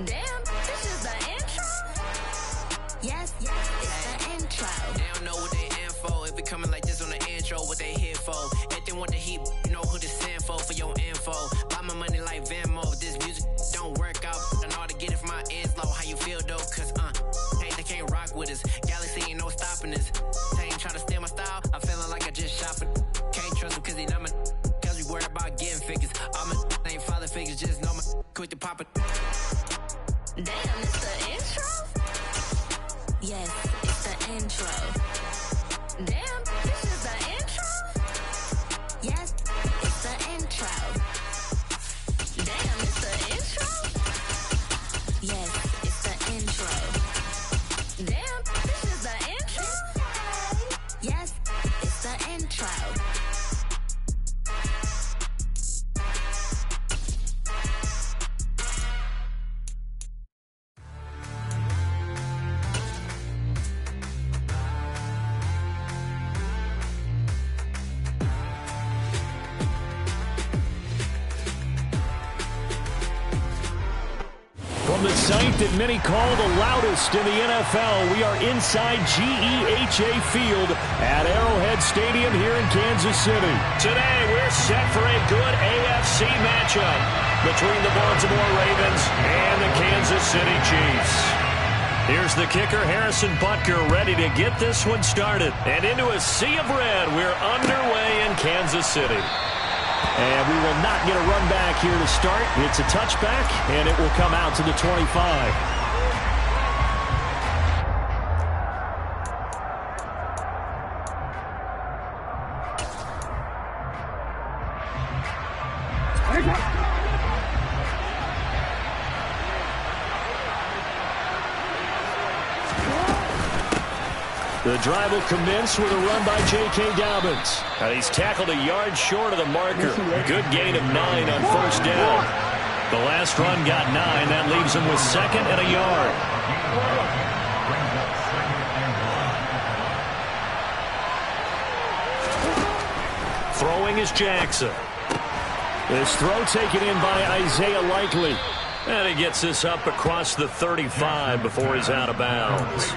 Damn, this is the intro? Yes, it's the intro. They don't know what they in for. If it coming like this on the intro, what they here for? If they want the heat, you know who to send for your info. Buy my money like Venmo. If this music don't work out, I know how to get it from my ends low. How you feel though? Cause hey, they can't rock with us. Galaxy ain't no stopping this. They ain't trying to steal my style. I'm feeling like I just shop it. Can't trust them cause they not my cause we worried about getting figures. All my ain't father figures, just know my quick to pop it. Damn, it's the intro? Yes, it's the intro. Damn, this is the intro? Yes, it's the intro. Damn, it's the intro? Yes, it's the intro. Damn, this is the intro? Yes, it's the intro. From the site that many call the loudest in the NFL, we are inside GEHA Field at Arrowhead Stadium here in Kansas City. Today, we're set for a good AFC matchup between the Baltimore Ravens and the Kansas City Chiefs. Here's the kicker, Harrison Butker, ready to get this one started. And into a sea of red, we're underway in Kansas City. And we will not get a run back here to start. It's a touchback, and it will come out to the 25. The drive will commence with a run by J.K. Dobbins. Now he's tackled a yard short of the marker. Good gain of 9 on first down. The last run got 9. That leaves him with 2nd and a yard. Throwing is Jackson. This throw taken in by Isaiah Likely. And he gets this up across the 35 before he's out of bounds.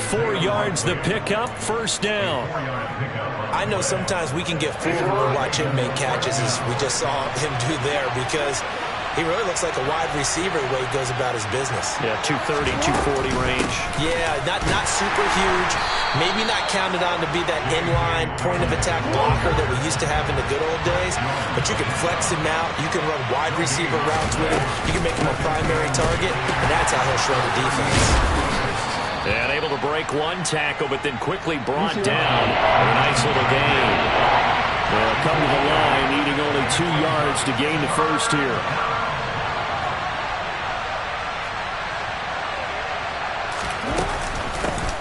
4 yards the pickup, first down. I know sometimes we can get fooled when we watch him make catches, as we just saw him do there, because he really looks like a wide receiver the way he goes about his business. Yeah, 230, 240 range. Yeah, not super huge. Maybe not counted on to be that inline point-of-attack blocker that we used to have in the good old days, but you can flex him out. You can run wide receiver routes with him. You can make him a primary target, and that's how he'll show the defense. And able to break one tackle, but then quickly brought down. A nice little gain. They'll come to the line, needing only 2 yards to gain the first here.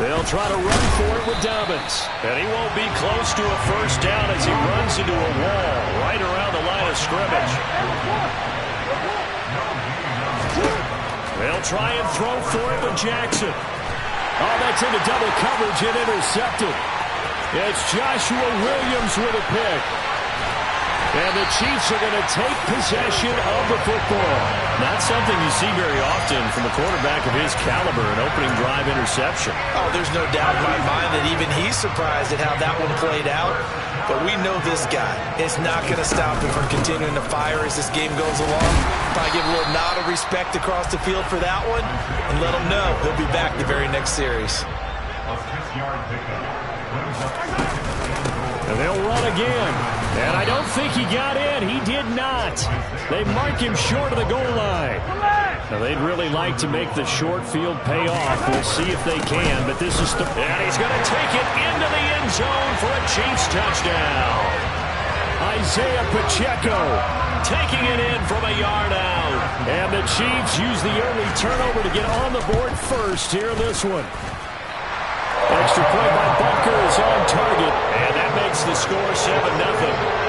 They'll try to run for it with Dobbins. And he won't be close to a first down as he runs into a wall right around the line of scrimmage. They'll try and throw for it with Jackson. Oh, that's into double coverage and intercepted. It's Joshua Williams with a pick. And the Chiefs are going to take possession of the football. Not something you see very often from a quarterback of his caliber, an opening drive interception. Oh, there's no doubt in my mind that even he's surprised at how that one played out. But we know this guy is not going to stop him from continuing to fire as this game goes along. Probably give a little nod of respect across the field for that one and let him know he'll be back the very next series. And they'll run again. And I don't think he got in. He did not. They mark him short of the goal line. Now, they'd really like to make the short field pay off. We'll see if they can, but this is and he's going to take it into the end zone for a Chiefs touchdown. Isaiah Pacheco taking it in from a yard out. And the Chiefs use the early turnover to get on the board first here in this one. Extra point by Butker is on target, and that makes the score 7-0.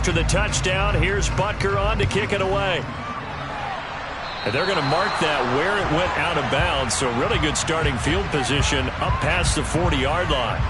after the touchdown. Here's Butker on to kick it away. And they're going to mark that where it went out of bounds, so really good starting field position up past the 40-yard line.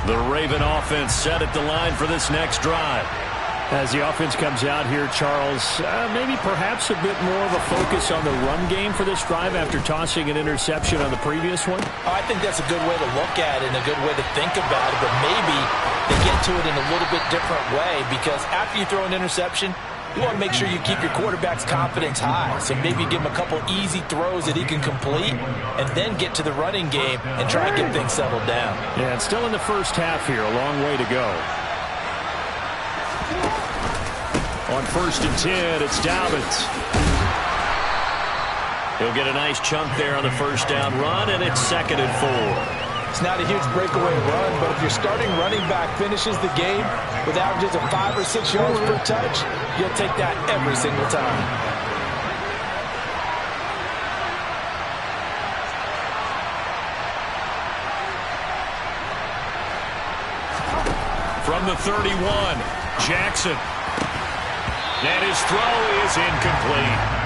The Raven offense set at the line for this next drive. As the offense comes out here, Charles, maybe perhaps a bit more of a focus on the run game for this drive after tossing an interception on the previous one? I think that's a good way to look at it and a good way to think about it, but maybe they get to it in a little bit different way, because after you throw an interception, you want to make sure you keep your quarterback's confidence high. So maybe give him a couple easy throws that he can complete and then get to the running game and try and get things settled down. Yeah, it's still in the first half here. A long way to go. On 1st and 10, it's Dobbins. He'll get a nice chunk there on the first down run, and it's 2nd and 4. It's not a huge breakaway run, but if your starting running back finishes the game with averages of 5 or 6 yards per touch, you'll take that every single time. From the 31, Jackson. And his throw is incomplete.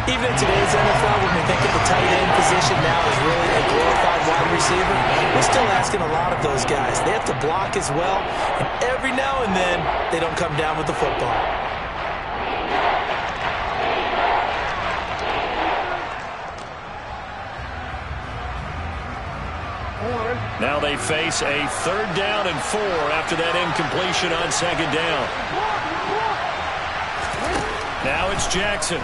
Even in today's NFL, when we think of the tight end position now as really a glorified wide receiver, we're still asking a lot of those guys. They have to block as well, and every now and then, they don't come down with the football. Now they face a 3rd down and 4 after that incompletion on 2nd down. Now it's Jackson.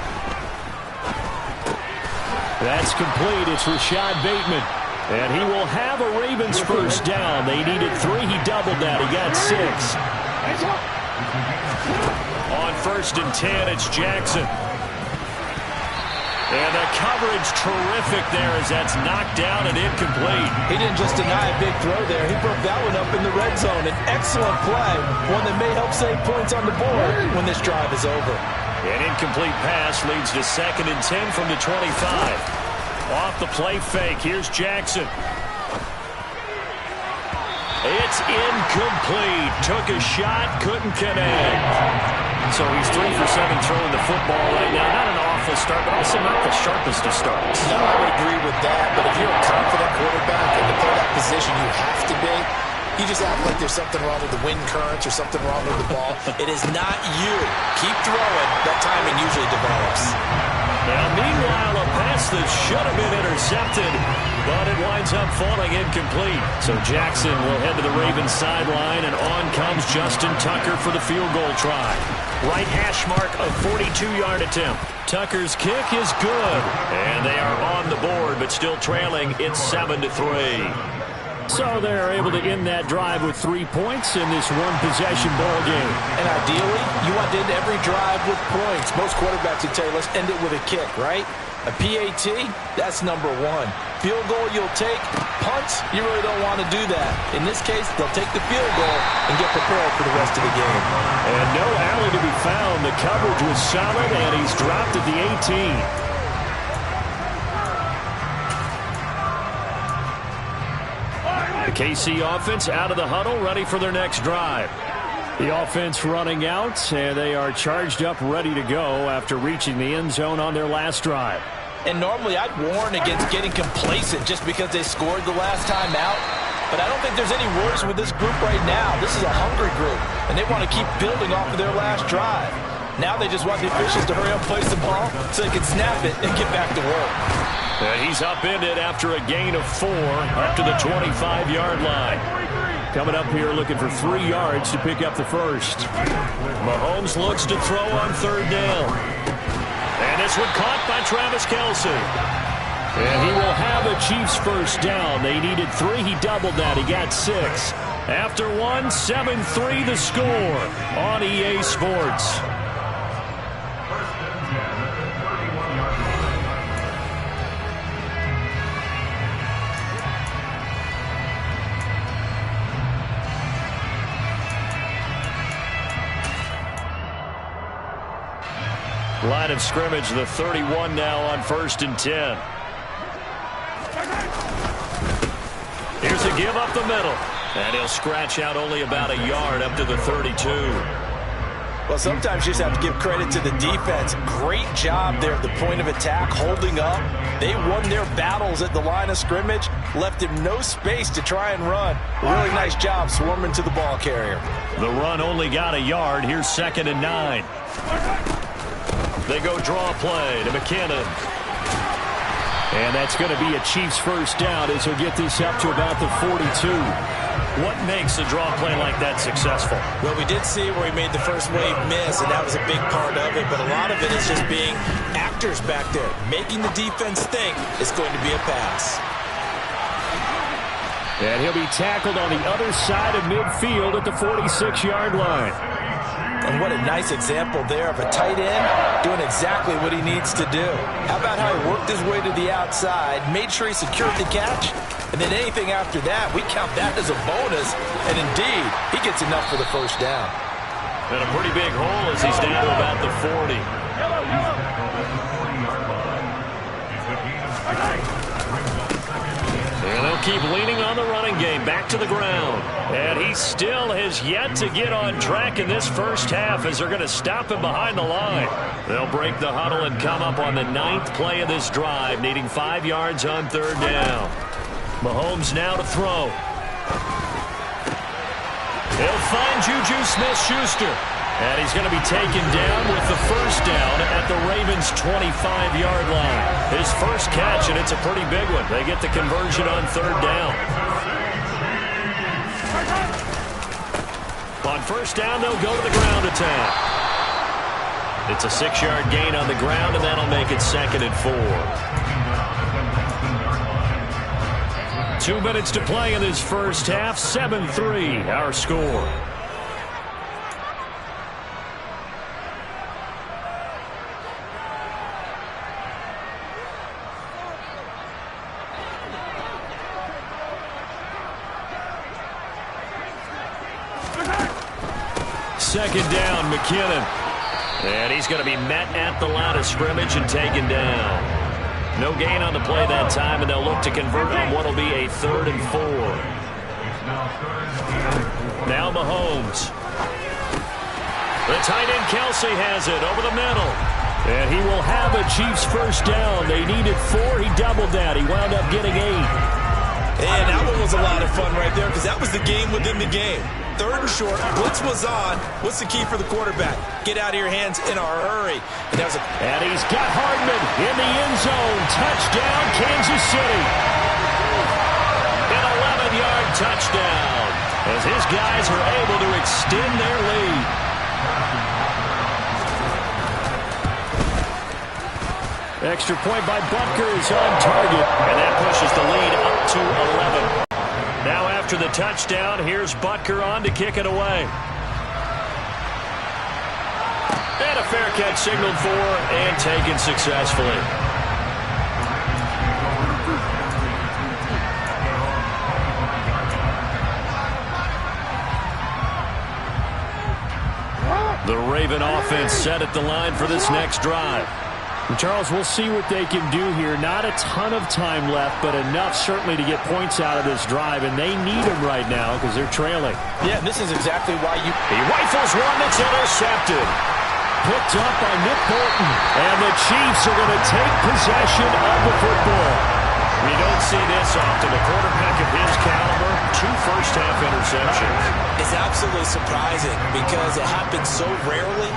That's complete. It's Rashad Bateman. And he will have a Ravens first down. They needed 3. He doubled that. He got 6. On 1st and 10, it's Jackson. And the coverage terrific there as that's knocked down and incomplete. He didn't just deny a big throw there. He broke that one up in the red zone. An excellent play. One that may help save points on the board when this drive is over. An incomplete pass leads to 2nd and 10 from the 25. Off the play fake, here's Jackson. It's incomplete. Took a shot, couldn't connect. So he's 3 for 7 throwing the football right now. Not an awful start, but also not the sharpest of starts. No, I would agree with that. But if you're a confident quarterback and to play that position you have to be, you just act like there's something wrong with the wind currents or something wrong with the ball. It is not you. Keep throwing. That timing usually develops. Now, meanwhile, a pass that should have been intercepted, but it winds up falling incomplete. So Jackson will head to the Ravens sideline, and on comes Justin Tucker for the field goal try. Right hash mark, a 42-yard attempt. Tucker's kick is good, and they are on the board, but still trailing. It's 7-3. So they're able to end that drive with 3 points in this one-possession ball game. And ideally, you want to end every drive with points. Most quarterbacks would tell you, let's end it with a kick, right? A PAT, that's number one. Field goal you'll take. Punts, you really don't want to do that. In this case, they'll take the field goal and get prepared for the rest of the game. And no alley to be found. The coverage was solid, and he's dropped at the 18. The KC offense out of the huddle, ready for their next drive. The offense running out, and they are charged up, ready to go after reaching the end zone on their last drive. And normally I'd warn against getting complacent just because they scored the last time out. But I don't think there's any worries with this group right now. This is a hungry group, and they want to keep building off of their last drive. Now they just want the officials to hurry up, place the ball, so they can snap it and get back to work. And he's upended after a gain of 4 up to the 25-yard line. Coming up here looking for 3 yards to pick up the first. Mahomes looks to throw on third down. And this one caught by Travis Kelce. And he will have a Chiefs first down. They needed 3. He doubled that. He got 6. After 1, 7-3 the score on EA Sports. Line of scrimmage, the 31 now on 1st and 10. Here's a give up the middle. And he'll scratch out only about a yard up to the 32. Well, sometimes you just have to give credit to the defense. Great job there at the point of attack, holding up. They won their battles at the line of scrimmage, left him no space to try and run. Really nice job swarming to the ball carrier. The run only got a yard. Here's 2nd and 9. They go draw play to McKinnon. And that's going to be a Chiefs first down as he'll get this up to about the 42. What makes a draw play like that successful? Well, we did see where he made the first wave miss, and that was a big part of it. But a lot of it is just being actors back there, making the defense think it's going to be a pass. And he'll be tackled on the other side of midfield at the 46-yard line. And what a nice example there of a tight end doing exactly what he needs to do. How about how he worked his way to the outside, made sure he secured the catch, and then anything after that, we count that as a bonus. And indeed, he gets enough for the first down. And a pretty big hole as he's down to about the 40. And they'll keep leaning on the running game. Back to the ground. And he still has yet to get on track in this first half as they're going to stop him behind the line. They'll break the huddle and come up on the 9th play of this drive, needing 5 yards on third down. Mahomes now to throw. He'll find Juju Smith-Schuster. And he's going to be taken down with the first down at the Ravens' 25-yard line. His first catch, and it's a pretty big one. They get the conversion on third down. On first down, they'll go to the ground attack. It's a 6-yard gain on the ground, and that'll make it 2nd and 4. 2 minutes to play in this first half. 7-3, our score. Second down, McKinnon. And he's going to be met at the line of scrimmage and taken down. No gain on the play that time, and they'll look to convert on what will be a 3rd and 4. Now Mahomes. The tight end Kelce has it over the middle. And he will have a Chiefs first down. They needed 4. He doubled that. He wound up getting 8. And that one was a lot of fun right there because that was the game within the game. 3rd and short, blitz was on. What's the key for the quarterback? Get out of your hands in a hurry. And he's got Hardman in the end zone. Touchdown, Kansas City. An 11-yard touchdown as his guys are able to extend their lead. Extra point by Butker is on target, and that pushes the lead up to 11. Now after the touchdown, here's Butker on to kick it away. And a fair catch signaled for and taken successfully. The Raven offense set at the line for this next drive. Charles, we'll see what they can do here. Not a ton of time left, but enough certainly to get points out of this drive, and they need them right now because they're trailing. Yeah, this is exactly why He rifles one that's intercepted. Picked up by Nick Bolton, and the Chiefs are going to take possession of the football. We don't see this often. A quarterback of his caliber, 2 first-half interceptions. It's absolutely surprising because it happens so rarely.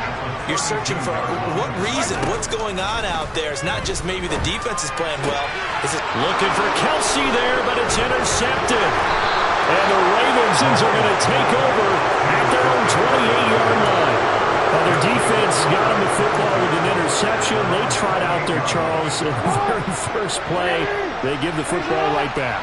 You're searching for what reason, what's going on out there. It's not just maybe the defense is playing well. Is it looking for Kelsey there, but it's intercepted. And the Ravens are going to take over at their own 28-yard line. Well, their defense got him the football with an interception. They tried out there, Charles, in the very first play. They give the football right back.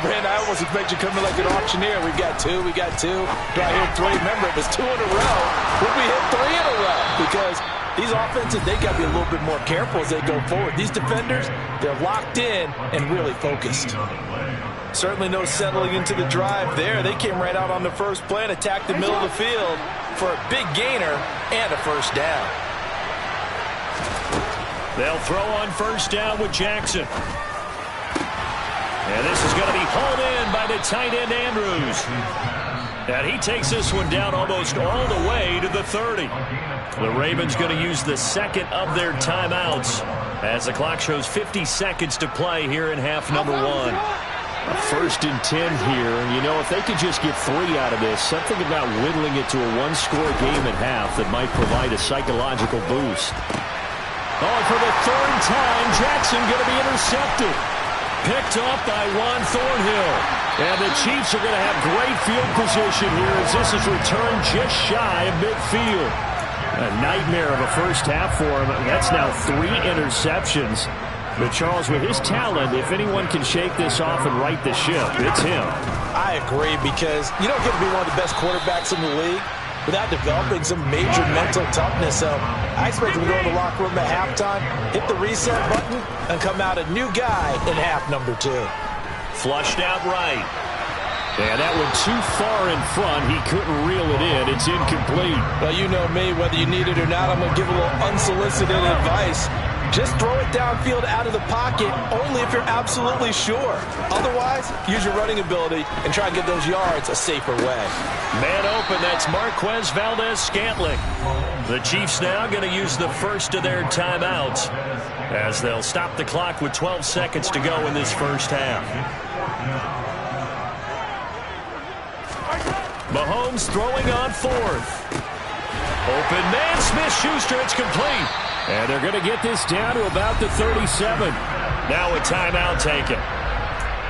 Brand, I almost expect you coming like an auctioneer. We got two. Do I hear 3? Remember, it was 2 in a row. Would we hit 3 in a row? Because these offenses, they got to be a little bit more careful as they go forward. These defenders, they're locked in and really focused. Certainly no settling into the drive there. They came right out on the first play and attacked the middle of the field for a big gainer and a first down. They'll throw on first down with Jackson. And this is going to be hauled in by the tight end, Andrews. And he takes this one down almost all the way to the 30. The Ravens going to use the second of their timeouts as the clock shows 50 seconds to play here in half number 1. A 1st and 10 here. You know, if they could just get 3 out of this, something about whittling it to a 1-score game at half that might provide a psychological boost. Oh, for the 3rd time, Jackson going to be intercepted. Picked up by Juan Thornhill. And the Chiefs are going to have great field position here as this is returned just shy of midfield. A nightmare of a first half for him. That's now 3 interceptions. But Charles, with his talent, if anyone can shake this off and right the ship, it's him. I agree, because you don't get to be one of the best quarterbacks in the league without developing some major mental toughness. So I expect him to go in the locker room at halftime, hit the reset button, and come out a new guy in half number 2. Flushed out right. And that one too far in front. He couldn't reel it in. It's incomplete. Well, you know me. Whether you need it or not, I'm going to give a little unsolicited advice. Just throw it downfield out of the pocket only if you're absolutely sure. Otherwise, use your running ability and try and get those yards a safer way. Man open, that's Marquez Valdez-Scantling. The Chiefs now going to use the first of their timeouts as they'll stop the clock with 12 seconds to go in this first half. Mahomes throwing on 4th. Open man, Smith-Schuster, it's complete. And they're going to get this down to about the 37. Now a timeout taken.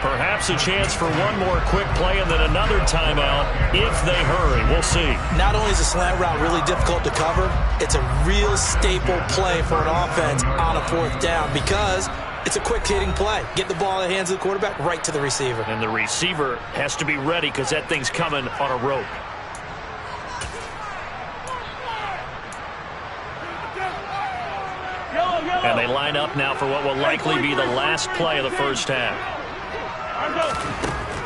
Perhaps a chance for one more quick play and then another timeout if they hurry. We'll see. Not only is a slant route really difficult to cover, it's a real staple play for an offense on a 4th down because it's a quick-hitting play. Get the ball in the hands of the quarterback right to the receiver. And the receiver has to be ready because that thing's coming on a rope. And they line up now for what will likely be the last play of the first half.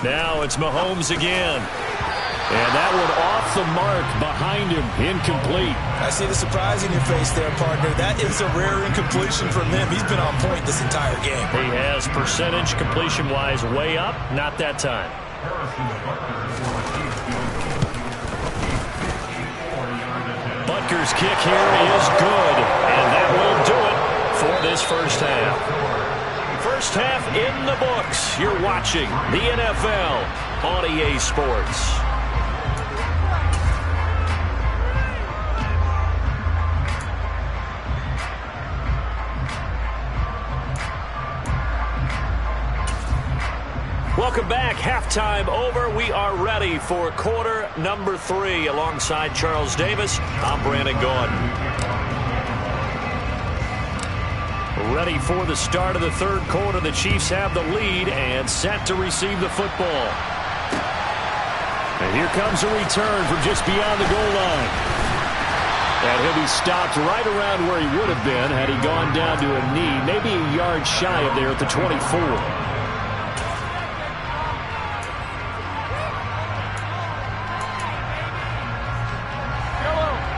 Now it's Mahomes again. And that one off the mark behind him, incomplete. I see the surprise in your face there, partner. That is a rare incompletion from him. He's been on point this entire game. He has percentage completion-wise way up, not that time. Butker's kick here is good, and that will do it for this first half. First half in the books. You're watching the NFL on EA Sports. Welcome back. Halftime over. We are ready for quarter number 3 alongside Charles Davis. I'm Brandon Gaudin. Ready for the start of the 3rd quarter. The Chiefs have the lead and set to receive the football. And here comes a return from just beyond the goal line. And he'll be stopped right around where he would have been had he gone down to a knee, maybe a yard shy of there at the 24.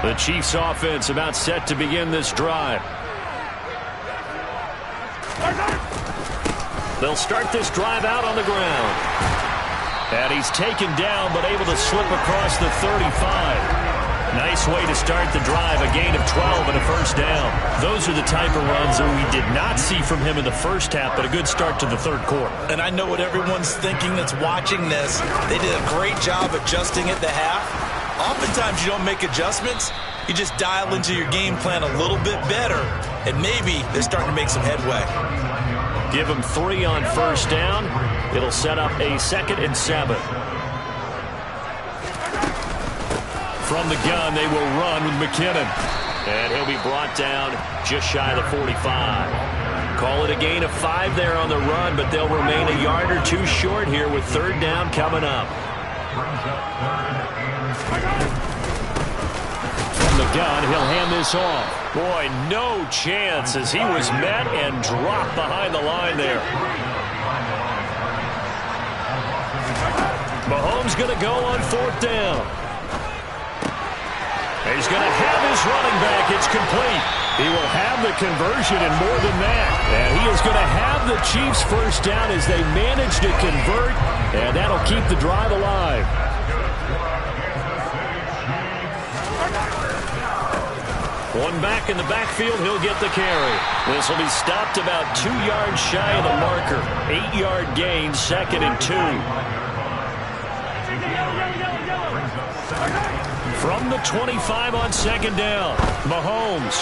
The Chiefs offense about set to begin this drive. They'll start this drive out on the ground. And he's taken down but able to slip across the 35. Nice way to start the drive, a gain of 12 and a first down. Those are the type of runs that we did not see from him in the first half, but a good start to the third quarter. And I know what everyone's thinking that's watching this. They did a great job adjusting at the half. Oftentimes you don't make adjustments. You just dial into your game plan a little bit better, and maybe they're starting to make some headway. Give them 3 on first down. It'll set up a 2nd and 7. From the gun, they will run with McKinnon. And he'll be brought down just shy of the 45. Call it a gain of 5 there on the run, but they'll remain a yard or 2 short here with 3rd down coming up. From the gun, he'll hand this off. Boy, no chance as he was met and dropped behind the line there. Mahomes going to go on 4th down. He's going to have his running back. It's complete. He will have the conversion and more than that. And he is going to have the Chiefs first down as they manage to convert. And that'll keep the drive alive. One back in the backfield. He'll get the carry. This will be stopped about 2 yards shy of the marker. 8-yard gain, 2nd and 2. From the 25 on 2nd down, Mahomes.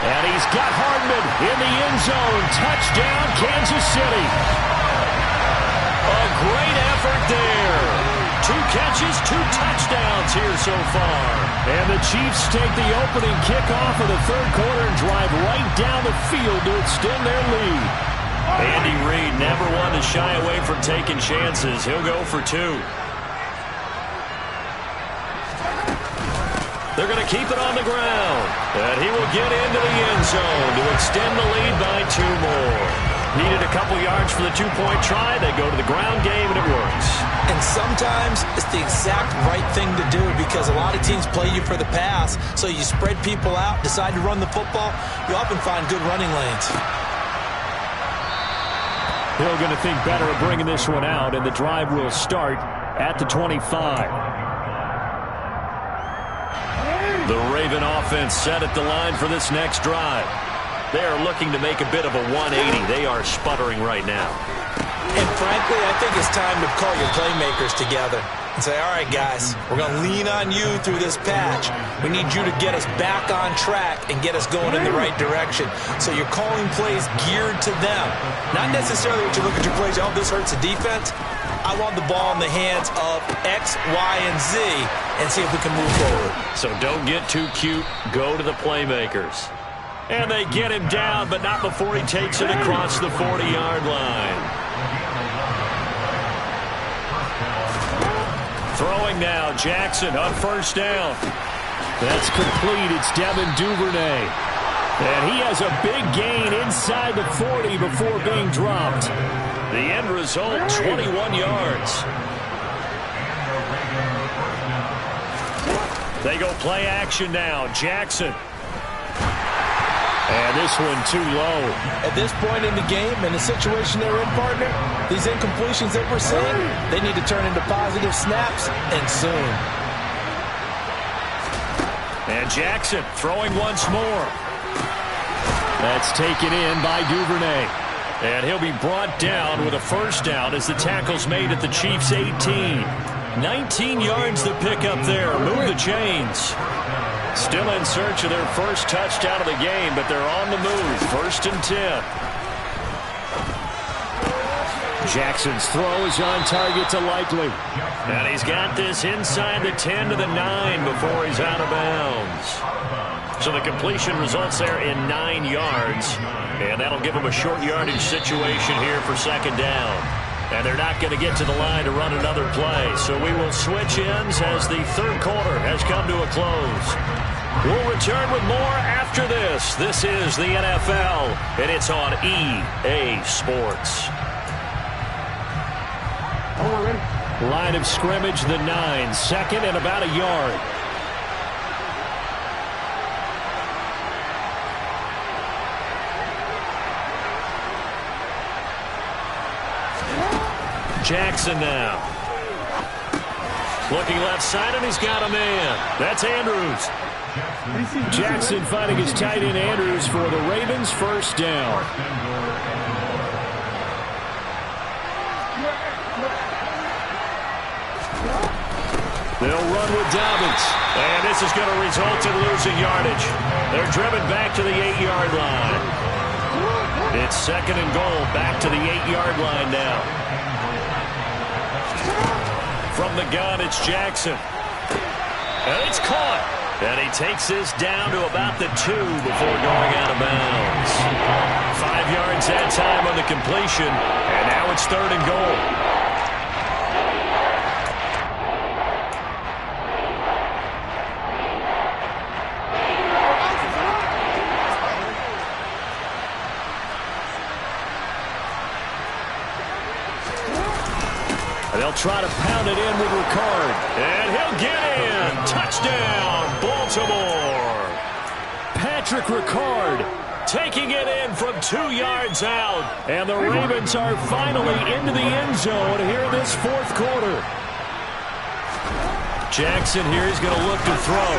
And he's got Hardman in the end zone. Touchdown, Kansas City. A great effort there. 2 catches, 2 touchdowns here so far. And the Chiefs take the opening kickoff of the 3rd quarter and drive right down the field to extend their lead. Andy Reid never one to shy away from taking chances. He'll go for 2. They're going to keep it on the ground. And he will get into the end zone to extend the lead by 2 more. Needed a couple yards for the 2-point try. They go to the ground game, and it works. And sometimes it's the exact right thing to do because a lot of teams play you for the pass. So you spread people out, decide to run the football. You often find good running lanes. Hill going to think better of bringing this one out, and the drive will start at the 25. The Raven offense set at the line for this next drive. They are looking to make a bit of a 180. They are sputtering right now. And frankly, I think it's time to call your playmakers together and say, all right, guys, we're going to lean on you through this patch. We need you to get us back on track and get us going in the right direction. So you're calling plays geared to them. Not necessarily what you look at your plays, oh, this hurts the defense. I want the ball in the hands of X, Y, and Z and see if we can move forward. So don't get too cute. Go to the playmakers. And they get him down, but not before he takes it across the 40-yard line. Throwing now, Jackson on first down. That's complete. It's Devin Duvernay. And he has a big gain inside the 40 before being dropped. The end result, 21 yards. They go play action now. Jackson. And this one too low. At this point in the game, in the situation they're in, partner, these incompletions that we're seeing, they need to turn into positive snaps, and soon. And Jackson throwing once more. That's taken in by Duvernay. And he'll be brought down with a first down as the tackle's made at the Chiefs' 18. 19 yards to pick up there. Move the chains. Still in search of their first touchdown of the game, but they're on the move. 1st and 10. Jackson's throw is on target to Likely. And he's got this inside the 10 to the 9 before he's out of bounds. So the completion results there in 9 yards. And that'll give him a short yardage situation here for 2nd down. And they're not going to get to the line to run another play. So we will switch ends as the third quarter has come to a close. We'll return with more after this. This is the NFL, and it's on EA Sports. Line of scrimmage, the 9, second and about a yard. Jackson now. Looking left side, and he's got a man. That's Andrews. Jackson finding his tight end Andrews for the Ravens, first down. They'll run with Dobbins. And this is going to result in losing yardage. They're driven back to the 8-yard line. It's second and goal, back to the 8-yard line now. From the gun, it's Jackson. And it's caught. And he takes this down to about the 2 before going out of bounds. 5 yards that time on the completion. And now it's third and goal. They'll try to pound it in with Ricard. And he'll get in. Touchdown, Baltimore. Patrick Ricard taking it in from 2 yards out. And the Ravens are finally into the end zone here in this fourth quarter. Jackson here is going to look to throw.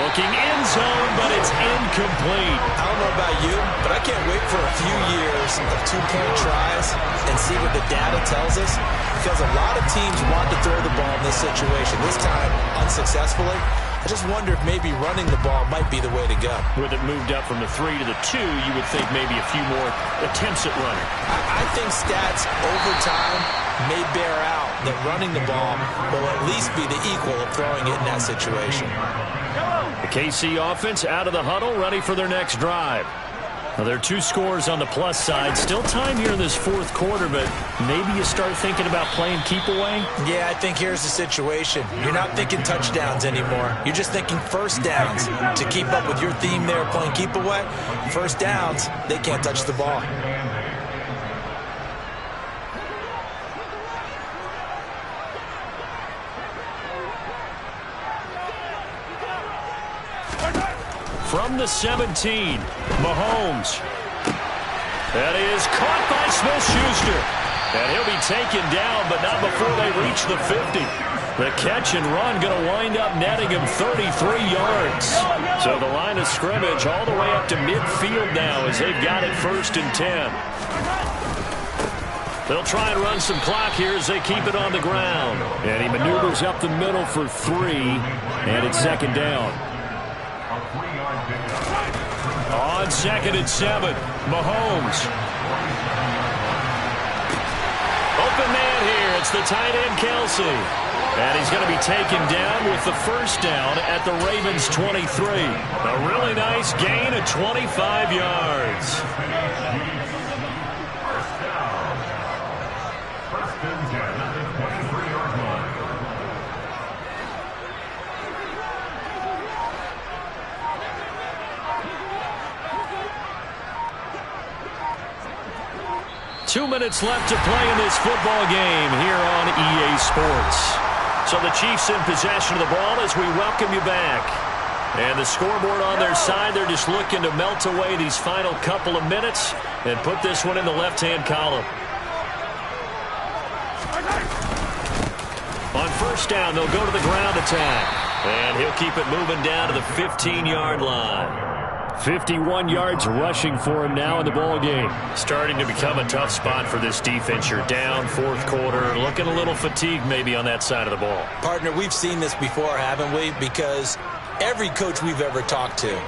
Looking end zone, but it's incomplete. I don't know about you, but I can't wait for a few years of two-point tries and see what the data tells us. Because a lot of teams want to throw the ball in this situation. This time, unsuccessfully. I just wonder if maybe running the ball might be the way to go. With it moved up from the 3 to the 2, you would think maybe a few more attempts at running. I think stats over time may bear out that running the ball will at least be the equal of throwing it in that situation. The KC offense out of the huddle, ready for their next drive. Now, there are 2 scores on the plus side. Still time here in this fourth quarter, but maybe you start thinking about playing keep away? Yeah, I think here's the situation. You're not thinking touchdowns anymore. You're just thinking first downs. To keep up with your theme there, playing keep away, first downs, they can't touch the ball. From the 17, Mahomes. That is caught by Smith-Schuster. And he'll be taken down, but not before they reach the 50. The catch and run going to wind up netting him 33 yards. So the line of scrimmage all the way up to midfield now as they've got it first and 10. They'll try and run some clock here as they keep it on the ground. And he maneuvers up the middle for 3, and it's second down. On second and 7, Mahomes. Open man here. It's the tight end, Kelsey. And he's going to be taken down with the first down at the Ravens' 23. A really nice gain of 25 yards. Two minutes left to play in this football game here on EA Sports. So the Chiefs in possession of the ball as we welcome you back. And the scoreboard on their side, they're just looking to melt away these final couple of minutes and put this one in the left-hand column. On first down, they'll go to the ground attack. And he'll keep it moving down to the 15-yard line. 51 yards rushing for him now in the ball game. Starting to become a tough spot for this defense. You're down fourth quarter, looking a little fatigued maybe on that side of the ball. Partner, we've seen this before, haven't we? Because every coach we've ever talked to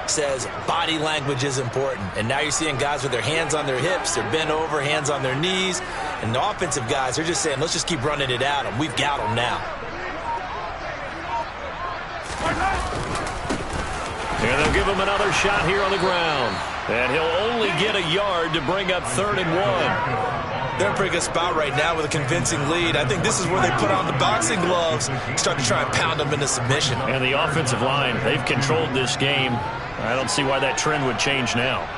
says body language is important. And now you're seeing guys with their hands on their hips, they're bent over, hands on their knees. And the offensive guys are just saying, let's just keep running it at them. We've got them now. And they'll give him another shot here on the ground. And he'll only get a yard to bring up 3rd and 1. They're in a pretty good spot right now with a convincing lead. I think this is where they put on the boxing gloves, start to try and pound them into submission. And the offensive line, they've controlled this game. I don't see why that trend would change now.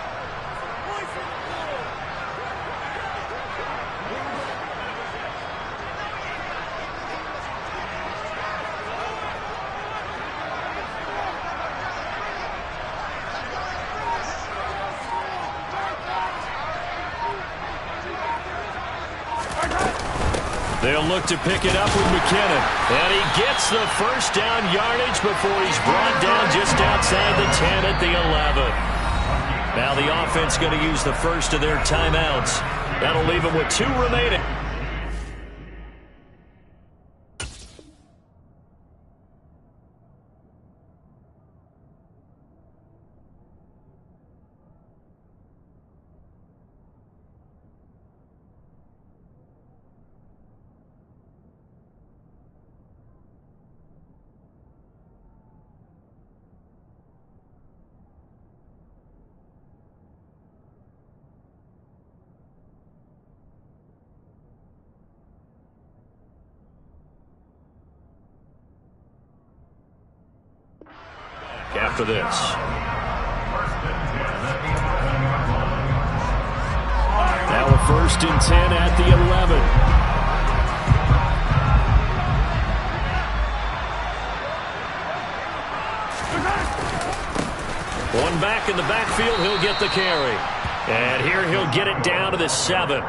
They'll look to pick it up with McKinnon. And he gets the first down yardage before he's brought down just outside the 10 at the 11. Now the offense going to use the first of their timeouts. That'll leave them with 2 remaining. After this. Now a 1st and 10 at the 11. One back in the backfield, he'll get the carry. And here he'll get it down to the 7.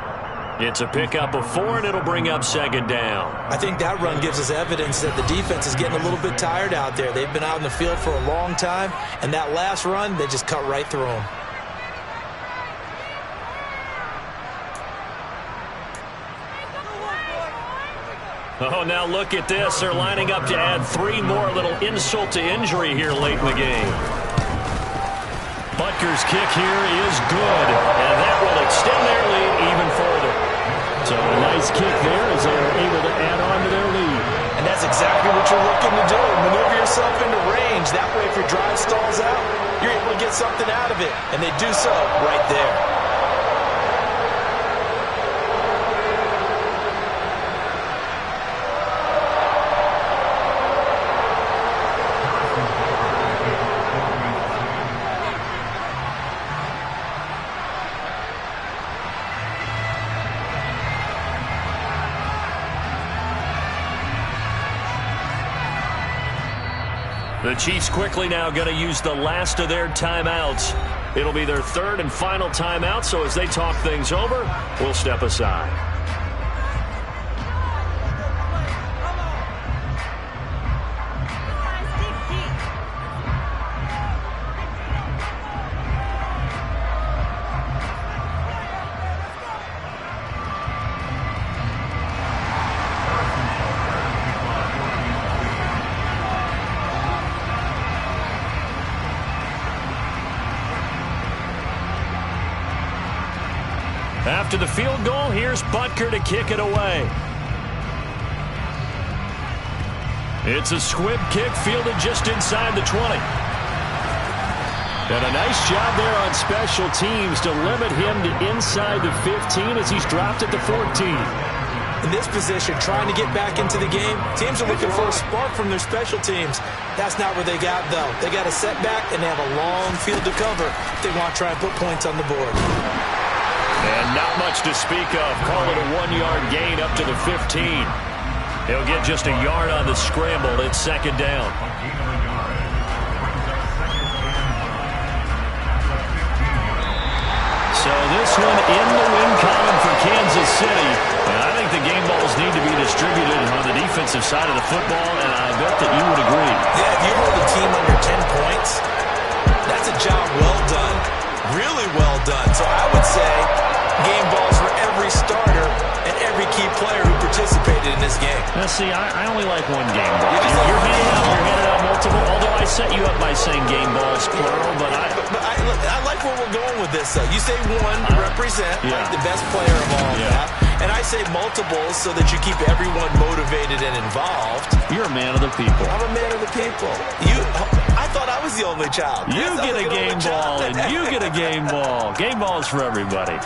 It's a pickup of 4, and it'll bring up 2nd down. I think that run gives us evidence that the defense is getting a little bit tired out there. They've been out in the field for a long time, and that last run, they just cut right through them. Oh, now look at this. They're lining up to add 3 more. Little insult to injury here late in the game. Butker's kick here is good, and that will extend their lead even further. So a nice kick there as they're able to add on to their lead. And that's exactly what you're looking to do. Maneuver yourself into range. That way, if your drive stalls out, you're able to get something out of it. And they do so right there. The Chiefs quickly now going to use the last of their timeouts. It'll be their 3rd and final timeout, so as they talk things over, we'll step aside. After the field goal, here's Butker to kick it away. It's a squib kick fielded just inside the 20. And a nice job there on special teams to limit him to inside the 15 as he's dropped at the 14. In this position, trying to get back into the game, teams are looking for a spark from their special teams. That's not what they got, though. They got a setback, and they have a long field to cover if they want to try and put points on the board. And not much to speak of. Call it a 1-yard gain up to the 15. He'll get just a yard on the scramble. It's 2nd down. So this one in the win column for Kansas City. And I think the game balls need to be distributed on the defensive side of the football, and I bet that you would agree. Yeah, if you hold a team under 10 points, that's a job well done. Really well done. So I would say game balls for every starter and every key player who participated in this game. Now, see, I only like one game ball. You're handing out multiple, although I set you up by saying game balls, plural, but I like where we're going with this, though. You say one to represent like the best player of all of that. And I say multiples so that you keep everyone motivated and involved. You're a man of the people. I'm a man of the people. I thought I was the only child. You get a game ball, and you get a game ball. Game balls for everybody.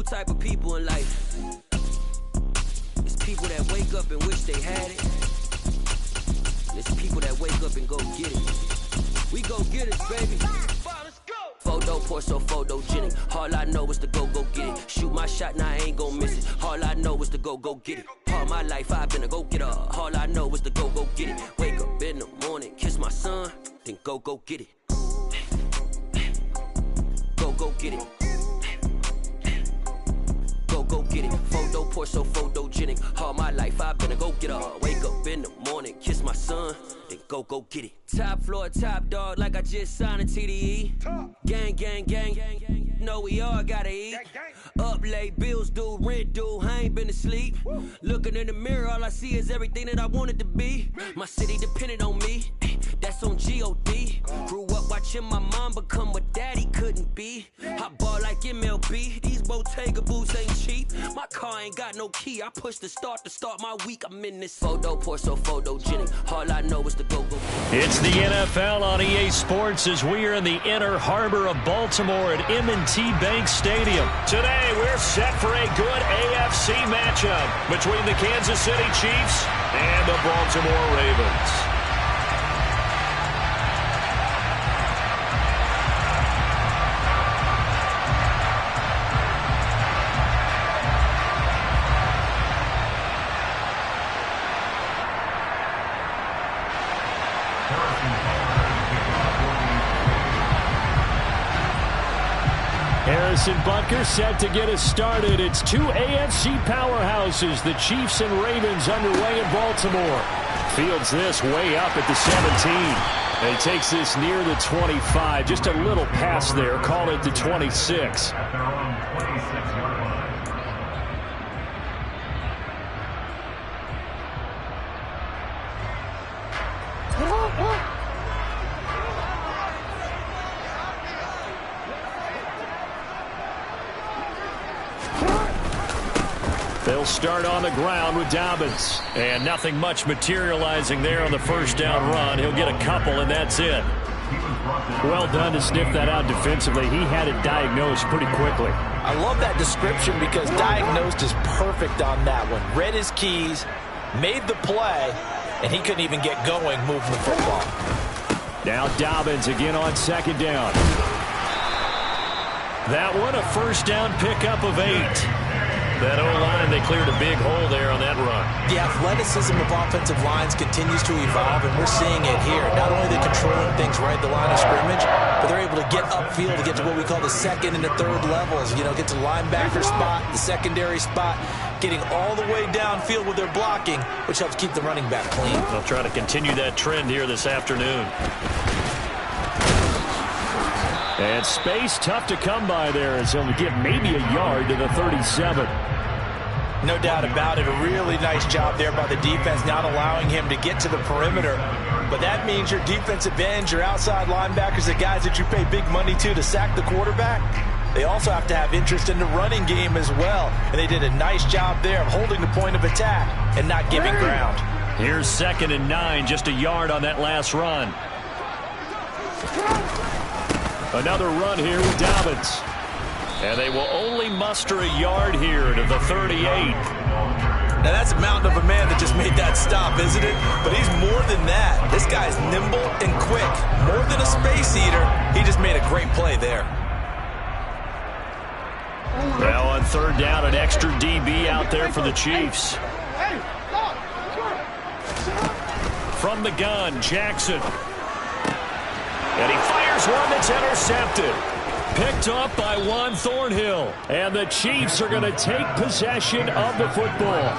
type of people in life. It's people that wake up and wish they had it. And it's people that wake up and go get it. We go get it, baby. Photo poor, so photogenic. All I know is to go get it. Shoot my shot, now I ain't gon' miss it. All I know is to go get it. All my life I've been a go-getter. All I know is to go get it. Wake up in the morning, kiss my son, then go get it. Go get it. Go get it. Photo poor, so photogenic. All my life I've been a go-getter. Wake up in the morning, kiss my son, then go get it. Top floor, top dog, like I just signed a TDE. Gang. Know we all gotta eat. Up late, bills due, rent due, I ain't been asleep. Looking in the mirror, all I see is everything that I wanted to be. My city depended on me, that's on G.O.D. Grew up watching my mom become what daddy couldn't be. I ball like MLB, these Bottega boots ain't cheap. My car ain't got no key, I push the start to start my week. I'm in this photo poor, so photogenic. All I know is to go. It's the NFL on EA Sports as we are in the inner harbor of Baltimore at M&T Bank Stadium. Today, we're set for a good AFC matchup between the Kansas City Chiefs and the Baltimore Ravens. Harrison Butker set to get us started. It's two AFC powerhouses, the Chiefs and Ravens, underway in Baltimore. Fields this way up at the 17. And he takes this near the 25. Just a little pass there. Call it the 26. They'll start on the ground with Dobbins. And nothing much materializing there on the first down run. He'll get a couple, and that's it. Well done to sniff that out defensively. He had it diagnosed pretty quickly. I love that description because diagnosed is perfect on that one. Read his keys, made the play, and he couldn't even get going moving the football. Now Dobbins again on second down. That one a first down pickup of 8. That O-line, they cleared a big hole there on that run. The athleticism of offensive lines continues to evolve, and we're seeing it here. Not only are they controlling things right at the line of scrimmage, but they're able to get upfield to get to what we call the second and the third levels. You know, get to the linebacker spot, the secondary spot, getting all the way downfield with their blocking, which helps keep the running back clean. They'll try to continue that trend here this afternoon. And space tough to come by there as he'll get maybe a yard to the 37. No doubt about it. A really nice job there by the defense, not allowing him to get to the perimeter. But that means your defensive ends, your outside linebackers, the guys that you pay big money to sack the quarterback, they also have to have interest in the running game as well. And they did a nice job there of holding the point of attack and not giving ground. Here's 2nd and 9, just a yard on that last run. Another run here with Dobbins. And they will only muster a yard here to the 38. Now that's a mountain of a man that just made that stop, isn't it? But he's more than that. This guy's nimble and quick. More than a space eater, he just made a great play there. Now on third down, an extra DB out there for the Chiefs. From the gun, Jackson. And he fires one that's intercepted. Picked up by Juan Thornhill. And the Chiefs are going to take possession of the football.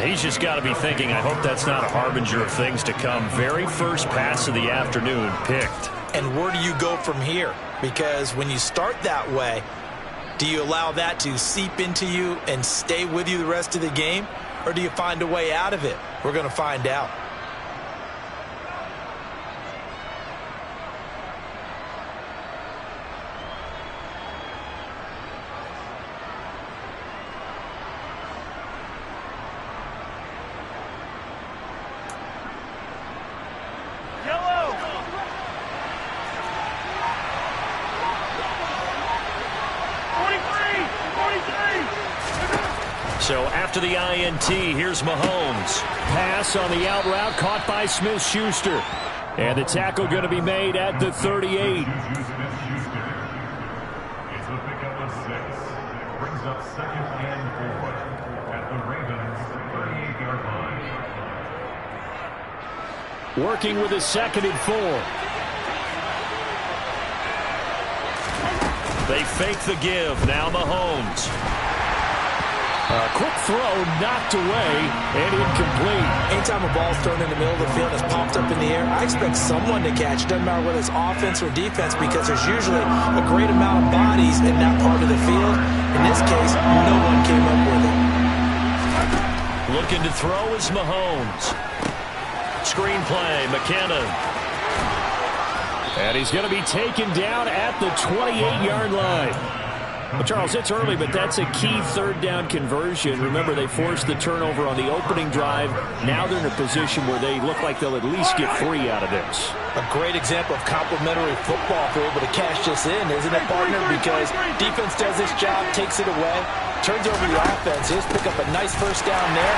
He's just got to be thinking, I hope that's not a harbinger of things to come. Very first pass of the afternoon picked. And where do you go from here? Because when you start that way, do you allow that to seep into you and stay with you the rest of the game? Or do you find a way out of it? We're going to find out. So after the INT, here's Mahomes. Pass on the out route caught by Smith-Schuster. And the tackle going to be made at the 38. It's a pickup of 6. Brings up 2nd and 4 at the Ravens 38-yard line. Working with a 2nd and 4. They fake the give. Now Mahomes. A quick throw knocked away and incomplete. Anytime a ball's thrown in the middle of the field and it's popped up in the air, I expect someone to catch. Doesn't matter whether it's offense or defense, because there's usually a great amount of bodies in that part of the field. In this case, no one came up with it. Looking to throw is Mahomes. Screen play, McKinnon. And he's going to be taken down at the 28-yard line. Well, Charles, it's early, but that's a key 3rd down conversion. Remember, they forced the turnover on the opening drive. Now they're in a position where they look like they'll at least get 3 out of this. A great example of complementary football if they're able to cash this in, isn't it, partner? Because defense does this job, takes it away, turns over the offense. Just pick up a nice 1st down there.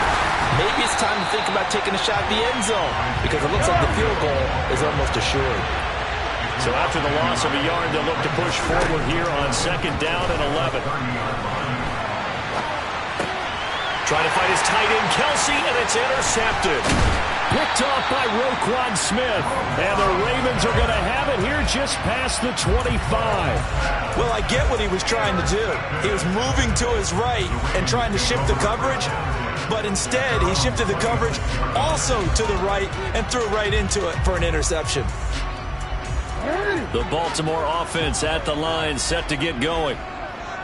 Maybe it's time to think about taking a shot at the end zone, because it looks like the field goal is almost assured. So after the loss of a yard, they'll look to push forward here on 2nd down and 11. Trying to find his tight end, Kelsey, and it's intercepted. Picked off by Roquan Smith. And the Ravens are going to have it here just past the 25. Well, I get what he was trying to do. He was moving to his right and trying to shift the coverage, but instead he shifted the coverage also to the right and threw right into it for an interception. The Baltimore offense at the line, set to get going.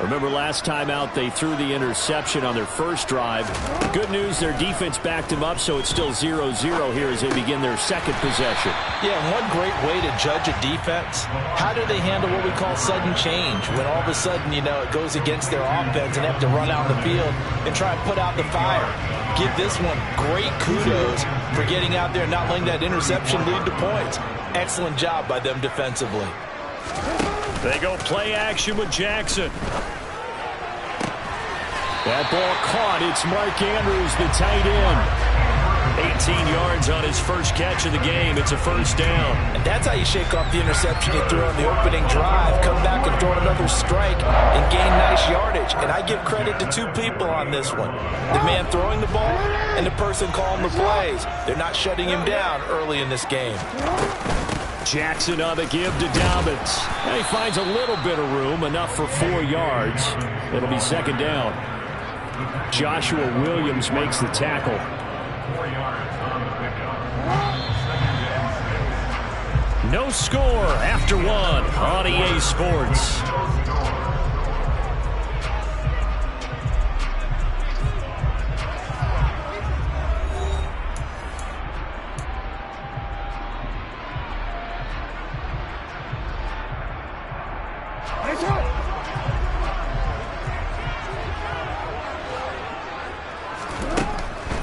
Remember last time out they threw the interception on their first drive. Good news, their defense backed him up, so it's still 0-0 here as they begin their 2nd possession. Yeah, and one great way to judge a defense, how do they handle what we call sudden change? When all of a sudden, you know, it goes against their offense and they have to run out in the field and try and put out the fire. Give this one great kudos for getting out there and not letting that interception lead to points. Excellent job by them defensively. They go play action with Jackson. That ball caught. It's Mark Andrews, the tight end. 18 yards on his first catch of the game. It's a 1st down. And that's how you shake off the interception you threw on the opening drive. Come back and throw another strike and gain nice yardage. And I give credit to 2 people on this one. The man throwing the ball and the person calling the plays. They're not shutting him down early in this game. Jackson on the give to Dobbins. And he finds a little bit of room, enough for 4 yards. It'll be 2nd down. Joshua Williams makes the tackle. 4 yards on the pickup. No score after 1 on EA Sports.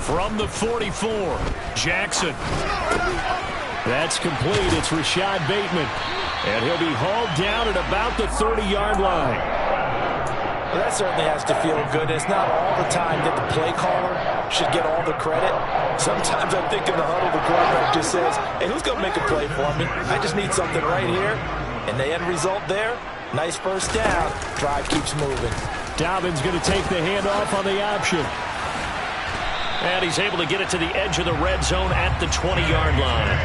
From the 44, Jackson. That's complete. It's Rashad Bateman. And he'll be hauled down at about the 30-yard line. Well, that certainly has to feel good. It's not all the time that the play caller should get all the credit. Sometimes I think in the huddle, the quarterback just says, hey, who's going to make a play for me? I just need something right here. And the end result there, nice 1st down. Drive keeps moving. Dobbins going to take the handoff on the option. And he's able to get it to the edge of the red zone at the 20-yard line.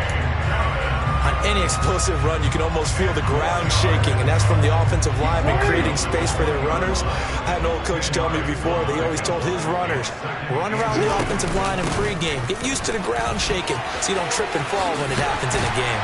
On any explosive run, you can almost feel the ground shaking, and that's from the offensive linemen creating space for their runners. I had an old coach tell me before, they always told his runners, run around the offensive line in pregame. Get used to the ground shaking so you don't trip and fall when it happens in a game.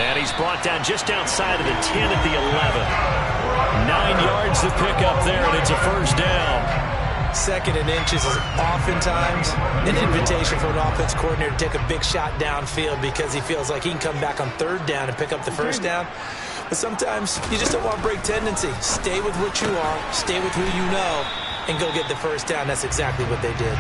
And he's brought down just outside of the 10 at the 11. 9 yards to pick up there, and it's a 1st down. 2nd and inches is oftentimes an invitation for an offense coordinator to take a big shot downfield because he feels like he can come back on 3rd down and pick up the 1st down. But sometimes you just don't want to break tendency. Stay with what you are, stay with who you know, and go get the 1st down. That's exactly what they did.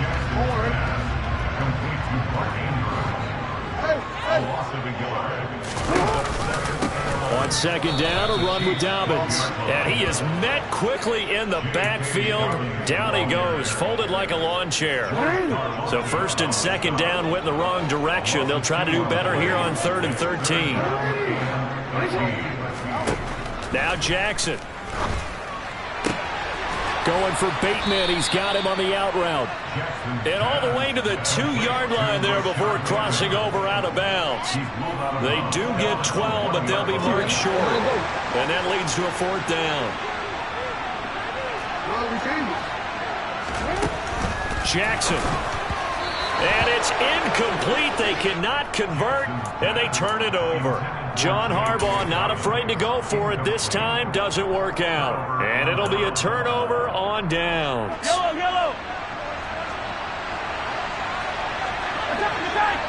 On second down, a run with Dobbins. And he is met quickly in the backfield. Down he goes, folded like a lawn chair. So first and second down went in the wrong direction. They'll try to do better here on 3rd and 13. Now Jackson. Going for Bateman. He's got him on the out route. And all the way to the 2-yard line there before crossing over out of bounds. They do get 12, but they'll be marked short. And that leads to a 4th down. Jackson. And it's incomplete. They cannot convert, and they turn it over. John Harbaugh not afraid to go for it this time. Doesn't work out. And it'll be a turnover on downs. Yellow. Attack.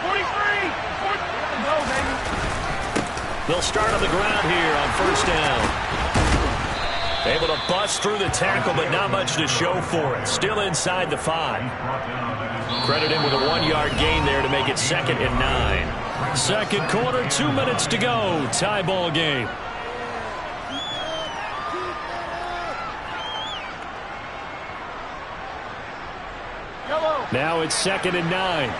43. Go, baby. They'll start on the ground here on 1st down. Able to bust through the tackle, but not much to show for it. Still inside the 5. Credit him with a 1-yard gain there to make it 2nd and 9. Second quarter, 2 minutes to go. Tie ball game. Yellow. Now it's 2nd and 9.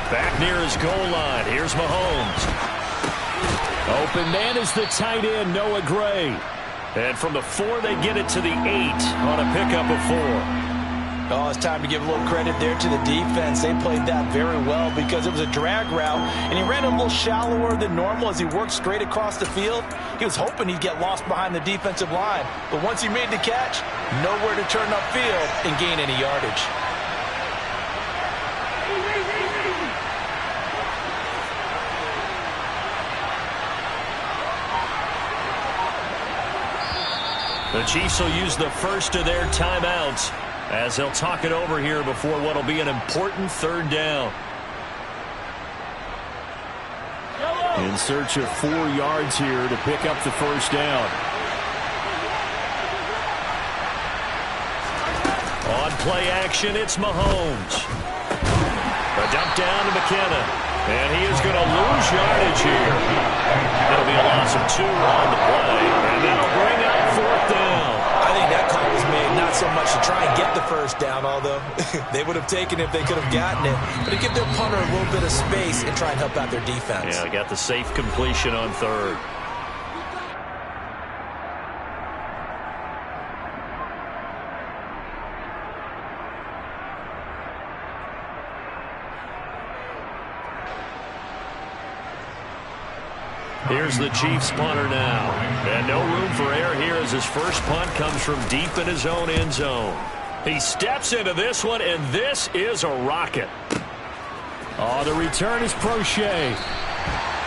Back near his goal line. Here's Mahomes. Open man is the tight end, Noah Gray. And from the 4, they get it to the 8 on a pickup of 4. Oh, it's time to give a little credit there to the defense. They played that very well because it was a drag route, and he ran a little shallower than normal as he worked straight across the field. He was hoping he'd get lost behind the defensive line, but once he made the catch, nowhere to turn upfield and gain any yardage. The Chiefs will use the first of their timeouts as they'll talk it over here before what will be an important 3rd down. In search of 4 yards here to pick up the 1st down. On play action, it's Mahomes. A dump down to McKinnon. And he is going to lose yardage here. That'll be a loss of 2 on the play. And that'll bring up 4th down. I think that call was made not so much to try and get the 1st down, although they would have taken it if they could have gotten it, but to give their punter a little bit of space and try and help out their defense. Yeah, they got the safe completion on 3rd. Here's the Chiefs punter now. And no room for error here as his first punt comes from deep in his own end zone. He steps into this one, and this is a rocket. Oh, the return is Prochet.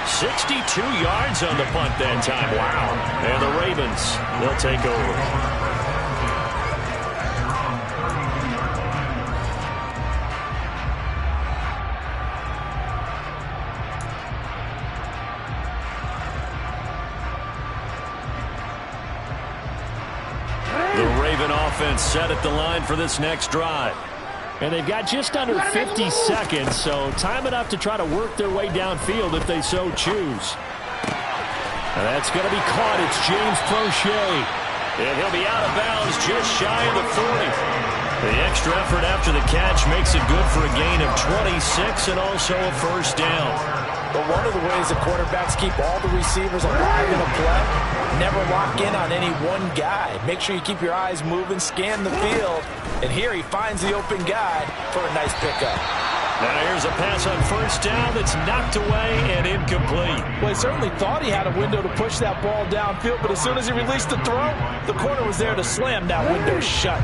62 yards on the punt that time. Wow. And the Ravens, they'll take over. Offense set at the line for this next drive. And they've got just under 50 seconds, so time enough to try to work their way downfield if they so choose. And that's going to be caught. It's James Prochet. And he'll be out of bounds just shy of the 40. The extra effort after the catch makes it good for a gain of 26 and also a 1st down. But one of the ways the quarterbacks keep all the receivers alive in a play, never lock in on any one guy. Make sure you keep your eyes moving, scan the field, and here he finds the open guy for a nice pickup. Now here's a pass on 1st down that's knocked away and incomplete. Well, he certainly thought he had a window to push that ball downfield, but as soon as he released the throw, the corner was there to slam that window shut.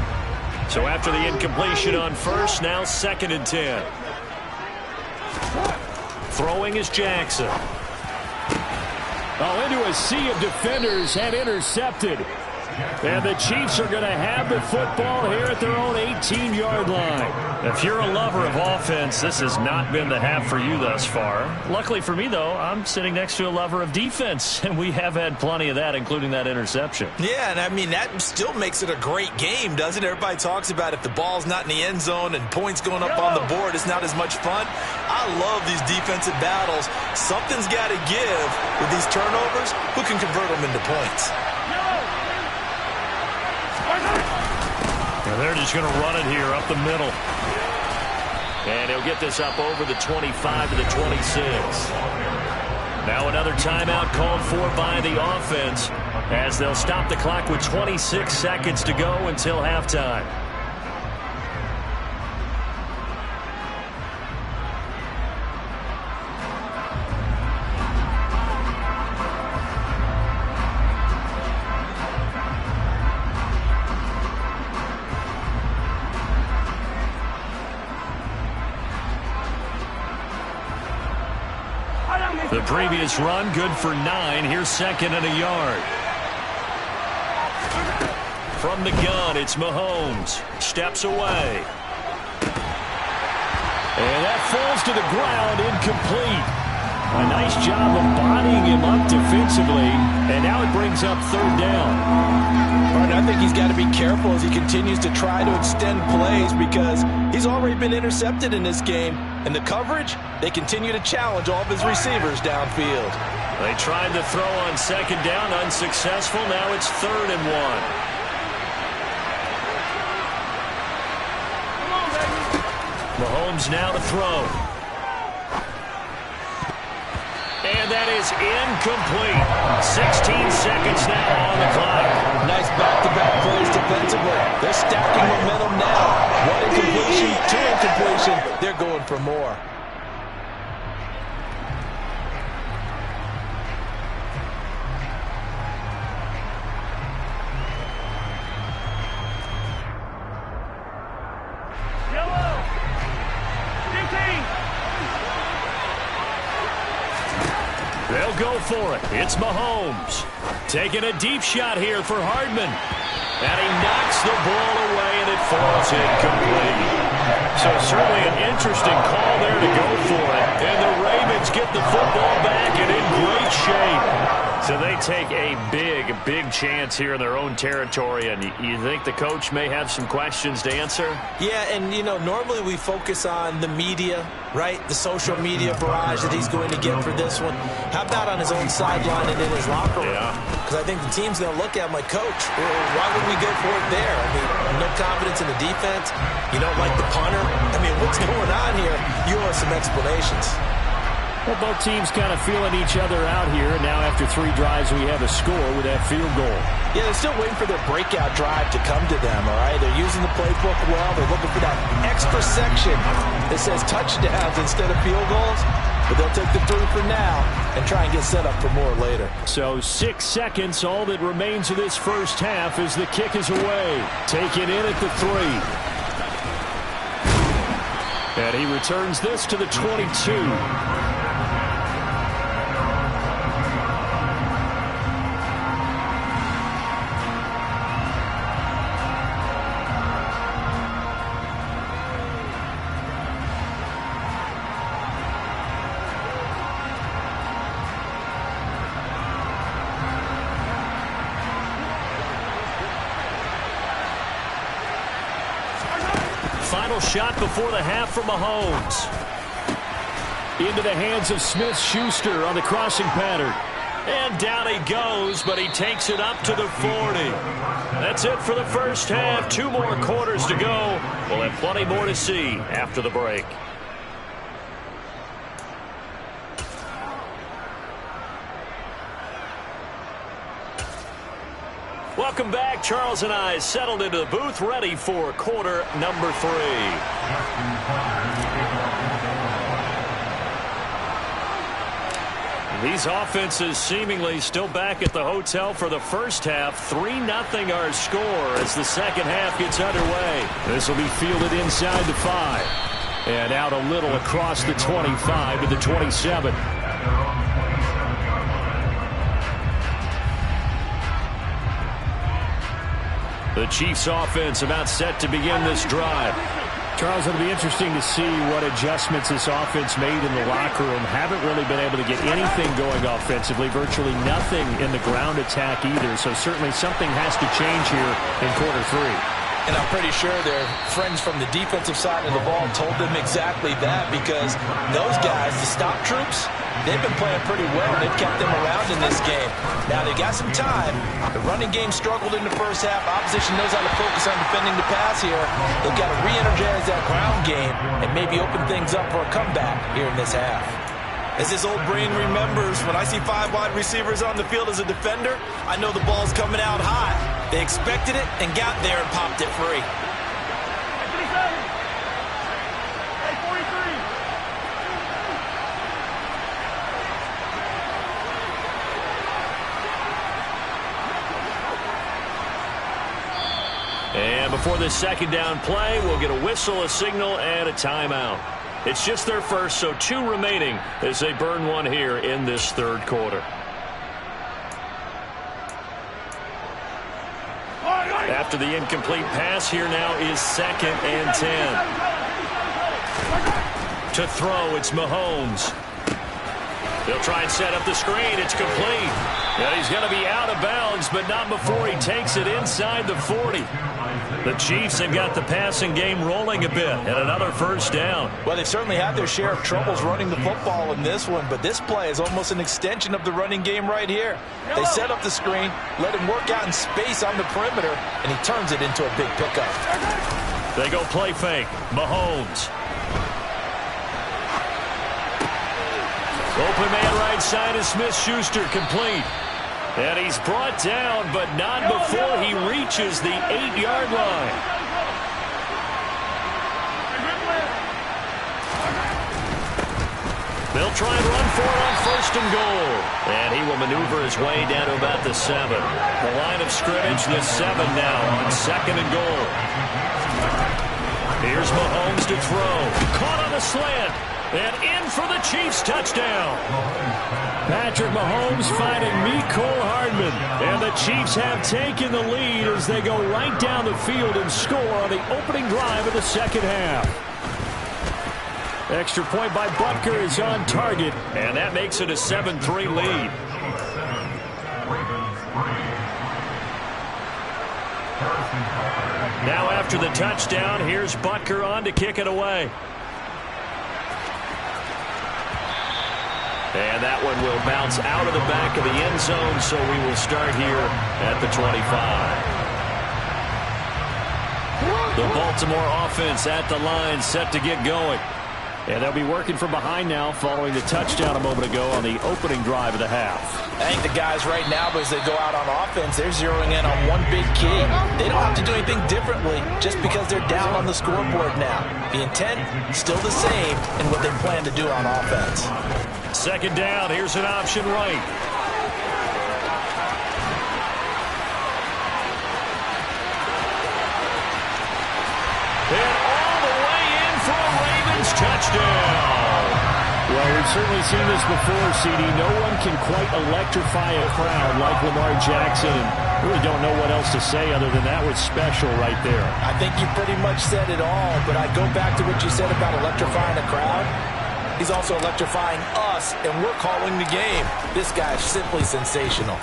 So after the incompletion on 1st, now 2nd and 10. Throwing is Jackson. Oh, into a sea of defenders and intercepted. And the Chiefs are going to have the football here at their own 18-yard line. If you're a lover of offense, this has not been the half for you thus far. Luckily for me, though, I'm sitting next to a lover of defense, and we have had plenty of that, including that interception. Yeah, and I mean, that still makes it a great game, doesn't it? Everybody talks about if the ball's not in the end zone and points going up on the board, it's not as much fun. I love these defensive battles. Something's got to give with these turnovers. Who can convert them into points? And they're just going to run it here up the middle. And he'll get this up over the 25 to the 26. Now another timeout called for by the offense as they'll stop the clock with 26 seconds to go until halftime. The previous run, good for 9. Here's second and a yard. From the gun, it's Mahomes. Steps away. And that falls to the ground, incomplete. A nice job of bodying him up defensively. And now it brings up third down. Partner, I think he's got to be careful as he continues to try to extend plays because he's already been intercepted in this game. And the coverage, they continue to challenge all of his receivers downfield. They tried to throw on second down, unsuccessful. Now it's 3rd and 1. Mahomes now to throw. And that is incomplete. 16 seconds now on the clock. Nice back-to-back plays defensively. They're stacking momentum now. 1 incompletion, 2 incompletion. They're going for more. They'll go for it. It's Mahomes. Taking a deep shot here for Hardman. And he knocks the ball away, and it falls incomplete. So certainly an interesting call there to go for it. And the Ravens get the football back and in great shape. So they take a big chance here in their own territory, and you think the coach may have some questions to answer? Yeah, and, you know, normally we focus on the media, right? The social media barrage that he's going to get for this one. How about on his own sideline and in his locker room? Because I think the team's going to look at him like, Coach, why would we go for it there? I mean, no confidence in the defense. You don't like the punter. I mean, what's going on here? You owe us some explanations. Well, both teams kind of feeling each other out here. And now after 3 drives, we have a score with that field goal. Yeah, they're still waiting for their breakout drive to come to them, all right? They're using the playbook well. They're looking for that extra section that says touchdowns instead of field goals. But they'll take the 3 for now and try and get set up for more later. So 6 seconds, all that remains of this first half as the kick is away. Taken in at the 3. And he returns this to the 22. Final shot before the half from Mahomes. Into the hands of Smith-Schuster on the crossing pattern. And down he goes, but he takes it up to the 40. That's it for the first half. 2 more quarters to go. We'll have plenty more to see after the break. Welcome back. Charles and I settled into the booth, ready for quarter number 3. These offenses seemingly still back at the hotel for the first half. 3-0 our score as the second half gets underway. This will be fielded inside the 5. And out a little across the 25 to the 27. The Chiefs offense about set to begin this drive. Charles, it'll be interesting to see what adjustments this offense made in the locker room. Haven't really been able to get anything going offensively, virtually nothing in the ground attack either. So certainly something has to change here in quarter 3. And I'm pretty sure their friends from the defensive side of the ball told them exactly that, because those guys, the stop troops, they've been playing pretty well. They've kept them around in this game. Now, they got some time. The running game struggled in the first half. Opposition knows how to focus on defending the pass here. They've got to re-energize that ground game and maybe open things up for a comeback here in this half. As his old brain remembers, when I see 5 wide receivers on the field as a defender, I know the ball's coming out high. They expected it and got there and popped it free. And before this second down play, we'll get a whistle, a signal, and a timeout. It's just their first, so 2 remaining as they burn one here in this third quarter. After the incomplete pass, here now is 2nd and 10. To throw, it's Mahomes. They'll try and set up the screen. It's complete. And he's going to be out of bounds, but not before he takes it inside the 40. The Chiefs have got the passing game rolling a bit, and another first down. Well, they've certainly had their share of troubles running the football in this one, but this play is almost an extension of the running game right here. They set up the screen, let him work out in space on the perimeter, and he turns it into a big pickup. They go play fake. Mahomes. Open man right side is Smith-Schuster, complete. And he's brought down, but not before he reaches the 8-yard line. They'll try and run for it on 1st and goal. And he will maneuver his way down to about the 7. The line of scrimmage, the 7 now on 2nd and goal. Here's Mahomes to throw. Caught on the slant. And in for the Chiefs touchdown. Patrick Mahomes finding Mecole Hardman. And the Chiefs have taken the lead as they go right down the field and score on the opening drive of the second half. Extra point by Butker is on target. And that makes it a 7-3 lead. Now after the touchdown, here's Butker on to kick it away. And that one will bounce out of the back of the end zone, so we will start here at the 25. The Baltimore offense at the line, set to get going. And they'll be working from behind now following the touchdown a moment ago on the opening drive of the half. I think the guys right now, as they go out on offense, they're zeroing in on one big key. They don't have to do anything differently just because they're down on the scoreboard now. The intent, still the same in what they plan to do on offense. 2nd down, here's an option right. And all the way in for a Ravens touchdown. Well, we've certainly seen this before, CD. No one can quite electrify a crowd like Lamar Jackson, and really don't know what else to say other than that was special right there. I think you pretty much said it all, but I go back to what you said about electrifying a crowd. He's also electrifying us, and we're calling the game. This guy's simply sensational.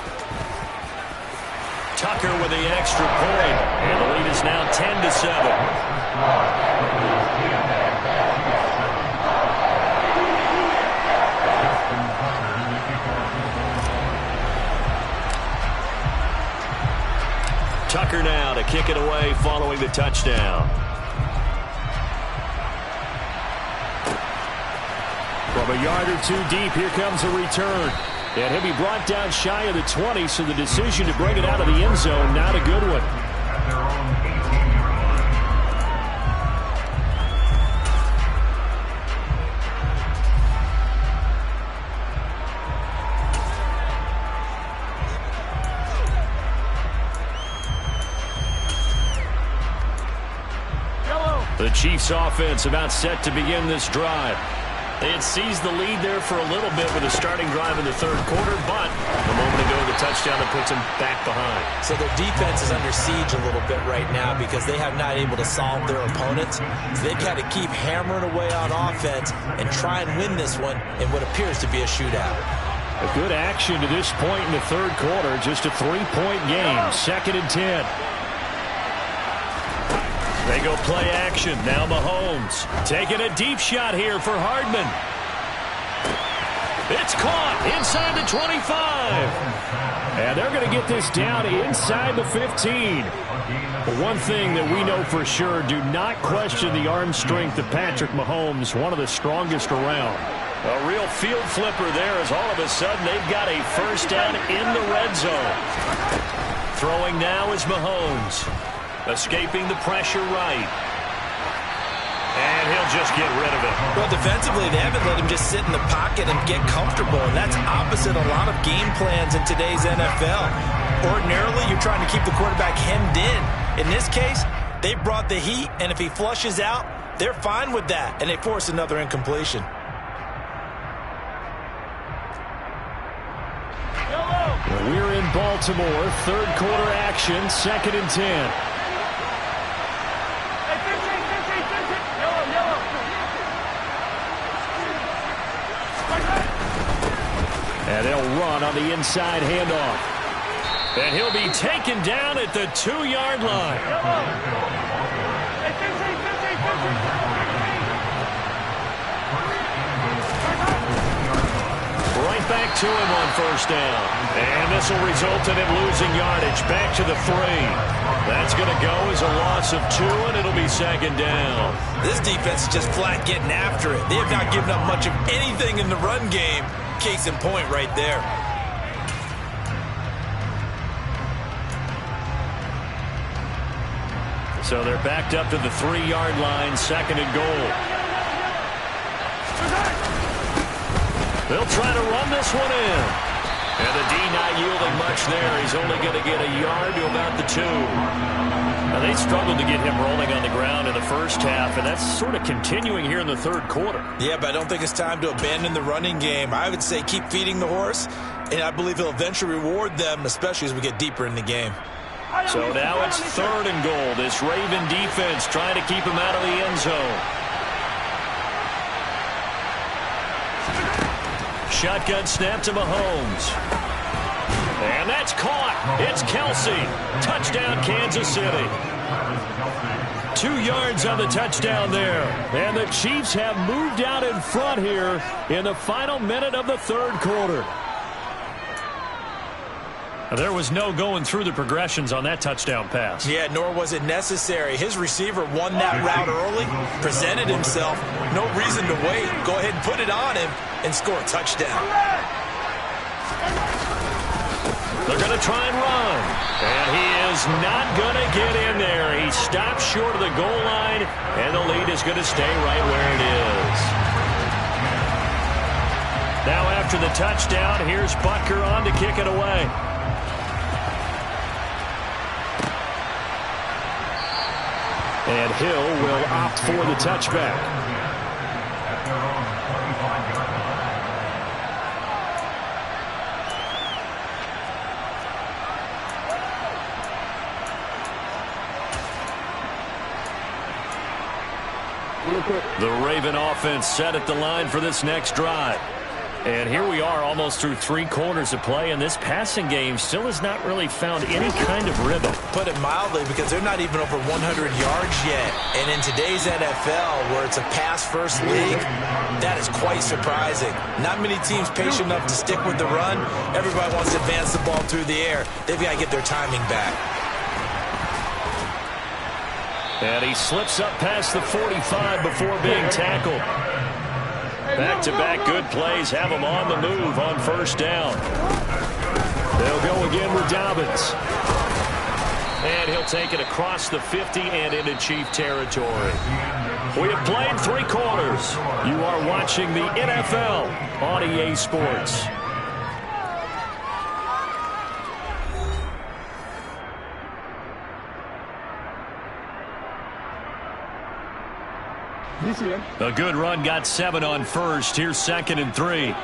Tucker with the extra point, and the lead is now 10-7. Tucker now to kick it away following the touchdown. From a yard or 2 deep, here comes a return. And he'll be brought down shy of the 20, so the decision to bring it out of the end zone, not a good one. The Chiefs offense about set to begin this drive. They had seized the lead there for a little bit with a starting drive in the third quarter, but a moment ago the touchdown that puts them back behind. So their defense is under siege a little bit right now because they have not able to solve their opponents. So they've got to keep hammering away on offense and try and win this one in what appears to be a shootout. A good action to this point in the third quarter. Just a 3-point game. 2nd and 10. They go play action. Now Mahomes taking a deep shot here for Hardman. It's caught inside the 25. And they're going to get this down inside the 15. But one thing that we know for sure, do not question the arm strength of Patrick Mahomes, one of the strongest around. A real field flipper there as all of a sudden they've got a first down in the red zone. Throwing now is Mahomes. Escaping the pressure right. And he'll just get rid of it. Well, defensively, they haven't let him just sit in the pocket and get comfortable, and that's opposite a lot of game plans in today's NFL. Ordinarily, you're trying to keep the quarterback hemmed in. In this case, they brought the heat, and if he flushes out, they're fine with that, and they force another incompletion. We're in Baltimore. Third quarter action. 2nd and 10. And they'll run on the inside handoff. And he'll be taken down at the 2-yard line. Right back to him on first down. And this will result in him losing yardage. Back to the 3. That's going to go as a loss of 2, and it'll be 2nd down. This defense is just flat getting after it. They have not given up much of anything in the run game. Case in point right there. So they're backed up to the 3-yard line, 2nd and goal. They'll try to run this one in. And the D not yielding much there. He's only going to get a yard to about the 2. Now, they struggled to get him rolling on the ground in the first half, and that's sort of continuing here in the third quarter. Yeah, but I don't think it's time to abandon the running game. I would say keep feeding the horse, and I believe he'll eventually reward them, especially as we get deeper in the game. So now it's 3rd and goal. This Raven defense trying to keep him out of the end zone. Shotgun snap to Mahomes. And that's caught. It's Kelsey. Touchdown, Kansas City. 2 yards on the touchdown there. And the Chiefs have moved out in front here in the final minute of the third quarter. There was no going through the progressions on that touchdown pass. Yeah, nor was it necessary. His receiver won that route early, presented himself. No reason to wait. Go ahead and put it on him and score a touchdown. They're going to try and run. And he is not going to get in there. He stops short of the goal line, and the lead is going to stay right where it is. Now after the touchdown, here's Butker on to kick it away. And Hill will opt for the touchback. The Raven offense set at the line for this next drive. And here we are almost through 3 quarters of play, and this passing game still has not really found any kind of rhythm. Put it mildly, because they're not even over 100 yards yet. And in today's NFL, where it's a pass-first league, that is quite surprising. Not many teams patient enough to stick with the run. Everybody wants to advance the ball through the air. They've got to get their timing back. And he slips up past the 45 before being tackled. Back-to-back good plays have him on the move on first down. They'll go again with Dobbins. And he'll take it across the 50 and into Chief territory. We have played 3 quarters. You are watching the NFL on EA Sports. A good run got 7 on first. Here's 2nd and 3.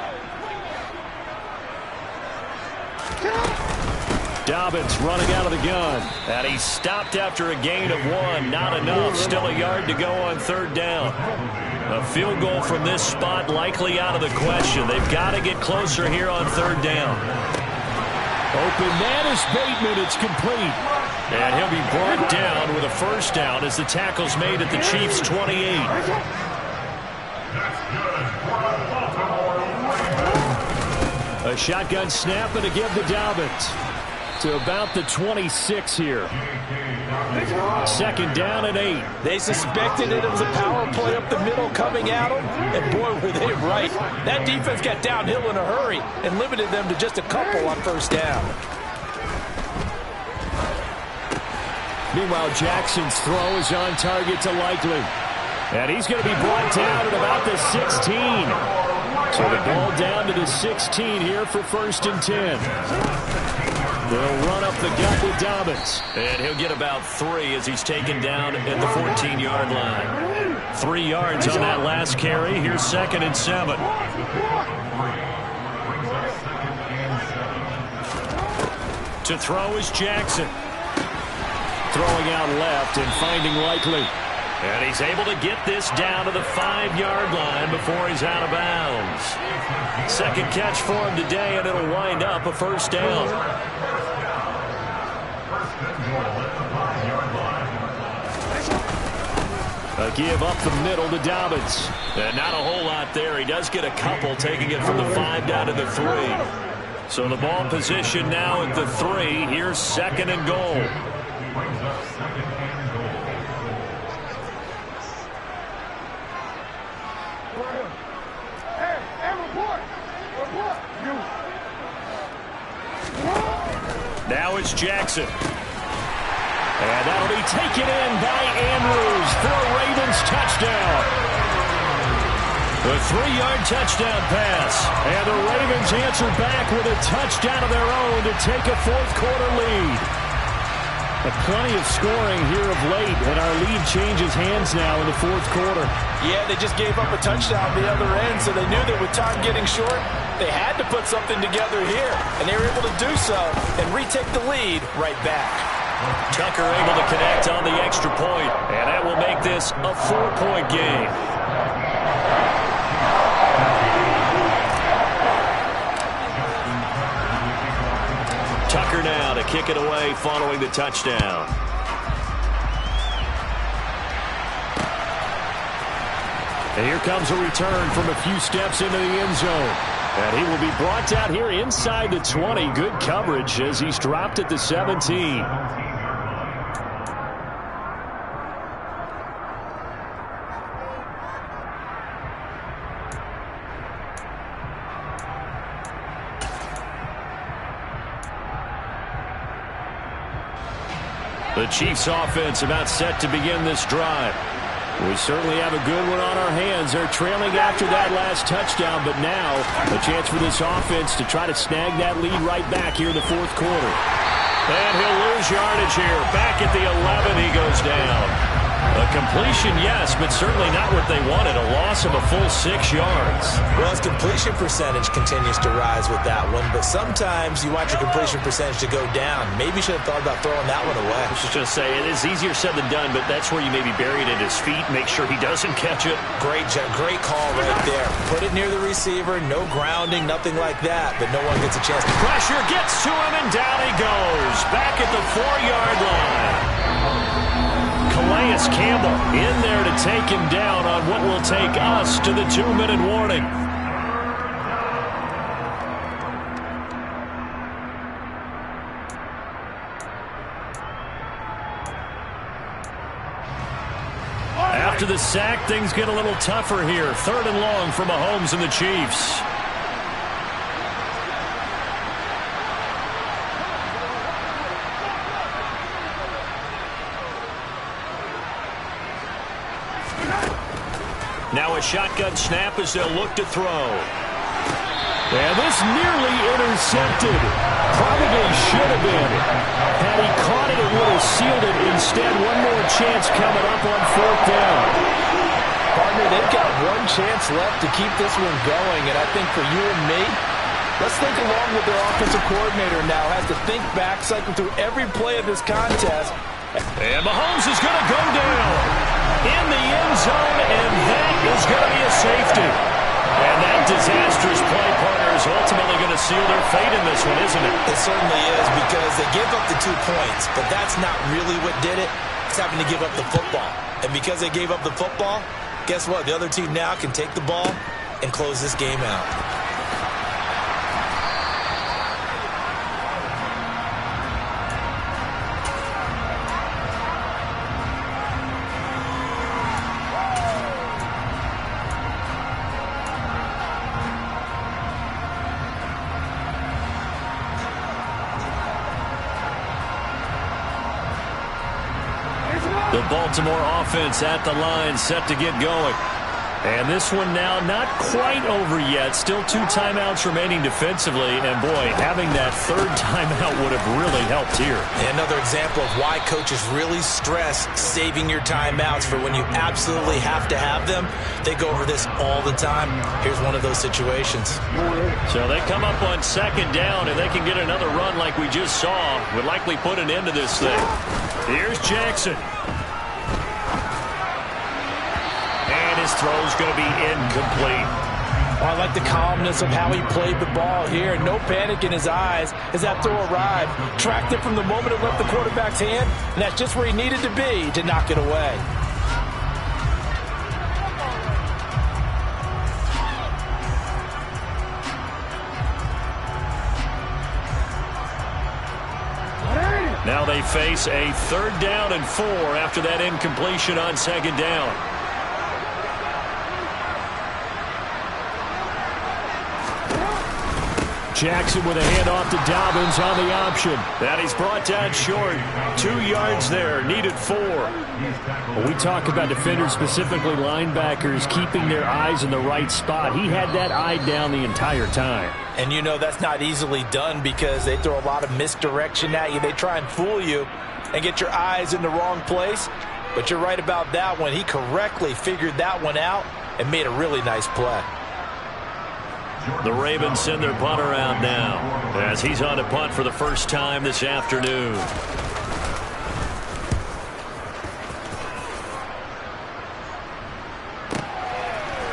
Dobbins running out of the gun. And he's stopped after a gain of 1. Not enough. Still a yard to go on 3rd down. A field goal from this spot likely out of the question. They've got to get closer here on 3rd down. Open man is Bateman. It's complete. And he'll be brought down with a 1st down as the tackle's made at the Chiefs' 28. A shotgun snap and a give to Dobbins. To about the 26 here. 2nd down and 8. They suspected it was a power play up the middle coming at them, and boy, were they right. That defense got downhill in a hurry and limited them to just a couple on 1st down. Meanwhile, Jackson's throw is on target to Likely. And he's going to be brought down at about the 16. So the ball down to the 16 here for 1st and 10. They'll run up the gut with Dobbins. And he'll get about 3 as he's taken down at the 14-yard line. 3 yards on that last carry. Here's 2nd and 7. To throw is Jackson. Throwing out left and finding Likely. And he's able to get this down to the 5-yard line before he's out of bounds. 2nd catch for him today, and it'll wind up a 1st down. A give up the middle to Dobbins. And not a whole lot there. He does get a couple, taking it from the 5 down to the 3. So the ball position now at the 3. Here's 2nd and goal. Now it's Jackson. And that'll be taken in by Andrews for a Ravens touchdown. A 3-yard touchdown pass. And the Ravens answer back with a touchdown of their own to take a 4th quarter lead. Plenty of scoring here of late, and our lead changes hands now in the 4th quarter. Yeah, they just gave up a touchdown on the other end, so they knew that with time getting short, they had to put something together here, and they were able to do so and retake the lead right back. Tucker able to connect on the extra point, and that will make this a 4-point game. Tucker now to kick it away following the touchdown. And here comes a return from a few steps into the end zone. And he will be brought down here inside the 20. Good coverage as he's dropped at the 17. The Chiefs offense about set to begin this drive. We certainly have a good one on our hands. They're trailing after that last touchdown, but now a chance for this offense to try to snag that lead right back here in the 4th quarter. And he'll lose yardage here. Back at the 11, he goes down. A completion, yes, but certainly not what they wanted. A loss of a full 6 yards. Well, his completion percentage continues to rise with that one, but sometimes you want your completion percentage to go down. Maybe you should have thought about throwing that one away. I was just going to say, it is easier said than done, but that's where you maybe bury it at his feet, make sure he doesn't catch it. Great call right there. Put it near the receiver, no grounding, nothing like that, but no one gets a chance to. Pressure gets to him, and down he goes. Back at the 4-yard line. Calais Campbell in there to take him down on what will take us to the 2-minute warning. After the sack, things get a little tougher here. 3rd and long for Mahomes and the Chiefs. Now a shotgun snap as they'll look to throw. And this nearly intercepted. Probably should have been. Had he caught it, it would have sealed it. Instead, one more chance coming up on 4th down. Partner, Jimmy, they've got one chance left to keep this one going, and I think for you and me, let's think along with their offensive coordinator now. Has to think back, cycle through every play of this contest. And Mahomes is going to go down in the end zone, and that is going to be a safety. And that disastrous play, partner, is ultimately going to seal their fate in this one, isn't it? It certainly is, because they give up the 2 points, but that's not really what did it. It's having to give up the football. And because they gave up the football, guess what? The other team now can take the ball and close this game out. The Baltimore offense at the line, set to get going. And this one now not quite over yet. Still 2 timeouts remaining defensively. And, boy, having that 3rd timeout would have really helped here. Another example of why coaches really stress saving your timeouts for when you absolutely have to have them. They go over this all the time. Here's one of those situations. So they come up on 2nd down, and they can get another run like we just saw. Would likely put an end to this thing. Here's Jackson. His throw's going to be incomplete. I like the calmness of how he played the ball here. No panic in his eyes as that throw arrived. Tracked it from the moment it left the quarterback's hand, and that's just where he needed to be to knock it away. Now they face a 3rd down and 4 after that incompletion on 2nd down. Jackson with a handoff to Dobbins on the option. That he's brought down short. 2 yards there, needed 4. When we talk about defenders, specifically linebackers, keeping their eyes in the right spot, he had that eye down the entire time. And you know that's not easily done because they throw a lot of misdirection at you. They try and fool you and get your eyes in the wrong place. But you're right about that one. He correctly figured that one out and made a really nice play. The Ravens send their punter out now as he's on to punt for the first time this afternoon.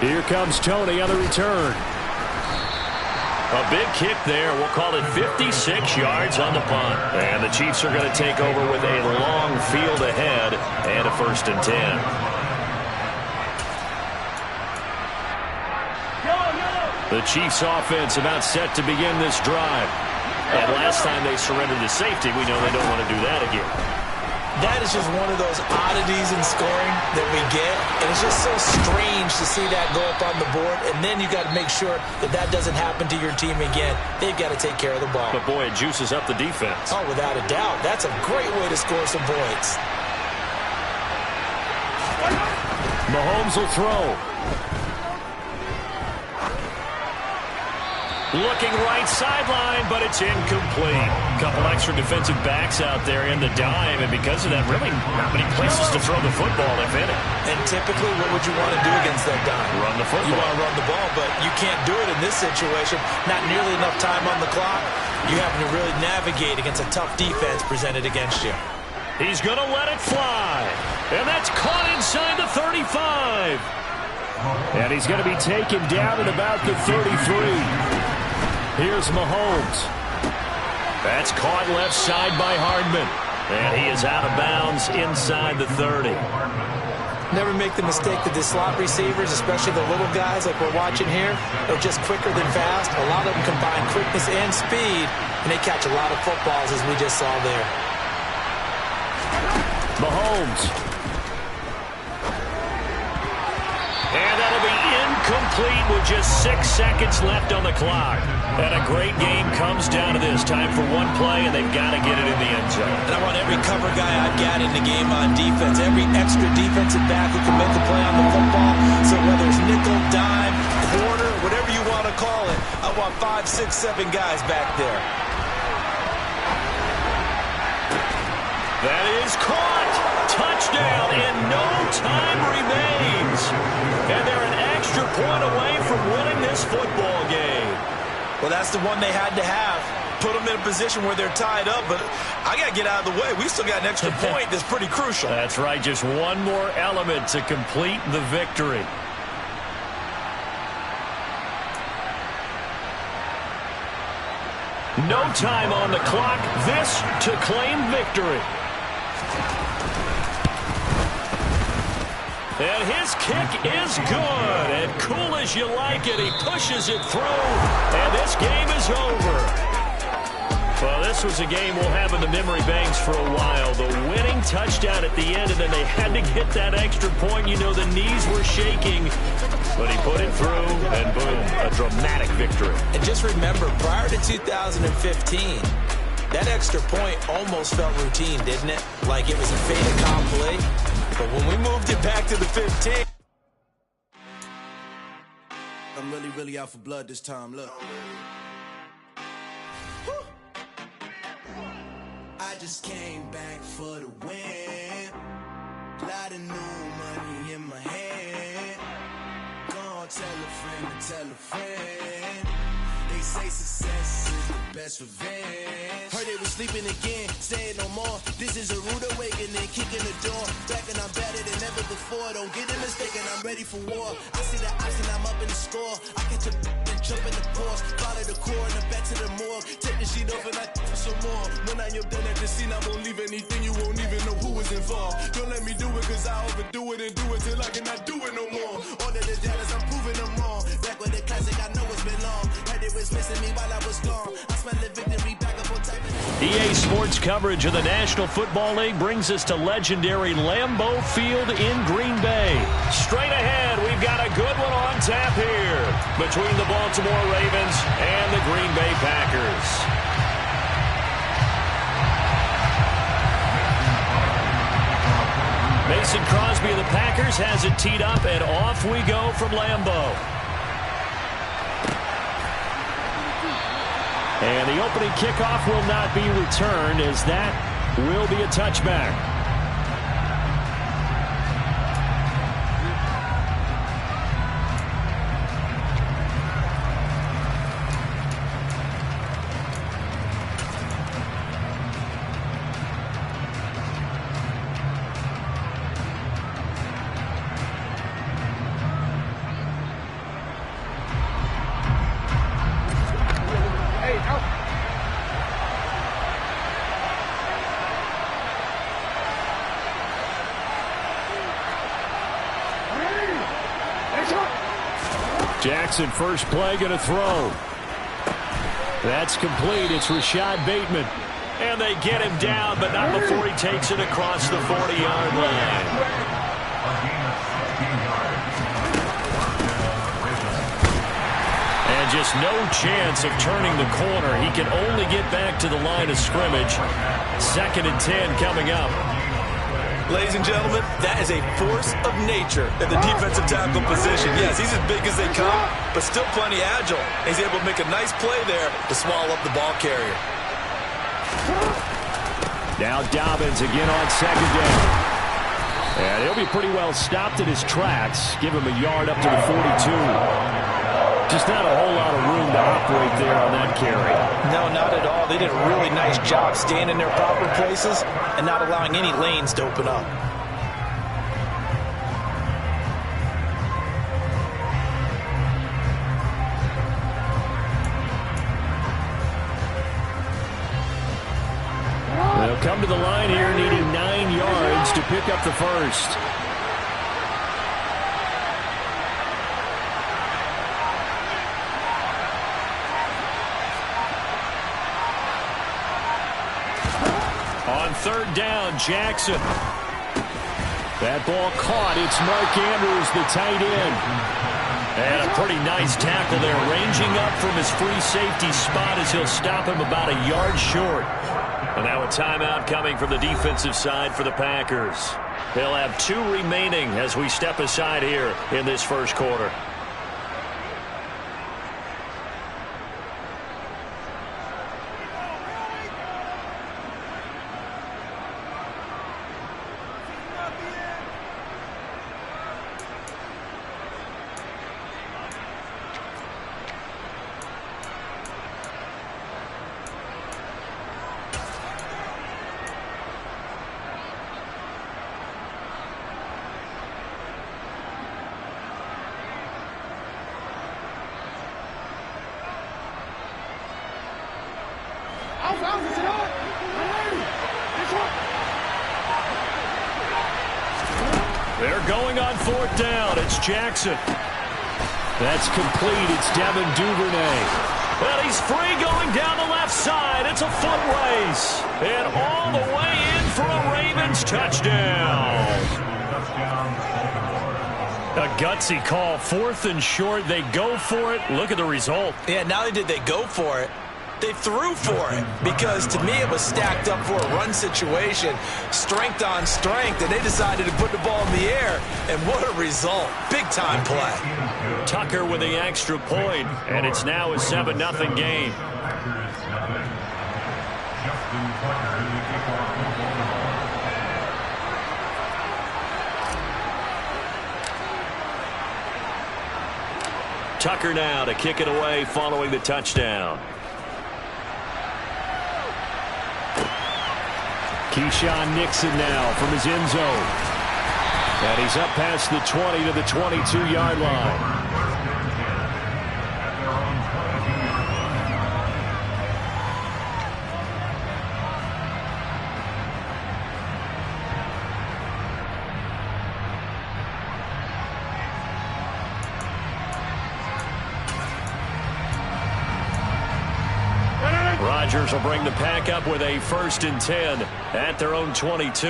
Here comes Tony on the return. A big kick there. We'll call it 56 yards on the punt. And the Chiefs are going to take over with a long field ahead and a 1st and 10. The Chiefs offense about set to begin this drive. And last time they surrendered to safety, we know they don't want to do that again. That is just one of those oddities in scoring that we get. And it's just so strange to see that go up on the board. And then you got to make sure that that doesn't happen to your team again. They've got to take care of the ball. But, boy, it juices up the defense. Oh, without a doubt. That's a great way to score some points. Mahomes will throw. Looking right sideline, but it's incomplete. Couple extra defensive backs out there in the dime, and because of that, really not many places to throw the football, if any. And typically, what would you want to do against that dime? Run the football. You want to run the ball, but you can't do it in this situation. Not nearly enough time on the clock. You have to really navigate against a tough defense presented against you. He's going to let it fly, and that's caught inside the 35. And he's going to be taken down at about the 33. Here's Mahomes. That's caught left side by Hardman. And he is out of bounds inside the 30. Never make the mistake that the slot receivers, especially the little guys like we're watching here, are just quicker than fast. A lot of them combine quickness and speed, and they catch a lot of footballs, as we just saw there. Mahomes. And that'll be incomplete with just 6 seconds left on the clock. And a great game comes down to this. Time for one play, and they've got to get it in the end zone. And I want every cover guy I've got in the game on defense, every extra defensive back who can make a play on the football. So whether it's nickel, dime, quarter, whatever you want to call it, I want 5, 6, 7 guys back there. That is caught. Touchdown, and no time remains. And extra point away from winning this football game. Well, that's the one they had to have. Put them in a position where they're tied up, but I got to get out of the way. We still got an extra point that's pretty crucial. That's right, just one more element to complete the victory. No time on the clock. This to claim victory. And his kick is good. And cool as you like it, he pushes it through. And this game is over. Well, this was a game we'll have in the memory banks for a while. The winning touchdown at the end, and then they had to get that extra point. You know, the knees were shaking. But he put it through, and boom, a dramatic victory. And just remember, prior to 2015, that extra point almost felt routine, didn't it? Like it was a fait accompli. But when we moved it back to the 15... I'm really out for blood this time, look. I just came back for the win. Lot of new money in my hand. Gonna tell a friend to tell a friend. They say success is the best revenge. Heard they was sleeping again, saying no more. This is a rude awakening, kicking the door. Back and I'm better than ever before. Don't get it mistaken, I'm ready for war. I see the option, I'm up in the score. I catch a and jump in the course. Follow the core and the back to the morgue. Take the sheet off and I for some more. When I am done at the scene, I won't leave anything. You won't even know who was involved. Don't let me do it, cause I overdo it and do it till I cannot do it no more. All of the jealous, I'm proving them wrong. Back with the classic, I know it's been long. Heard it was missing me while I was gone. I smell the victory back up on type of... EA Sports coverage of the National Football League brings us to legendary Lambeau Field in Green Bay. Straight ahead, we've got a good one on tap here between the Baltimore Ravens and the Green Bay Packers. Mason Crosby of the Packers has it teed up, and off we go from Lambeau. And the opening kickoff will not be returned, as that will be a touchback. Jackson, first play, going to throw. That's complete. It's Rashad Bateman. And they get him down, but not before he takes it across the 40-yard line. And just no chance of turning the corner. He can only get back to the line of scrimmage. 2nd and 10 coming up. Ladies and gentlemen, that is a force of nature in the defensive tackle position. Yes, he's as big as they come, but still plenty agile. He's able to make a nice play there to swallow up the ball carrier. Now Dobbins again on 2nd down. And he'll be pretty well stopped in his tracks. Give him a yard up to the 42. Just not a whole lot of room to operate there on that carry. No, not at all. They did a really nice job staying in their proper places and not allowing any lanes to open up. They'll come to the line here needing 9 yards to pick up the first. On 3rd down, Jackson. That ball caught. It's Mark Andrews, the tight end. And a pretty nice tackle there, ranging up from his free safety spot as he'll stop him about a yard short. And now a timeout coming from the defensive side for the Packers. They'll have 2 remaining as we step aside here in this first quarter. They're going on 4th down. It's Jackson. That's complete. It's Devin Duvernay. Well, he's free going down the left side. It's a foot race. And all the way in for a Ravens touchdown. A gutsy call. 4th and short. They go for it. Look at the result. Yeah, not only did they go for it, they threw for it, because to me it was stacked up for a run situation, strength on strength, and they decided to put the ball in the air, and what a result. Big-time play. Tucker with the extra point, and it's now a 7-0 game. Tucker now to kick it away following the touchdown. Keyshawn Nixon now from his end zone. And he's up past the 20 to the 22-yard line. Rodgers will bring the pack up with a 1st and 10 at their own 22.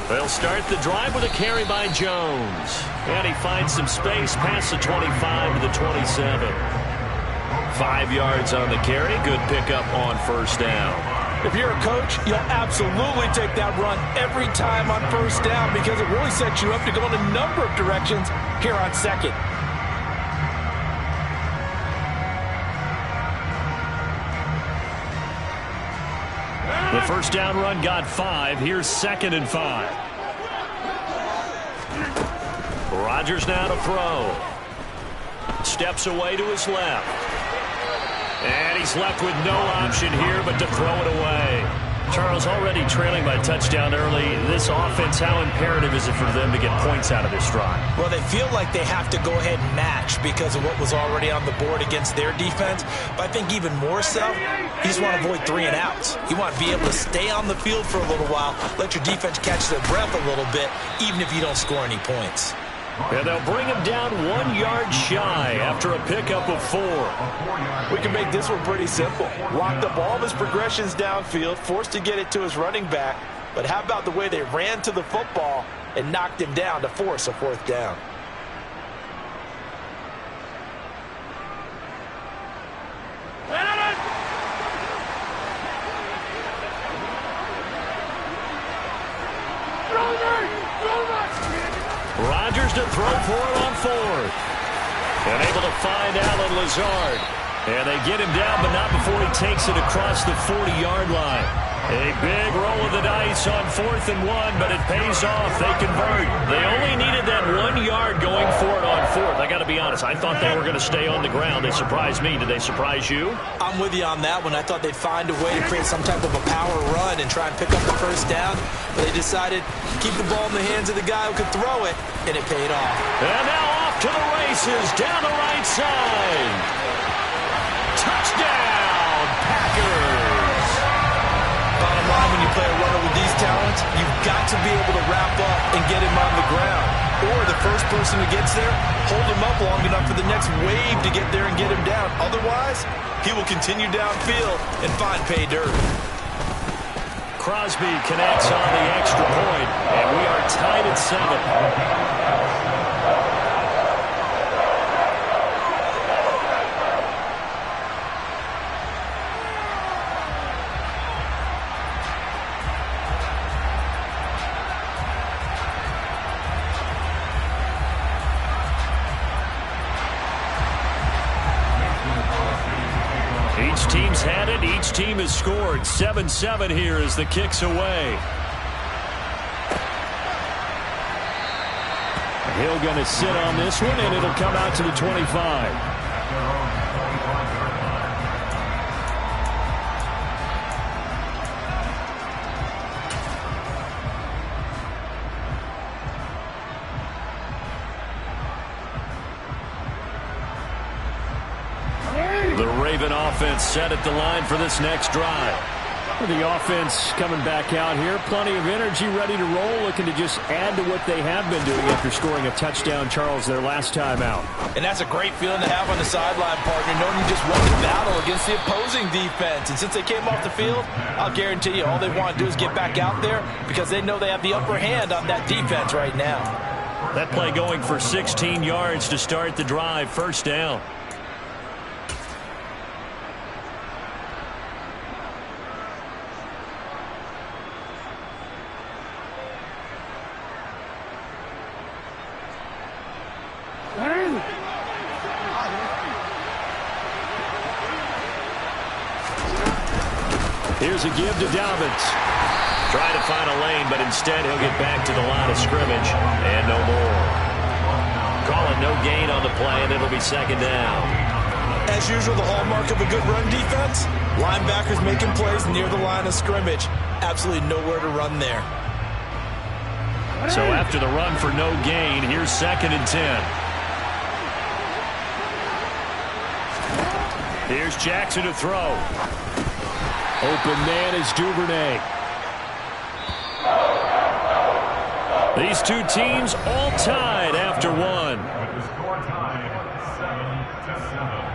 They'll start the drive with a carry by Jones. And he finds some space past the 25 to the 27. 5 yards on the carry. Good pickup on 1st down. If you're a coach, you'll absolutely take that run every time on 1st down, because it really sets you up to go in a number of directions here on 2nd. The 1st down run got 5. Here's 2nd and 5. Rodgers now to throw. Steps away to his left. And he's left with no option here but to throw it away. Charles, already trailing by a touchdown early. This offense, how imperative is it for them to get points out of this drive? Well, they feel like they have to go ahead and match because of what was already on the board against their defense. But I think even more so, you just want to avoid 3 and outs. You want to be able to stay on the field for a little while, let your defense catch their breath a little bit, even if you don't score any points. And they'll bring him down 1 yard shy after a pickup of 4. We can make this one pretty simple. Locked up all of his progressions downfield, forced to get it to his running back. But how about the way they ran to the football and knocked him down to force a 4th down? Rodgers to throw for it on 4th. And able to find Allen Lazard. And they get him down, but not before he takes it across the 40-yard line. A big roll of the dice on 4th and 1, but it pays off. They convert. They only needed that 1 yard going for it on 4th. I got to be honest, I thought they were going to stay on the ground. They surprised me. Did they surprise you? I'm with you on that one. I thought they'd find a way to create some type of a power run and try and pick up the 1st down. But they decided to keep the ball in the hands of the guy who could throw it, and it paid off. And now off to the races down the right side. Touchdown, Packers. Bottom line, when you play a runner with these talents, you've got to be able to wrap up and get him on the ground. Or the first person who gets there, hold him up long enough for the next wave to get there and get him down. Otherwise, he will continue downfield and find pay dirt. Crosby connects on the extra point, and we are tied at 7. Each team's had it. Each team has scored. 7-7 here as the kick's away. Hill going to sit on this one, and it'll come out to the 25. The Raven offense set at the line for this next drive. The offense coming back out here. Plenty of energy, ready to roll, looking to just add to what they have been doing after scoring a touchdown, Charles, their last time out. And that's a great feeling to have on the sideline, partner, knowing you just won the battle against the opposing defense. And since they came off the field, I'll guarantee you all they want to do is get back out there because they know they have the upper hand on that defense right now. That play going for 16 yards to start the drive, first down. Here's a give to Dobbins. Trying to find a lane, but instead he'll get back to the line of scrimmage and no more. Calling no gain on the play, and it'll be second down. As usual, the hallmark of a good run defense, linebackers making plays near the line of scrimmage. Absolutely nowhere to run there. So after the run for no gain, here's 2nd and 10. Here's Jackson to throw. Open man is Duvernay. These two teams all tied after one. With the score tied 7-7.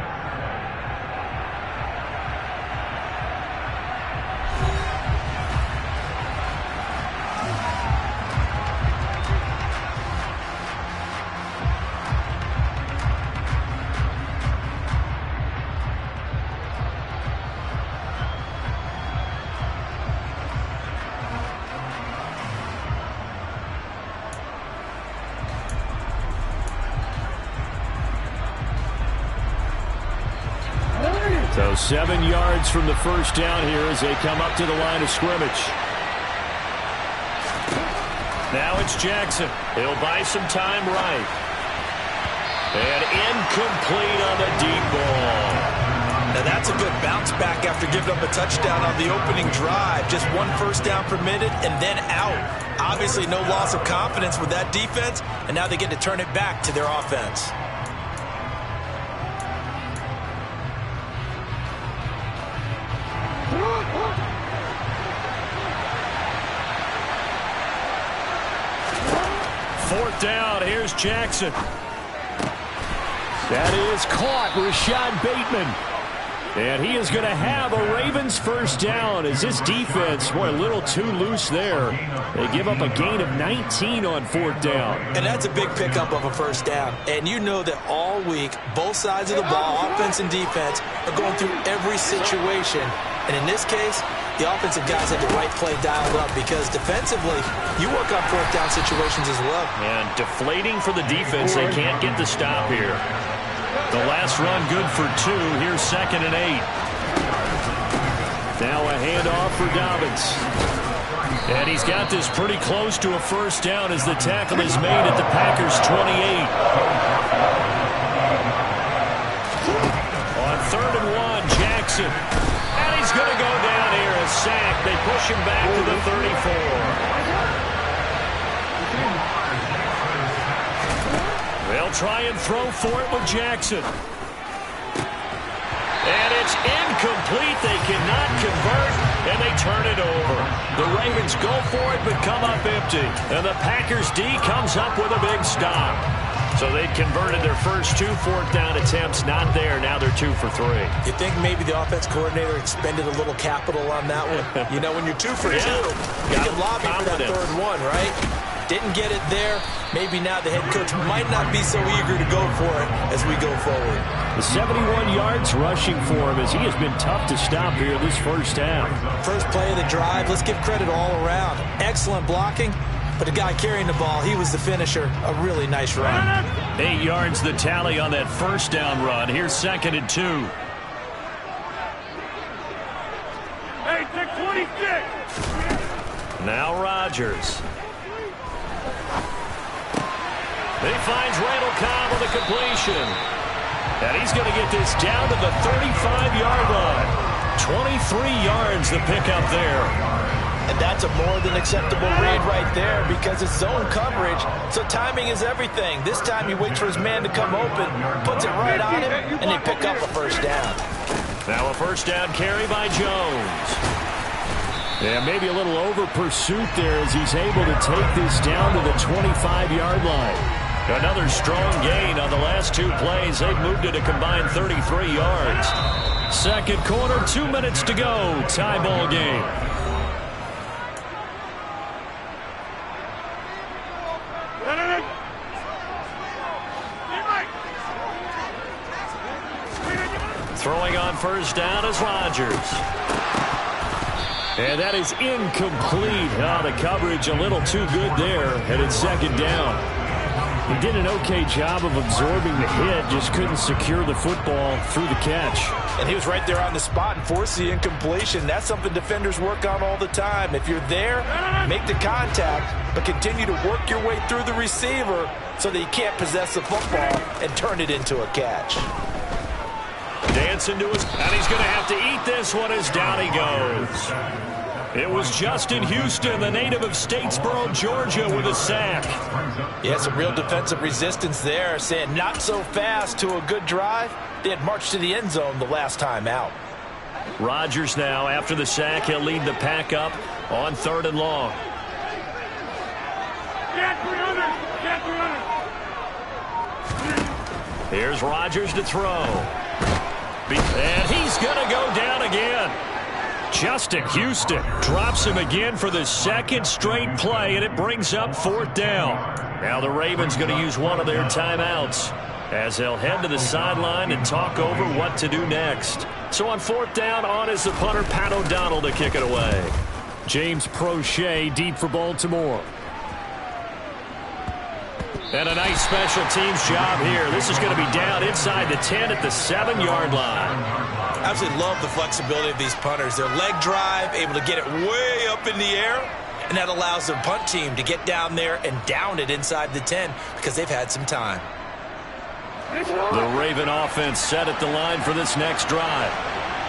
So 7 yards from the first down here as they come up to the line of scrimmage. Now it's Jackson. He'll buy some time right. And incomplete on the deep ball. Now that's a good bounce back after giving up a touchdown on the opening drive. Just 1 first down permitted and then out. Obviously no loss of confidence with that defense, and now they get to turn it back to their offense. Fourth down, here's Jackson. That is caught, Rashad Bateman. And he is going to have a Ravens first down as this defense, boy, a little too loose there. They give up a gain of 19 on 4th down. And that's a big pickup of a first down. And you know that all week, both sides of the ball, offense and defense, are going through every situation. And in this case, the offensive guys had the right play dialed up because defensively, you work on 4th down situations as well. And deflating for the defense. They can't get the stop here. The last run good for 2. Here's 2nd and 8. Now a handoff for Dobbins. And he's got this pretty close to a first down as the tackle is made at the Packers' 28. On 3rd and 1, Jackson. And he's going to go down here, a sack. They push him back to the 34. They'll try and throw for it with Jackson. And it's incomplete. They cannot convert, and they turn it over. The Ravens go for it, but come up empty. And the Packers D comes up with a big stop. So they've converted their first 2 4th down attempts. Not there. Now they're 2 for 3. You think maybe the offense coordinator expended a little capital on that one? You know, when you're 2 for 2, you can lobby for that 3rd one, right? Didn't get it there. Maybe now the head coach might not be so eager to go for it as we go forward. The 71 yards rushing for him as he has been tough to stop here this first half. First play of the drive. Let's give credit all around. Excellent blocking, but the guy carrying the ball, he was the finisher. A really nice run. 8 yards the tally on that first down run. Here's 2nd and 2. Hey, take 26. Now Rodgers. He finds Randall Cobb with a completion. And he's going to get this down to the 35-yard line. 23 yards the pickup there. And that's a more than acceptable read right there because it's zone coverage, so timing is everything. This time he waits for his man to come open, puts it right on him, and they pick up a first down. Now a first down carry by Jones. Yeah, maybe a little over pursuit there as he's able to take this down to the 25-yard line. Another strong gain on the last two plays. They've moved it a combined 33 yards. Second quarter, 2 minutes to go. Tie ball game. Throwing on first down is Rodgers. And that is incomplete. Oh, the coverage a little too good there, and it's second down. He did an okay job of absorbing the hit, just couldn't secure the football through the catch. And he was right there on the spot and forced the incompletion. That's something defenders work on all the time. If you're there, make the contact, but continue to work your way through the receiver so that you can't possess the football and turn it into a catch. Dancing to his, and he's going to have to eat this one as down he goes. It was Justin Houston, the native of Statesboro, Georgia, with a sack. Yeah, some real defensive resistance there, saying not so fast to a good drive. They had marched to the end zone the last time out. Rodgers now, after the sack, he'll lead the pack up on 3rd and long. Here's Rodgers to throw. And he's going to go down again. Justin Houston drops him again for the second straight play, and it brings up 4th down. Now the Ravens going to use one of their timeouts as they'll head to the sideline and talk over what to do next. So on 4th down, on is the punter, Pat O'Donnell, to kick it away. James Prochet deep for Baltimore. And a nice special teams job here. This is going to be down inside the 10 at the 7-yard line. I absolutely love the flexibility of these punters. Their leg drive, able to get it way up in the air, and that allows their punt team to get down there and down it inside the 10 because they've had some time. The Raven offense set at the line for this next drive.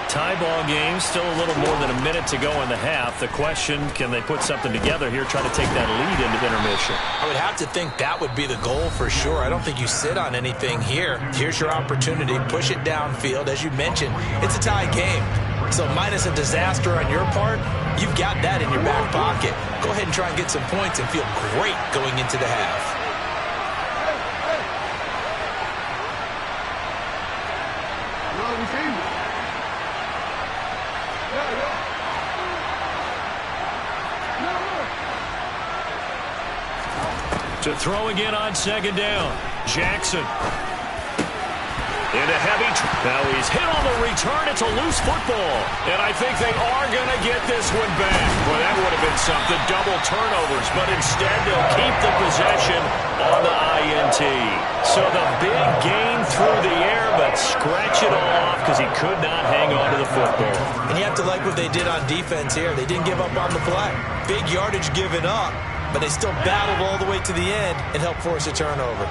Tie ball game, still a little more than a minute to go in the half. The question, can they put something together here, try to take that lead into intermission? I would have to think that would be the goal for sure. I don't think you sit on anything here. Here's your opportunity. Push it downfield. As you mentioned, it's a tie game. So minus a disaster on your part, you've got that in your back pocket. Go ahead and try and get some points and feel great going into the half. To throw again on 2nd down. Jackson. Into heavy. Now he's hit on the return. It's a loose football. And I think they are going to get this one back. Well, that would have been something. Double turnovers. But instead, they'll keep the possession on the INT. So the big gain through the air, but scratch it all off because he could not hang on to the football. And you have to like what they did on defense here. They didn't give up on the play. Big yardage given up. But they still battled all the way to the end and helped force a turnover.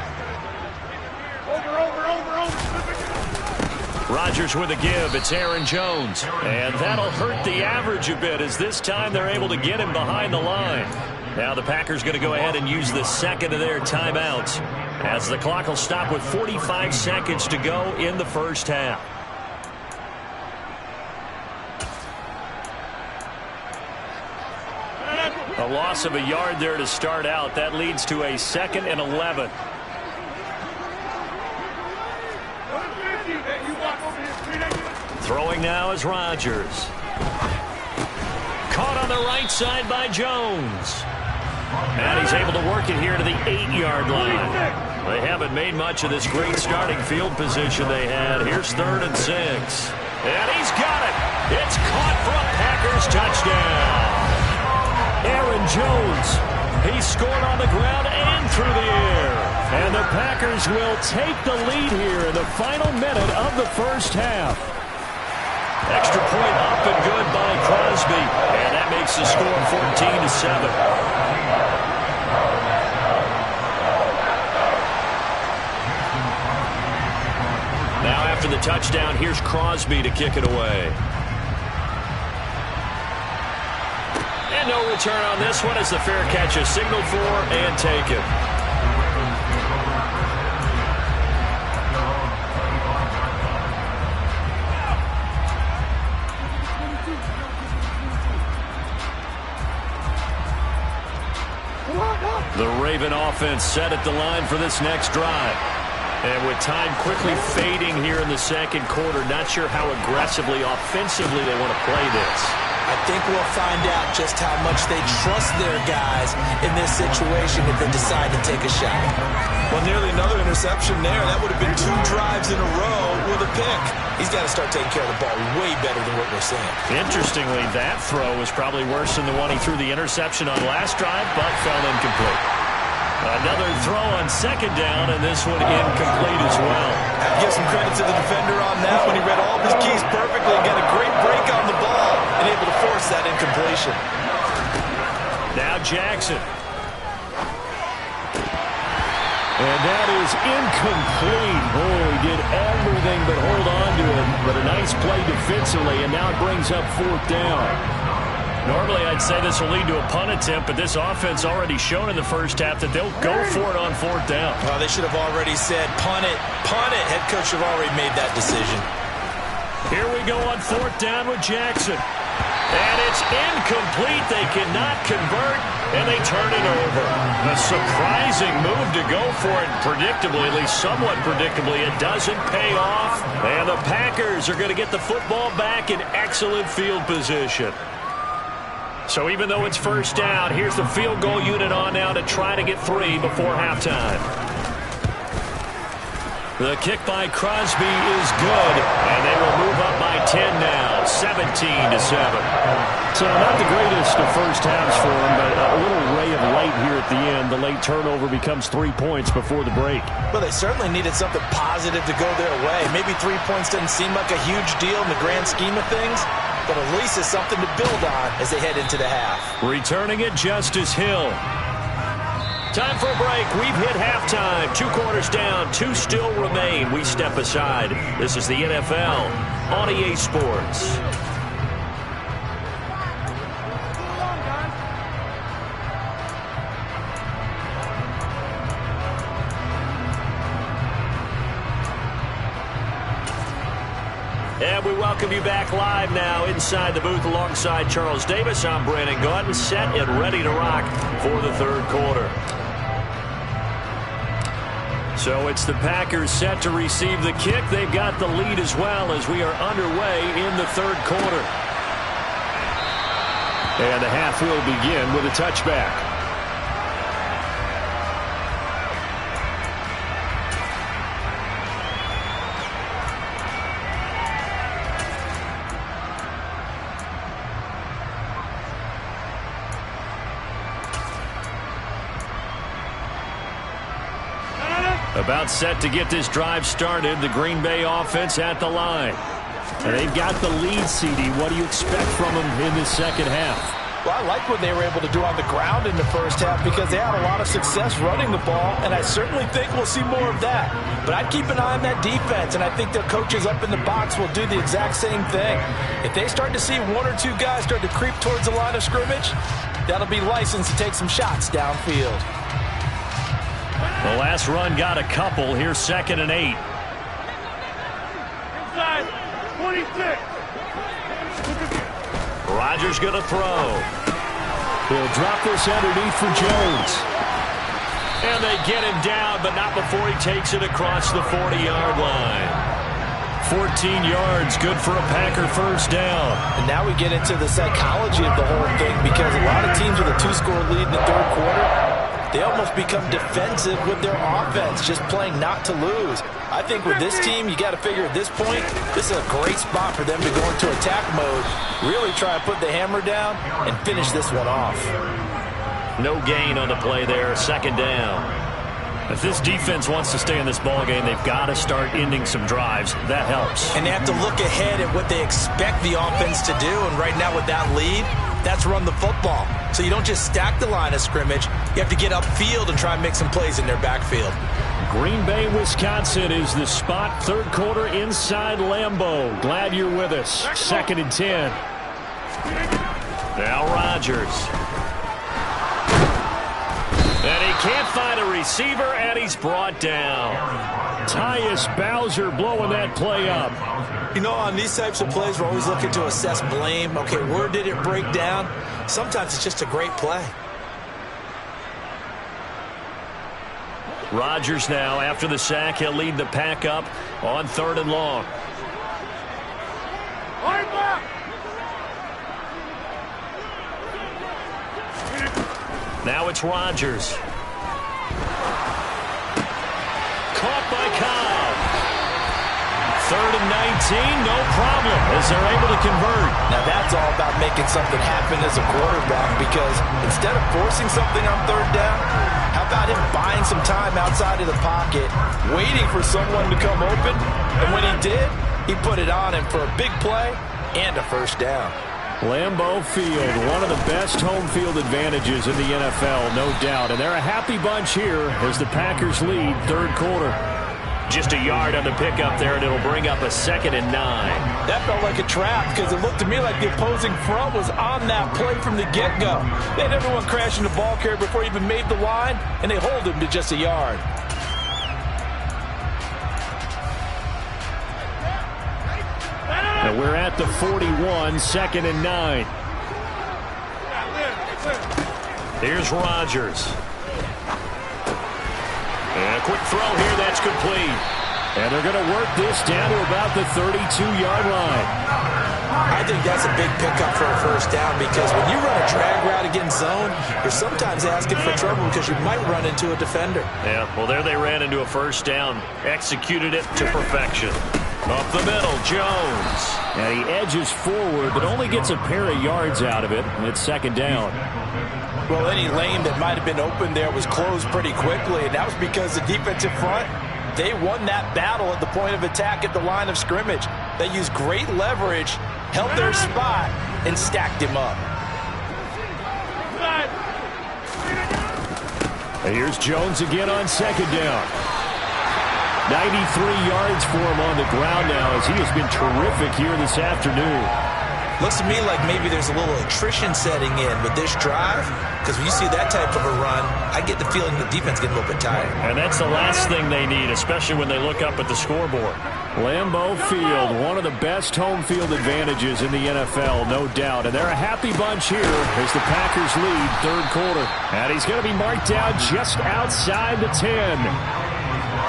Rodgers with a give. It's Aaron Jones. And that'll hurt the average a bit as this time they're able to get him behind the line. Now the Packers going to go ahead and use the second of their timeouts as the clock will stop with 45 seconds to go in the first half. A loss of a yard there to start out. That leads to a 2nd and 11. Throwing now is Rodgers. Caught on the right side by Jones. And he's able to work it here to the 8-yard line. They haven't made much of this great starting field position they had. Here's 3rd and 6. And he's got it. It's caught for a Packers touchdown. Aaron Jones, he scored on the ground and through the air. And the Packers will take the lead here in the final minute of the first half. Extra point up and good by Crosby. And that makes the score 14-7. Now after the touchdown, here's Crosby to kick it away. And no return on this one as the fair catch is signaled for and taken. The Raven offense set at the line for this next drive. And with time quickly fading here in the second quarter, not sure how aggressively, offensively they want to play this. I think we'll find out just how much they trust their guys in this situation if they decide to take a shot. Well, nearly another interception there. That would have been 2 drives in a row with a pick. He's got to start taking care of the ball way better than what we're seeing. Interestingly, that throw was probably worse than the one he threw the interception on last drive, but fell incomplete. Another throw on second down, and this one incomplete as well. I'd give some credit to the defender on that one. He read all of his keys perfectly and got a great break on the ball and able to force that incompletion. Now Jackson. And that is incomplete. Boy, he did everything but hold on to it. But a nice play defensively, and now it brings up 4th down. Normally, I'd say this will lead to a punt attempt, but this offense already shown in the first half that they'll go for it on 4th down. Well, they should have already said, punt it, punt it. Head coach should have already made that decision. Here we go on 4th down with Jackson. And it's incomplete. They cannot convert, and they turn it over. A surprising move to go for it. Predictably, at least somewhat predictably, it doesn't pay off. And the Packers are going to get the football back in excellent field position. So even though it's 1st down, here's the field goal unit on now to try to get 3 before halftime. The kick by Crosby is good, and they will move up by 10 now, 17-7. So not the greatest of first halves for them, but a little ray of light here at the end. The late turnover becomes 3 points before the break. Well, they certainly needed something positive to go their way. Maybe 3 points doesn't seem like a huge deal in the grand scheme of things, but at least it's something to build on as they head into the half. Returning it, Justice Hill. Time for a break. We've hit halftime. 2 quarters down. 2 still remain. We step aside. This is the NFL on EA Sports. And we welcome you back live now inside the booth alongside Charles Davis. I'm Brandon Gaudin, set and ready to rock for the 3rd quarter. So it's the Packers set to receive the kick. They've got the lead as well as we are underway in the 3rd quarter. And the half will begin with a touchback. About set to get this drive started, the Green Bay offense at the line. And they've got the lead, CD. What do you expect from them in the second half? Well, I like what they were able to do on the ground in the first half because they had a lot of success running the ball, and I certainly think we'll see more of that. But I'd keep an eye on that defense, and I think their coaches up in the box will do the exact same thing. If they start to see 1 or 2 guys start to creep towards the line of scrimmage, that'll be licensed to take some shots downfield. The last run got a couple. Here's 2nd and 8. Inside, 26. Rodgers going to throw. He'll drop this underneath for Jones. And they get him down, but not before he takes it across the 40-yard line. 14 yards, good for a Packer 1st down. And now we get into the psychology of the whole thing because a lot of teams with a 2-score lead in the 3rd quarter, they almost become defensive with their offense, just playing not to lose. I think with this team, you got to figure at this point, this is a great spot for them to go into attack mode, really try to put the hammer down and finish this one off. No gain on the play there, 2nd down. If this defense wants to stay in this ballgame, they've got to start ending some drives. That helps. And they have to look ahead at what they expect the offense to do, and right now with that lead, that's run the football. So you don't just stack the line of scrimmage. You have to get upfield and try and make some plays in their backfield. Green Bay, Wisconsin is the spot. 3rd quarter inside Lambeau. Glad you're with us. 2nd and 10. Now Rodgers. And he can't find a receiver, and he's brought down. Tyus Bowser blowing that play up. You know, on these types of plays, we're always looking to assess blame. Okay, where did it break down? Sometimes it's just a great play. Rodgers now, after the sack, he'll lead the pack up on 3rd and long. Now it's Rodgers. Caught by Cobb. 3rd and 19, no problem, as they're able to convert. Now that's all about making something happen as a quarterback, because instead of forcing something on 3rd down, how about him buying some time outside of the pocket, waiting for someone to come open, and when he did, he put it on him for a big play and a 1st down. Lambeau Field, one of the best home field advantages in the NFL, no doubt. And they're a happy bunch here as the Packers lead 3rd quarter. Just a yard on the pickup there, and it'll bring up a 2nd and 9. That felt like a trap, because it looked to me like the opposing front was on that play from the get-go. They had everyone crashing the ball carrier before he even made the line, and they hold him to just a yard. And we're at the 41, 2nd and 9. Here's Rodgers. And a quick throw here, that's complete. And they're going to work this down to about the 32-yard line. I think that's a big pickup for a 1st down, because when you run a drag route against zone, you're sometimes asking for trouble because you might run into a defender. Yeah, well, there they ran into a 1st down. Executed it to perfection. Up the middle, Jones. And he edges forward, but only gets a pair of yards out of it, and it's 2nd down. Well, any lane that might have been open there was closed pretty quickly, and that was because the defensive front, they won that battle at the point of attack at the line of scrimmage. They used great leverage, held their spot, and stacked him up. And here's Jones again on 2nd down. 93 yards for him on the ground now, as he has been terrific here this afternoon. Looks to me like maybe there's a little attrition setting in with this drive, because when you see that type of a run, I get the feeling the defense gets a little bit tired. And that's the last thing they need, especially when they look up at the scoreboard. Lambeau Field, one of the best home field advantages in the NFL, no doubt. And they're a happy bunch here as the Packers lead 3rd quarter. And he's going to be marked down just outside the 10.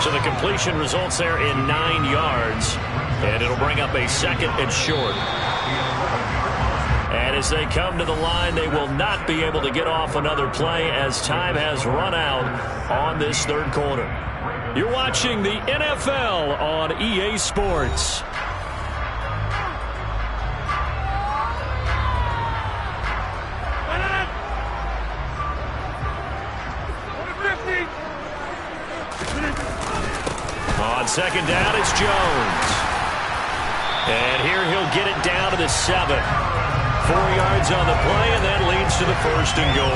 So the completion results there in 9 yards, and it'll bring up a 2nd and short. And as they come to the line, they will not be able to get off another play as time has run out on this 3rd quarter. You're watching the NFL on EA Sports. On 2nd down, it's Jones. And here he'll get it down to the 7. 4 yards on the play, and that leads to the 1st and goal.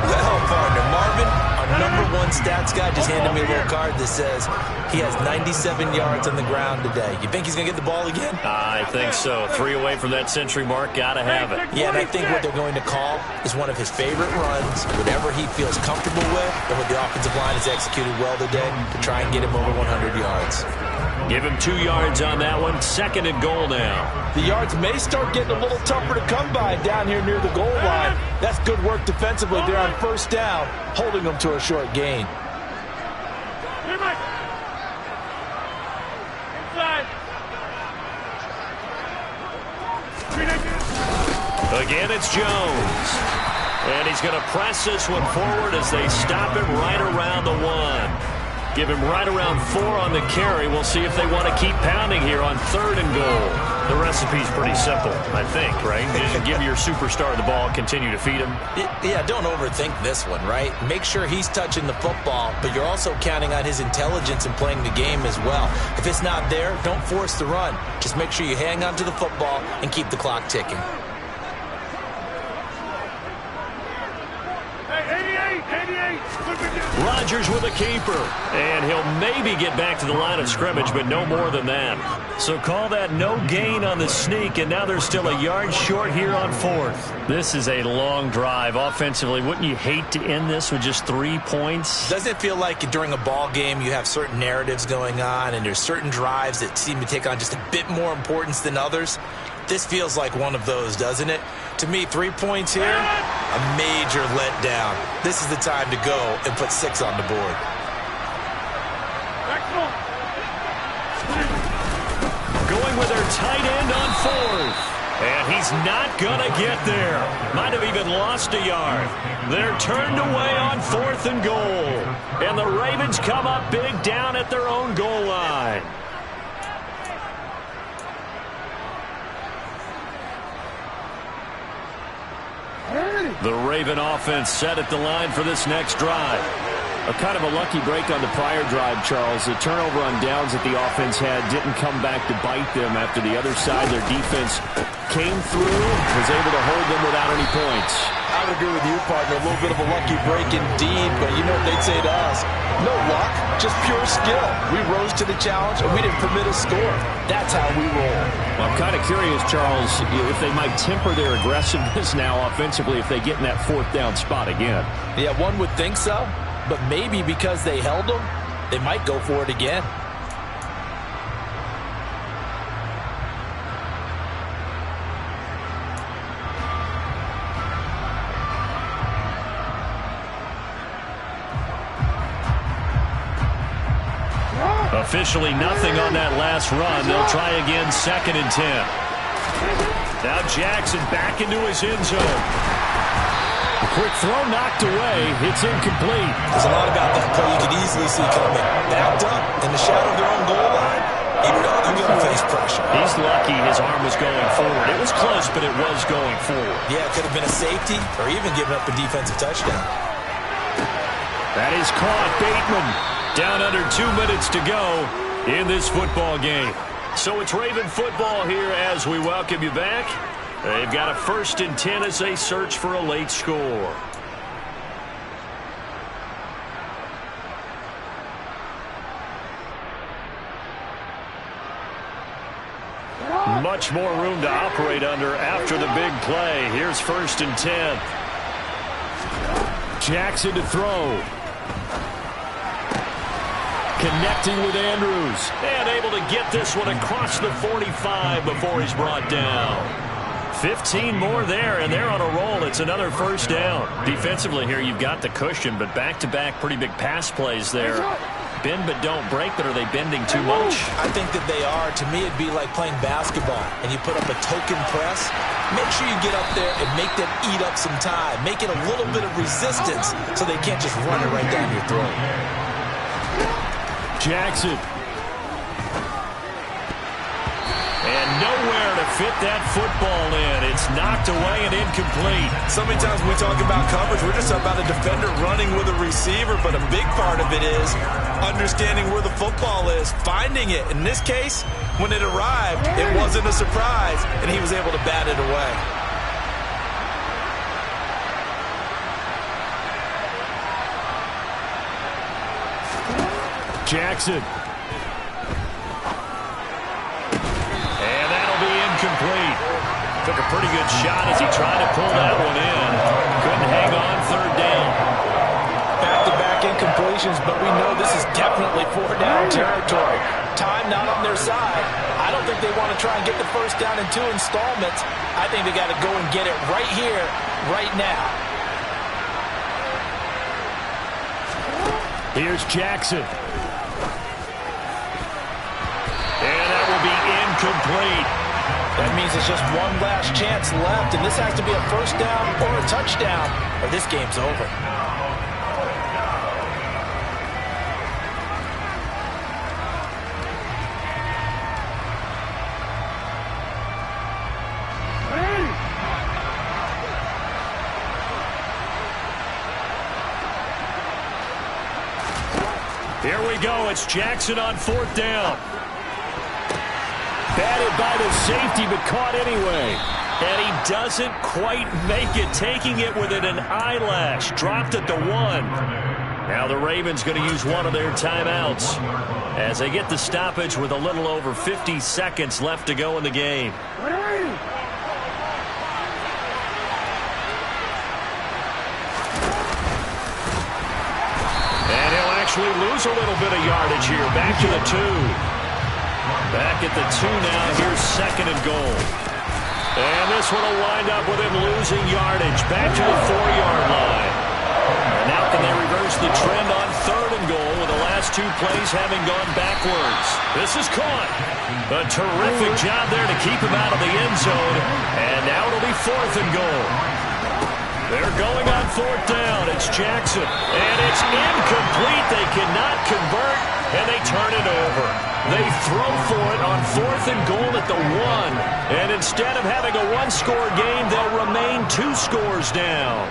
Well, partner, Marvin, our #1 stats guy just handed me a little card that says he has 97 yards on the ground today. You think he's going to get the ball again? I think so. 3 away from that century mark. Got to have it. Yeah, and I think what they're going to call is one of his favorite runs, whatever he feels comfortable with, and what the offensive line has executed well today to try and get him over 100 yards. Give him 2 yards on that one. 2nd and goal now. The yards may start getting a little tougher to come by down here near the goal line. That's good work defensively there on 1st down, holding them to a short gain. Again, it's Jones. And he's going to press this one forward as they stop him right around the 1. Give him right around 4 on the carry. We'll see if they want to keep pounding here on 3rd and goal. The recipe's pretty simple, I think, right? Just give your superstar the ball, continue to feed him. Yeah, don't overthink this one, right? Make sure he's touching the football, but you're also counting on his intelligence in playing the game as well. If it's not there, don't force the run. Just make sure you hang on to the football and keep the clock ticking. Hey, 88! Rodgers with a keeper. And he'll maybe get back to the line of scrimmage, but no more than that. So call that no gain on the sneak, and now they're still a yard short here on 4th. This is a long drive offensively. Wouldn't you hate to end this with just 3 points? Doesn't it feel like during a ball game you have certain narratives going on, and there's certain drives that seem to take on just a bit more importance than others? This feels like one of those, doesn't it? To me, 3 points here, a major letdown. This is the time to go and put 6 on the board. Going with their tight end on 4th. And he's not going to get there. Might have even lost a yard. They're turned away on 4th and goal. And the Ravens come up big down at their own goal line. The Raven offense set at the line for this next drive. A kind of a lucky break on the prior drive, Charles. The turnover on downs that the offense had didn't come back to bite them after the other side. Their defense came through, was able to hold them without any points. I would agree with you, partner. A little bit of a lucky break indeed, but you know what they'd say to us? No luck, just pure skill. We rose to the challenge, and we didn't permit a score. That's how we roll. Well, I'm kind of curious, Charles, if they might temper their aggressiveness now offensively if they get in that 4th down spot again. Yeah, one would think so, but maybe because they held them, they might go for it again. Officially nothing on that last run. They'll try again, 2nd and 10. Now Jackson back into his end zone. A quick throw knocked away. It's incomplete. There's a lot about that play you could easily see coming. Backed up in the shadow of their own goal line, you know they're going to face pressure. He's lucky his arm was going forward. It was close, but it was going forward. Yeah, it could have been a safety or even given up a defensive touchdown. That is caught. Bateman down under 2 minutes to go in this football game. So it's Raven football here as we welcome you back. They've got a 1st and 10 as they search for a late score. Much more room to operate under after the big play. Here's 1st and 10. Jackson to throw. Connecting with Andrews. And able to get this one across the 45 before he's brought down. 15 more there, and they're on a roll. It's another 1st down. Defensively here, you've got the cushion, but back-to-back pretty big pass plays there. Bend but don't break, but are they bending too much? I think that they are. To me, it'd be like playing basketball, and you put up a token press. Make sure you get up there and make them eat up some time. Make it a little bit of resistance so they can't just run it right down your throat. Jackson. And nowhere to fit that football in. It's knocked away and incomplete. So many times when we talk about coverage, we're just about a defender running with a receiver, but a big part of it is understanding where the football is, finding it. In this case, when it arrived, it wasn't a surprise, and he was able to bat it away. Jackson. And that'll be incomplete. Took a pretty good shot as he tried to pull that one in. Couldn't hang on 3rd down. Back-to-back incompletions, but we know this is definitely 4-down territory. Time not on their side. I don't think they want to try and get the 1st down in 2 installments. I think they got to go and get it right here, right now. Here's Jackson. And that will be incomplete. That means it's just one last chance left, and this has to be a 1st down or a touchdown, or this game's over. Here we go. It's Jackson on 4th down. Batted by the safety, but caught anyway. And he doesn't quite make it, taking it within an eyelash. Dropped at the 1. Now the Ravens going to use one of their timeouts as they get the stoppage with a little over 50 seconds left to go in the game. And he'll actually lose a little bit of yardage here. Back to the 2. Back at the 2 now. Here's 2nd and goal. And this one will wind up with him losing yardage. Back to the 4-yard line. And now can they reverse the trend on 3rd and goal with the last 2 plays having gone backwards. This is caught. A terrific job there to keep him out of the end zone. And now it'll be 4th and goal. They're going on 4th down. It's Jackson. And it's incomplete. They cannot convert, and they turn it over. They throw for it on 4th and goal at the 1. And instead of having a 1-score game, they'll remain 2 scores down.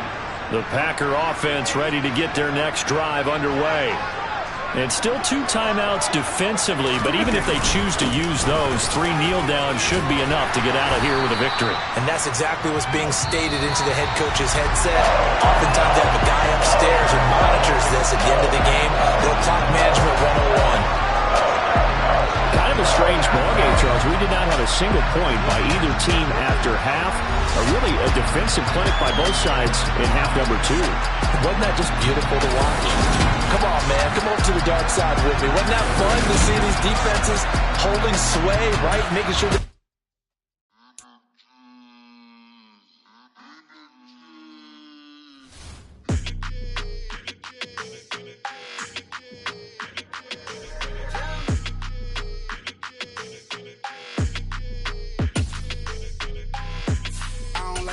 The Packer offense ready to get their next drive underway. And still 2 timeouts defensively, but even if they choose to use those, 3 kneel downs should be enough to get out of here with a victory. And that's exactly what's being stated into the head coach's headset. Oftentimes they have a guy upstairs who monitors this at the end of the game. Little clock management 101. Kind of a strange ballgame, Charles. We did not have a single point by either team after half. Really a defensive clinic by both sides in half number 2. Wasn't that just beautiful to watch? Come on, man. Come over to the dark side with me. Wasn't that fun to see these defenses holding sway, right? Making sure that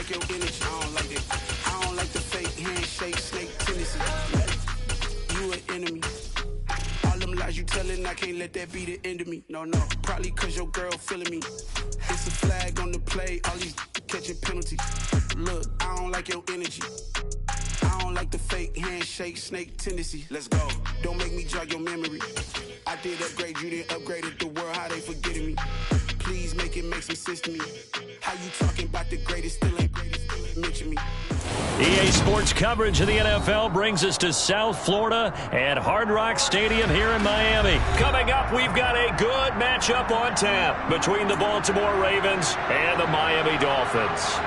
your energy, I don't like it. I don't like the fake handshake, snake tendency. You an enemy. All them lies you telling, I can't let that be the end of me. No, probably cause your girl feeling me. It's a flag on the play, all these catching penalties. Look, I don't like your energy. I don't like the fake handshake, snake tendency. Let's go. Don't make me jog your memory. I did upgrade, you didn't upgrade it. The world, how they forgetting me. Please make it make some sense to me. How you talking about the greatest, still ain't greatest, still ain't mention me. EA Sports coverage of the NFL brings us to South Florida at Hard Rock Stadium here in Miami. Coming up, we've got a good matchup on tap between the Baltimore Ravens and the Miami Dolphins.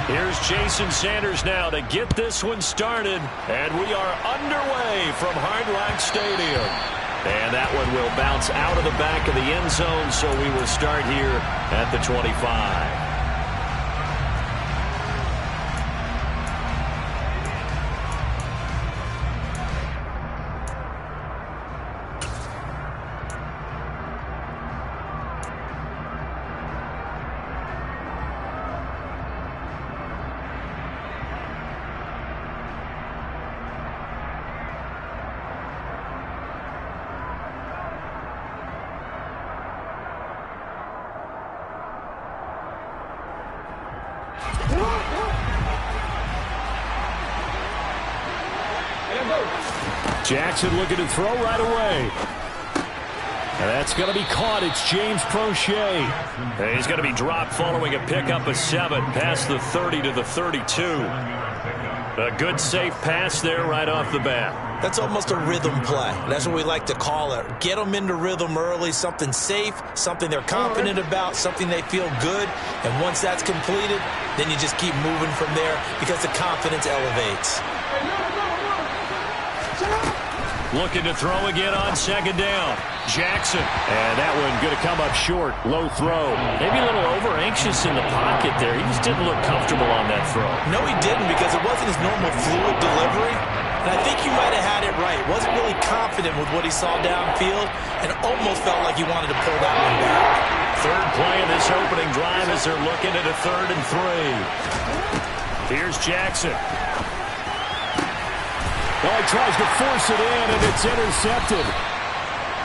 Here's Jason Sanders now to get this one started. And we are underway from Hard Rock Stadium. And that one will bounce out of the back of the end zone, so we will start here at the 25. Jackson looking to throw right away. And that's going to be caught. It's James Prochet. And he's going to be dropped following a pickup of 7 past the 30 to the 32. A good safe pass there right off the bat. That's almost a rhythm play. That's what we like to call it. Get them into rhythm early, something safe, something they're confident about, something they feel good. And once that's completed, then you just keep moving from there because the confidence elevates. Looking to throw again on 2nd down. Jackson. And that one going to come up short. Low throw. Maybe a little over-anxious in the pocket there. He just didn't look comfortable on that throw. No, he didn't, because it wasn't his normal fluid delivery. And I think you might have had it right. Wasn't really confident with what he saw downfield and almost felt like he wanted to pull that one back. Third play of this opening drive as they're looking at a 3rd and 3. Here's Jackson. Well, he tries to force it in, and it's intercepted.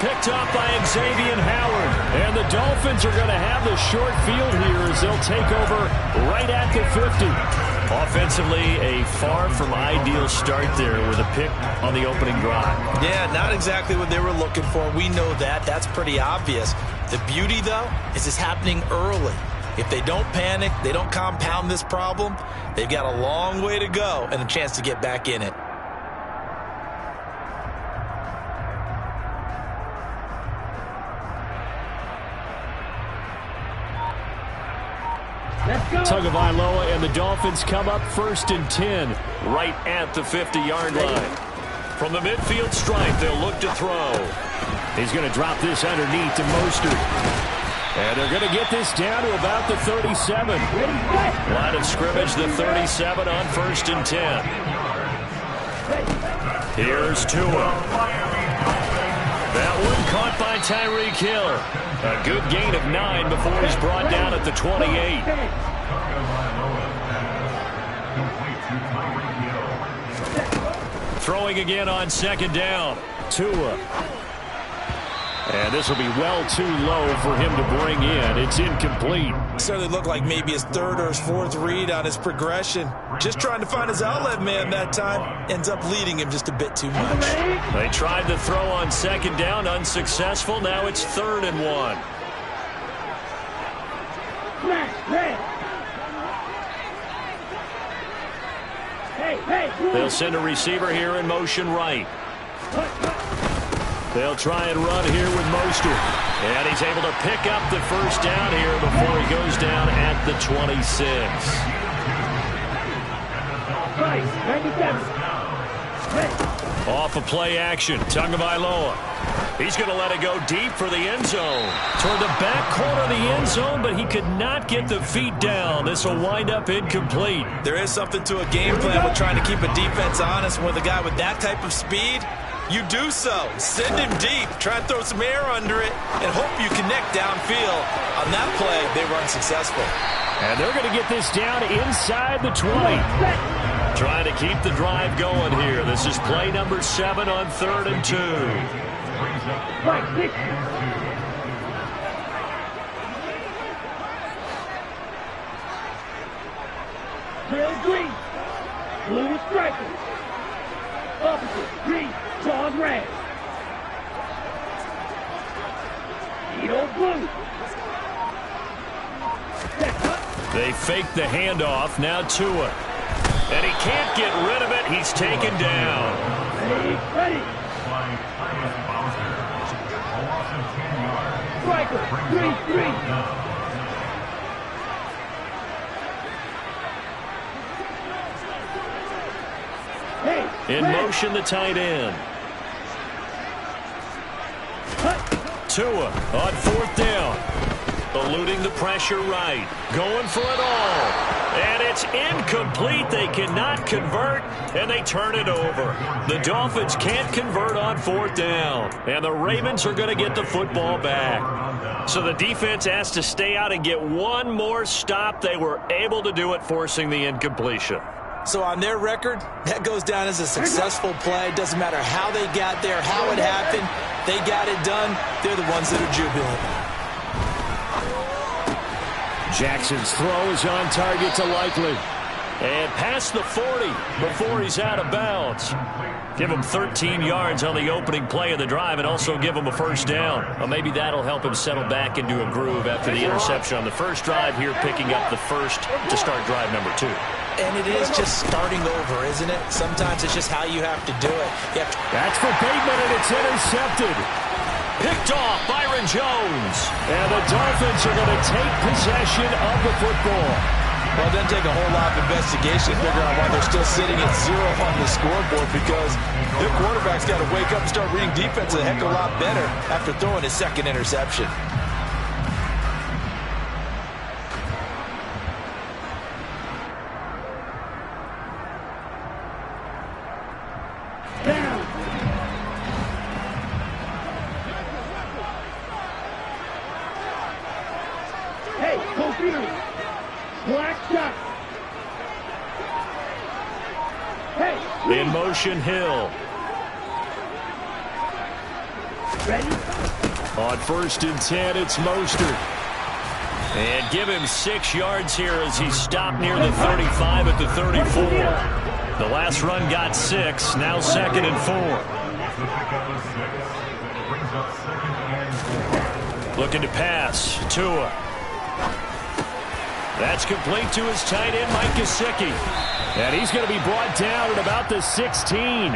Picked up by Xavier Howard. And the Dolphins are going to have the short field here as they'll take over right at the 50. Offensively, a far from ideal start there with a pick on the opening drive. Yeah, not exactly what they were looking for. We know that. That's pretty obvious. The beauty, though, is it's happening early. If they don't panic, they don't compound this problem, they've got a long way to go and a chance to get back in it. Tagovailoa and the Dolphins come up 1st and 10 right at the 50-yard line. From the midfield stripe, they'll look to throw. He's going to drop this underneath to Mostert. And they're going to get this down to about the 37. Line of scrimmage, the 37 on 1st and 10. Here's Tua. That one caught by Tyreek Hill. A good gain of 9 before he's brought down at the 28. Throwing again on 2nd down. Tua. And this will be well too low for him to bring in. It's incomplete. Certainly looked like maybe his 3rd or his 4th read on his progression. Just trying to find his outlet man that time. Ends up leading him just a bit too much. They tried to throw on 2nd down, unsuccessful. Now it's 3rd and 1. They'll send a receiver here in motion right. They'll try and run here with Mostert. And he's able to pick up the 1st down here before he goes down at the 26. Off of play action, Tagovailoa. He's going to let it go deep for the end zone. Toward the back corner of the end zone, but he could not get the feet down. This will wind up incomplete. There is something to a game plan with trying to keep a defense honest. With a guy with that type of speed, you do so. Send him deep. Try and throw some air under it and hope you connect downfield. On that play, they were unsuccessful. And they're going to get this down inside the 20. Trying to keep the drive going here. This is play number 7 on 3rd and 2. Trail green. Blue strikers. Opposite green. John red. Edo blue. They fake the handoff. Now Tua. And he can't get rid of it. He's taken down. Ready. Striker. 3-3. In motion, the tight end. Tua on 4th down. Eluding the pressure right. Going for it all. And it's incomplete. They cannot convert, and they turn it over. The Dolphins can't convert on 4th down, and the Ravens are going to get the football back. So the defense has to stay out and get one more stop. They were able to do it, forcing the incompletion. So on their record, that goes down as a successful play. Doesn't matter how they got there, how it happened. They got it done. They're the ones that are jubilant. Jackson's throw is on target to Likely. And past the 40 before he's out of bounds. Give him 13 yards on the opening play of the drive and also give him a 1st down. Well, maybe that'll help him settle back into a groove after the interception on the first drive here, picking up the 1st to start drive number 2. And it is just starting over, isn't it? Sometimes it's just how you have to do it. That's for Bateman, and it's intercepted. Picked off Byron Jones. And the Dolphins are going to take possession of the football. Well, it doesn't take a whole lot of investigation to figure out why they're still sitting at 0 on the scoreboard, because their quarterback's got to wake up and start reading defense a heck of a lot better after throwing his 2nd interception. In motion, Hill. Ready? On 1st and 10, it's Mostert. And give him 6 yards here as he stopped near the 35 at the 34. The last run got 6, now 2nd and 4. Looking to pass. Tua. That's complete to his tight end, Mike Gesicki. And he's going to be brought down at about the 16.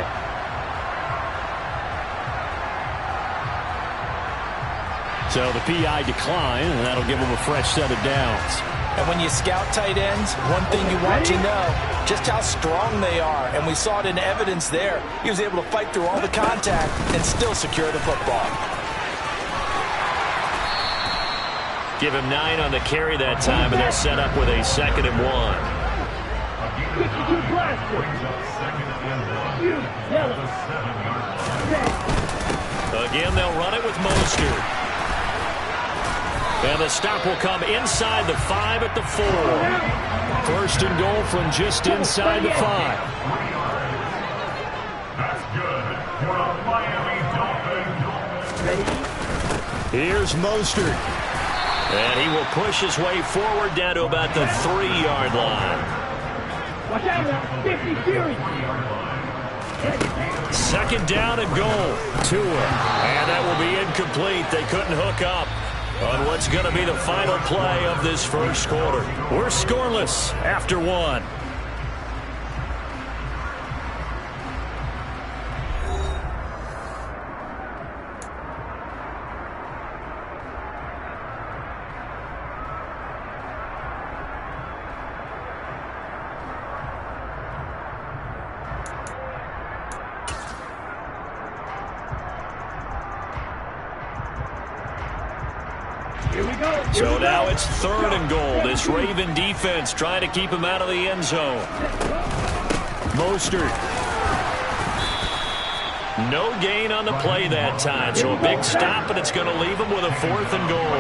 So the PI decline, and that'll give him a fresh set of downs. And when you scout tight ends, one thing you want to know, just how strong they are. And we saw it in evidence there. He was able to fight through all the contact and still secure the football. Give him 9 on the carry that time, and they're set up with a 2nd and 1. Again, they'll run it with Mostert. And the stop will come inside the 5 at the 4. 1st and goal from just inside the 5. That's good for the Miami Dolphins. Here's Mostert. And he will push his way forward down to about the 3-yard line. Watch out now. 50 series. 2nd down and goal. Tua. And that will be incomplete. They couldn't hook up on what's going to be the final play of this first quarter. We're scoreless after 1. So now it's 3rd and goal. This Raven defense trying to keep him out of the end zone. Mostert. No gain on the play that time. So a big stop, and it's going to leave him with a 4th and goal.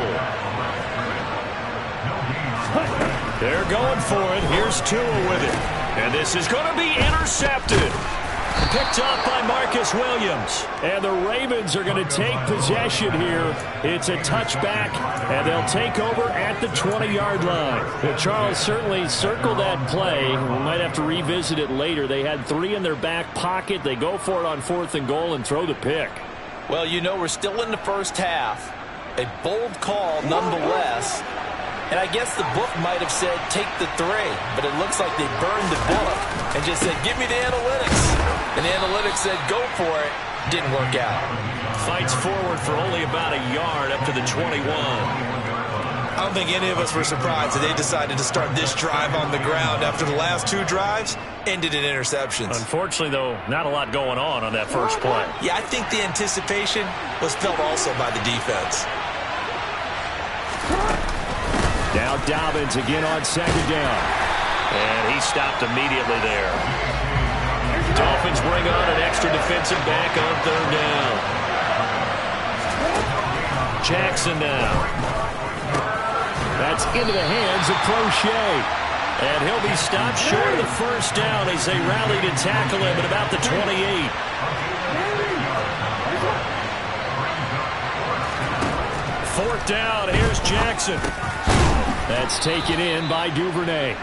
They're going for it. Here's Tua with it. And this is going to be intercepted. Picked up by Marcus Williams. And the Ravens are going to take possession here. It's a touchback, and they'll take over at the 20-yard line. Well, Charles certainly circled that play. We might have to revisit it later. They had 3 in their back pocket. They go for it on 4th and goal and throw the pick. Well, you know, we're still in the first half. A bold call nonetheless. And I guess the book might have said take the 3, but it looks like they burned the book and just said, give me the analytics. And the analytics said, go for it. Didn't work out. Fights forward for only about a yard up to the 21. I don't think any of us were surprised that they decided to start this drive on the ground after the last 2 drives ended in interceptions. Unfortunately, though, not a lot going on that first play. Yeah, I think the anticipation was felt also by the defense. Now Dobbins again on 2nd down. And he stopped immediately there. Dolphins bring on an extra defensive back on 3rd down. Jackson now. That's into the hands of Prochet. And he'll be stopped short of the 1st down as they rally to tackle him at about the 28. Fourth down, here's Jackson. That's taken in by Duvernay.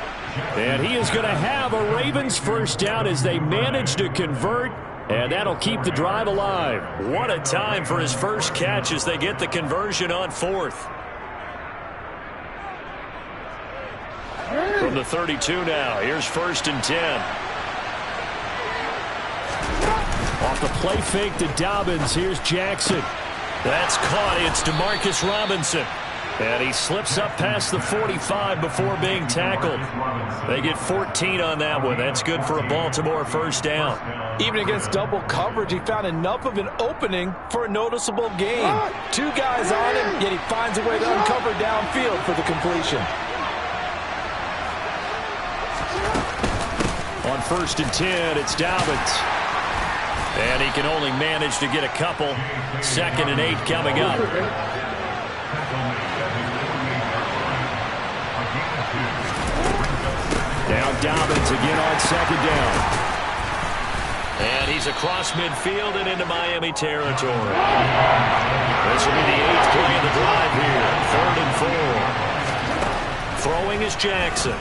And he is going to have a Ravens 1st down as they manage to convert, and that'll keep the drive alive. What a time for his first catch as they get the conversion on 4th. From the 32 now, here's 1st and 10. Off the play fake to Dobbins, here's Jackson. That's caught. It's Demarcus Robinson. And he slips up past the 45 before being tackled. They get 14 on that one. That's good for a Baltimore 1st down. Even against double coverage, he found enough of an opening for a noticeable gain. 2 guys on him, yet he finds a way to uncover downfield for the completion. On 1st and 10, it's Dobbins. And he can only manage to get a couple. 2nd and 8 coming up. Now Dobbins again on 2nd down. And he's across midfield and into Miami territory. This will be the 8th play of the drive here. 3rd and 4. Throwing is Jackson.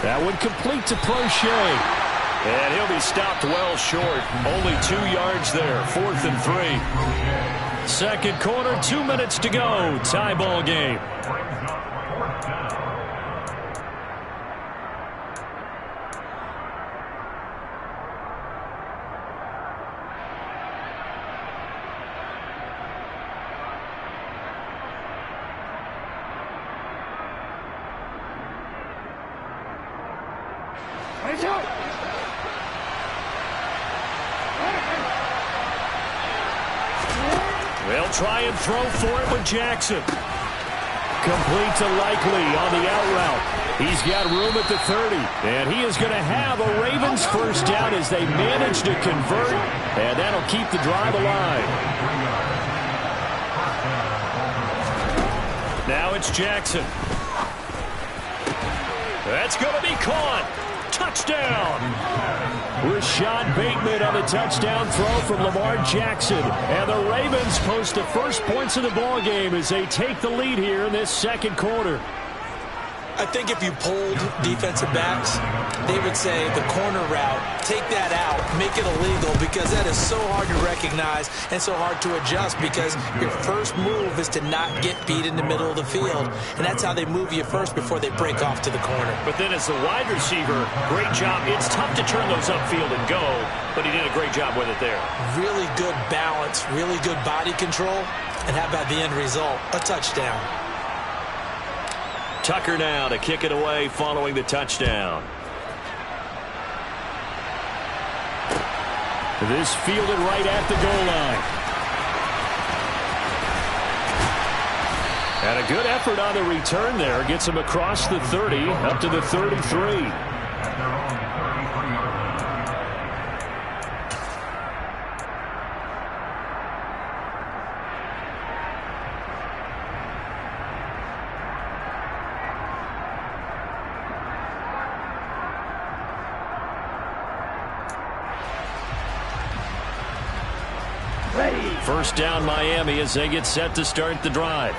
That one complete to Prochet. And he'll be stopped well short. Only 2 yards there. 4th and 3. Second quarter, 2 minutes to go. Tie ball game. They'll try and throw for it with Jackson. Complete to Likely on the out route. He's got room at the 30. And he is going to have a Ravens first down as they manage to convert. And that'll keep the drive alive. Now it's Jackson. That's going to be caught. Touchdown. Rashad Bateman on the touchdown throw from Lamar Jackson. And the Ravens post the first points of the ball game as they take the lead here in this second quarter. I think if you polled defensive backs, they would say the corner route, take that out, make it illegal, because that is so hard to recognize and so hard to adjust, because your first move is to not get beat in the middle of the field, and that's how they move you first before they break off to the corner. But then as the wide receiver, great job. It's tough to turn those upfield and go, but he did a great job with it there. Really good balance, really good body control, and how about the end result? A touchdown. Tucker now to kick it away following the touchdown. This fielded right at the goal line. And a good effort on the return there. Gets him across the 30 up to the 33. First down Miami as they get set to start the drive.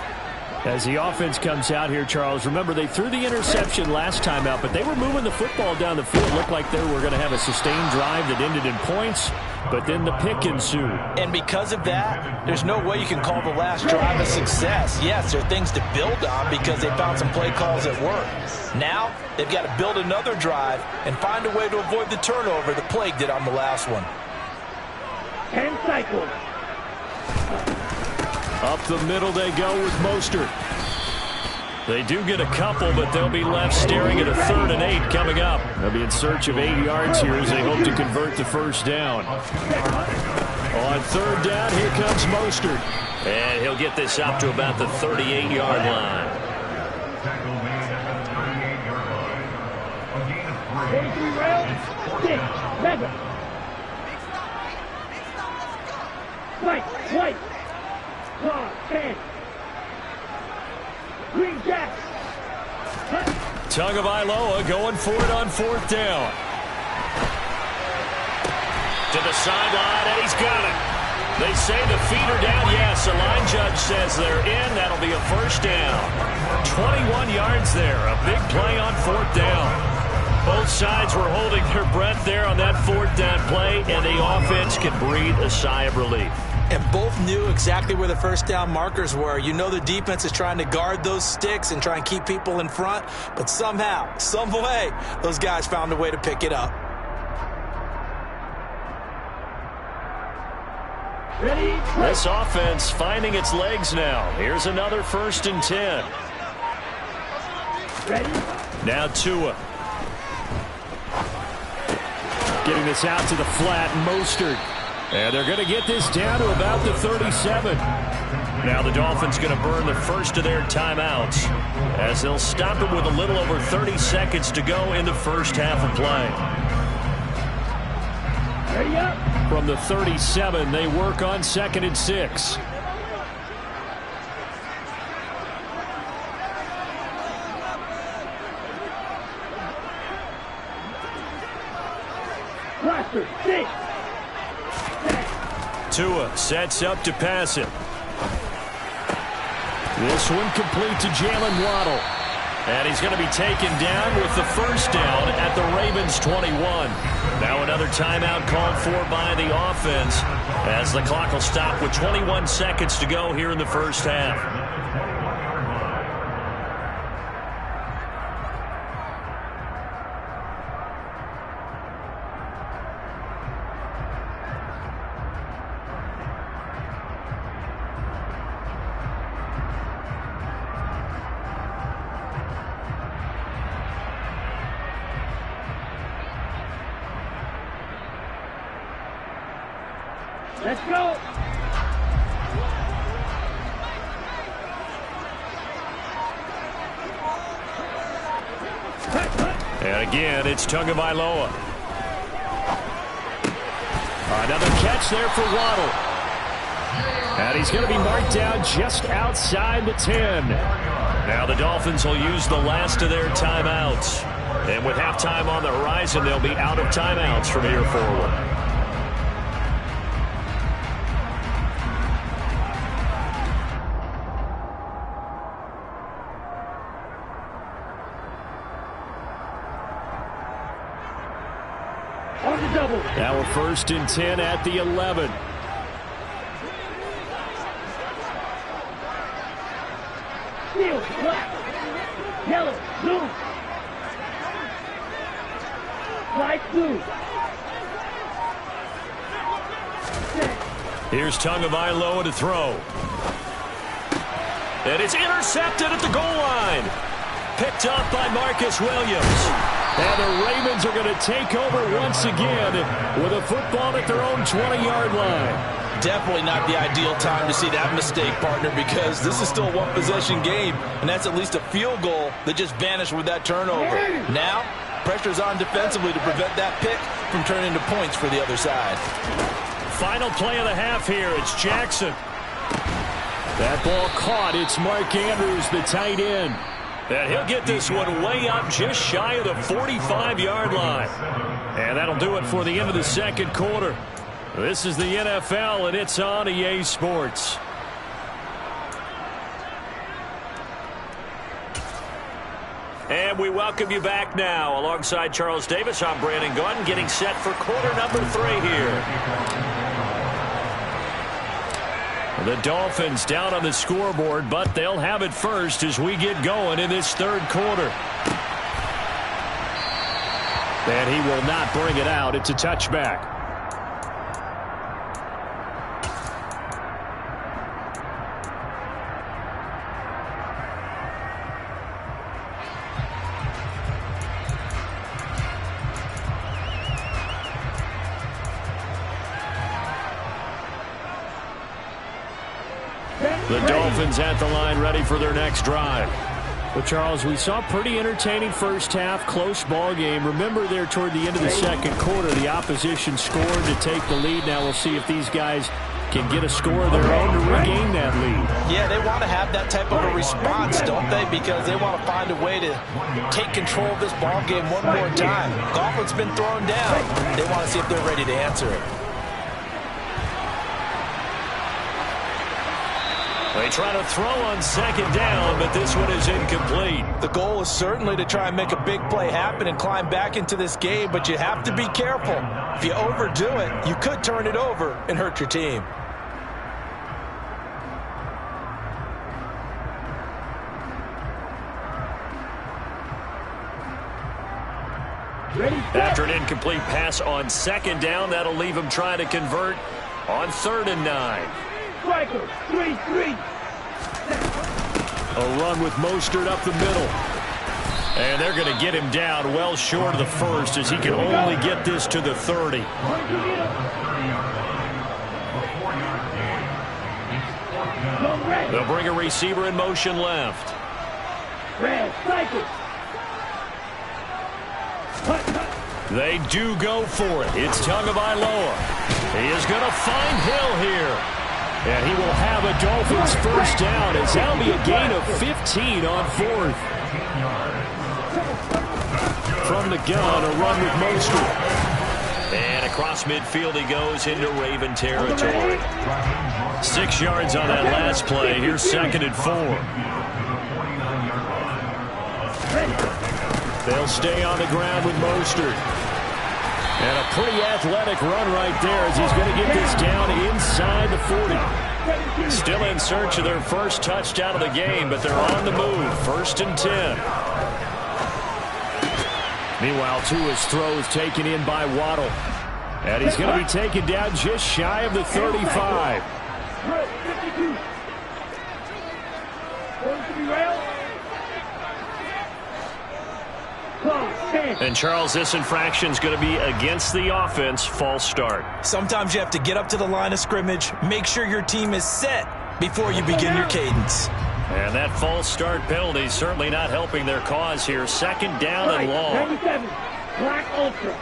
As the offense comes out here, Charles, remember they threw the interception last time out, but they were moving the football down the field. Looked like they were going to have a sustained drive that ended in points, but then the pick ensued. And because of that, there's no way you can call the last drive a success. Yes, there are things to build on because they found some play calls that work. Now, they've got to build another drive and find a way to avoid the turnover the Plague did on the last one. 10 cycles. Up the middle they go with Mostert. They do get a couple, but they'll be left staring at a 3rd and 8 coming up. They'll be in search of 8 yards here as they hope to convert the first down. On 3rd down, here comes Mostert. And he'll get this up to about the 38-yard line. Tackle made at the 38-yard line. A gain of 3. 6, Mega. White. Claw, 10. Green Jack. Tagovailoa going for it on 4th down. To the sideline, and he's got it. They say the feet are down. Yes, the line judge says they're in. That'll be a first down. 21 yards there. A big play on 4th down. Both sides were holding their breath there on that 4th down play, and the offense can breathe a sigh of relief. And both knew exactly where the first down markers were. You know the defense is trying to guard those sticks and try and keep people in front, but somehow, some way, those guys found a way to pick it up. Ready? This offense finding its legs now. Here's another 1st and 10. Ready? Now Tua. Getting this out to the flat, Mostert. And they're going to get this down to about the 37. Now the Dolphins going to burn the first of their timeouts as they'll stop it with a little over 30 seconds to go in the first half of play. Ready up. From the 37, they work on 2nd and 6. Cluster, 6. Tua sets up to pass it. This one complete to Jalen Waddle. And he's going to be taken down with the first down at the Ravens 21. Now another timeout called for by the offense as the clock will stop with 21 seconds to go here in the first half. Let's go. And again, it's Tagovailoa. Another catch there for Waddle. And he's going to be marked down just outside the 10. Now the Dolphins will use the last of their timeouts. And with halftime on the horizon, they'll be out of timeouts from here forward. Now we're 1st and 10 at the 11. Field, black, yellow, blue. Light blue. Here's Tagovailoa to throw. And it's intercepted at the goal line. Picked up by Marcus Williams. And the Ravens are going to take over once again with a football at their own 20-yard line. Definitely not the ideal time to see that mistake, partner, because this is still a one-possession game, and that's at least a field goal that just vanished with that turnover. Now, pressure's on defensively to prevent that pick from turning into points for the other side. Final play of the half here. It's Jackson. That ball caught. It's Mark Andrews, the tight end. And he'll get this one way up just shy of the 45-yard line. And that'll do it for the end of the second quarter. This is the NFL, and it's on EA Sports. And we welcome you back now. Alongside Charles Davis, I'm Brandon Gaudin, getting set for quarter number 3 here. The Dolphins down on the scoreboard, but they'll have it first as we get going in this third quarter. And he will not bring it out. It's a touchback. The Dolphins at the line, ready for their next drive. Well, Charles, we saw a pretty entertaining first half, close ball game. Remember there toward the end of the second quarter, the opposition scored to take the lead. Now we'll see if these guys can get a score of their own to regain that lead. Yeah, they want to have that type of a response, don't they? Because they want to find a way to take control of this ball game one more time. Gauntlet's been thrown down. They want to see if they're ready to answer it. They try to throw on second down, but this one is incomplete. The goal is certainly to try and make a big play happen and climb back into this game, but you have to be careful. If you overdo it, you could turn it over and hurt your team. After an incomplete pass on second down, that'll leave him trying to convert on 3rd and 9. Striker, 3-3. A run with Mostert up the middle. And they're going to get him down well short of the first as he can only get this to the 30. They'll bring a receiver in motion left. They do go for it. It's Tagovailoa. He is going to find Hill here. And he will have a Dolphins first down as that'll be a gain of 15 on 4th. From the gun, a run with Mostert. And across midfield he goes into Raven territory. 6 yards on that last play. Here's 2nd and 4. They'll stay on the ground with Mostert. And a pretty athletic run right there as he's going to get this down inside the 40. Still in search of their first touchdown of the game, but they're on the move. 1st and 10. Meanwhile, Tua's throw is taken in by Waddle. And he's going to be taken down just shy of the 35. And Charles, this infraction is going to be against the offense. False start. Sometimes you have to get up to the line of scrimmage, make sure your team is set before you begin your cadence. And that false start penalty is certainly not helping their cause here. 2nd down and long. 97, Black Ultra.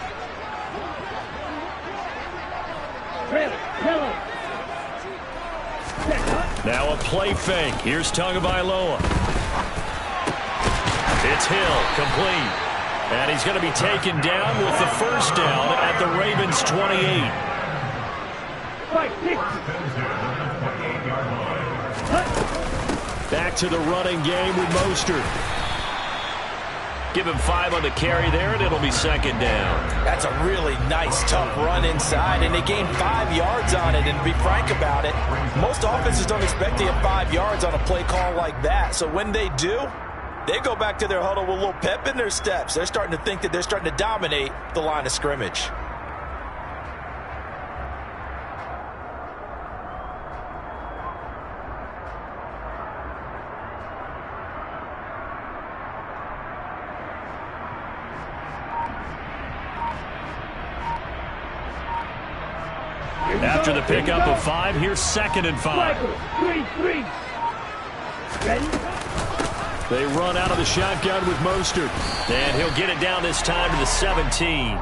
Now a play fake. Here's Tagovailoa. It's Hill, complete. And he's going to be taken down with the 1st down at the Ravens' 28. Back to the running game with Mostert. Give him 5 on the carry there, and it'll be 2nd down. That's a really nice, tough run inside, and they gained 5 yards on it. And to be frank about it, most offenses don't expect to get 5 yards on a play call like that. So when they do, they go back to their huddle with a little pep in their steps. They're starting to think that they're starting to dominate the line of scrimmage. After the pickup of 5, here's 2nd and 5. 3-3. Ready? They run out of the shotgun with Mostert. And he'll get it down this time to the 17.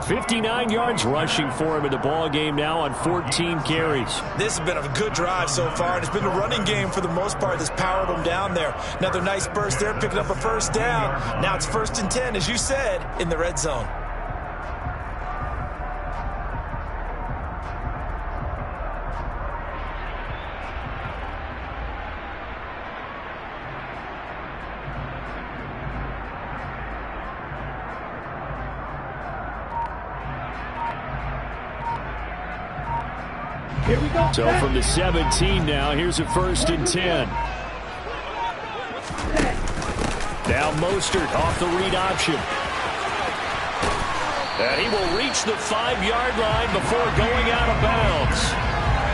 59 yards rushing for him in the ball game now on 14 carries. This has been a good drive so far, and it's been the running game for the most part that's powered them down there. Another nice burst there, picking up a 1st down. Now it's 1st and 10, as you said, in the red zone. Here we go. So from the 17 now, here's a 1st and 10. Now Mostert off the read option. And he will reach the 5-yard line before going out of bounds.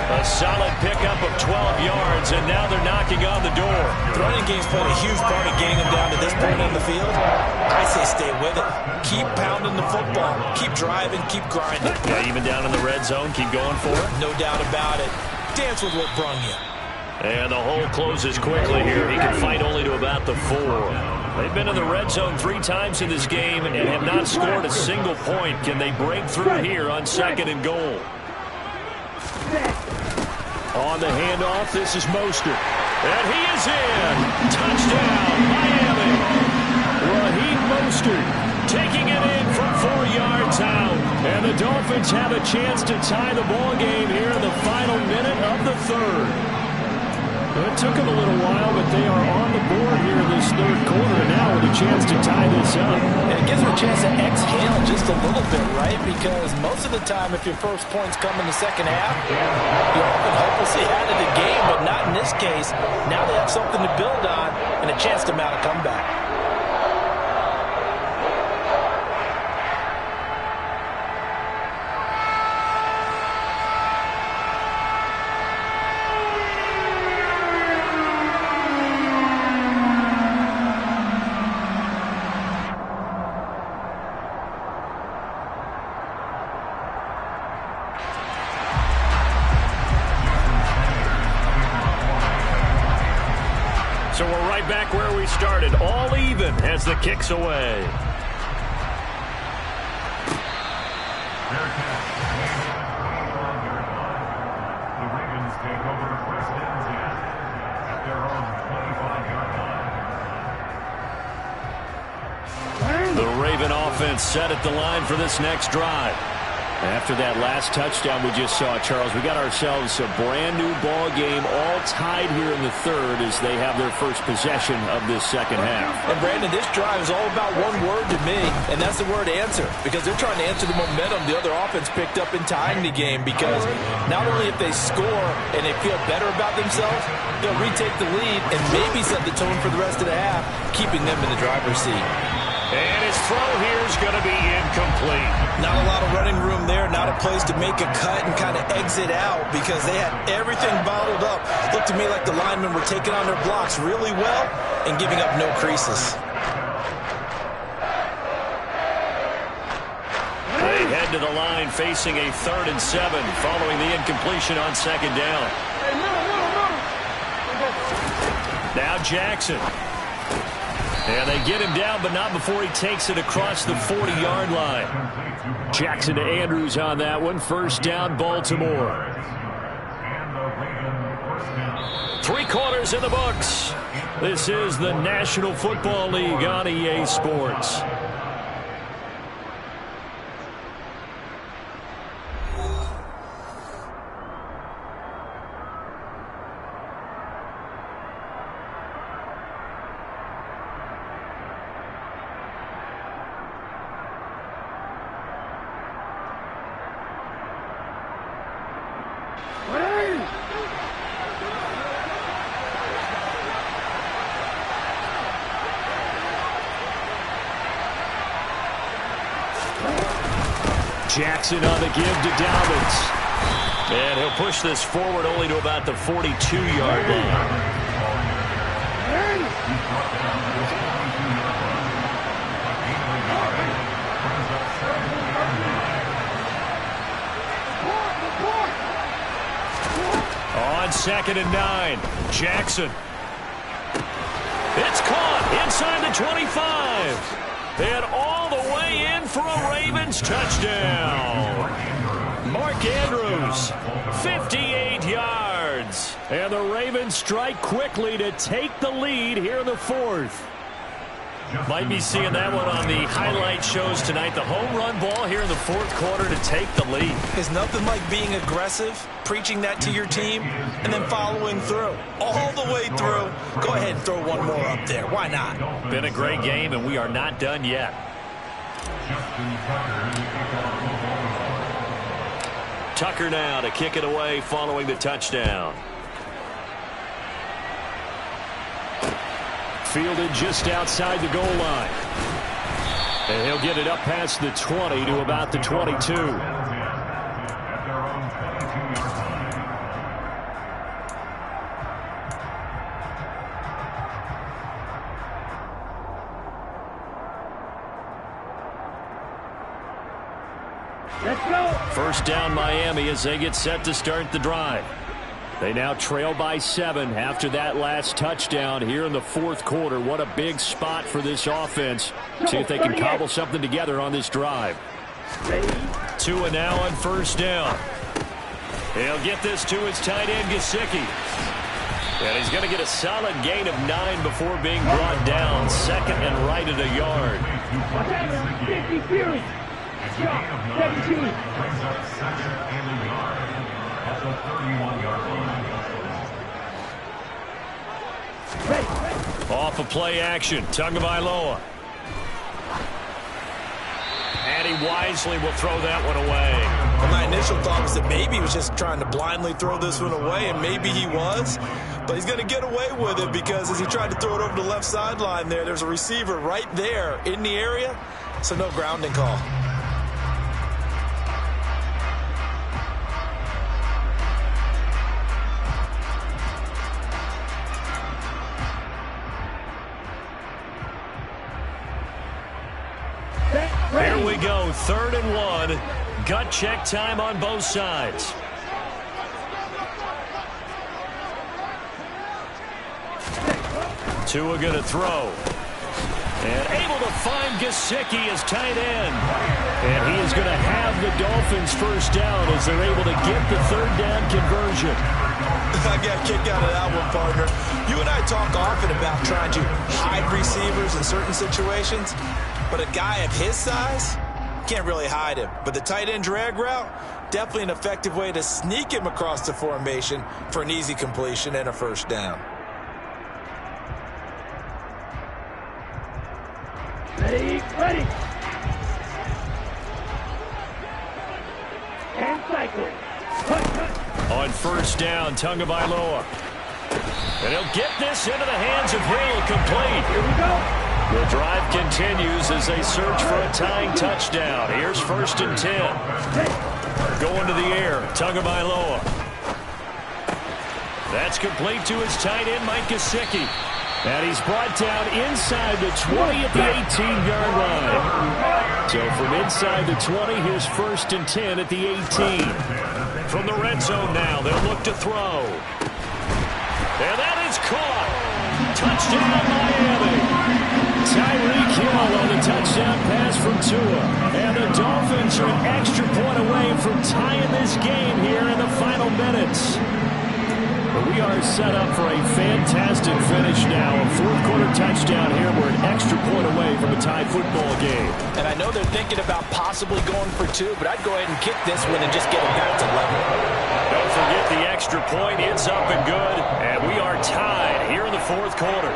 A solid pickup of 12 yards, and now they're knocking on the door. The running game's played a huge part of getting them down to this point on the field. I say stay with it. Keep pounding the football. Keep driving. Keep grinding. Yeah, even down in the red zone, keep going for it. No doubt about it. Dance with what brung you. And the hole closes quickly here. He can fight only to about the 4. They've been in the red zone 3 times in this game and have not scored a single point. Can they break through here on 2nd and goal? On the handoff, this is Mostert. And he is in. Touchdown, Miami. Raheem Mostert taking it in from 4 yards out. And the Dolphins have a chance to tie the ball game here in the final minute of the 3rd. It took them a little while, but they are on the board here in this 3rd quarter now with a chance to tie this up. And it gives them a chance to exhale just a little bit, right? Because most of the time, if your first points come in the 2nd half, you're often hopelessly out of the game, but not in this case. Now they have something to build on and a chance to mount a comeback. So we're right back where we started, all even as the kick's away. The Ravens take over 1st and 10 at their own 25-yard line. The Raven offense set at the line for this next drive. After that last touchdown we just saw, Charles, we got ourselves a brand new ball game, all tied here in the third as they have their first possession of this second half. And Brandon, this drive is all about one word to me, and that's the word answer, because they're trying to answer the momentum the other offense picked up in tying the game, because not only if they score and they feel better about themselves, they'll retake the lead and maybe set the tone for the rest of the half, keeping them in the driver's seat. And his throw here is going to be incomplete. Not a lot of running room there, not a place to make a cut and kind of exit out because they had everything bottled up. Looked to me like the linemen were taking on their blocks really well and giving up no creases. They head to the line facing a 3rd and 7 following the incompletion on second down. Now Jackson. And they get him down, but not before he takes it across the 40-yard line. Jackson to Andrews on that one. First down, Baltimore. 3 quarters in the books. This is the National Football League on EA Sports. Jackson on the give to Dobbins. And he'll push this forward only to about the 42-yard line. On 2nd and 9, Jackson. It's caught inside the 25. And all the way in for a Ravens touchdown. Mark Andrews, 58 yards. And the Ravens strike quickly to take the lead here in the 4th. Might be seeing that one on the highlight shows tonight. The home run ball here in the 4th quarter to take the lead. There's nothing like being aggressive, preaching that to your team, and then following through. All the way through. Go ahead and throw one more up there. Why not? Been a great game, and we are not done yet. Tucker now to kick it away following the touchdown. Fielded just outside the goal line. And he'll get it up past the 20 to about the 22. Let's go. First down Miami as they get set to start the drive. They now trail by 7 after that last touchdown here in the 4th quarter. What a big spot for this offense. See if they can cobble something together on this drive. Tua now on first down. He'll get this to his tight end, Gesicki. And he's going to get a solid gain of 9 before being brought down. 2nd and right at a yard. 17. At the 31-yard line. Off of play action, Tagovailoa. And he wisely will throw that one away. Well, my initial thought was that maybe he was just trying to blindly throw this one away, and maybe he was. But he's going to get away with it because as he tried to throw it over the left sideline there's a receiver right there in the area, so no grounding call. Here we go, 3rd and 1. Gut check time on both sides. Tua going to throw. And able to find Gesicki as tight end. And he is going to have the Dolphins first down as they're able to get the 3rd down conversion. I got a kick out of that one, partner. You and I talk often about trying to hide receivers in certain situations. But a guy of his size, can't really hide him. But the tight end drag route, definitely an effective way to sneak him across the formation for an easy completion and a first down. Ready, ready. And cycle. On first down, Tagovailoa. And he'll get this into the hands of Hill, complete. Here we go. The drive continues as they search for a tying touchdown. Here's 1st and 10. Going to the air, Tagovailoa. That's complete to his tight end, Mike Gesicki. And he's brought down inside the 20 at the 18-yard line. So from inside the 20, here's 1st and 10 at the 18. From the red zone now, they'll look to throw. And that is caught. Touchdown, Miami. Tyreek Hill on the touchdown pass from Tua. And the Dolphins are an extra point away from tying this game here in the final minutes. But we are set up for a fantastic finish now. A fourth-quarter touchdown here. We're an extra point away from a tie football game. And I know they're thinking about possibly going for 2, but I'd go ahead and kick this one and just get it back to level. Don't forget the extra point. It's up and good. And we are tied here in the fourth quarter.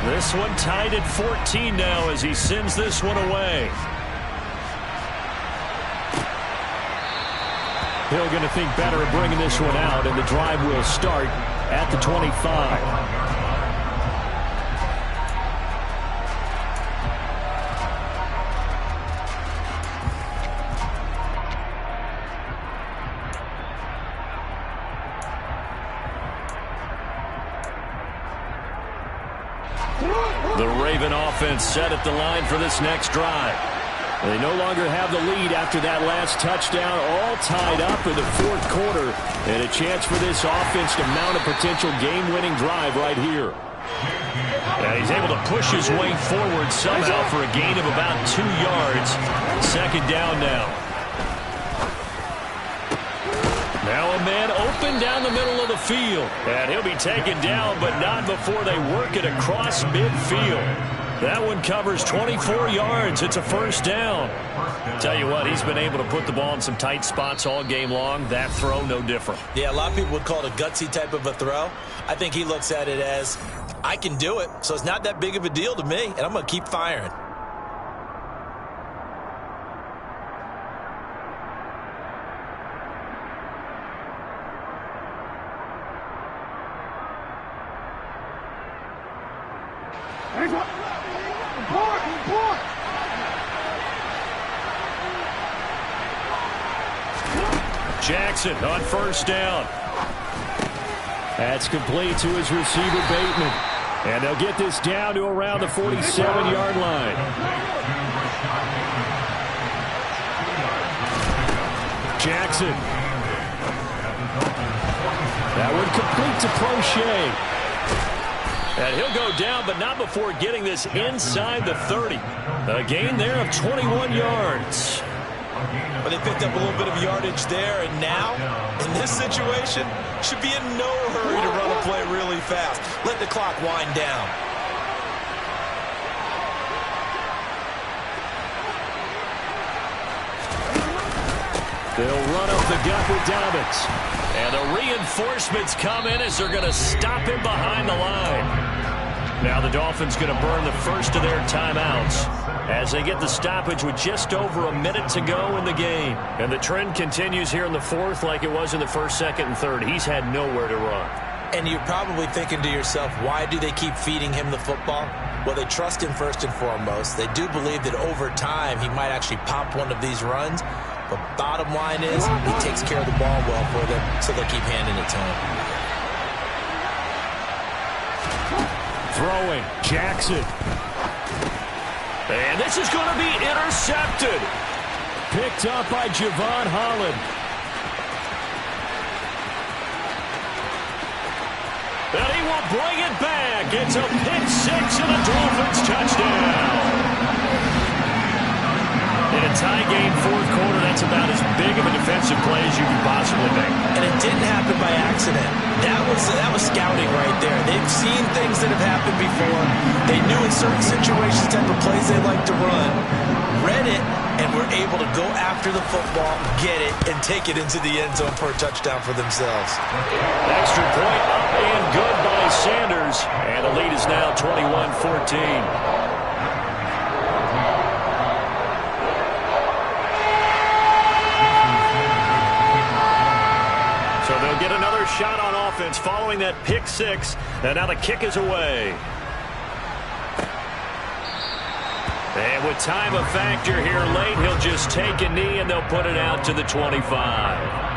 This one tied at 14 now as he sends this one away. Hill going to think better of bringing this one out, and the drive will start at the 25. The Raven offense set at the line for this next drive. They no longer have the lead after that last touchdown, all tied up in the fourth quarter, and a chance for this offense to mount a potential game-winning drive right here. Yeah, he's able to push his way forward somehow for a gain of about 2 yards. Second down now. Now a man open down the middle of the field. And he'll be taken down, but not before they work it across midfield. That one covers 24 yards. It's a first down. Tell you what, he's been able to put the ball in some tight spots all game long. That throw, no different. Yeah, a lot of people would call it a gutsy type of a throw. I think he looks at it as, I can do it, so it's not that big of a deal to me, and I'm going to keep firing. Jackson on first down. That's complete to his receiver, Bateman. And they'll get this down to around the 47-yard line. Jackson. That one complete to Prochet. And he'll go down, but not before getting this inside the 30. A gain there of 21 yards. But they picked up a little bit of yardage there, and now, in this situation, should be in no hurry to run a play really fast. Let the clock wind down. They'll run up the gut with Dobbins. And the reinforcements come in as they're going to stop him behind the line. Now the Dolphins going to burn the first of their timeouts as they get the stoppage with just over a minute to go in the game. And the trend continues here in the fourth like it was in the first, second, and third. He's had nowhere to run. And you're probably thinking to yourself, why do they keep feeding him the football? Well, they trust him first and foremost. They do believe that over time he might actually pop one of these runs. But bottom line is, he takes care of the ball well for them, so they'll keep handing it to him. Throwing, Jackson. And this is going to be intercepted. picked up by Javon Holland. And he will bring it back. It's a pick six and a Dolphins touchdown. In a tie game, fourth quarter, that's about as big of a defensive play as you could possibly make. And it didn't happen by accident. That was scouting right there. They've seen things that have happened before. They knew in certain situations the type of plays they like to run, read it, and were able to go after the football, get it, and take it into the end zone for a touchdown for themselves. Extra point up and good by Sanders. And the lead is now 21-14. So they'll get another shot on offense following that pick six. And now the kick is away. And with time a factor here late, he'll just take a knee and they'll put it out to the 25.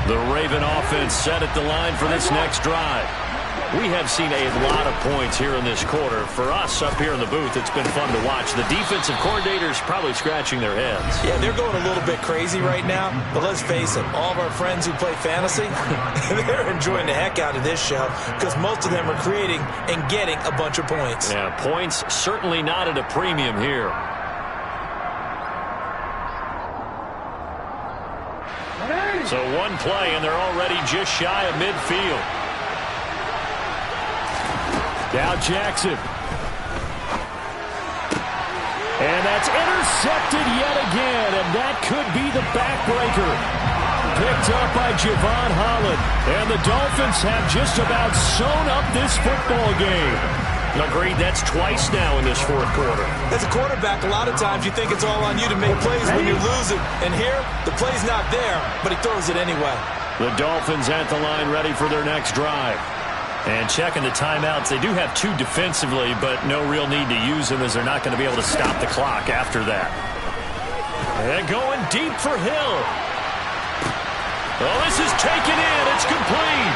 The Raven offense set at the line for this next drive. We have seen a lot of points here in this quarter. For us up here in the booth, it's been fun to watch. The defensive coordinators probably scratching their heads. Yeah, they're going a little bit crazy right now. But let's face it, all of our friends who play fantasy, they're enjoying the heck out of this show because most of them are creating and getting a bunch of points. Yeah, points certainly not at a premium here. So one play, and they're already just shy of midfield. Now Jackson. And that's intercepted yet again, and that could be the backbreaker. Picked up by Javon Holland. And the Dolphins have just about sewn up this football game. Agreed, that's twice now in this fourth quarter. As a quarterback, a lot of times you think it's all on you to make plays when you're losing. And here, the play's not there, but he throws it anyway. The Dolphins at the line ready for their next drive. And checking the timeouts, they do have two defensively, but no real need to use them as they're not going to be able to stop the clock after that. And going deep for Hill. Oh, this is taken in. It's complete.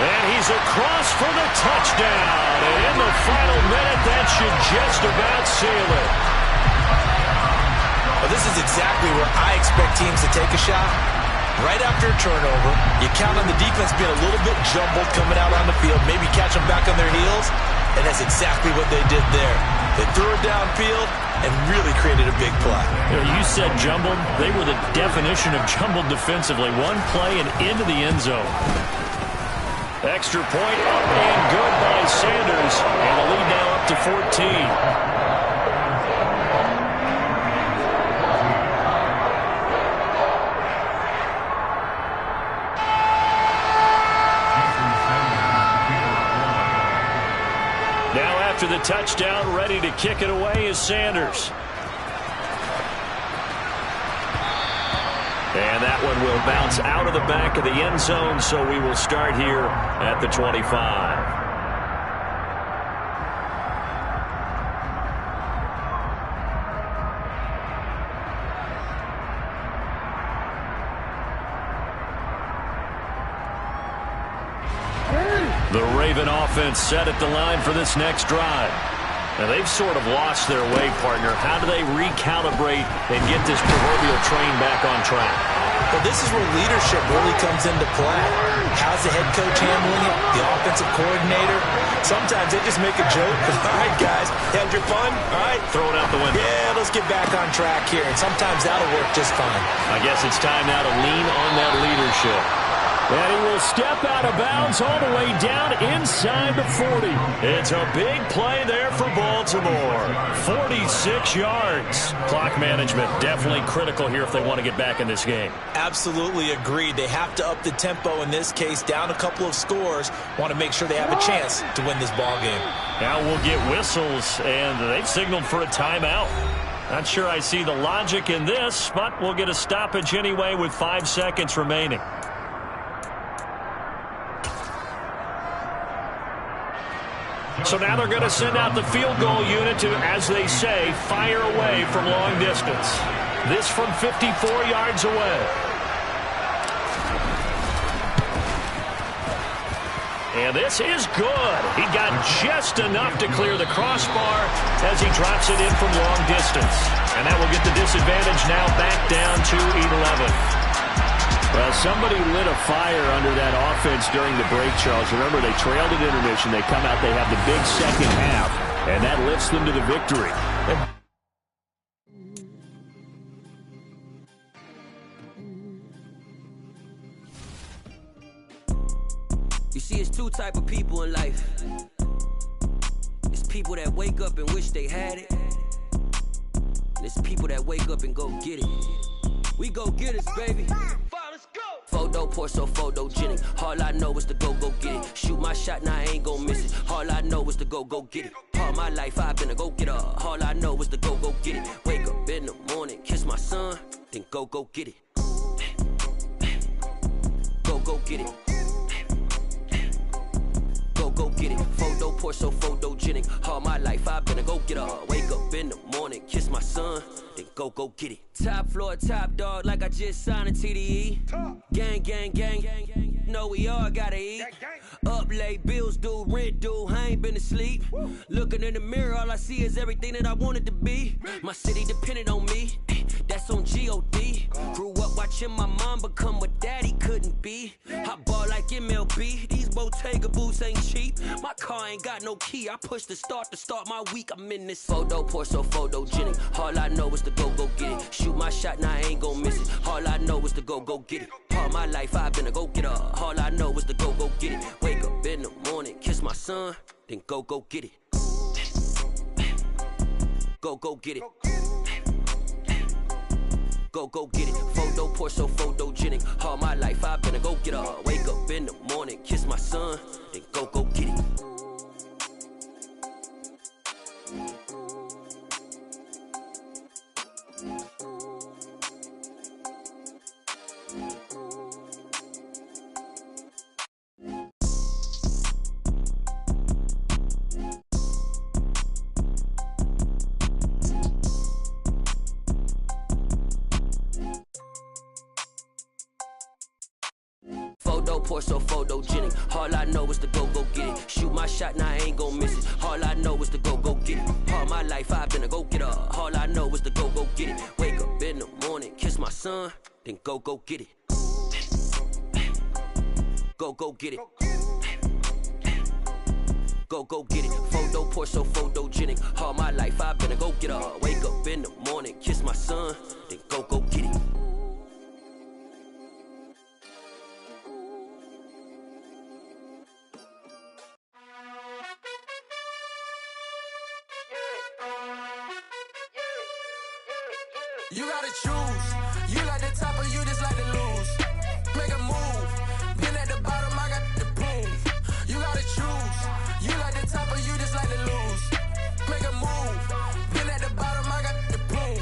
And he's across for the touchdown. And in the final minute, that should just about seal it. Well, this is exactly where I expect teams to take a shot. Right after a turnover, you count on the defense being a little bit jumbled coming out on the field, maybe catch them back on their heels, and that's exactly what they did there. They threw it downfield and really created a big play. You said jumbled. They were the definition of jumbled defensively. One play and into the end zone. Extra point up and good by Sanders, and the lead now up to 14. After the touchdown, ready to kick it away is Sanders. And that one will bounce out of the back of the end zone, so we will start here at the 25. The Raven offense set at the line for this next drive. Now, they've sort of lost their way, partner. How do they recalibrate and get this proverbial train back on track? Well, this is where leadership really comes into play. How's the head coach handling it? The offensive coordinator? Sometimes they just make a joke. All right, guys, had your fun? All right. Throw it out the window. Yeah, let's get back on track here. And sometimes that'll work just fine. I guess it's time now to lean on that leadership. And he will step out of bounds all the way down inside the 40. It's a big play there for Baltimore. 46 yards. Clock management definitely critical here if they want to get back in this game. Absolutely agreed. They have to up the tempo in this case, down a couple of scores. Want to make sure they have a chance to win this ball game. Now we'll get whistles, and they've signaled for a timeout. Not sure I see the logic in this, but we'll get a stoppage anyway with 5 seconds remaining. So now they're going to send out the field goal unit to, as they say, fire away from long distance. This from 54 yards away. And this is good. He got just enough to clear the crossbar as he drops it in from long distance. And that will get the disadvantage now back down to 11. Well, somebody lit a fire under that offense during the break, Charles. Remember, they trailed at intermission. They come out, they have the big second half, and that lifts them to the victory. You see, it's two type of people in life. It's people that wake up and wish they had it. And it's people that wake up and go get it. We go get it, baby. Photo, Porso, photogenic. All I know is to go get it. Shoot my shot, now I ain't gon' miss it. All I know is to go get it. All my life I've been a go-getter. All I know is to go get it. Wake up in the morning, kiss my son, then go get it. Go get it. Go get it. Photo, Porso, photogenic. All my life I've been a go-getter. Wake up in the morning, kiss my son, then go get it. Top floor, top dog, like I just signed a TDE. Gang. Know we all gotta eat. Up late, bills due, rent due, I ain't been asleep. Looking in the mirror, all I see is everything that I wanted to be. My city depended on me, that's on G.O.D. Grew up watching my mom become what daddy couldn't be. I ball like MLB, these Bottega boots ain't cheap. My car ain't got no key, I push the start to start my week. I'm in this photo, Porso, photogenic. All I know is to go get it. Shoot my shot, now I ain't gon' miss it. All I know is to go get it. All my life I've been a go-getter. All I know is to go get it. Wake up in the morning, kiss my son, then go get it. Go get it. Go get it. Photo, Porso, photogenic. All my life I've been a go-getter. Wake up in the morning, kiss my son, then go get it. Porso, photogenic. All I know is to go get it. Shoot my shot, now I ain't gon' miss it. All I know is to go get it. All my life I've been a go-getter. All I know is to go get it. Wake up in the morning, kiss my son, then go get it. Go get it. Go get it. Photo, Porso, photogenic. All my life I've been a go-getter. Wake up in the morning, kiss my son, then go get it. You gotta choose. You like the top or you just like to lose. Make a move. Been at the bottom, I got the proof. You gotta choose. You like the top or you just like to lose. Make a move. Been at the bottom, I got the proof.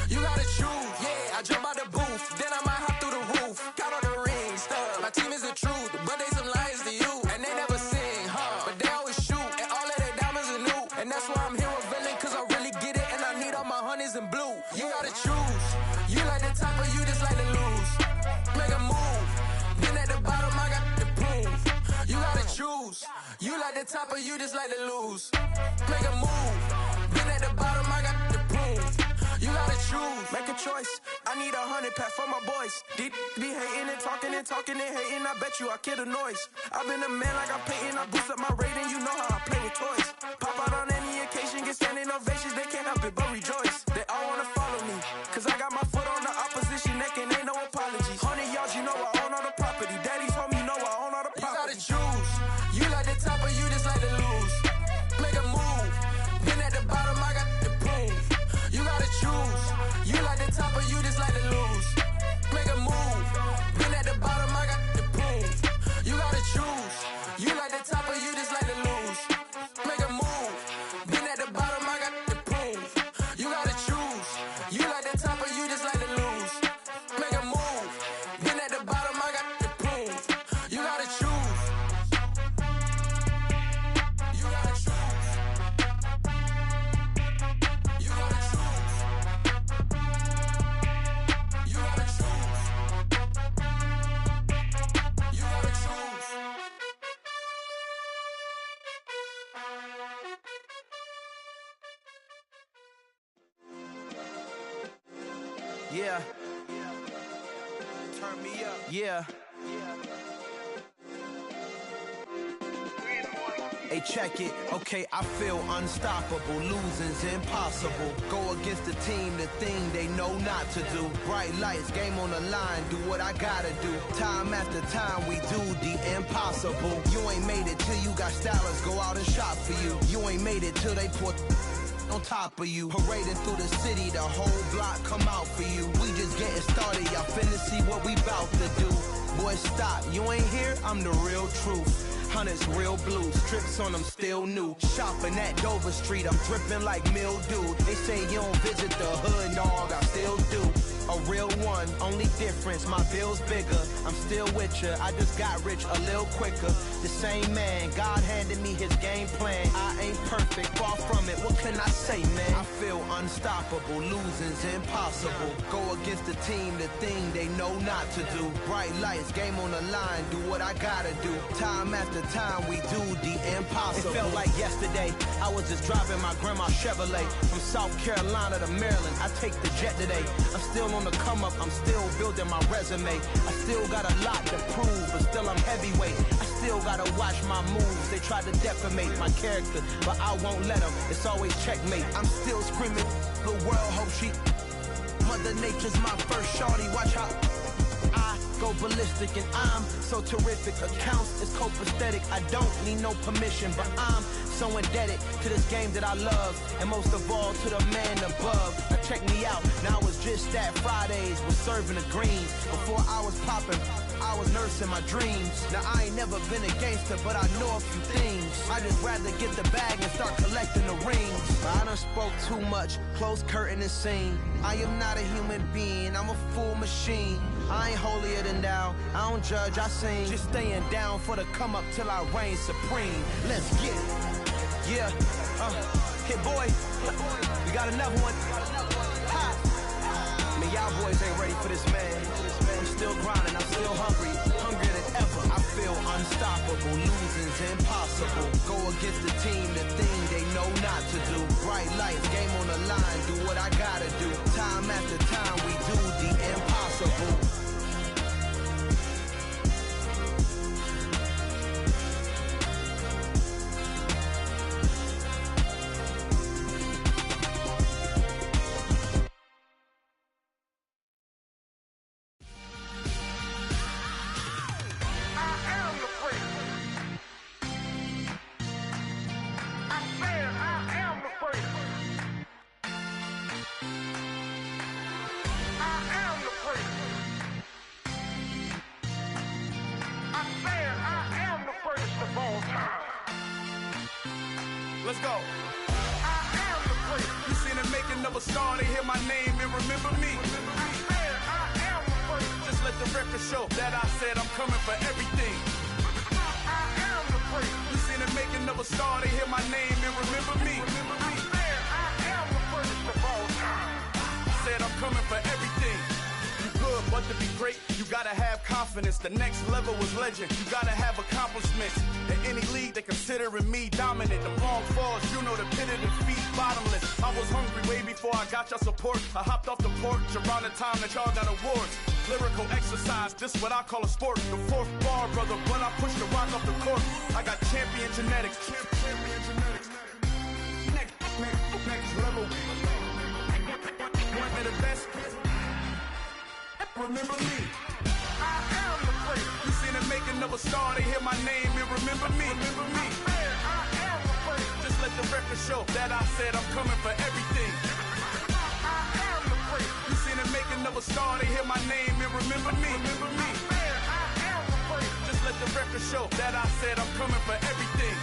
You gotta choose. Yeah, I jump out the booth, then I might hop through the roof. Got all the rings, stuff. My team is the truth, but they some liars to you. And they never sing, but they always shoot. And all of their diamonds are new. And that's why I'm here with villain, cause I really get it. And I need all my honeys in blue. You gotta choose. You like the top or you just like to lose. Make a move. Been at the bottom, I got the proof. You gotta choose. You like the top or you just like to lose. Make a move. Been at the bottom, I got the proof. You gotta choose. Make a choice. I need 100 pack for my boys. Be hating and talking and hating. I bet you I kill the noise. I've been a man like I'm Peyton. I boost up my rating. You know how I play with toys. Pop out on any occasion, get standing ovations. They can't help it but rejoice. They all wanna follow me, cause I got my foot on the opposition neck and ain't no apologies. 100 yards, you know I own all the property. Daddy's home, you know I own all the property. You gotta choose. You like the top or you just like to lose. Make a move. Been at the bottom, I got the proof. You gotta choose. You like the top or you just like to lose. Make a move. Been at the bottom, I got the proof. You gotta choose. You like the top or you just like to lose. Make a move. Been at the bottom, I got the proof. You gotta choose. You like the top or you just like to lose. Make a move. Been at the bottom, I got the proof. You gotta choose. You gotta choose. Yeah. Turn me up. Yeah. Hey, check it. Okay, I feel unstoppable. Losing's impossible. Go against the team, the thing they know not to do. Bright lights, game on the line. Do what I gotta do. Time after time, we do the impossible. You ain't made it till you got stylists go out and shop for you. You ain't made it till they put on top of you. Parading through the city, the whole block come out for you. We just getting started, y'all finna see what we bout to do. Boy, stop, you ain't here, I'm the real truth. Hunters, real blue, strips on them still new. Shopping at Dover Street, I'm dripping like mildew. They say you don't visit the hood, dog, I still do. A real one, only difference, my bill's bigger. I'm still with ya, I just got rich a little quicker. The same man, God handed me his game plan. I ain't perfect, far from it, what can I say, man? I feel unstoppable, losing's impossible. Go against the team, the thing they know not to do. Bright lights, game on the line, do what I gotta do. Time after time, we do the impossible. It felt like yesterday, I was just driving my grandma's Chevrolet. From South Carolina to Maryland, I take the jet today. I'm still on the come up, I'm still building my resume. I still got a lot to prove, but still I'm heavyweight. I still gotta watch my moves. They try to defamate my character, but I won't let them. It's always checkmate. I'm still screaming, the world hope she. Mother Nature's my first shorty, watch how I go ballistic and I'm so terrific. Accounts is copacetic, I don't need no permission, but I'm so indebted to this game that I love, and most of all to the man above. Now check me out, now it's just that Fridays was serving the greens. Before I was popping, I was nursing my dreams. Now I ain't never been a gangster, but I know a few things. I just rather get the bag and start collecting the rings. I done spoke too much, close curtain and scene. I am not a human being, I'm a full machine. I ain't holier than thou, I don't judge, I sing. Just staying down for the come up till I reign supreme. Let's get it. Yeah, hit boy, we got another one. Ha. Man, y'all boys ain't ready for this, man. I'm still grinding, I'm still hungry, hungrier than ever. I feel unstoppable, losing's impossible. Go against the team, the thing they know not to do. Bright lights, game on the line, do what I gotta do. Time after time, we do the impossible. Let's go. I am the prince. You seen the making of a star, they hear my name and remember me. I am the prince. Just let the record show that I said I'm coming for everything. I am the prince. You seen the making of a star, they hear my name and remember me. I am the prince of all time. Said I'm coming for everything. Good, but to be great, you gotta have confidence. The next level was legend, you gotta have accomplishments. In any league, they considering me dominant. The long falls, you know the pit of defeat, bottomless. I was hungry way before I got your support. I hopped off the porch around the time that y'all got awards. Lyrical exercise, this what I call a sport. The fourth bar, brother, when I push the rock off the court. I got champion genetics. Next level. One of the best. Remember me. I am the prince. You seen the making of a star, they hear my name and remember me. Remember me. I am the prince. Just let the record show that I said I'm coming for everything. I am the prince. You seen the making of a star, they hear my name and remember me. Remember me. I am the prince. Just let the record show that I said I'm coming for everything.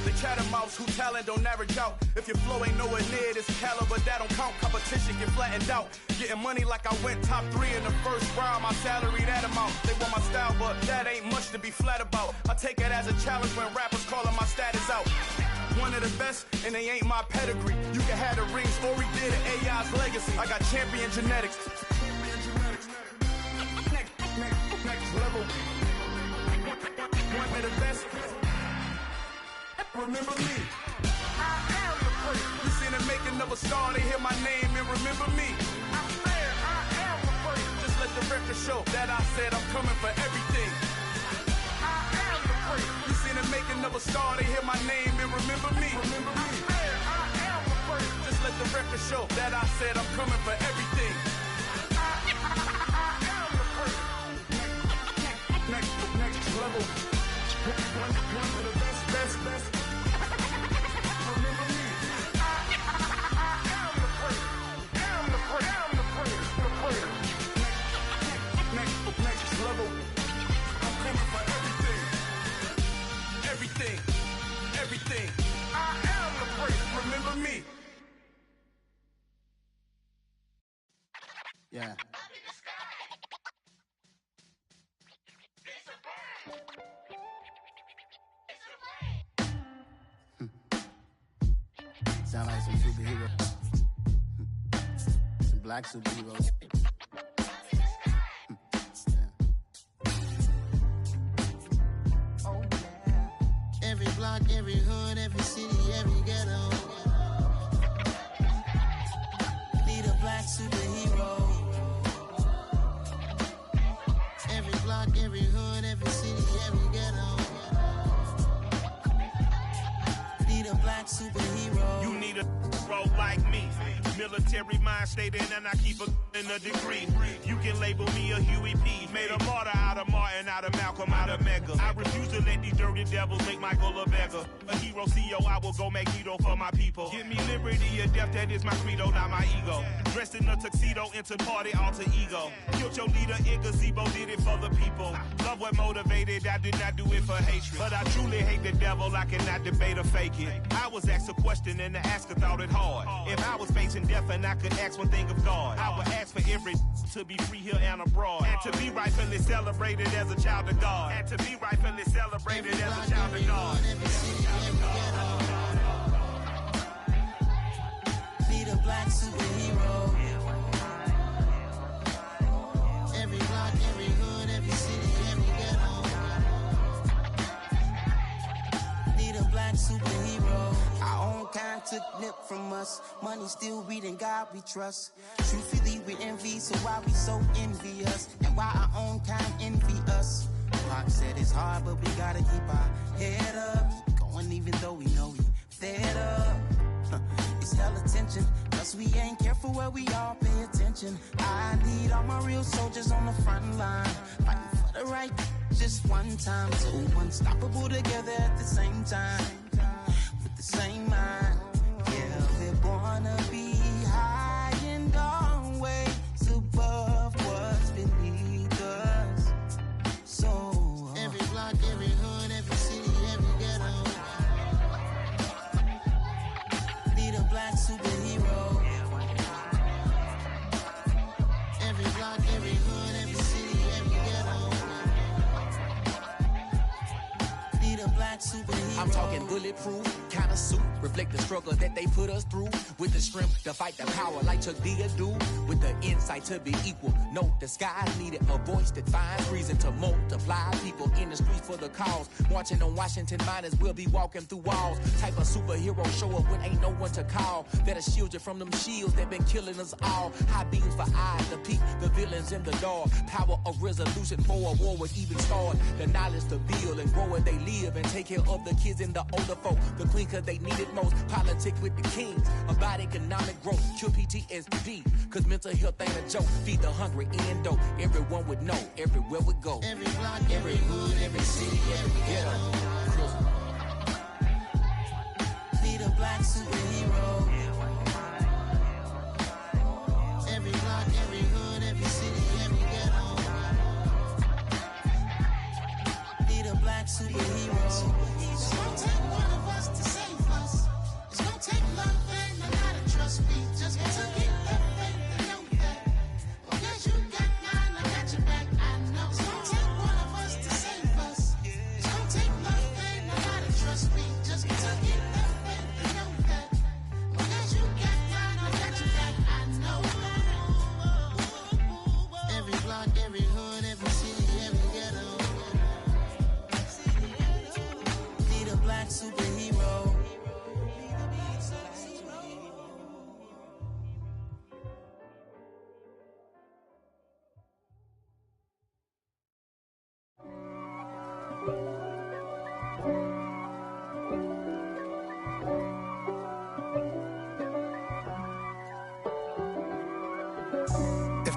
The catamounts who talent don't average out. If your flow ain't nowhere near this caliber, that don't count. Competition get flattened out. Getting money like I went top 3 in the first round. My salary that amount. They want my style, but that ain't much to be flat about. I take it as a challenge when rappers calling my status out. One of the best, and they ain't my pedigree. You can have the rings, or we did it, AI's legacy. I got champion genetics. Next level. One of the best. Remember me. I am the prince. You seen the making of a star, they hear my name and remember me. I let the record show that I said I'm coming for everything. I am the prince. You seen the making of a star, they hear my name and remember me. Remember me. I am the prince. Just let the record show that I said I'm coming for everything. I am the prince. Next level. One of the best. Remember me. I am the prince. Am the prince. The prince. Next level. I'm coming for everything. Everything. I am the prince. Remember me. Yeah. Sound like some superheroes. Some black superheroes. Oh, yeah. Every block, every hood, every city, every ghetto. Need a black superhero. Every block, every hood, every city, every ghetto. Need a black superhero. You need a role like me. Military mind stated, and I keep in a degree. You can label me a Huey P. Made a martyr out of Martin, out of Malcolm, out of Mega. I refuse to let these dirty devils make Michael a beggar. A hero CEO, I will go Magneto for my people. Give me liberty or death, that is my credo, not my ego. Dressed in a tuxedo, into party, alter ego. Killed your leader in gazebo, did it for the people. Love what motivated, I did not do it for hatred. But I truly hate the devil, I cannot debate or fake it. I was asked a question and the asker thought it hard. If I was facing death and I could ask one thing of God, I would ask for every to be free here and abroad. And to be rightfully celebrated as a child of God. And to be rightfully celebrated as a child of God. Need a black superhero. Every block, every hood, every city, every ghetto. Need a black superhero. Our own kind took nip from us. Money still reading God we trust. Truthfully we envy, so why we so envious? And why our own kind envy us? Pac said it's hard, but we gotta keep our head up. Going even though we know we fed up. It's hell attention, cause we ain't careful where we all pay attention. I need all my real soldiers on the front line, fighting for the right just one time. So unstoppable together at the same time, with the same mind. Yeah, we're gonna be high and always above what's beneath us. So every block, every hood, every city, every ghetto. Need a black superhero. Every block, every hood, every city, every ghetto. Need a black superhero. I'm talking bulletproof kind of suit, reflect the struggle that they put us through. With the strength to fight the power like Chuck D do. With the insight to be equal. Note the skies needed a voice that finds reason to multiply. People in the streets for the cause. Marching on Washington miners will be walking through walls. Type of superhero show up when ain't no one to call. That'll shield you from them shields that been killing us all. High beams for eyes to peek the villains in the dark. Power of resolution for a war would even start. The knowledge to build and grow where they live and take care of the kids and the older folk. The queen cause they need it most. Politics with the kings. About economic growth. Cure PTSD. Cause mental health ain't a joke. Feed the hungry and dope. Everyone would know. Everywhere we go. Every block, every hood, every city, every ghetto. Need a black superhero. Every block, every hood, every city, every ghetto. Need a black superhero. It's gonna take one of us to save us. It's gonna take love and a lot of trust. We just gotta keep the faith and know that. Because you got mine, I got your back. I know. It's gonna take one of us to save us. It's gonna take love and a lot of trust. We just gotta keep the faith and know that.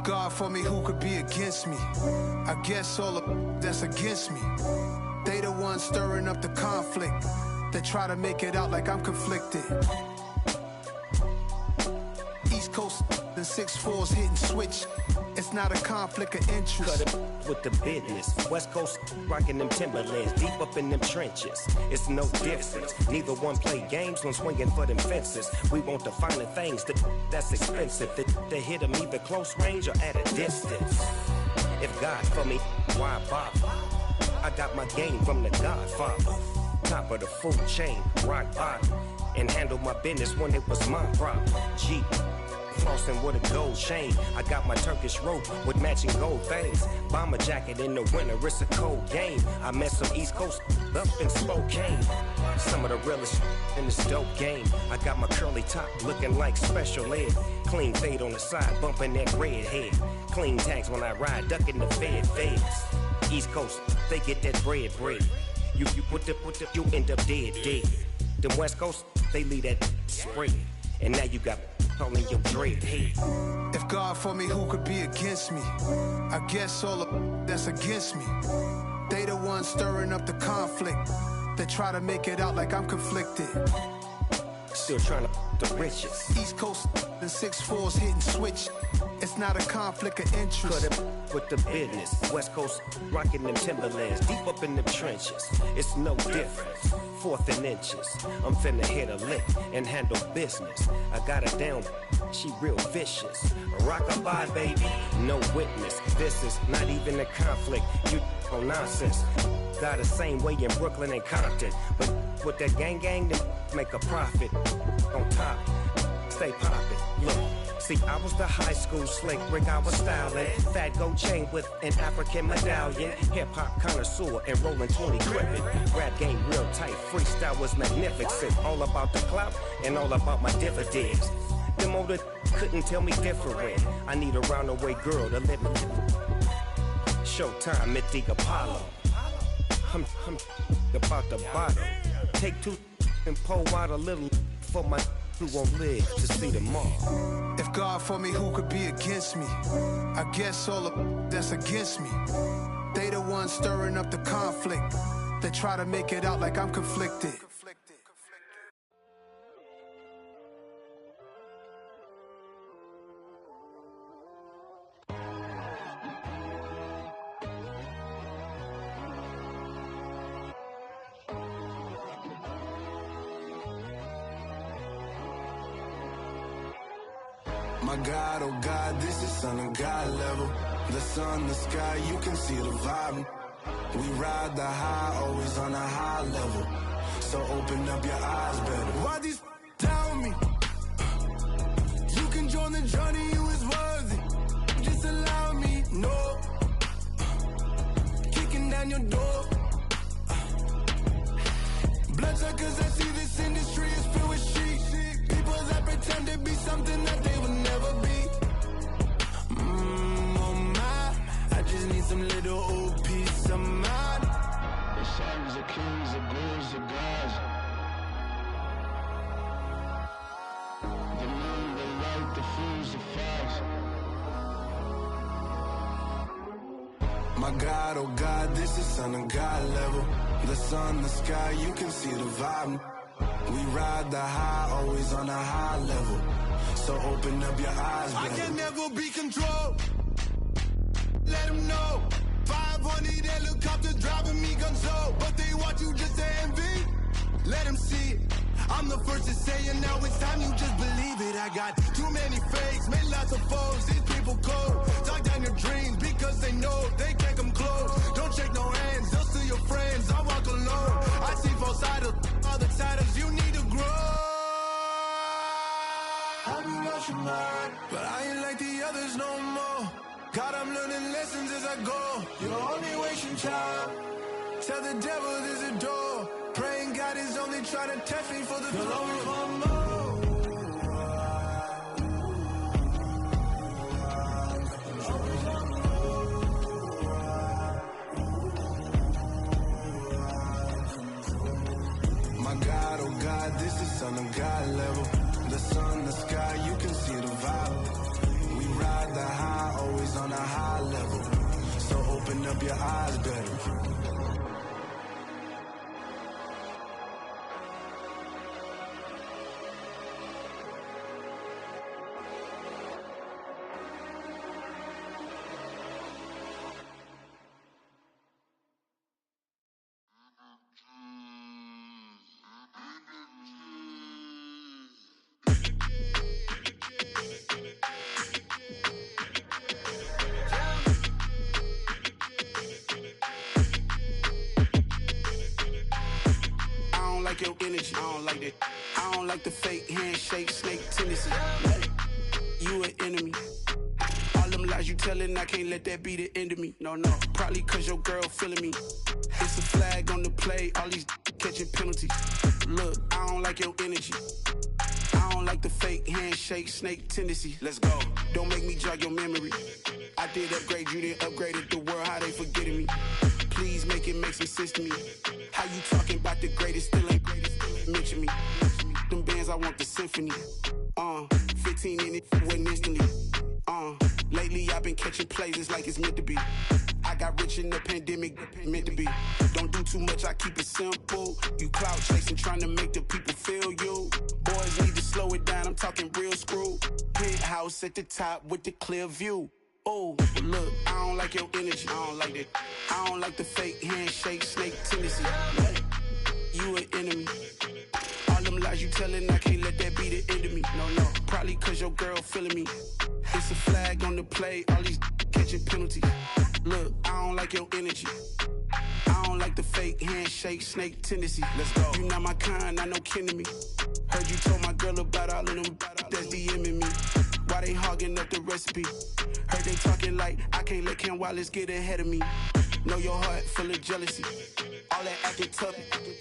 God for me, who could be against me? I guess all of that's against me. They the ones stirring up the conflict. They try to make it out like I'm conflicted. East Coast, the 6'4s hitting switch. It's not a conflict of interest. Cut it with the business. West Coast rocking them Timberlands, deep up in them trenches. It's no difference. Neither one play games when swinging for them fences. We want the finer things that's expensive. They hit them either close range or at a distance. If God for me, why bother? I got my game from the Godfather. Top of the food chain, rock bottom. And handle my business when it was my problem. G. Flossing with a gold chain. I got my Turkish rope with matching gold things. Bomber jacket in the winter, it's a cold game. I met some East Coast up in Spokane. Some of the realest in this dope game. I got my curly top looking like special ed. Clean fade on the side, bumping that red head. Clean tags when I ride, ducking the feds. East Coast, they get that bread. You you end up dead. Them West Coast, they leave that spread. And now you got calling your dread head. If God for me, who could be against me? I guess all of that's against me. They the ones stirring up the conflict. They try to make it out like I'm conflicted. Still trying to the riches. East Coast, the 6'4s hitting switch. It's not a conflict of interest. Cut it with the business. West Coast rocking them Timberlands, deep up in them trenches. It's no difference. 4th and inches. I'm finna hit a lick and handle business. I got her down, she real vicious. Rock-a-bye, baby, no witness. This is not even a conflict. You on nonsense. Got the same way in Brooklyn and Compton. But with that gang, then make a profit. On top, stay poppin'. Look. See, I was the high school slick Rick, I was styling. Fat gold chain with an African medallion. Hip-hop connoisseur and rolling 20 crippin'. Rap game real tight, freestyle was magnificent. All about the clout and all about my dividends. Them older couldn't tell me different. I need a roundaway girl to live with. Showtime at the Apollo. I'm about the bottom. Take 2 and pour out a little for my who won't live to see tomorrow. If God for me, who could be against me? I guess all of that's against me. They the ones stirring up the conflict. They try to make it out like I'm conflicted. My God, oh God, this is Son of God level. The sun, the sky, you can see the vibe. We ride the high, always on a high level. So open up your eyes better. Why these tell me? You can join the journey, you is worthy. Just allow me, no. Kicking down your door. Bloodsuckers, I see this industry is filled with sheep. People that pretend to be something that they will never be. Oh my, I just need some little old peace of mind. The sons of kings, the ghouls, the gods. The moon, the light, the fools, the facts. My God, oh God, this is Son of God level. The sun, the sky, you can see the vibe. We ride the high, always on a high level. So open up your eyes, baby. I can never be controlled. Let them know. 500 helicopters driving me gonzo. But they want you just to envy. Let them see it. I'm the first to say it, now it's time you just believe it. I got too many fakes, made lots of foes. These people cold. Talk down your dreams because they know they can't come close. Don't shake no hands, they'll steal your friends. I walk alone. I see false idols, other titles, you need to grow. Have you lost your mind? But I ain't like the others no more. God, I'm learning lessons as I go. You're only wasting time. Tell the devil there's a door. Praying God is only trying to test me for the throne. My God, oh God, this is Son of God level. The sun, the sky, you can see the vibe. We ride the high, always your eyes better. Your energy, I don't like that. I don't like the fake handshake, snake tendency. You an enemy. All them lies you telling, I can't let that be the end of me. No, probably cause your girl feeling me. It's a flag on the play, all these catching penalties. Look, I don't like your energy. I don't like the fake handshake, snake tendency. Let's go. Don't make me jog your memory. I did upgrade you, then upgraded the world, how they forgetting me. Please make it make some sense to me. How you talking about the greatest, still ain't greatest, mention me. Them bands, I want the symphony. 15 in it, went instantly. Lately I've been catching plays, it's like it's meant to be. I got rich in the pandemic, meant to be. Don't do too much, I keep it simple. You clout chasing, trying to make the people feel you. Boys need to slow it down, I'm talking real screw. Penthouse at the top with the clear view. Oh, look, I don't like your energy, I don't like that. I don't like the fake handshake, snake tendency. You an enemy. All them lies you telling, I can't let that be the end of me. No, probably cause your girl feeling me. It's a flag on the play, all these catching penalties. Look, I don't like your energy. I don't like the fake handshake, snake tendency. Let's go. You not my kind, not no kin to me. Heard you told my girl about all of them that's DMing me. Why they hogging up the recipe? Heard they talking like I can't let Ken Wallace get ahead of me. Know your heart full of jealousy. All that acting tough.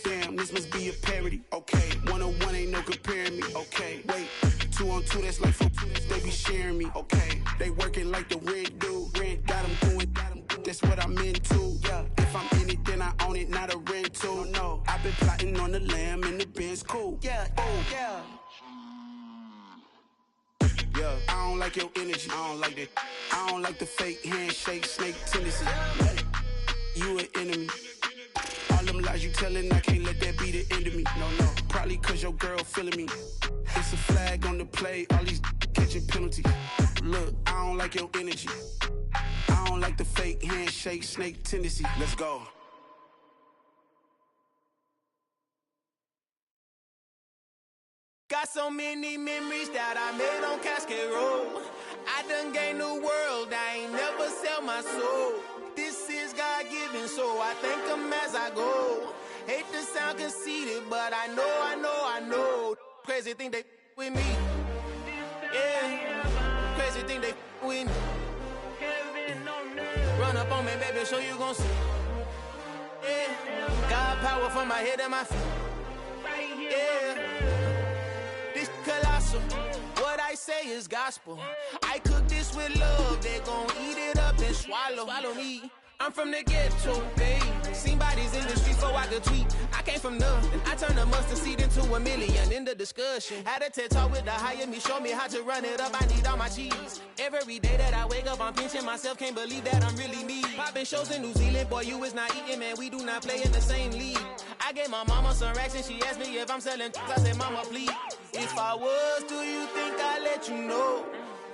Damn, this must be a parody. Okay, 1-on-1 ain't no comparing me. Okay, wait, 2-on-2 that's like 4-2. They be sharing me. Okay, they working like the rent do. Rent got them going. That's what I'm into. Yeah, if I'm in it, then I own it, not a rental. No, I've been plotting on the lamb and the Benz cool. Yeah, oh yeah. Yeah, I don't like your energy, I don't like that. I don't like the fake handshake, snake tendency. You an enemy. All them lies you telling, I can't let that be the end of me. No, probably cause your girl feeling me. It's a flag on the play, all these catching penalties. Look, I don't like your energy. I don't like the fake handshake, snake tendency. Let's go. Got so many memories that I made on Cascade Road. I done gained the world, I ain't never sell my soul. This is God-given, so I thank him as I go. Hate to sound conceited, but I know. Crazy thing they with me. Yeah, crazy thing they with me. Run up on me, baby, so you gon' see. Yeah, got power from my head and my feet. Yeah. Colossal, what I say is gospel. I cook this with love, they gon' eat it up and swallow me. I'm from the ghetto, babe. Seen bodies in the streets so I could tweet. I came from nothing, I turned a mustard seed into a million in the discussion. Had a TED talk with the higher me, show me how to run it up, I need all my cheese. Every day that I wake up, I'm pinching myself, can't believe that I'm really me. Popping shows in New Zealand, boy, you is not eating, man, we do not play in the same league. I gave my mama some racks and she asked me if I'm selling, I said, mama, please. If I was, do you think I'd let you know?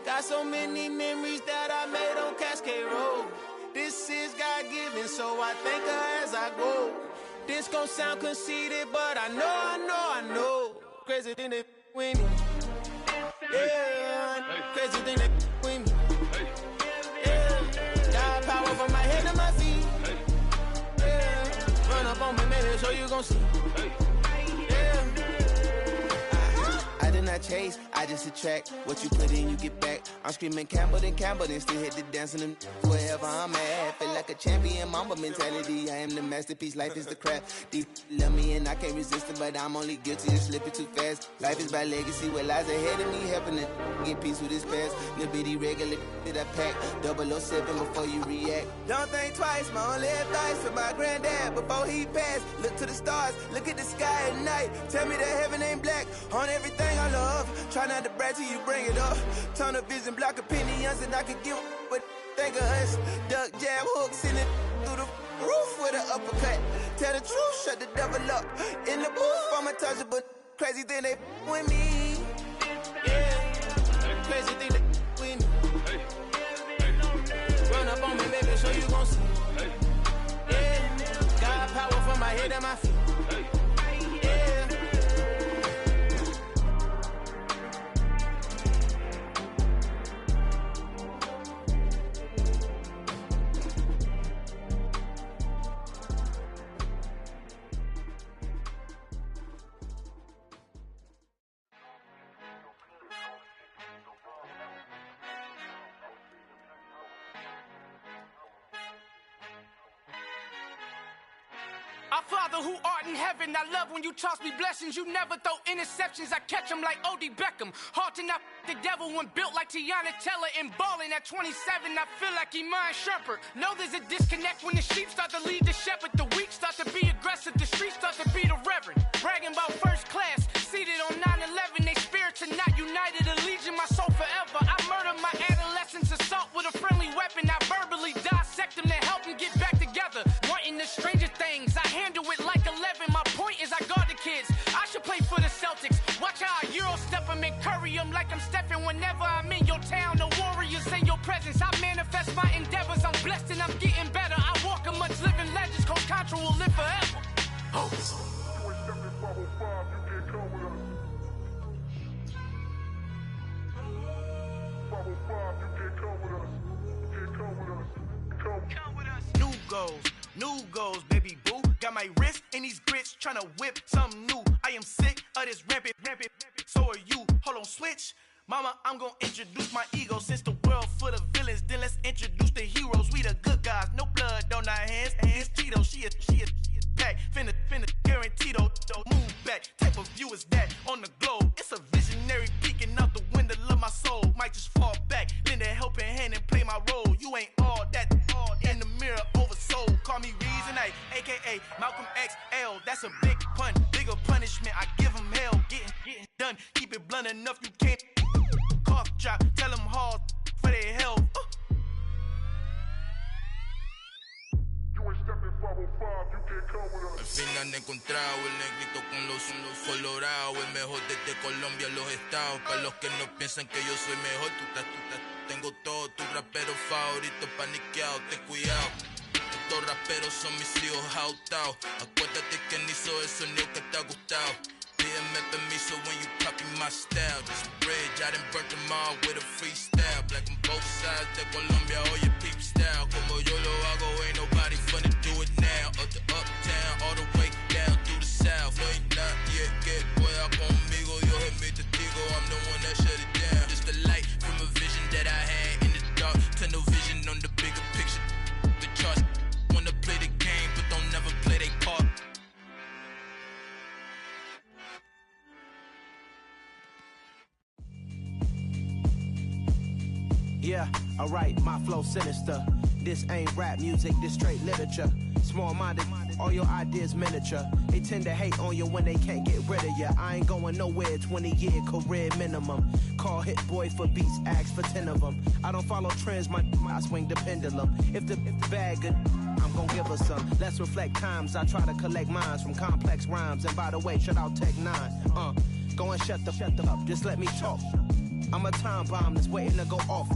Got so many memories that I made on Cascade Road. This is God-given, so I thank her as I go. This gon' sound conceited, but I know. Crazy thing they with me. Yeah, crazy thing they with me. Yeah, got power from my head to my feet. Yeah, run up on me, maybe, so you gon' see. I chase, I just attract what you put in, you get back. I'm screaming Campbell, then still hit the dance and wherever I'm at. Feel like a champion, mamba mentality. I am the masterpiece, life is the crap. Deep love me and I can't resist it, but I'm only guilty of slipping too fast. Life is by legacy, what lies ahead of me, helping to get peace with this past. Little bitty regular that I pack, 007 before you react. Don't think twice, my only advice for my granddad before he passed. Look to the stars, look at the sky at night. Tell me that heaven ain't black on everything I love. Try not to brag till you bring it up. Tunnel vision, block opinions, and I could give what think of us. Duck, jab, hooks in it. through the roof with an uppercut. Tell the truth, shut the devil up. In the booth, I'm untouchable. Crazy thing they with me. Yeah, crazy thing they with me. Run up on me, baby, so you gon' see. Yeah, got power from my head and my feet. Yeah. Our Father who art in heaven, I love when you toss me blessings. You never throw interceptions, I catch them like O.D. Beckham. Hard to not the devil when built like Tiana Teller and balling at 27. I feel like Iman Shumpert. Know there's a disconnect when the sheep start to lead the shepherd. The weak start to be aggressive, the streets start to be the reverend. Bragging about first class, seated on 9/11. They spirits are not united, a legion, my soul forever. I murder my adolescence, assault with a friendly weapon. I verbally dissect them to help them get back together. Wanting the stranger things, I handle it like 11. My point is I guard the kids. I should play for the Celtics. Watch how I Euro step them and curry them like I'm stepping. Whenever I'm in your town, the warriors in your presence. I manifest my endeavors. I'm blessed and I'm getting better. I walk amongst living legends. Coach Contra will live forever. Oh. New goals, baby boo. Got my wrist in these grits, tryna whip something new. I am sick of this rampant. So are you. Hold on, switch. Mama, I'm gonna introduce my ego. Since the world full of villains, then let's introduce the heroes. We the good guys, no blood on our hands. It's Tito, she is back. Finna, guaranteed, move back. Type of view is that on the globe? It's a visionary peeking out the window of my soul. Might just fall back, lend a helping hand and play my role. You ain't all that in the mirror oversold. Call me Reason A, aka Malcolm XL. That's a big pun, bigger punishment. I give him hell, getting done. Keep it blunt enough, you can't cough drop. Tell them hard for their health. Al fin han encontrado el negrito con los colorados, el mejor desde Colombia, los estados. Para los que no piensan que yo soy mejor, tengo todo, tu rapero favorito paniqueado, ten cuidado. Estos raperos son mis hijos jautados. Acuérdate que ni hizo el sonido que te ha gustado. Pídeme permiso when you copy my style. This bridge, I done burnt them all with a freestyle. Black on both sides de Colombia, oye peep style. Como yo lo hago, ain't nobody finna do it now. Up to uptown, all the way down through the south. No hay nadie que pueda conmigo, Dios es mi testigo. I'm the one that shut it down. Just the light from a vision that I had in the dark. Tunnel vision on the bigger picture. The charts wanna play the game, but don't never play their part. Yeah, alright, my flow sinister. This ain't rap music, this straight literature. Small-minded, all your ideas miniature. They tend to hate on you when they can't get rid of you. I ain't going nowhere, 20-year career minimum. Call Hit Boy for beats, ask for 10 of them. I don't follow trends, I swing the pendulum. If the bag good, I'm gon' give her some. Let's reflect times, I try to collect minds from complex rhymes. And by the way, shout out Tech 9. Go and shut the up, just let me talk. I'm a time bomb that's waiting to go off.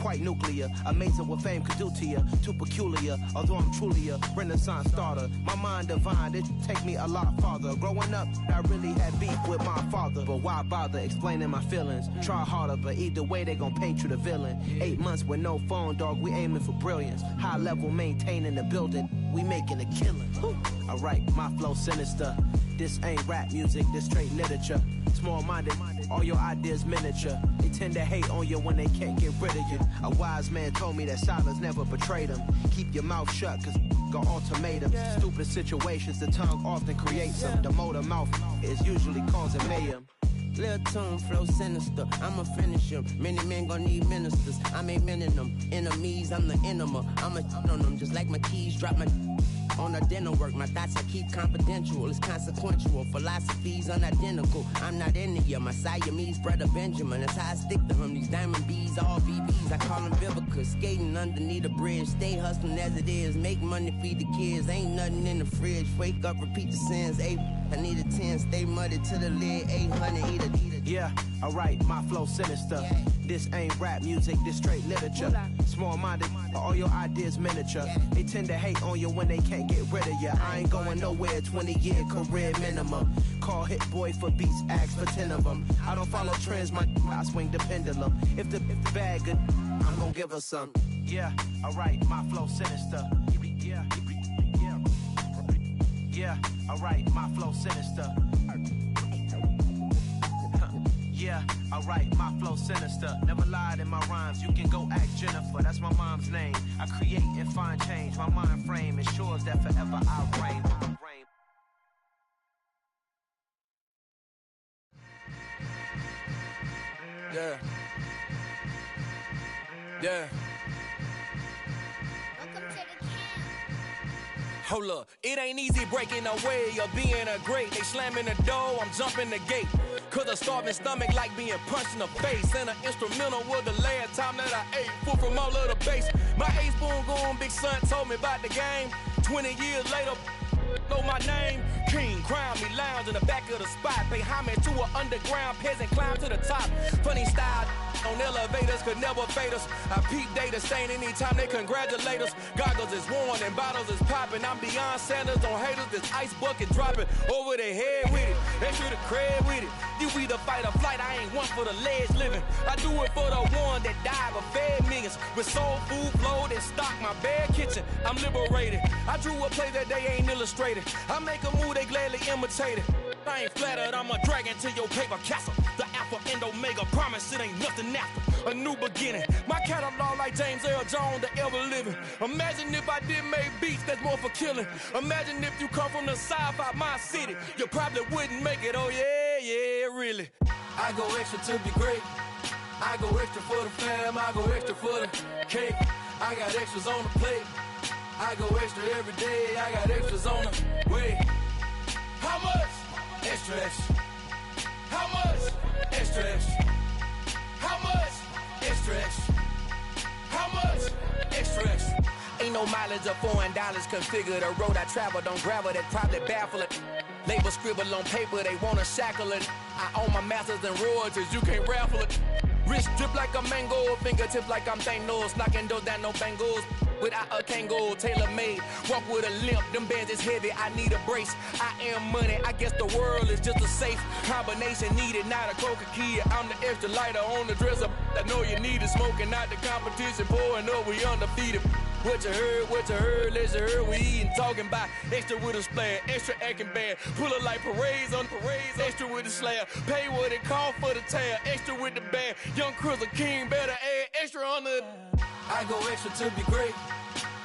Quite nuclear, amazing what fame could do to you. Too peculiar, although I'm truly a renaissance starter. My mind divine, it take me a lot farther. Growing up, I really had beef with my father. But why bother explaining my feelings? Try harder, but either way they gon' paint you the villain. 8 months with no phone, dog, we aiming for brilliance. High level maintaining the building, we making a killing. Alright, my flow sinister. This ain't rap music, this straight literature. Small-minded, all your ideas miniature. They tend to hate on you when they can't get rid of you. A wise man told me that silence never betrayed him. Keep your mouth shut, cause got ultimatums. Stupid situations, the tongue often creates them. The motor mouth is usually causing mayhem. Lil' tune, flow sinister, I'ma finish him. Many men gon' need ministers, I'm aiming them. Enemies, I'm the enema, I'ma on them. Just like my keys, drop my on the dinner work. My thoughts I keep confidential, it's consequential. Philosophies unidentical, I'm not into you. My Siamese brother Benjamin, that's how I stick to him. These diamond bees, all BBs, I call them Vivica. Skating underneath the bridge, stay hustling as it is. Make money, feed the kids, ain't nothing in the fridge. Wake up, repeat the sins. I need a 10, stay muddy to the lid. 800, eat a. Yeah, alright, my flow sinister. Yeah. This ain't rap music, this straight literature. Small-minded, all your ideas miniature. They tend to hate on you when they can't get rid of you. I ain't going nowhere, 20-year career minimum. Call Hit Boy for beats, ask for 10 of them. I don't follow trends, I swing the pendulum. If the bag good, I'm gonna give her some. Yeah, alright, my flow sinister. Yeah, alright, my flow sinister. Yeah, alright, my flow sinister. Never lied in my rhymes, you can go ask Jennifer, that's my mom's name. I create and find change, my mind frame ensures that forever I reign. Yeah. Yeah. Hold up, it ain't easy breaking away or being a great. They slamming the door, I'm jumping the gate. Cause a starving stomach like being punched in the face. And an instrumental was the last time that I ate food from all of the bass. My ace boom goon, big son told me about the game. 20 years later, know my name. King, crown me, lounge in the back of the spot. Pay homage to an underground peasant, climb to the top. Funny style on elevators could never fade us. I peep data stain anytime they congratulate us. Goggles is worn and bottles is popping. I'm beyond Sanders on haters, this ice bucket dropping over their head with it. They should have cred with it. You either fight or flight, I ain't one for the ledge living. I do it for the one that died but fed millions. With soul food flowed and stocked my bad kitchen. I'm liberated. I drew a play that they ain't illustrated. I make a move, they gladly imitate it. I ain't flattered, I'm a dragon to your paper castle. The Alpha and Omega, promise it ain't nothing after. A new beginning. My catalog like James Earl Jones, the ever living. Imagine if I did make beats that's more for killing. Imagine if you come from the sci-fi, my city. You probably wouldn't make it, oh yeah, really. I go extra to be great. I go extra for the fam, I go extra for the cake. I got extras on the plate. I go extra every day, I got extras on the way. How much? Extra, extra. How much? Extra, extra. How much? Extra, extra. How much? Extra, extra. Ain't no mileage of $4 configure the road I travel. Don't gravel that probably baffle it. Label scribble on paper, they wanna shackle it. I own my masters and royalties, you can't raffle it. Wrist drip like a mango, fingertips like I'm Thanos, knocking those down no bangles. Without a Kango, tailor-made, walk with a limp, them bands is heavy, I need a brace. I am money, I guess the world is just a safe combination needed, not a coca key. I'm the extra lighter on the dresser, I know you need it, smoking out the competition, pouring up, we undefeated. What you heard, let's heard, we eating, talking about extra with a splash, extra acting bad, pull it like parades on parades, extra with the slab, pay what it cost for the tab, extra with the band, young Chris, a king, better add extra on the... I go extra to be great.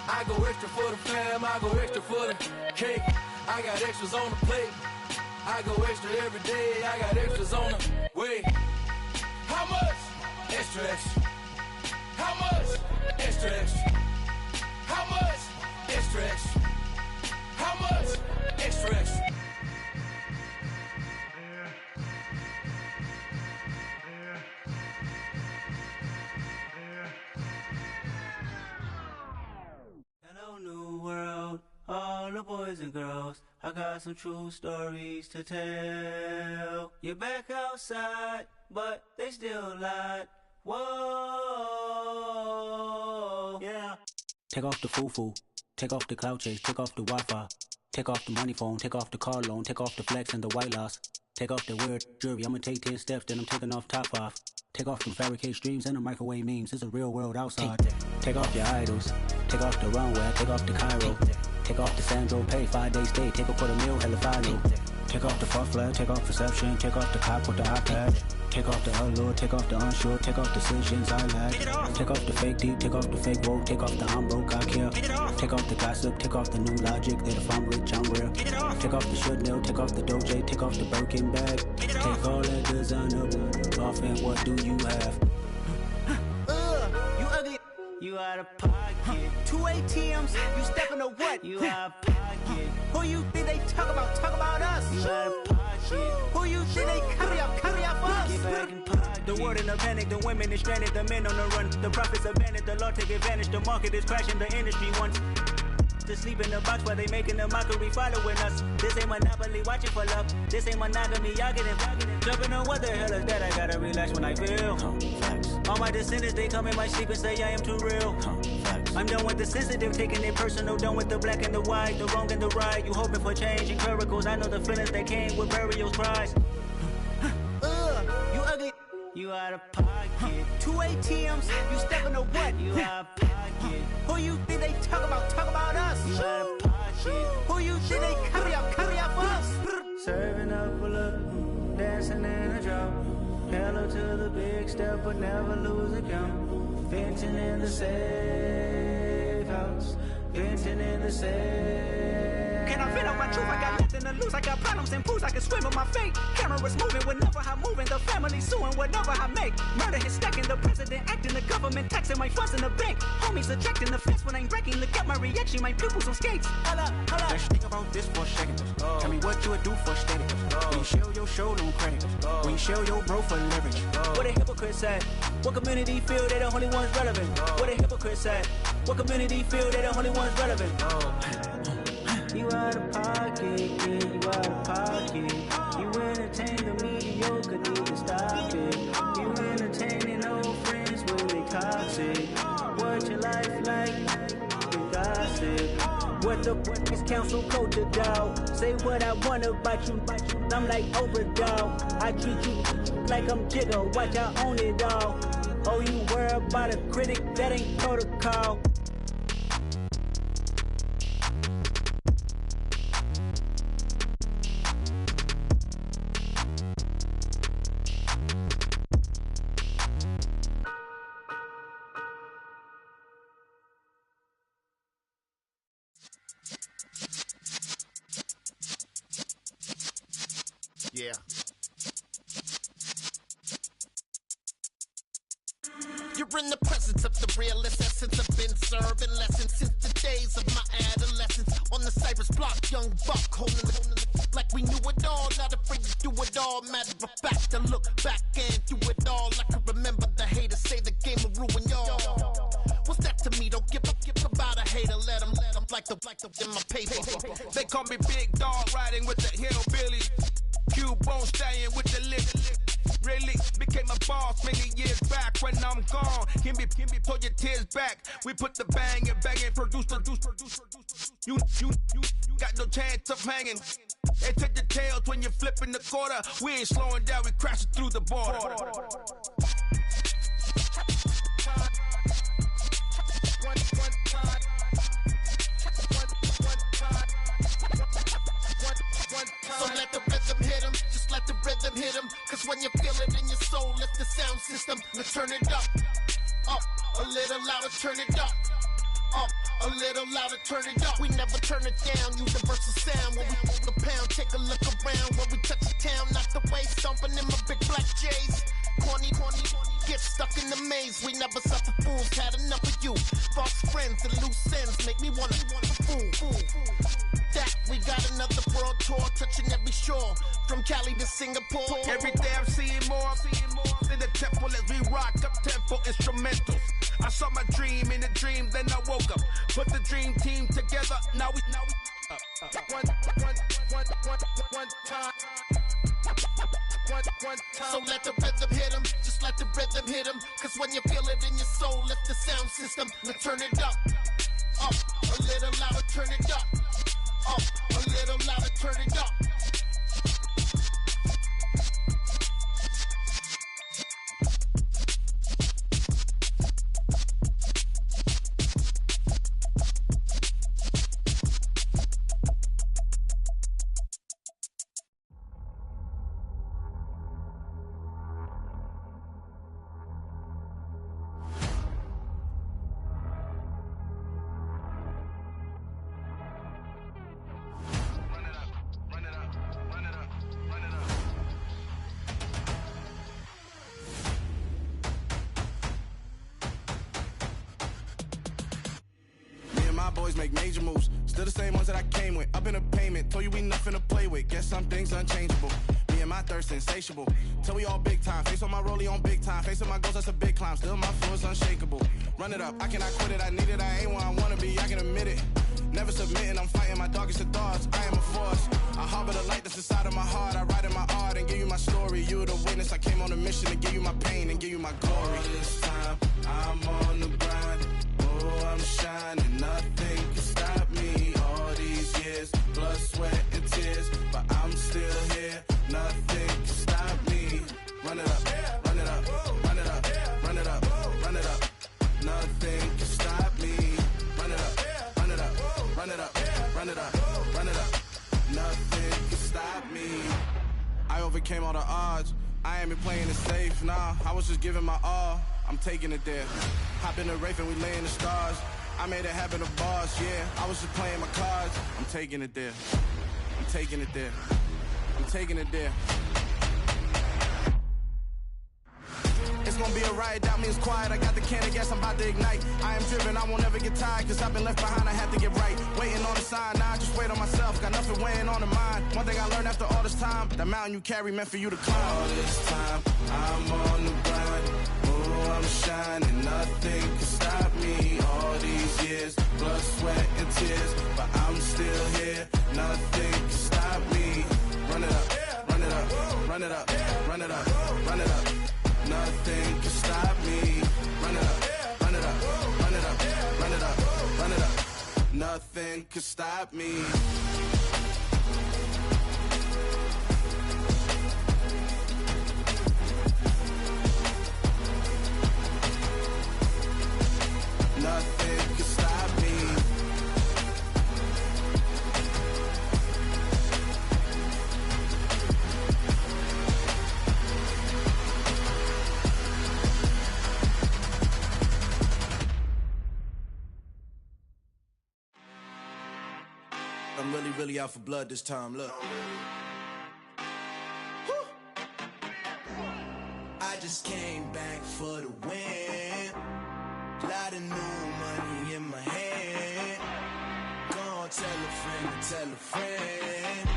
I go extra for the fam, I go extra for the cake. I got extras on the plate. I go extra every day, I got extras on the way. How much? Extra, extra. How much? Extra, extra. How much? Extra, extra. How much? Extra, extra. New world, all the boys and girls, I got some true stories to tell. You're back outside, but they still lied. Whoa, yeah. Take off the foo-foo, take off the cloud chase, take off the Wi-Fi, take off the money phone, take off the car loan, take off the flex and the white loss, take off the weird jewelry, I'ma take 10 steps, then I'm taking off top 5. Take off them fabricated streams and the microwave memes. It's a real world outside. Take off your idols. Take off the runway. Take off the Cairo. Take off the Sandro Pay. 5-day stay. Take a $250,000. Hella follow. Take off the far flag. Take off perception. Take off the cop with the iPad. Take off the allure. Take off the unsure. Take off decisions I lack. Take off the fake deep. Take off the fake woke. Take off the I'm broke. I care. Take off the gossip. Take off the new logic that if I'm rich I'm real. Take off the Chanel. Take off the Doja. Take off the Birkin bag. Take all that designer off and what do you have? You ugly. You out of pocket. 2 ATMs. You stepping to what? You out of pocket. Who you think they talk about? Talk about us. You out of pocket. Who you think they carry up for us? Get back in pocket. The world in a panic, the women is stranded, the men on the run. The profits abandoned, the law take advantage. The market is crashing, the industry wants to sleep in the box while they making a mockery following us. This ain't Monopoly, watching for love. This ain't monogamy, y'all getting jumping on what the hell is that? I gotta relax when I feel. All my descendants, they come in my sleep and say I am too real. I'm done with the sensitive, taking it personal. Done with the black and the white, the wrong and the right. You hoping for change and miracles. I know the feelings that came with burials, cries. You ugly. You out of pocket. 2 ATMs, you stepping to what? You out of pocket. Who you think they talk about us? You out of pocket. Who you think they carry up for us? Serving up a look, dancing in a drop. Hello to the big step, but never lose a count. Venting in the safe house. Venting in the safe. Can I vent out my truth? I got nothing to lose. I got problems and booze. I can swim with my fate. Cameras moving whenever I'm moving. The family suing whatever I make. Murder is stacking. The president acting. The government taxing my funds in the bank. Homies attracting the fence when I'm breaking. Look at my reaction. My pupils on skates. Holla. Let's think about this for a second. Tell me what you would do for steady. When you show your show, don't credit. When you show your bro for leverage. What a hypocrite said. What community feel they the only ones relevant? What a hypocrite said. What community feel they the only ones relevant? You out of pocket, yeah, you out of pocket. You entertain the mediocre, need to stop it. You entertaining old friends when they toxic. What your life like? You gossip. What the is council culture, dog? Say what I want about you. I'm like Oprah, dog. I treat you like I'm Jigga. Watch I own it, dog. Oh, you worry about a critic? That ain't protocol. Yeah. You're in the presence of the realest essence. I've been serving lessons since the days of my adolescence. On the Cypress block, young buck holding the like we knew it all. Not afraid to do it all. Matter of fact, to look back and do it all. I can remember the haters say the game will ruin y'all. What's that to me? Don't give about a hater. Let them like the in my paper. They call me Big Dog, riding with the hillbillies. Cubone staying with the lip. Really became a boss many years back. When I'm gone, can be pull your tears back. We put the bang and produce. You got no chance of hanging. They take the tails when you're flipping the quarter. We ain't slowing down, we crashing through the border. So let the rhythm hit 'em, just let the rhythm hit 'em. Cause when you feel it in your soul, lift the sound system. Let's turn it up, a little louder, turn it up, a little louder, turn it up. We never turn it down, universal sound. When we move the pound, take a look around. When we touch the town, knock the way, stomping in my big black J's. Corny, get stuck in the maze. We never suffer fools, had enough of you. False friends and loose ends make me wanna fool. That we got another world tour, touching every shore, from Cali to Singapore. Every day I'm seeing more in the temple as we rock up tempo instrumentals. I saw my dream in a dream, then I woke up. Put the dream team together. Now we one time. So let the rhythm hit 'em, just let the rhythm hit 'em. Cause when you feel it in your soul, lift the sound system. Let's turn it up, a little louder, turn it up, a little louder, turn it up. Boys make major moves, still the same ones that I came with. Up in a payment, told you we nothing to play with. Guess some things unchangeable. Me and my thirst insatiable. Till we all big time, face on my rollie on big time. Facing my goals, that's a big climb. Still my flow is unshakable. Run it up, I cannot quit it. I need it, I ain't where I wanna be, I can admit it. Never submitting, I'm fighting my darkest of thoughts. I am a force. I harbor the light that's inside of my heart. I write in my art and give you my story. You the witness. I came on a mission to give you my pain and give you my glory. All this time, I'm on the grind. Oh, I'm shining. Nothing can stop me. All these years, blood, sweat, and tears, but I'm still here. Nothing can stop me. Run it up, run it up, run it up, run it up, run it up. Nothing can stop me. Run it up, run it up, run it up, run it up, run it up. Nothing can stop me. I overcame all the odds. I ain't been playing it safe, nah. I was just giving my all. I'm taking it there. Hop in the Wraith and we lay in the stars. I made it happen to boss, yeah. I was just playing my cards. I'm taking it there. I'm taking it there. I'm taking it there. It's gonna be a riot, doubt me it's quiet. I got the can of gas, I'm about to ignite. I am driven, I won't ever get tired, cause I've been left behind, I have to get right. Waiting on the sign, now I just wait on myself. Got nothing weighing on the mind. One thing I learned after all this time, the mountain you carry meant for you to climb. All this time, I'm on the grind. Oh, I'm shining, nothing can stop me. All these years, blood, sweat, and tears, but I'm still here. Nothing can stop me. Run it up, run it up, run it up, run it up, run it up. Nothing can stop me. Run it up, run it up, run it up, run it up, run it up. Nothing can stop me. Nothing can stop me. I'm really out for blood this time, look. I just came back for the win. Lot of new money in my hand. Gonna tell a friend to tell a friend.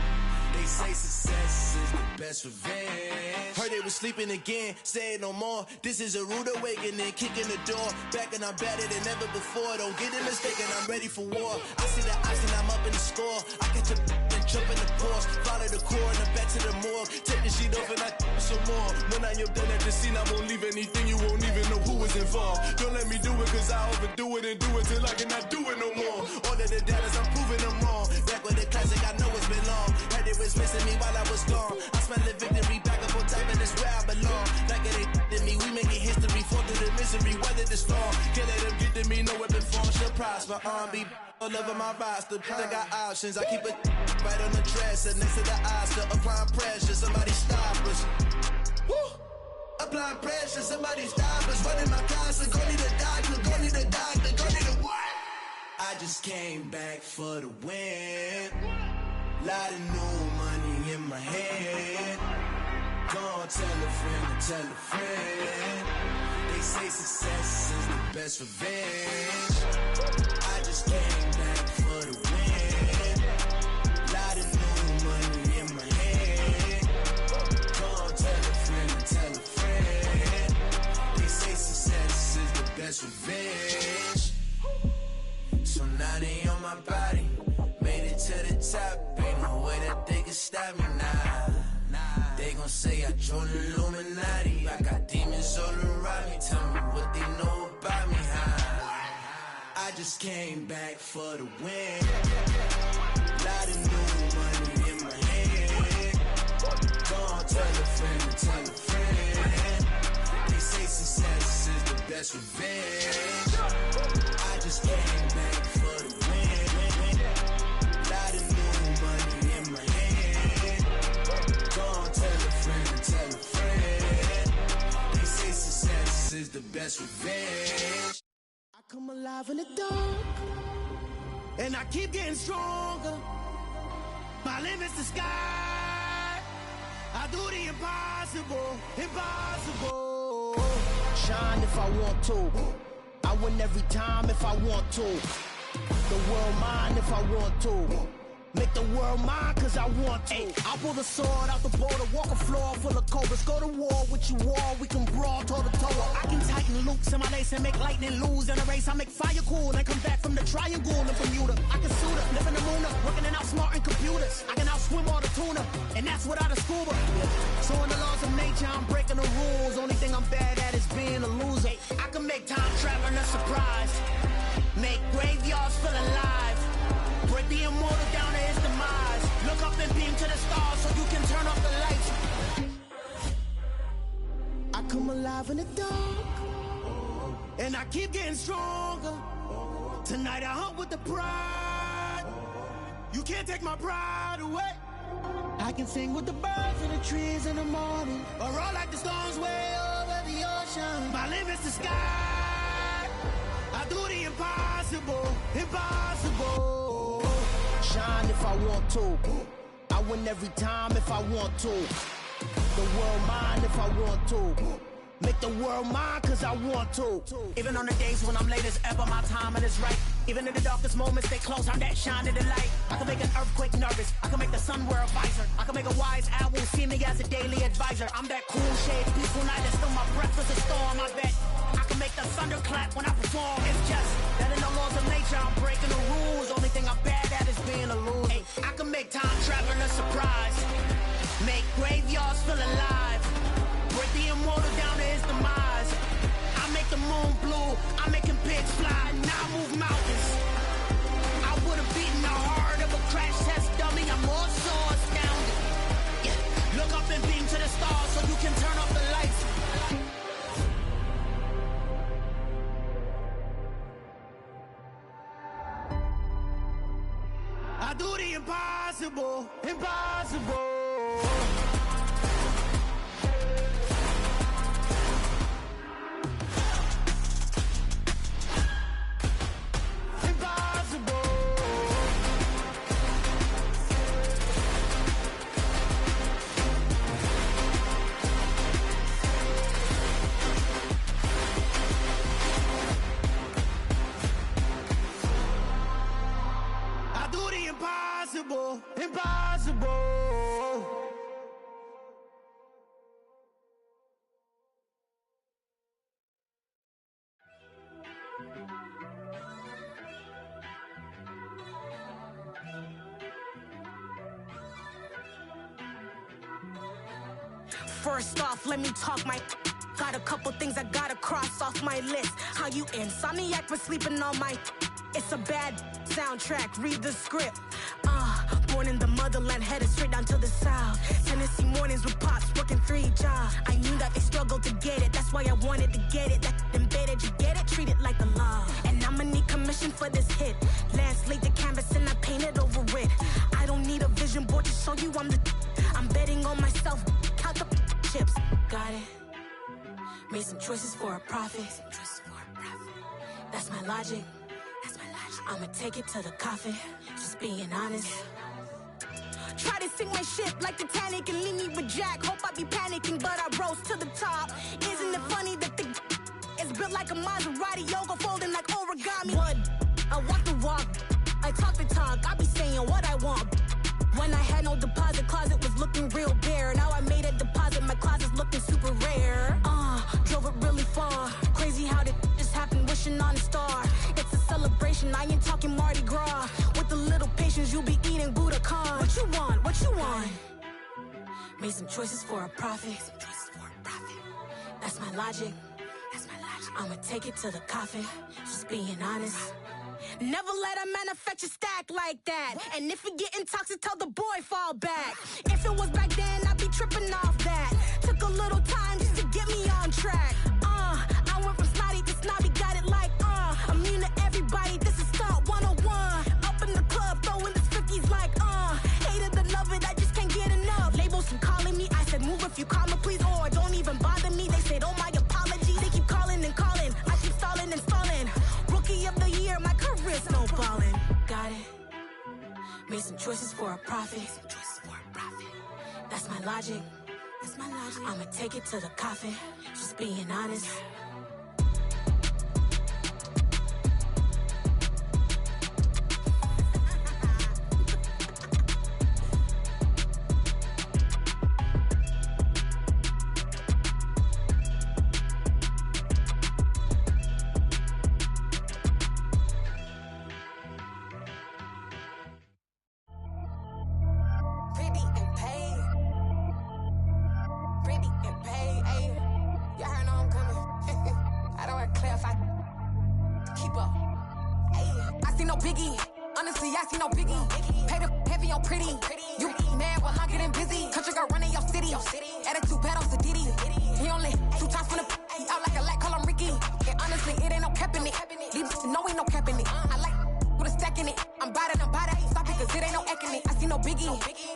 They say success is the best revenge. Heard they was sleeping again, say it no more. This is a rude awakening, kicking the door. Back and I'm better than ever before. Don't get it mistaken, I'm ready for war. I see the ice and I'm up in the score. I catch a and jump in the Porsche. Follow the core and the back to the morgue. Take the sheet off and I some more. When I am done at the scene, I won't leave anything. You won't even know who was involved. Don't let me do it cause I overdo it and do it till I cannot do it no more. All of the doubters, I'm proving them wrong. Back with the classic, I know it's been long. Heard it was missing me while I was gone. I smell the victory back up on top and it's where I belong. Like it ain't to me, we making history. Fall through the misery, weather the storm. Can't let them get to me, no weapon form shall prosper. Be all over my roster, I got options. I keep it right on the dresser, next to the Oscar. Applying pressure, somebody stop us. Woo! Applying pressure, somebody stop us. Running my closet, go need a doctor, go need a doctor, go need a what? I just came back for the win. Lot of new money in my hand. Gonna tell a friend to tell a friend. They say success is the best revenge. I just came back for the win. Lot of new money in my hand. Gonna tell a friend to tell a friend. They say success is the best revenge. So now they on my body. Made it to the top. Ain't no way that they can stop me now. They gon' say I joined the Illuminati. I got demons all around me. Tell me what they know about me, huh? I just came back for the win. Lot of new money in my hand. Gonna tell a friend to tell a friend. They say success is the best revenge. I just came back for the win. Lot of new money in my hand. Gonna tell a friend to tell a friend. They say success is the best revenge. I come alive in the dark, and I keep getting stronger. My limit's the sky. I do the impossible, impossible. Shine if I want to. I win every time if I want to. The world mine if I want to. Make the world mine cause I want to. Ay, I'll pull the sword out the border, walk a floor full of cobras. Go to war with you all, we can brawl toe to toe. I can tighten loops in my lace and make lightning lose in a race. I make fire cool and come back from the triangle in Bermuda. I can suit up, live in the moon up, working and outsmarting computers. I can outswim all the tuna, and that's without a scuba. So in the laws of nature, I'm breaking the rules. Only thing I'm bad at is being a loser. Ay, I can make time traveling a surprise. Make graveyards feel alive. Break the immortal down to his demise. Look up and beam to the stars so you can turn off the lights. I come alive in the dark, and I keep getting stronger. Tonight I hunt with the pride. You can't take my pride away. I can sing with the birds and the trees in the morning, or roll like the storms way over the ocean. My limit's the sky. I do the impossible, impossible. Shine if I want to. I win every time if I want to. The world mine if I want to. Make the world mine cause I want to. Even on the days when I'm late as ever, my timing is right. Even in the darkest moments, stay close, I'm that shine in the light. I can make an earthquake nervous, I can make the sun wear a visor. I can make a wise owl see me as a daily advisor. I'm that cool shade, peaceful night, that's still my breath is a storm, I bet. I can make the thunder clap when I perform. It's just that in the laws of nature, I'm breaking the rules. Only thing I'm bad at is being a loser. Ay, I can make time traveling a surprise. Make graveyards feel alive. Break the immortal down to his demise. I make the moon blue, I'm making pigs fly. Now I move mountains. I would've beaten the heart of a crash test dummy. I'm more so astounded. Yeah. Look up and beam to the stars so you can turn off the lights. I do the impossible, impossible. Impossible, impossible. First off, let me talk my. Got a couple things I gotta cross off my list. How you insomniac for sleeping on my. It's a bad soundtrack, read the script. Born in the motherland, headed straight down to the south. Tennessee mornings with pops, working 3 jobs. I knew that they struggled to get it, that's why I wanted to get it. That embedded, you get it, treat it like a law. And I'ma need commission for this hit. Last laid the canvas and I painted over it. I don't need a vision board to show you I'm betting on myself, count the chips. Got it. Made some choices for a profit. That's my logic. I'ma take it to the coffin, just being honest. Try to sink my ship like Titanic and leave me with Jack. Hope I be panicking, but I rose to the top. Isn't it funny that the is built like a Maserati, yoga folding like origami? What? I walk the walk, I talk the talk, I be saying what I want. When I had no deposit, closet was looking real bare. Now I made a deposit, my closet's looking super rare. Drove it really far. Crazy how did just happen, wishing on a star. It's a celebration, I ain't talking Mardi Gras. With a little patience, you'll be eating Budokan. What you want? What you want? Made some choices for a profit. That's my logic. I'ma take it to the coffin, just being honest. Never let a manufacture stack like that. And if it getting toxic, tell the boy fall back. If it was back then, I'd be tripping off that. Took a little time just to get me on track. I went from snotty to snobby, got it like immune to everybody, this is Stunt 101. Up in the club, throwing the 50s like hate it or love it, I just can't get enough. Labels keep calling me, I said move if you call me please, or don't even bother me. They said oh my apologies, they keep calling and calling, I keep stalling and stalling. Rookie of the year, my career snowballing. Got it. Made some choices for a profit. That's my logic. I'ma take it to the coffin, just being honest. see no biggie. Honestly, I see no biggie. Pay the heavy on pretty. You mad while I'm getting busy. Country girl running your city. Attitude bad on Diddy. He only 2 times from the he out like a light, call him Ricky. And honestly, it ain't no cap in it. Leave no ain't no cap in it. I like with a stack in it. I'm bad. Stop it, cause it ain't no acting it. I see no biggie.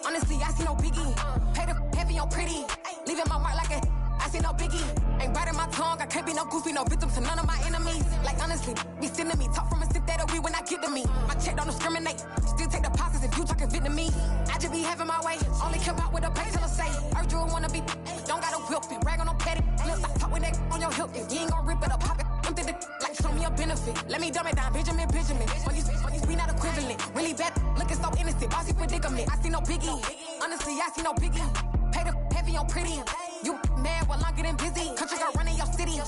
Honestly, I see no biggie. Pay the heavy on pretty. Leaving my mark like a I see no biggie. Ain't biting my tongue. I can't be no goofy, no victim to none of my enemies. Like honestly, be sending me talk from a sip that we when I get to me. My check don't discriminate. Still take deposits if you talking Vietnamese. I just be having my way. Only come out with a pay till I say. Urge you wanna be. Don't gotta whip it. Brag on no petty. Look, I talk with that on your hip. If you ain't gon' rip it up, pop it. Empty the like show me a benefit. Let me dumb it down, Benjamin. When you we not equivalent. Really bad, looking so innocent. Bossy predicament. I see no biggie. Honestly, I see no biggie. Pay the heavy on pretty. You mad while I'm getting busy. Country girl running your city.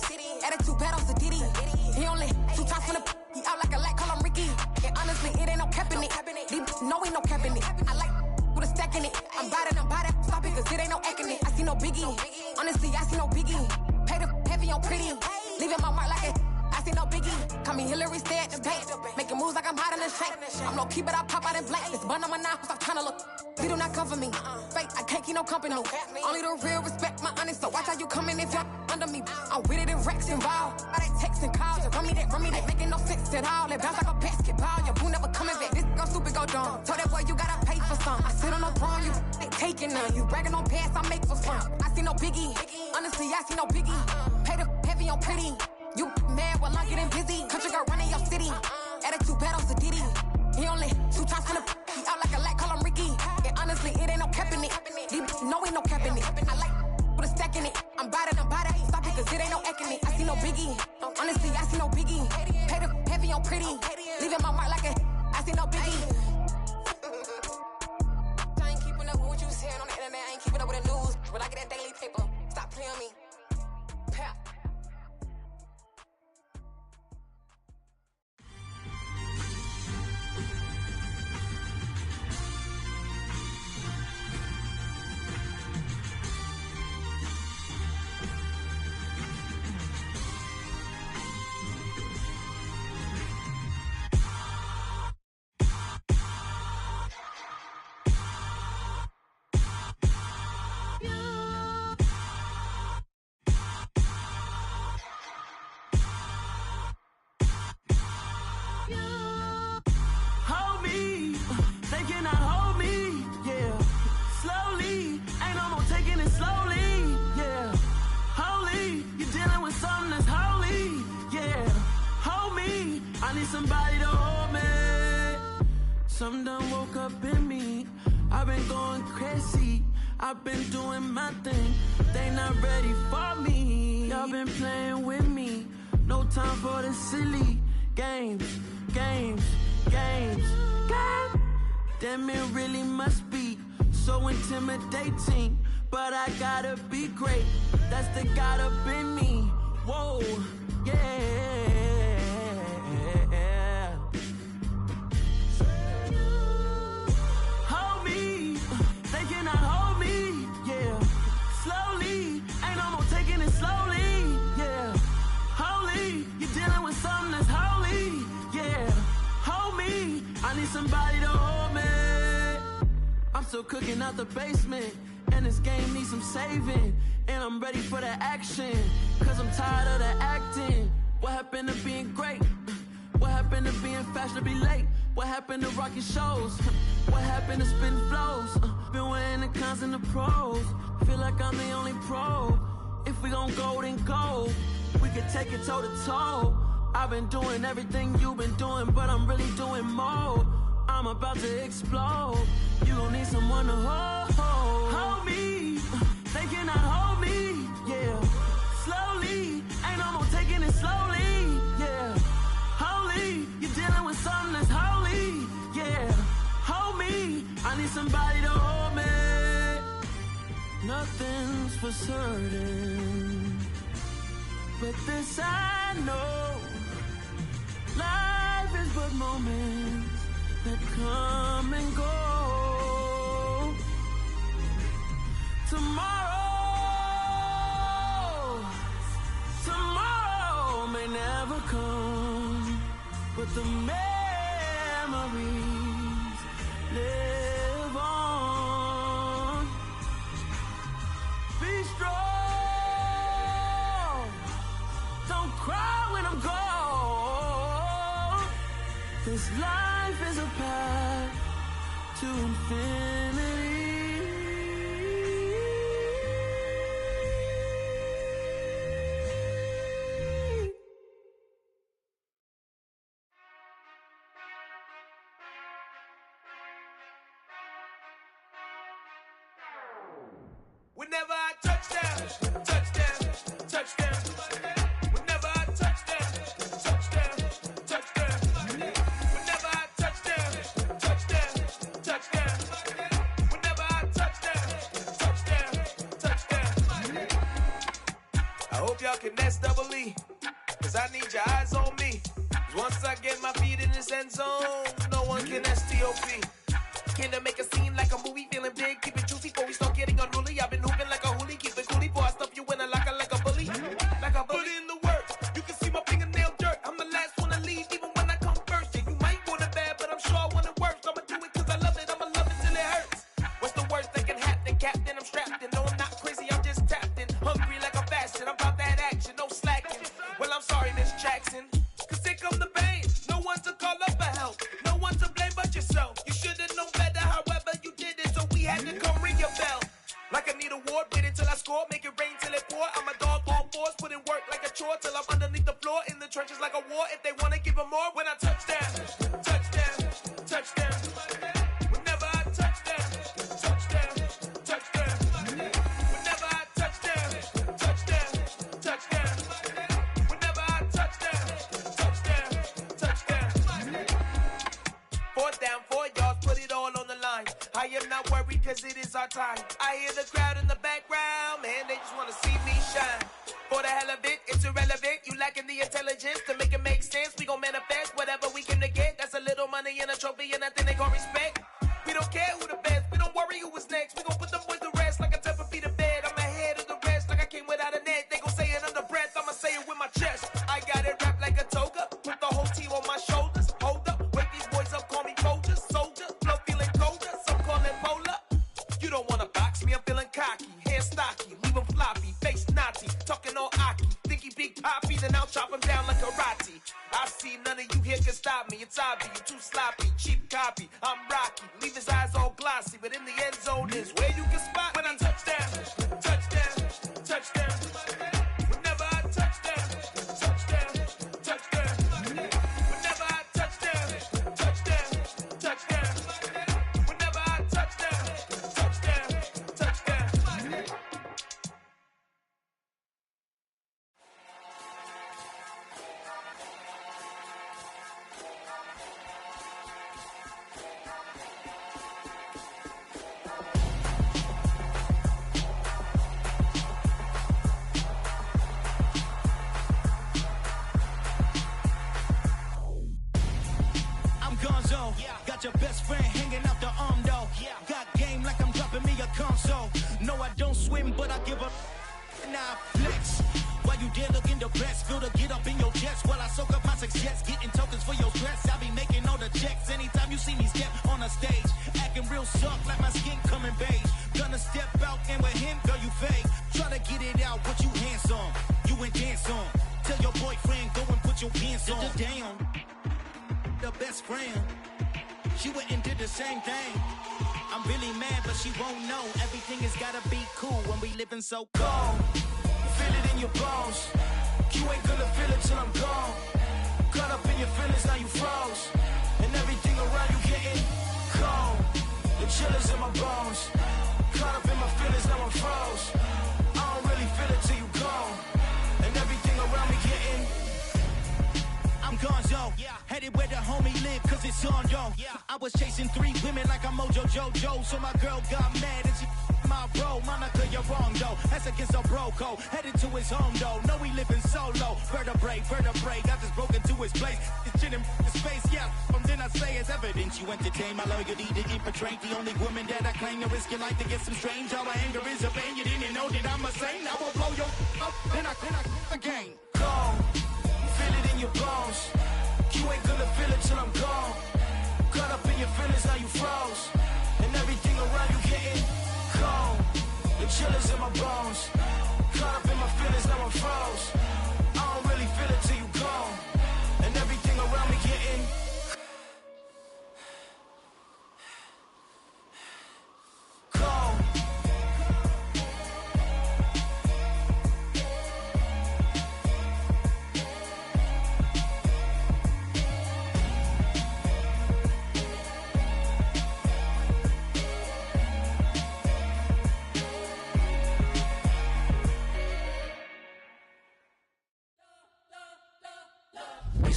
Attitude bad on Diddy. He only 2 times from the he out like a light, call him Ricky. And honestly, it ain't no cap in it. No ain't no cap in it. I like with a stack in it. I'm bad. Stop it, cause it ain't no acting it. I see no biggie. Honestly, I see no biggie. Pay the heavy on pretty. Leaving my mark like it. I see no biggie. Call me Hillary, stay at the bank. Making moves like I'm hot in the shank. I'm low key, but I pop out in blank. It's bun on my knife, stop trying to look. He do not come for me. Fake, I can't keep no company. Only the real respect my honest. So watch how you coming if you're under me. I'm with it in Rex involved. All that text and calls. Run me that making no sense at all. They bounce like a basketball. Your boo never coming back. This go stupid, go dumb. Told that boy you gotta pay for some. I sit on the throne, you ain't taking none. You bragging on past, I make for fun. I see no biggie. Honestly, I see no biggie. Pay the heavy on pretty. You mad while I'm getting busy. Country girl running your city. Attitude bad on Diddy. He only 2 times from the he out like a light, call him Ricky. And honestly, it ain't no cap in it. No ain't no cap in it. I like with a stack in it. I'm bad. Stop it, cause it ain't no acting it. I see no biggie. Honestly, I see no biggie. Pay the heavy on pretty. Leaving my mark like a I see no biggie. I ain't keeping up with what you saying on the internet. I ain't keeping up with the news. But I get that daily paper. Stop playing me. Pap. Somebody to hold me. Something done woke up in me. I've been going crazy. I've been doing my thing. They not ready for me. Y'all been playing with me. No time for the silly games. Damn, it really must be so intimidating. But I gotta be great. That's the God up in me. Whoa, yeah. Somebody to hold me. I'm still cooking out the basement, and this game needs some saving. And I'm ready for the action, cause I'm tired of the acting. What happened to being great? What happened to being fashionably late? What happened to rocking shows? What happened to spitting flows? Been wearing the cons and the pros. Feel like I'm the only pro. If we gon' go, then go. We could take it toe to toe. I've been doing everything you've been doing, but I'm really doing more. I'm about to explode. You gon' need someone to hold me. They cannot hold me, yeah. Slowly, ain't no more taking it slowly, yeah. Holy, you're dealing with something that's holy, yeah. Hold me, I need somebody to hold me. Nothing's for certain, but this I know. Life is but moments that come and go. Tomorrow may never come, but the man memories live on. Be strong. Don't cry when I'm gone. This life is a path to infinity. Whenever I touchdown, touchdown, touchdown. Whenever I touchdown, touchdown, touchdown. Whenever I touchdown, touchdown, touchdown. Whenever I touchdown, touchdown, touchdown. I hope y'all can SEE, cause I need your eyes on me. Cause once I get my feet in this end zone, no one can STOP. Can to make a scene like a movie, feeling big, keep it juicy before we start getting unruly. I've been hooping like a hoolie, keep it coolie before I stuff you in a locker like a bully. Like a bully in the work, you can see my fingernail dirt. I'm the last one to leave, even when I come first. Yeah, you might want it bad, but I'm sure I want it worse. I'ma do it cause I love it, I'ma love it till it hurts. What's the worst that can happen, Captain? I'm strapped in, no I'm not crazy, I'm just tapped in. Hungry like a bastard, I'm about that action, no slacking. Well, I'm sorry, Miss Jackson, cause here come the pain. No one to call up for help, no one to blame but yourself. You should've known better, however you did it, so we had to come ring your bell. Like I need a ward, wait until I score, make it rain till it pour. I'm a dog on force, put in work like a chore till I'm underneath the floor, in the trenches like a war. If they wanna give them more, when I touch down, touchdown, touchdown. Whenever I touchdown, touchdown, touchdown. Whenever I touchdown, touchdown, touchdown. Whenever I touchdown, touchdown, touchdown. 4th down, 4 yards, put it all on the line. I am not worried cause it is our time. I hear the crowd in the background, man, they just wanna see me shine. For the hell of it, it's irrelevant. You lacking the intelligence to make it make sense. We gon' manifest whatever we came to get. That's a little money and a trophy and nothing they gon' respect. We don't care who the best, we don't worry who is next. We gon' put them boys to rest like a temper feet of bed. I'm ahead of the rest like I came without a net. They gon' say it under breath, I'ma say it with my chest. I got it wrapped like a toga, put the whole team on my shoulders. Hold up, wake these boys up, call me soldier, soldier. Flow feeling colder, some call it polar. You don't wanna box me, I'm feeling cocky. Hair stocky, leave him floppy, face naughty. Talking all aki, think he big poppy, then I'll chop him down like karate. I see none of you here can stop me. It's obvious, you too sloppy, cheap copy. I'm Rocky, leave his eyes all glossy, but in the end zone is where you can spot when I touchdown, touchdown, touchdown. Whenever I touchdown, touchdown, touchdown. Whenever I touchdown, touchdown, touchdown. Whenever I touchdown, touchdown, touchdown. I'm Gonzo, got your best friend hanging out the arm though. Got game like I'm dropping me a console. No, I don't swim, but I give a now flex. While you there looking the best, feel the get up in your chest while I soak up my success, getting tokens for your stress. I be making all the checks anytime you see me step on a stage, acting real soft like my skin coming beige. Gonna step out and with him, girl, you fake. Try to get it out, what you hands on, you ain't dance on. Tell your boyfriend, go and put your pants on. Down, the best friend, she went and did the same thing. I'm really mad, but she won't know. Everything has gotta be cool when we living so cold. Feel it in your bones. You ain't gonna feel it till I'm gone. Caught up in your feelings, now you froze. And everything around you getting cold. The chill is in my bones. Caught up in my feelings, now I'm froze. I don't really feel it till you gone. And everything around me getting I'm Gonzo, headed where the homie live, cause it's on, yo. I was chasing 3 women like I'm Mojo Jojo, so my girl got mad and she my bro. Monica, you're wrong, though. That's against a bro code. Headed to his home, though. No, we living solo. Vertebrae, got this broken to his place. It's chin in his space, yeah. Then I say it's evidence you entertain my loyalty to infiltrate. The only woman that I claim to risk your life to get some strange. All my anger is a pain. You didn't know that I'm a saint. I will blow your up, then I again. Gone. Feel it in your bones. You ain't gonna feel it till I'm gone.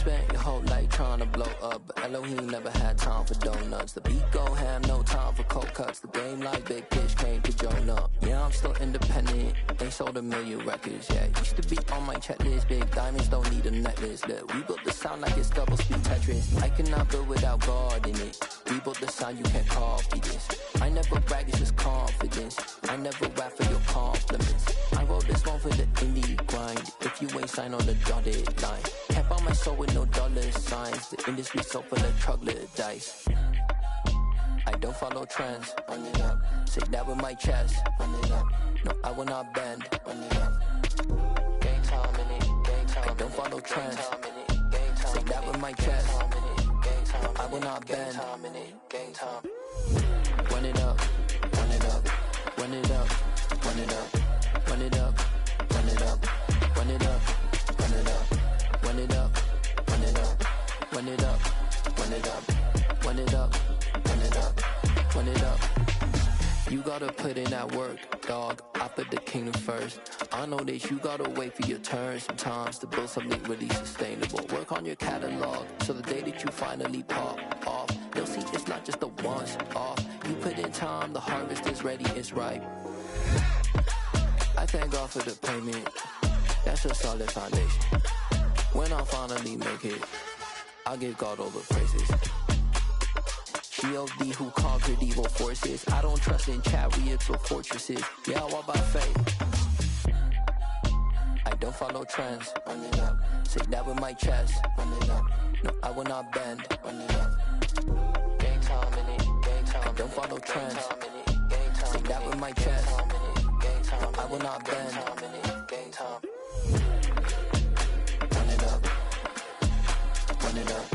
spent your whole life trying to blow up, but Elohim never had time for donuts. The beat go ham, no time for cold cuts. The game like Big Fish came to Jonah. Yeah, I'm still independent. They sold 1 million records. Yeah, used to be on my checklist. Big diamonds don't need a necklace. Look, we built the sound like it's double speed Tetris. I cannot build without God in it. We built the sound, you can't copy this. I never brag, it's just confidence. I never rap for your compliments. I wrote this one for the indie grind. If you ain't signed on the dotted line, can't buy my soul with no dollar signs. The industry so full of troglodytes. I don't follow trends. Run it up. Say that with my chest. Run it up. No, I will not bend. Run it up. Gang time in it. Gang time. I don't follow trends. Say that with my chest. No, I will not bend. Gang time. Run it up. Run it up. Run it up. Run it up. Run it up. Run it up. Run it up. Run it up. Run it up. Run it up. Run it up. Run it up. Run it up. Run it up. Run it up. You gotta put in that work, dog. I put the kingdom first. I know that you gotta wait for your turn sometimes to build something really sustainable. Work on your catalog, so the day that you finally pop off, they'll see it's not just a once off. You put in time, the harvest is ready, it's ripe. I thank God for the payment. That's a solid foundation. When I finally make it, I'll give God all the praises. G.O.D. who conquered evil forces. I don't trust in chariots or fortresses. Yeah, I walk by faith. I don't follow trends. Run it up. Say that with my chest. Run it up. No, I will not bend. Run it up. Gang time in it. Gang time. I don't follow trends. Say that with my chest. No, I will not bend. Gang time. Run it up. Run it up.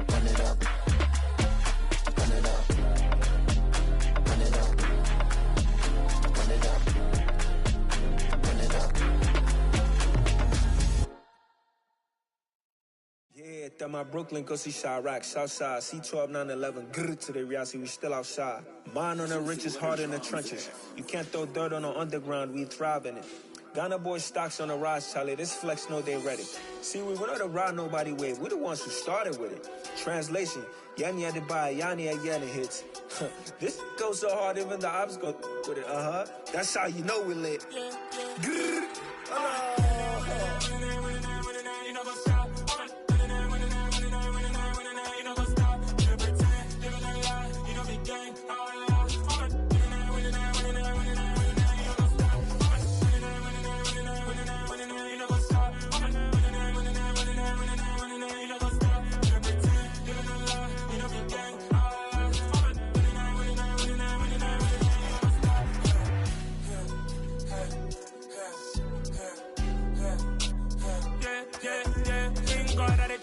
Run it up. Run it up. Run it up. Run it up. Run it up. Yeah, at my Brooklyn, go see Chirac, Southside, C12, 911, grrr to the reality, we still outside. Mine on the richest, heart in the trenches. You can't throw dirt on the underground, we thrive in it. Ghana boys stocks on the rise, Charlie. This flex know they ready. See, we were not to ride nobody with. We're the ones who started with it. Translation: Yanni had to buy, Yanni had Yanni hits. This goes so hard, even the ops go with it. That's how you know we're lit. Grrr.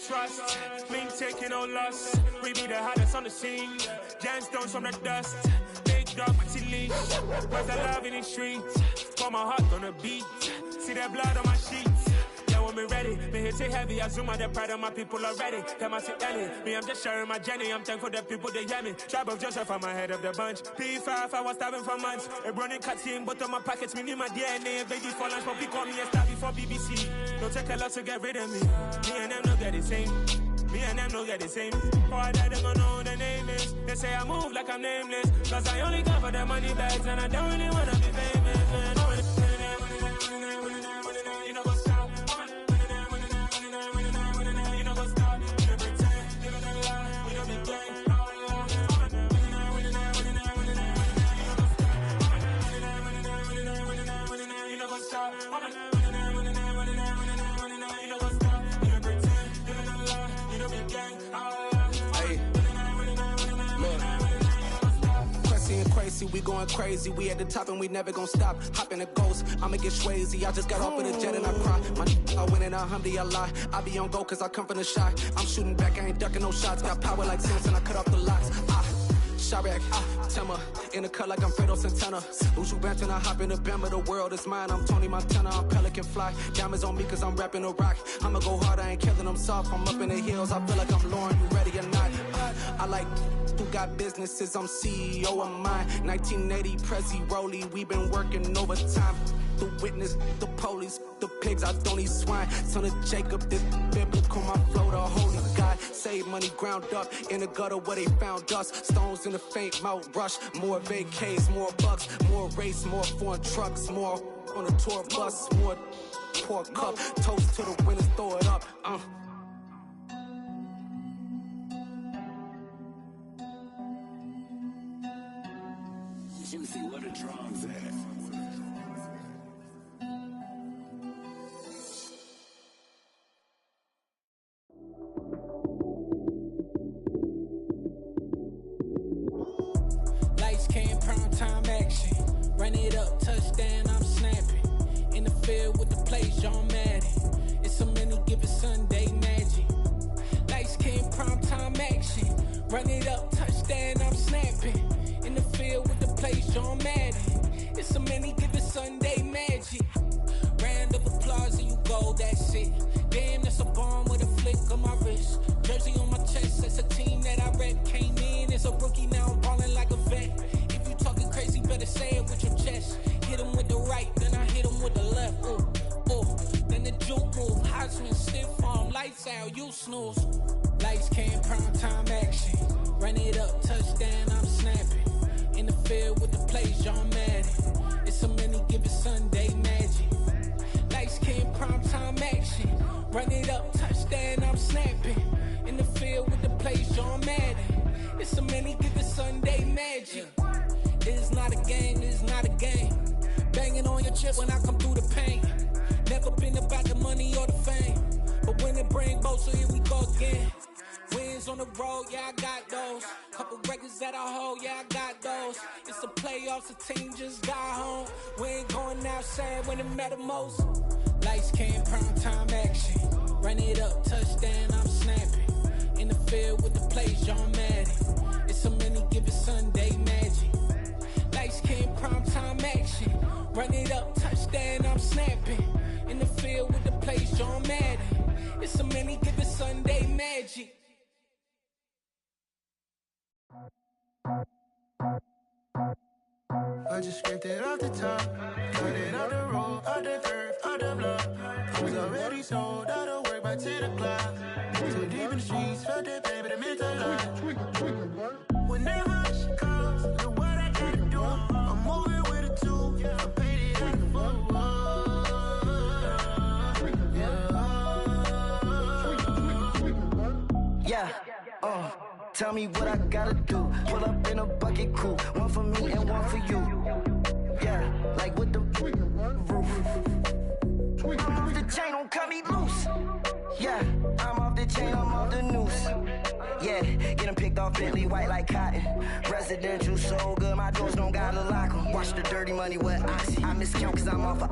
Trust, me taking no loss. We be the hottest on the scene. Gemstones from the dust. Big dog with your leash. Where's the love in the streets? Pour my heart on the beat. See that blood on my sheets. Yeah, when me ready, me hit it heavy. I zoom out the pride of my people already. Them I see Ellie. Me, I'm just sharing my journey. I'm thankful that people they hear me. Tribe of Joseph, I'm ahead of the bunch. P5, I was starving for months. A running cutscene, but on my pockets, me need my DNA. Baby for lunch, but call me a star before BBC. Don't take a lot to get rid of me. Me and them no get the same. Me and them no get the same. Oh, I died, they gon' know who the name is. They say I move like I'm nameless. Cause I only come for the money bags. And I don't really wanna be famous, man. You know what's up. You know what's up. You don't pretend. Living a lie. We don't be gang. You know what's up. We going crazy, we at the top and we never gon' stop. Hop in a ghost, I'ma get swayzy. I just got off of the jet and I cry. My I win in a Humvee, I lie. I be on go cause I come from the shot. I'm shooting back, I ain't ducking no shots. Got power like Samson, I cut off the locks. Chirac, Tema, in the cut like I'm Fredo Santana. Uju Banton, I hop in the Bama, the world is mine. I'm Tony Montana, I'm Pelican Fly. Diamonds on me cause I'm rapping a rock. I'ma go hard, I ain't killing them soft. I'm up in the hills, I feel like I'm Lauren, you ready or not? I like who got businesses, I'm CEO of mine. 1980 Prezi Rolly, we been working overtime. the witness, the police, the pigs, I don't eat swine. Son of Jacob, this biblical, my flow, the holy God. Save money ground up in the gutter where they found us. Stones in the faint Mount Rush. More vacays, more bucks, more race, more foreign trucks, more on a tour bus, more pour cup. Toast to the winners, throw it up. Juicy, where the drums at? Lights came, prime time action. Run it up, touchdown, I'm snapping. In the field with the plays, John Madden. It's a many given Sunday magic. Lights came, prime time action. Run it up, touchdown, I'm snapping. In the field with the plays, John Madden. It's a many given Sunday magic. Round of applause and you go, that's it. Damn, that's a bomb with a flick on my wrist. Jersey on my chest, that's a team that I rep. Came in as a rookie, now I'm ballin' like a vet. If you talking crazy, better say it with your chest. Hit him with the right, then I hit him with the left. Ooh, ooh. Then the juke move, Heisman, stiff arm, lights out, you snooze. Lights came, prime time action. Run it up, touchdown, I'm snapping. In the field with the plays, John Madden. It's a many given Sunday magic. Lights came, prime time action. Run it up, touchdown, I'm snapping. In the field with the plays, John Madden. It's a many given Sunday magic. It is not a game, it is not a game. Banging on your chip when I come through the pain. Never been about the money or the fame. But when it bring both, so here we go again. Wins on the road, yeah, I got those. Couple records that I hold, yeah, I got those. It's the playoffs, the team just got home. We ain't going outside when it matter most. Lights came, prime time action. Run it up, touchdown, I'm snapping. In the field with the plays, John Madden. It's a many given Sunday magic. Lights came, prime time action. Run it up, touchdown, I'm snapping. In the field with the plays, John Madden. It's a many given Sunday magic. I just scraped it off the top, cut it out the road, out the curve, out the block. I was already sold, out of work by 10 o'clock. Too deep in the streets, felt that baby, the mental lie. Whenever she calls, know what I gotta do. I'm moving with a two, I paid it out the full. Yeah, tell me what I gotta do. Pull up in a bucket crew, one for me and one for you. Yeah, like with the roof. I'm off the chain, don't cut me loose. Yeah, I'm off the chain, I'm off the noose. Yeah, get them picked off Bentley, white like cotton. Residential so good, my doors don't gotta lock them. Watch the dirty money with Oxy. I miscount cause I'm off a...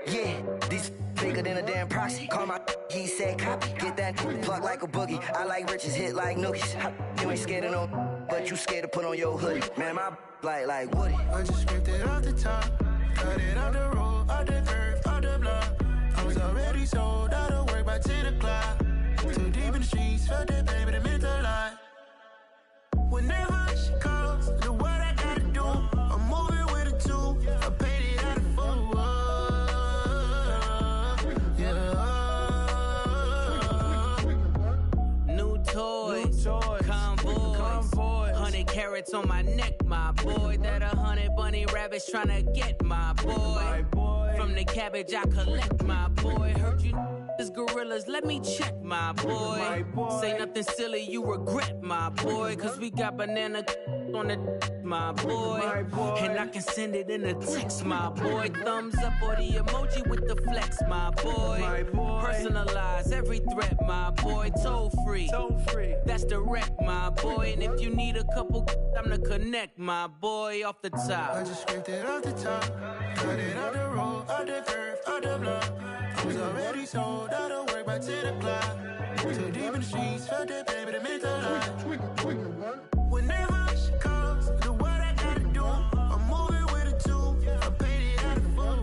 Yeah, these bigger than a damn proxy. Call my he said copy. Get that plug like a boogie. I like riches, hit like nookies. You ain't scared of no, but you scared to put on your hoodie. Man, my like Woody. I just scraped it off the top, cut it out the road, out the curve, out the block. I was already sold, out of work by 10 o'clock. Too deep in the streets, felt that baby, the mental lie. Whenever she calls, know what I gotta do. I'm moving with a two, I paid it out of full. Convoy, 100 carats on my neck, my boy. That 100 bunny rabbits tryna get my boy. From the cabbage I collect, my boy. Heard you is gorillas, let me check, my boy. Say nothing silly, you regret, my boy. Cause we got banana on the my boy. And I can send it in a text, my boy. Thumbs up or the emoji with the flex, my boy. Personalize every threat, my boy. Toll free, that's direct, my boy. And if you need a couple, I'm the connect, my boy. Off the top, I just scraped it off the top, cut it out the road, out the curve, out the block. I was already sold, out of work by 10 o'clock. Too deep in the streets, felt that baby, the mental lie. Whenever she calls, know what I gotta do. I'm moving with a two, I paid it out of full.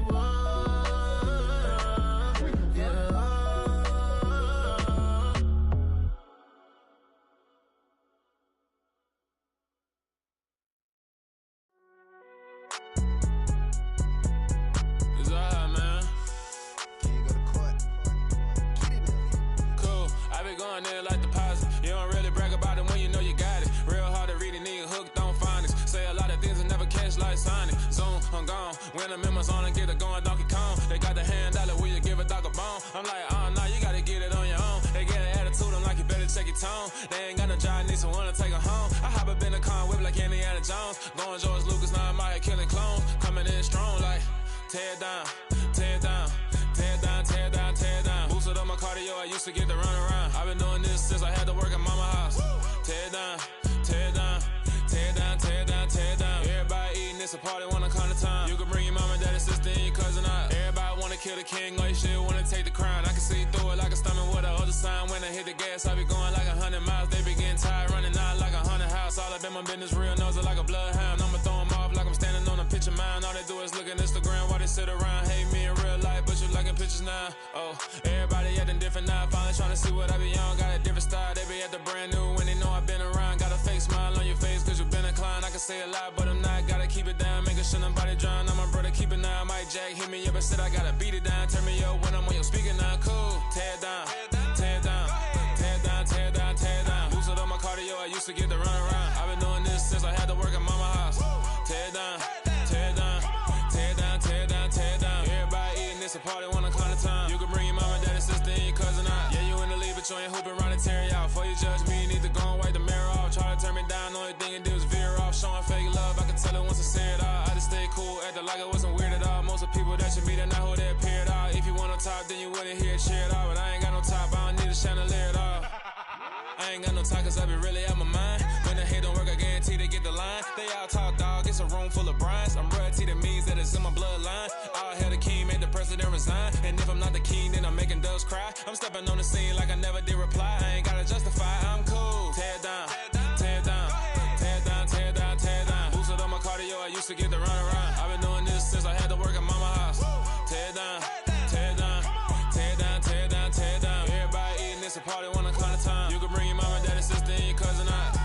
done, then like deposit. You don't really brag about it when you know you got it. Real hard to read a nigga hooked on phonics. Say a lot of things and never catch like Sonic. Zoom, I'm gone. When I'm in my zone and get it going Donkey Kong. They got the hand dollar, will you give a dog a bone? I'm like, oh no, you gotta get it on your own. They get an attitude, I'm like, you better check your tone. They ain't got no job, need someone to take her home. I hop up in the car, whip like Indiana Jones. Going George Lucas, now I'm out here killing clones. Coming in strong like, tear down, tear down, tear down, tear down, tear down. Boosted up my cardio, I used to get to run around. I've been doing this since I had to work at mama house. Tear down, tear down, tear down, tear down, tear down. Everybody eating, it's a party, wanna come to time. You can bring your mama, daddy, sister, and your cousin out. Everybody wanna kill the king, or you shit wanna take the crown. I can see through it like a stomach with a other sign. When I hit the gas, I be going like 100 miles. They be getting tired, running out like 100 house. All up in my business, real nose it like a bloodhound. I'ma throw them off like I'm standing on a picture mound. All they do is look at Instagram while they sit around. Hate me in real life, but you liking pictures now. Oh, everybody acting different now. Finally trying to see what I be on. Got a different style, they be at the brand new when they know I've been around. Got a fake smile on your face cause you been inclined. I can say a lot, but I'm not. Gotta keep it down, making sure nobody drown. I'm my brother, keep it now. Mike Jack hit me up and said I gotta beat it down. Turn me up when I'm on your speaker now. Cool, tear down, tear down, tear down, tear down, tear down. Boosted up my cardio, I used to get to run around. I've been doing this since I had to work at mama house. Tear down, tear down, tear down, tear down, tear down. Everybody eating, it's a party, wanna come to time. You can bring your mama, daddy, sister, and your cousin out. Yeah, you in the lead, but you ain't hooping around and tear you out. Before you judge me, you need to go and wipe the mirror off. Try to turn me down, only thing it do is veer off. Showing fake love, I can tell it once I say it all. I just stay cool, acting like it wasn't weird at all. Most of the people that you meet are not who they appear at all. If you want on top, then you wouldn't hear it cheer at all. But I ain't got no top, I don't need a chandelier at all. I ain't got no time cause I be really out my mind. When the hate don't work, I guarantee they get the line. They all talk dog, it's a room full of brines. I'm royalty, that means that it's in my bloodline. All hail the king, made the president resign. And if I'm not the king, then I'm making doves cry. I'm stepping on the scene like I never did reply. I ain't gotta justify, I'm cool. Tear down, tear down, tear down, tear down, tear down. Boosted up my cardio, I used to get to run around. I've been doing this since I had to work at mama house. Tear down, tear down, tear down, tear down, tear down. Everybody eating, it's a party, wanna come to time. You can bring your mama, daddy, sister, and your cousin out.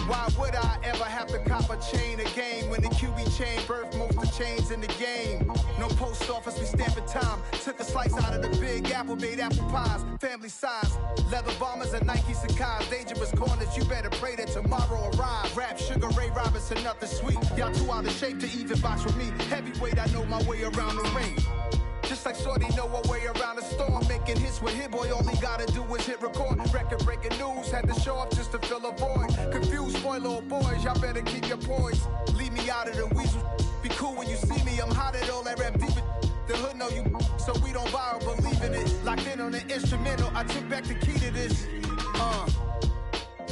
Why would I ever have to cop a chain a game when the QB chain birthed most of the chains in the game? No post office, we stamping time. Took a slice out of the big apple, made apple pies, family size. Leather bombers and Nike Sacai's. Dangerous corners, you better pray that tomorrow arrive. Rap, Sugar Ray Robinson, nothing sweet. Y'all too out of shape to even box with me. Heavyweight, I know my way around the ring. Just like Shorty know her way around the storm. Making hits with Hit Boy, all he gotta do is hit record. Record breaking news, had to show up just to fill a void. Confused boy, little boys, y'all better keep your poise. Leave me out of the weasel. Be cool when you see me, I'm hot at all that rap deep. The hood know you, so we don't borrow, believe in it. Locked in on the instrumental, I took back the key to this.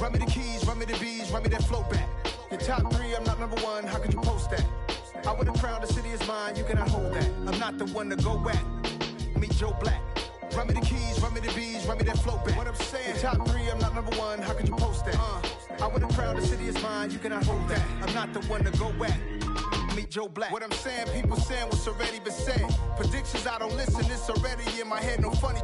Run me the keys, run me the bees, run me that flow back. Your top three, I'm not number one, how could you post that? I would've crowned the city is mine, you cannot hold that. I'm not the one to go at. Meet Joe Black. Run me the keys, run me the bees, run me that flow back. What I'm saying, your top three, I'm not number one, how could you post that? I would've crowned the city is mine, you cannot hold that. I'm not the one to go at. Meet Joe Black. What I'm saying, people saying what's already been said. Predictions, I don't listen, it's already in my head, no funny.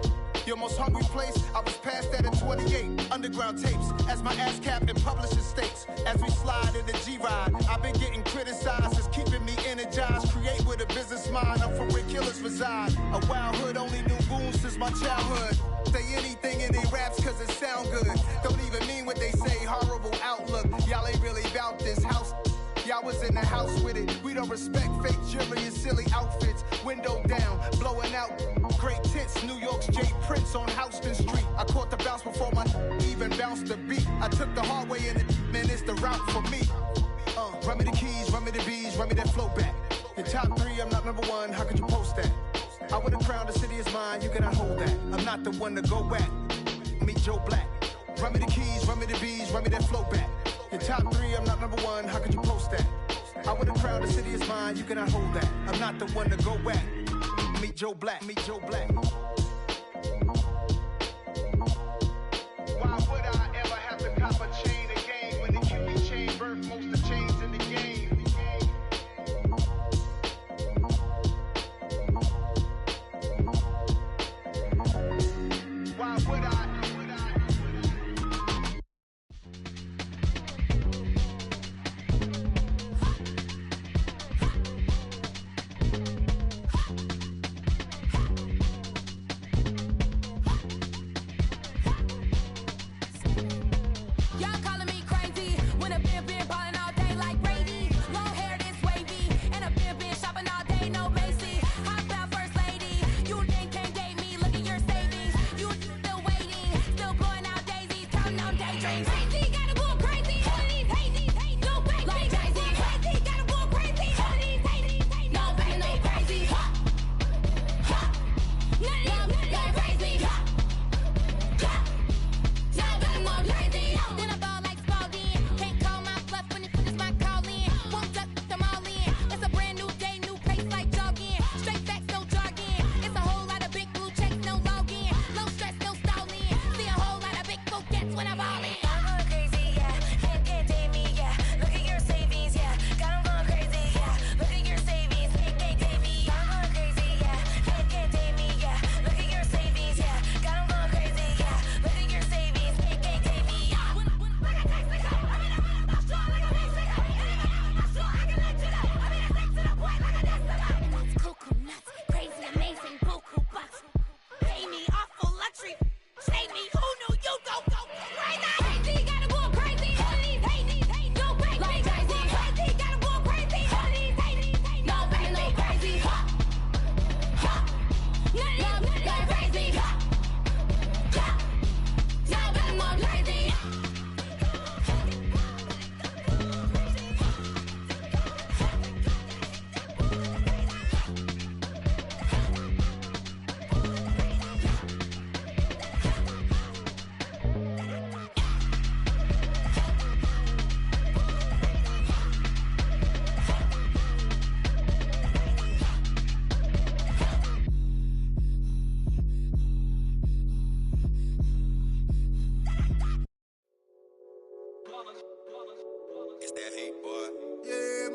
Your most hungry place, I was past that at 28. Underground tapes, as my ass cap in publishing states. As we slide in the G-Ride, I've been getting criticized, it's keeping me energized. Create with a business mind, I'm from where killers reside. A wild hood, only knew goons since my childhood. Say anything in they raps cause it sound good. Don't even mean what they say, horrible outlook. Y'all ain't really about this house. Y'all I was in the house with it. We don't respect fake jewelry and silly outfits. Window down, blowing out great tits. New York's J. Prince on Houston Street. I caught the bounce before my even bounced the beat. I took the hard way in it, man, it's the route for me. Run me the keys, run me the bees, run me that flow back. Your top 3, I'm not number 1, how could you post that? I would've crowned the city is mine, you cannot hold that. I'm not the one to go back. Meet Joe Black. Run me the keys, run me the bees, run me that flow back. Your top 3, I'm not number 1, how could you post that? I would've crowned the city is mine, you cannot hold that. I'm not the one to go back. Meet Joe Black, meet Joe Black. Why would I ever have to cop a chain again when the QB chain birthed most of the chains in the game? Why would I?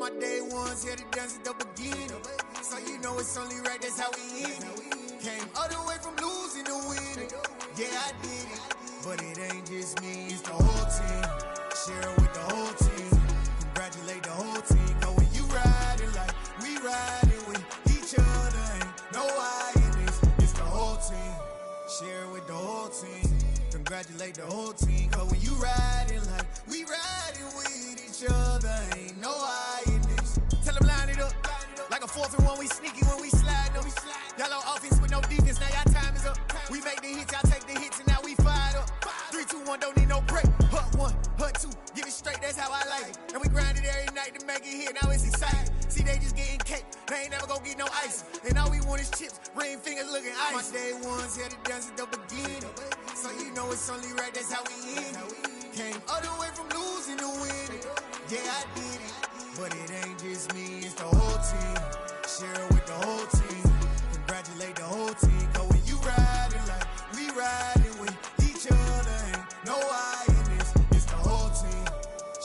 my day ones here to dance at the beginning. So you know it's only right, that's how we end it. Came all the way from losing to winning. Yeah, I did it, but it ain't just me, it's the whole team. Share it with the whole team. Congratulate the whole team. Cause when you riding like we riding with each other, ain't no I in this, it's the whole team. Share it with the whole team. Congratulate the whole team. Cause when you riding like we riding with each other, ain't no I in this. Tell them line it up. Like a 4th and 1, we sneaky when we slide them. Y'all on offense with no defense, now y'all time is up. We make the hits, y'all take the hits, and now we fired up. 3, 2, 1, don't need no break. Hut 1, hut 2, get it straight, that's how I like it. And we grind it every night to make it hit, now it's exciting. See, they just getting cake, they ain't never gonna get no ice. And all we want is chips, ring fingers looking ice. My day ones here to dance at the beginning. So you know it's only right, that's how we end it. Came all the way from losing to winning. Yeah, I did it, but it ain't just me, it's the whole team. Share it with the whole team. Congratulate the whole team. Cause when you riding like we riding with each other, ain't no I in this, it's the whole team.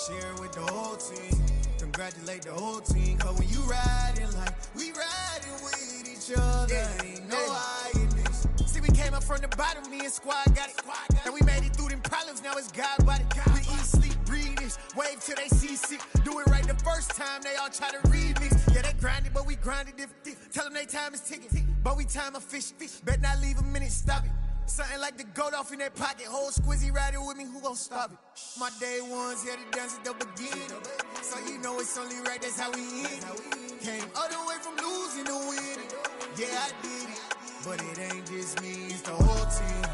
Share it with the whole team. Congratulate the whole team. Cause when you riding like we riding with each other, ain't no I in this. See, we came up from the bottom, me and squad got it. And we made it through them problems, now it's God body. We eat, sleep, breathe this, wave till they see sick. Do it right the first time, they all try to remix. Yeah, they grinded, but we grinded different. Tell them they time is ticking, but we time a fish. Bet not leave a minute, stop it. Something like the goat off in that pocket. Whole squizzy riding with me, who gon' stop it? My day ones here to dance at the beginning. So you know it's only right, that's how we end it. Came all the way from losing to winning. Yeah, I did it. But it ain't just me, it's the whole team.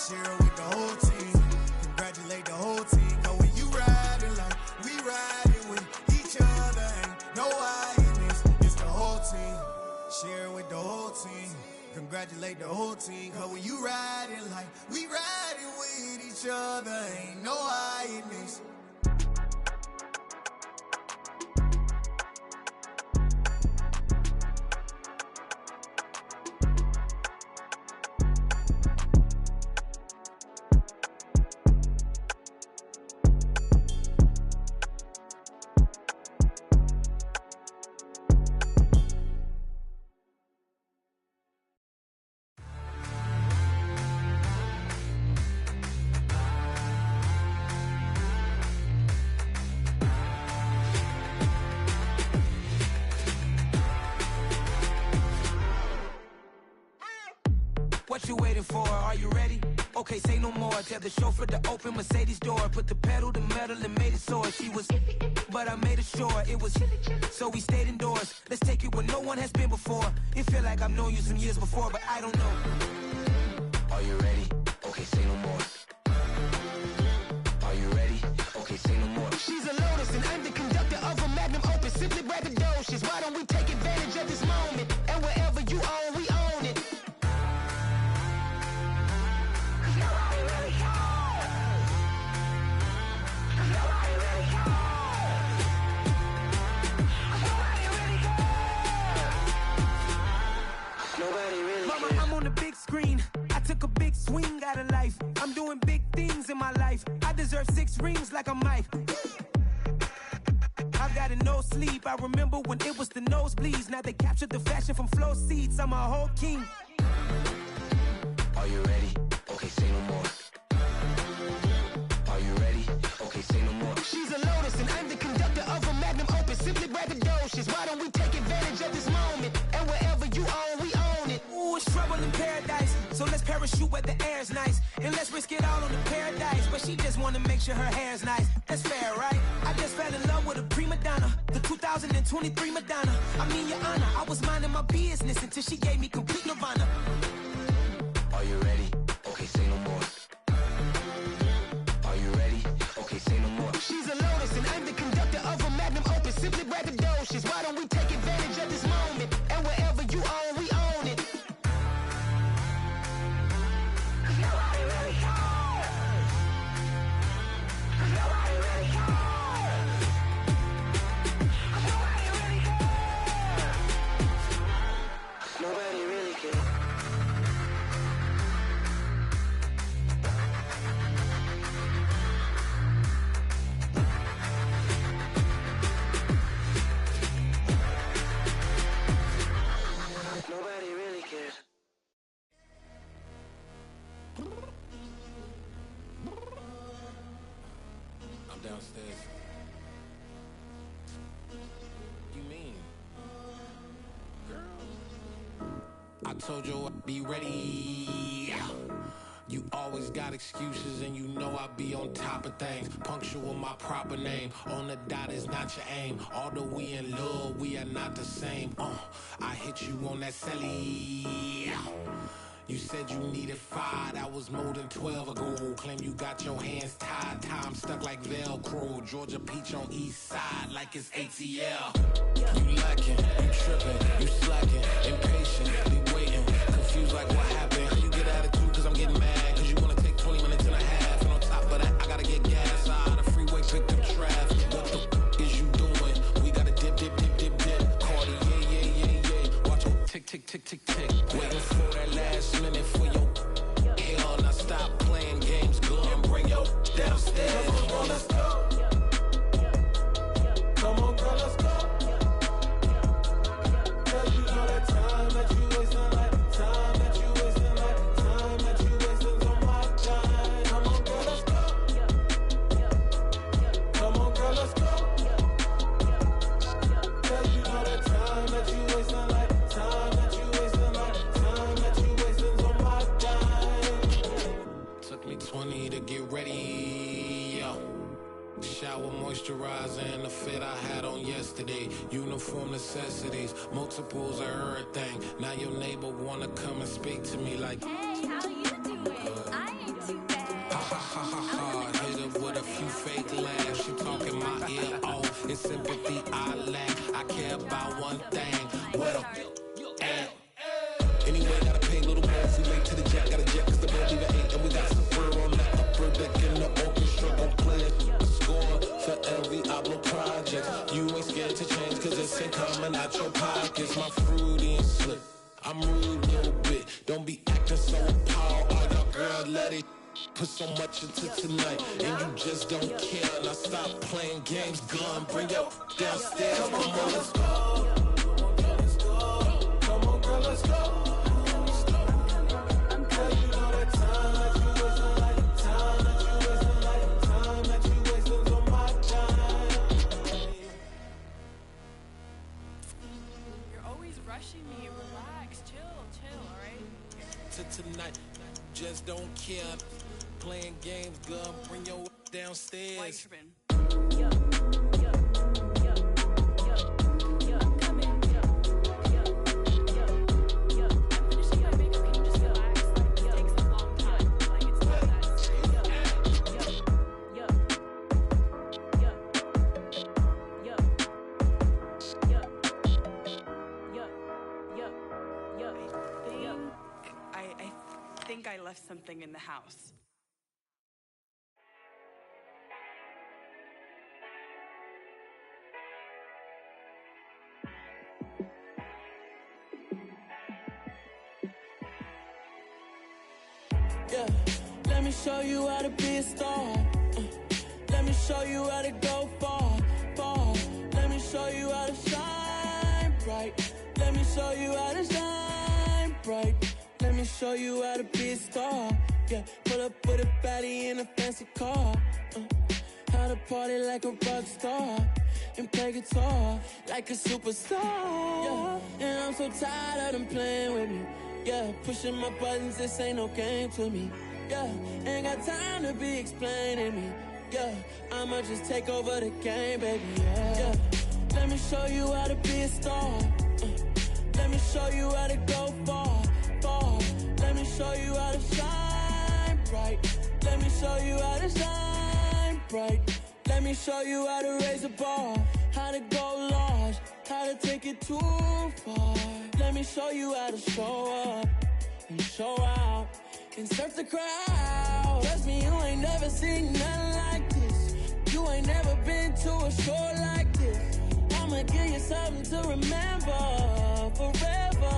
Share it with the whole team. Congratulate the whole team. Cause when you riding like we riding with each other, ain't no hiding. It's the whole team. Share it with the whole team. Congratulate the whole team. Cause when you riding like we riding with each other, ain't no hiding. What you waiting for? Are you ready? Okay, say no more. Tell the chauffeur to open Mercedes door. Put the pedal to metal and made it soar. She was, but I made it sure it was. So we stayed indoors. Let's take it where no one has been before. It feel like I've known you some years before, but I don't know. Are you ready? Okay, say no more. Are you ready? Okay, say no more. She's a Lotus and I'm the conductor of a Magnum Opus. Simply braggadocious. Why don't we take advantage of this moment? And wherever you own, we own it. Mama, I'm on the big screen. I took a big swing out of life. I'm doing big things in my life. I deserve 6 rings like a Mike. I've got no sleep. I remember when it was the nosebleeds. Now they captured the fashion from flow seats. I'm a whole king. Are you ready? Okay, say no more. Are you ready? Okay, say no more. She's a Lotus and I'm the conductor of a Magnum Opus. Simply braggadocious. Why don't we take advantage of this moment? And wherever you own, we own it. Ooh, it's trouble in paradise. So let's parachute where the air's nice. And let's risk it all on the paradise. But she just wanna make sure her hair's nice. That's fair, right? I just fell in love with a prima donna. The 2023 Madonna. I mean, your honor, I was minding my business until she gave me complete nirvana. Are you ready? Okay, say no more. Are you ready? Okay, say no more. She's a Lotus and I'm the conductor of a Magnum Opus. Simply braggadocious. Why don't we take advantage of this moment? And wherever you own, we own it. Nobody really cares. Nobody really cares. Nobody really cares. Nobody really cares. Nobody really cares. I'm downstairs. You mean? Girl. I told you I'd be ready. You always got excuses and you know I be on top of things. Punctual my proper name. On the dot is not your aim. Although we in love, we are not the same. I hit you on that celly. You said you needed 5, that was more than 12 ago. Claim you got your hands tied, time stuck like Velcro. Georgia Peach on east side like it's ATL. You lacking, you tripping, you slacking, impatient, waiting, confused like what happened. You get attitude cause I'm getting mad, cause you wanna take 20 minutes and a half. And on top of that, I gotta get gas out the freeway, pick up traffic. What the is you doing? We gotta dip, dip, dip, dip, dip. Cardi, yeah. Watch your tick, tick, tick, tick, tick. Waiting for that last minute for your hell. Now stop playing games, go and bring your downstairs. Come on, girl, let's go. Come on, girl, let's go. Cause you know that time that you wasting, like time that you wasting, like time that you wasting on my time. Come on, girl, let's go. Come on, girl, let's go. Cause you know that time that you wasting, like time that you wasting, like time that you wasting on my time. shower, moisturizer, and the fit I had on yesterday. Uniform necessities, multiples of everything. Now your neighbor wanna come and speak to me like, hey, how you doing? I ain't too bad. Ha ha ha ha ha. Hit her with a few fake laughs. She talking my ear off. It's sympathy I lack. I care about one thing. What up? Anyway, gotta pay a little more if we late to the jet. Got a jet cause the boat leave at 8. And we got some fur on that upper deck in the orchestra. Gon' play a score for every Ablo project. You ain't scared to change cause it's ain't coming out your pockets. My fruity and slick. I'm rude a little bit. Don't be acting so appalled. Oh, your girl, let it put so much into tonight. And you just don't care. Now stop playing games. Gun, bring your downstairs. Come on, girl, let's go. Come on, girl, let's go. Tonight, just don't care. Playing games, gun, bring your downstairs. I left something in the house. Yeah, let me show you how to be a star. Let me show you how to go far, far. Let me show you how to shine bright. Let me show you how to shine bright. Let me show you how to be a star. Yeah, pull up with a baddie in a fancy car. How to party like a rock star and play guitar like a superstar. Yeah, and I'm so tired of them playing with me. Yeah, pushing my buttons, this ain't no game to me. Yeah, ain't got time to be explaining me. Yeah, I'ma just take over the game, baby. Yeah, let me show you how to be a star. Let me show you how to go far, far. Let me show you how to shine bright. Let me show you how to shine bright. Let me show you how to raise a bar, how to go large, how to take it too far. Let me show you how to show up and show out and surf the crowd. Trust me, you ain't never seen nothing like this. You ain't never been to a show like this. I'ma give you something to remember forever.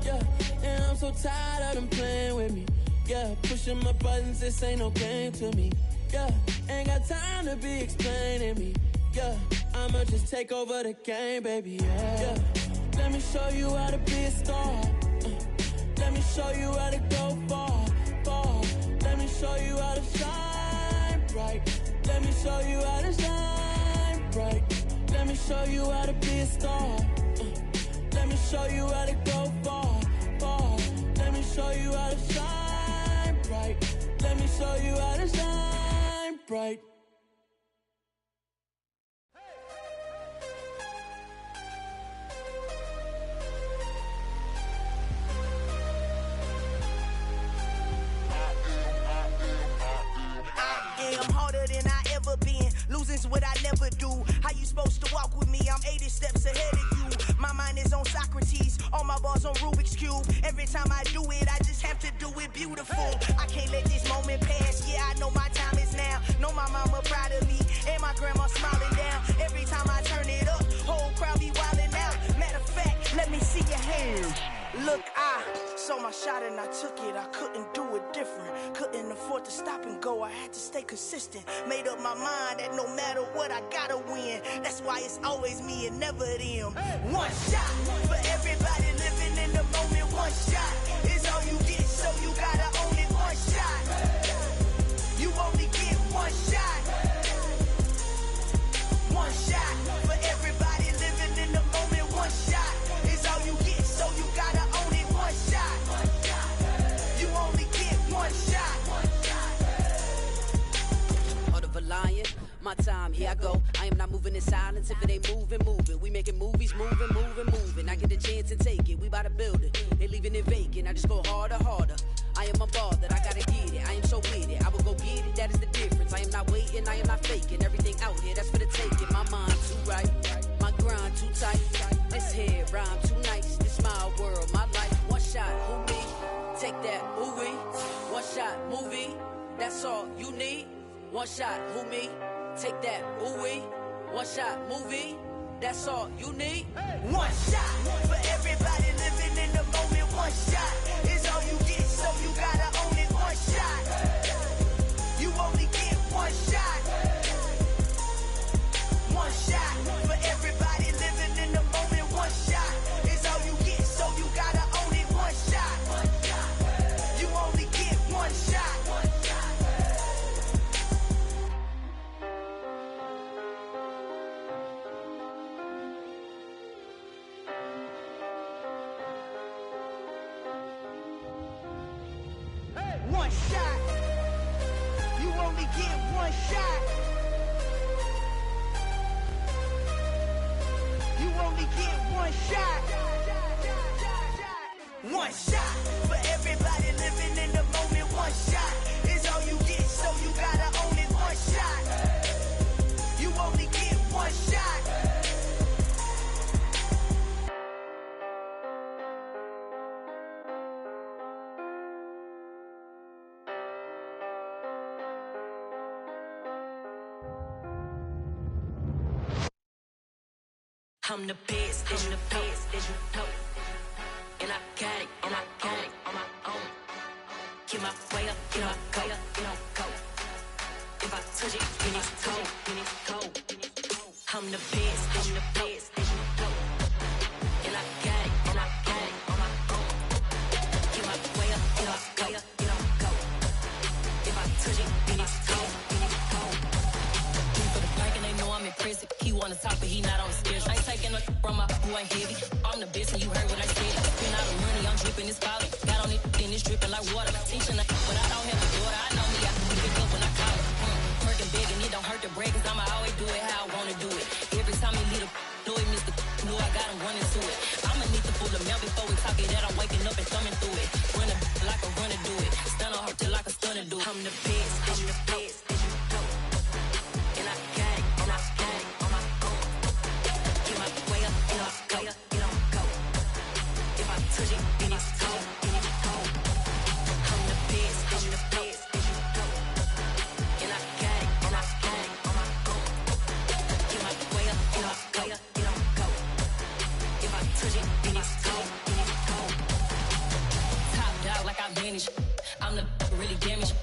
Yeah, and I'm so tired of them playing with me. Yeah, pushing my buttons, this ain't no game to me. Yeah, ain't got time to be explaining me. Yeah, I'ma just take over the game, baby. Yeah, let me show you how to be a star. Let me show you how to go far, far. Let me show you how to shine bright. Let me show you how to shine bright. Let me show you how to be a star. Let me show you how to go far, far. Let me show you how to shine bright. Let me show you how to shine bright. I'm harder than I ever been. Losing's what I never do. How you supposed to walk with me? I'm 80 steps ahead of you. My mind is on Socrates, all my bars on Rubik's Cube. Every time I do it, I just have to do it beautiful. I can't let this moment pass. Yeah, I know my time is now. Know my mama proud of me, and my grandma smiling down. Every time I turn it up, whole crowd be wildin' out. Matter of fact, let me see your hands. Look, I saw my shot and I took it. I couldn't do it different. Couldn't afford to stop and go. I had to stay consistent. Made up my mind that no matter what, I gotta win. That's why it's always me and never them. One shot for everybody living in the moment. One shot is all you get, so you gotta own it. One shot. You only get one shot. One shot for everybody living in the moment. One shot is all you get, so you gotta own it. One shot. You only get one shot. moving in silence. If it ain't moving, move it. We making movies, moving. I get the chance to take it. We bout to build it. They leaving it vacant. I just go harder. I am unbothered. I gotta get it. I am so with it. I will go get it. That is the difference. I am not waiting. I am not faking. Everything out here, that's for the taking. My mind too right. My grind too tight. This here rhyme too nice. This my world, my life. One shot, who me? Take that, ooh-wee. One shot, movie. That's all you need. One shot, who me? Take that, ooh-wee. One shot, movie. That's all you need. One shot for everybody living in the moment. One shot is all you get, so you gotta own it. One shot. You only get one shot. One shot for everybody living in the moment. One shot is all you get, so you gotta own it. One shot. You only get one shot. One shot. You only get one shot. You only get one shot. One shot for everybody living in the moment. One shot is all you get, so you gotta own it. One shot. You only get one shot. I'm the best, and the best, as you know. And I got it, on my own. Get my way up, get my go, go. If I touch it, then it's cold. I'm the best, and the best, as you know. And I got it, on my own. Get my way up, get my go. If I touch it, then it's cold. For the bank and they know I'm impressive. He wanna talk, but he not on the schedule. I ain't taking a from my boy ain't heavy. I'm the best and you heard what I said. Spend all the money, I'm dripping this powder. Got on it, then it's dripping like water. Teaching but I don't have a daughter. I know me, I can pick up when I call it. Working big and it don't hurt to break, cause I'ma always do it how I wanna do it. Every time he lead a know it, Mr. Know I got him running to it. I'ma need to pull the mail before we talk it that I'm waking up and thumbing through it. Running like a runner do it. Stun on her till like a stunner do it. I'm the best, I'm the best, as you know. And I got it, on my own. Get my way up, get my go. If I touch it, then it's cold. I'm the best, as you know. And I got it, on my own. Get my way up, get my go. If I touch it, then it's cold. Top dog like I manage. I'm the really damaged.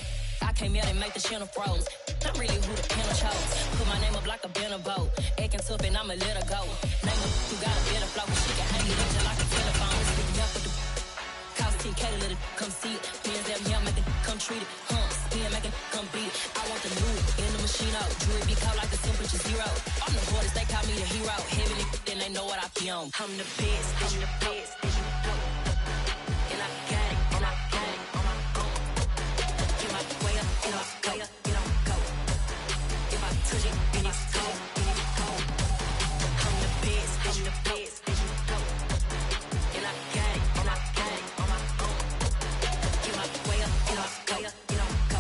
I came out and make the channel froze. I'm really who the panel chose. Put my name up like a banner boat. Acting tough and I'ma let her go. Name her who got a better flow. She can hang it up just like a telephone. Stick up with the cost 10K to let it come see it. Hands that me, I make it come treat it. Spin, make it come beat it. I want the new in the machine out. Jewelry be caught like the temperature zero. I'm the hardest, they call me the hero. Heavy, then they know what I be on. I'm the best, as you know. And I got it, on my own. Get my way up, get my go. If I touch it, then it's cold. I'm the best, as you know. And I got it, on my own. Get my way up, get my go.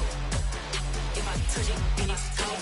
If I touch it, then it's cold.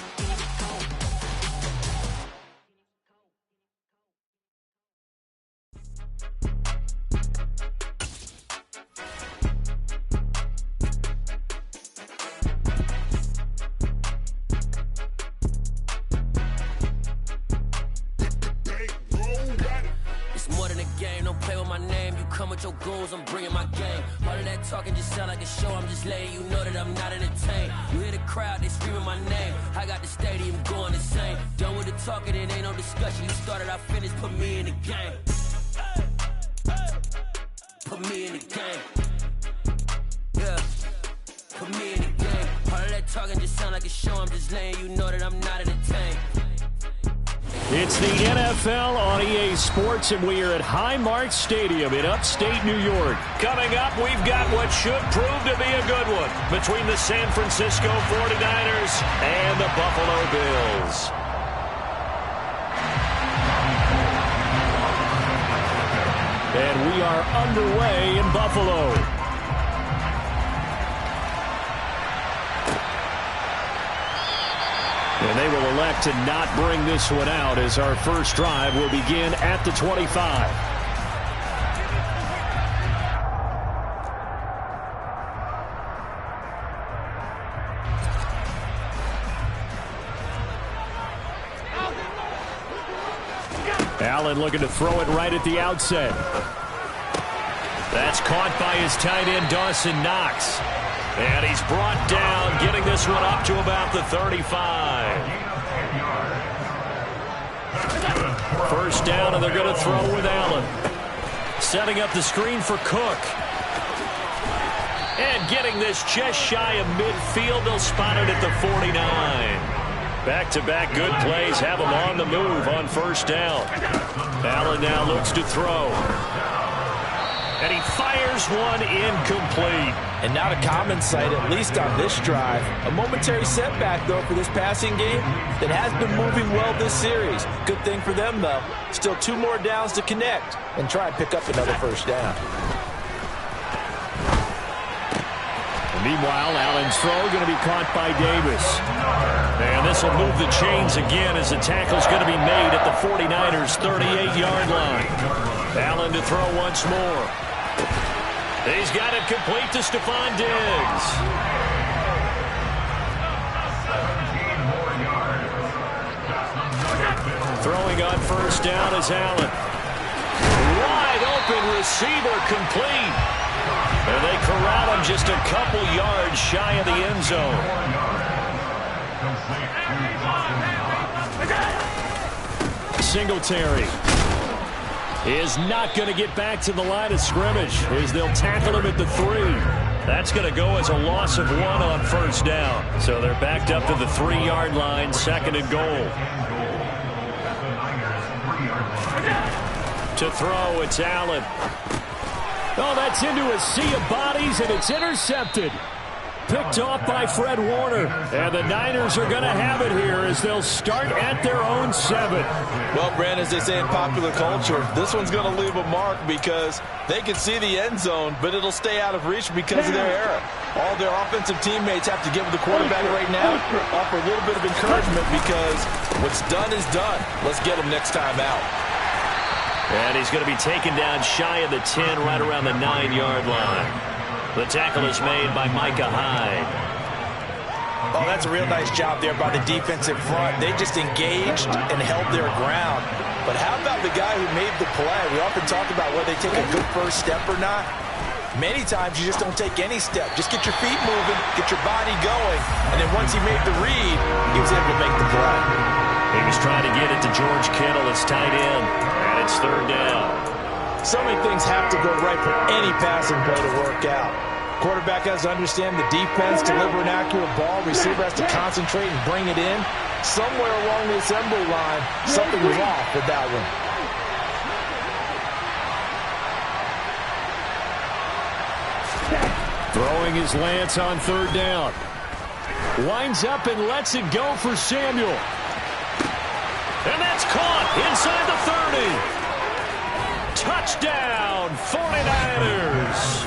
Come with your goons, I'm bringing my game. All of that talking just sound like a show. I'm just letting you know that I'm not entertained. You hear the crowd, they screaming my name. I got the stadium going insane. Done with the talking, it ain't no discussion. You started, I finished, put me in the game. Put me in the game. Yeah, put me in the game. All of that talking just sound like a show. I'm just letting you know that I'm not entertained. It's the NFL on EA Sports, and we are at Highmark Stadium in upstate New York. Coming up, we've got what should prove to be a good one between the San Francisco 49ers and the Buffalo Bills. we are underway in Buffalo. And they will elect to not bring this one out as our first drive will begin at the 25. Allen looking to throw it right at the outset. That's caught by his tight end, Dawson Knox. And he's brought down, getting this one up to about the 35. First down, and they're going to throw with Allen. Setting up the screen for Cook. And getting this just shy of midfield. They'll spot it at the 49. Back-to-back good plays have him on the move on first down. Allen now looks to throw. And he fires one incomplete. And not a common sight, at least on this drive. A momentary setback, though, for this passing game that has been moving well this series. Good thing for them, though. Still 2 more downs to connect and try and pick up another first down. Meanwhile, Allen's throw going to be caught by Davis. And this will move the chains again as the tackle's going to be made at the 49ers' 38-yard line. Allen to throw once more. He's got it complete to Stephon Diggs. Throwing on first down is Allen. Wide open receiver complete. And they corral him just a couple yards shy of the end zone. Singletary is not going to get back to the line of scrimmage as they'll tackle him at the 3. That's going to go as a loss of 1 on first down. So they're backed up to the 3-yard line, 2nd and goal. To throw, it's Allen. Oh, that's into a sea of bodies, and it's intercepted. Picked off by Fred Warner. And the Niners are going to have it here as they'll start at their own 7. Well, Brand, as they say in popular culture, this one's going to leave a mark because they can see the end zone, but it'll stay out of reach because of their error. All their offensive teammates have to give the quarterback right now, offer a little bit of encouragement because what's done is done. Let's get him next time out. And he's going to be taken down shy of the 10, right around the 9-yard line. The tackle is made by Micah Hyde. Oh, that's a real nice job there by the defensive front. They just engaged and held their ground. But how about the guy who made the play? We often talk about whether they take a good first step or not. Many times you just don't take any step. Just get your feet moving, get your body going, and then once he made the read, he was able to make the play. He was trying to get it to George Kittle, his tight end, and it's 3rd down. So many things have to go right for any passing play to work out. Quarterback has to understand the defense, deliver an accurate ball. Receiver has to concentrate and bring it in. Somewhere along the assembly line, something was off with that one. Throwing his Lance on 3rd down. Winds up and lets it go for Samuel. And that's caught inside the 30. Touchdown, 49ers.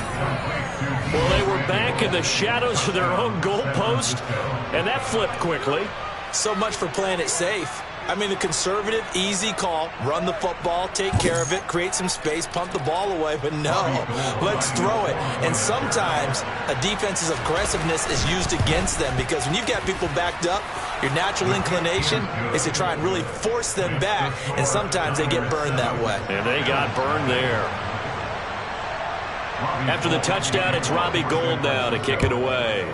Well, they were back in the shadows of their own goalpost, and that flipped quickly. So much for playing it safe. I mean, the conservative, easy call, run the football, take care of it, create some space, pump the ball away, but no, let's throw it. And sometimes a defense's aggressiveness is used against them because when you've got people backed up, your natural inclination is to try and really force them back, and sometimes they get burned that way. And they got burned there. After the touchdown, it's Robbie Gould now to kick it away.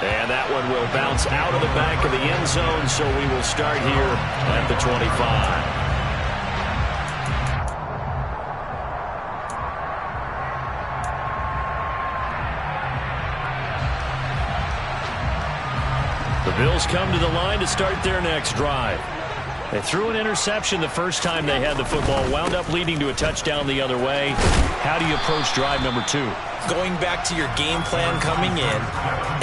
And that one will bounce out of the back of the end zone, so we will start here at the 25. The Bills come to the line to start their next drive. They threw an interception the first time they had the football, wound up leading to a touchdown the other way. How do you approach drive number 2? Going back to your game plan coming in,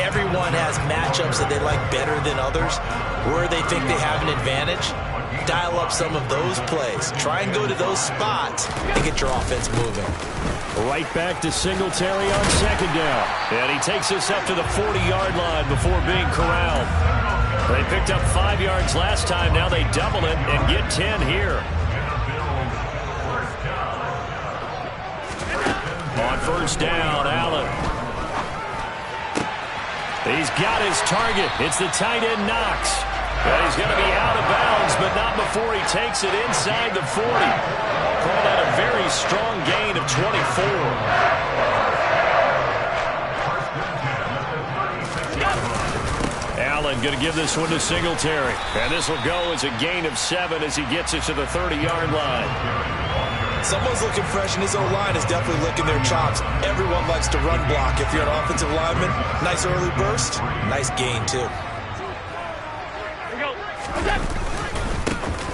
everyone has matchups that they like better than others, where they think they have an advantage. dial up some of those plays. Try and go to those spots and get your offense moving. Right back to Singletary on second down. And he takes us up to the 40-yard line before being corralled. They picked up 5 yards last time. Now they double it and get 10 here. On first down, Allen. He's got his target. It's the tight end, Knox. And he's going to be out of bounds, but not before he takes it inside the 40. Call that a very strong gain of 24. Allen going to give this one to Singletary. And this will go as a gain of 7 as he gets it to the 30-yard line. Someone's looking fresh, and his O-line is definitely licking their chops. Everyone likes to run block. If you're an offensive lineman, nice early burst, nice gain, too.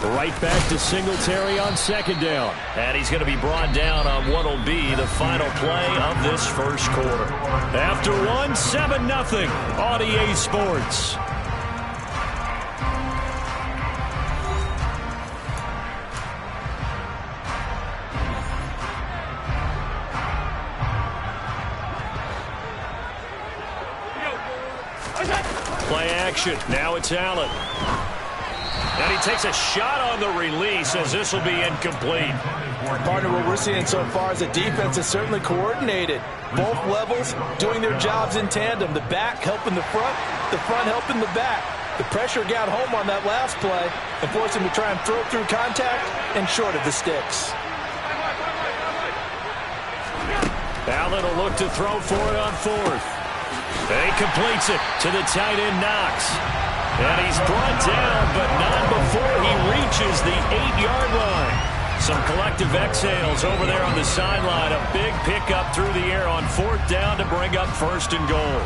Right back to Singletary on second down. And he's going to be brought down on what will be the final play of this first quarter. After 7-0 on EA Sports. Play action. Now it's Allen. And he takes a shot on the release as this will be incomplete. Partner, what we're seeing so far is the defense is certainly coordinated. Both levels doing their jobs in tandem. The back helping the front helping the back. The pressure got home on that last play and forced him to try and throw through contact and short of the sticks. Allen will look to throw for it on fourth. And he completes it to the tight end, Knox. And he's brought down, but not before he reaches the 8-yard line. Some collective exhales over there on the sideline. A big pickup through the air on fourth down to bring up first and goal.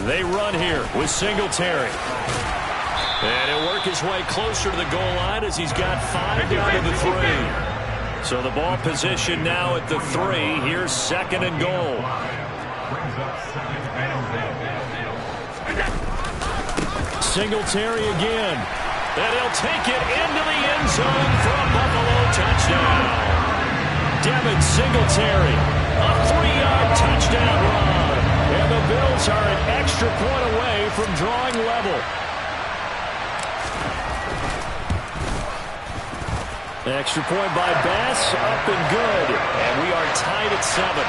They run here with Singletary. And he'll work his way closer to the goal line as he's got 5 down to the 3. So the ball position now at the 3. Here's second and goal. Singletary again. And he'll take it into the end zone for a Buffalo touchdown. Devin Singletary, a 3-yard touchdown run. And the Bills are an extra point away from drawing level. Extra point by Bass, up and good. And we are tied at 7.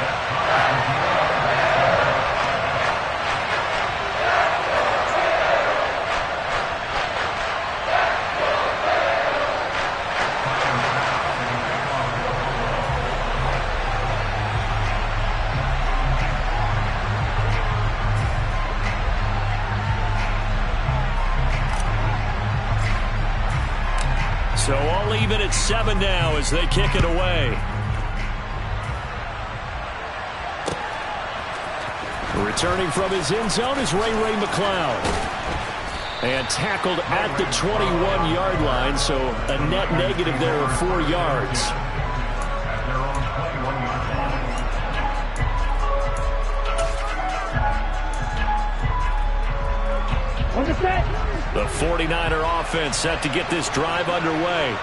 So all even at 7 now as they kick it away. Returning from his end zone is Ray McCloud. And tackled at the 21-yard line, so a net negative there of 4 yards. The 49er offense set to get this drive underway.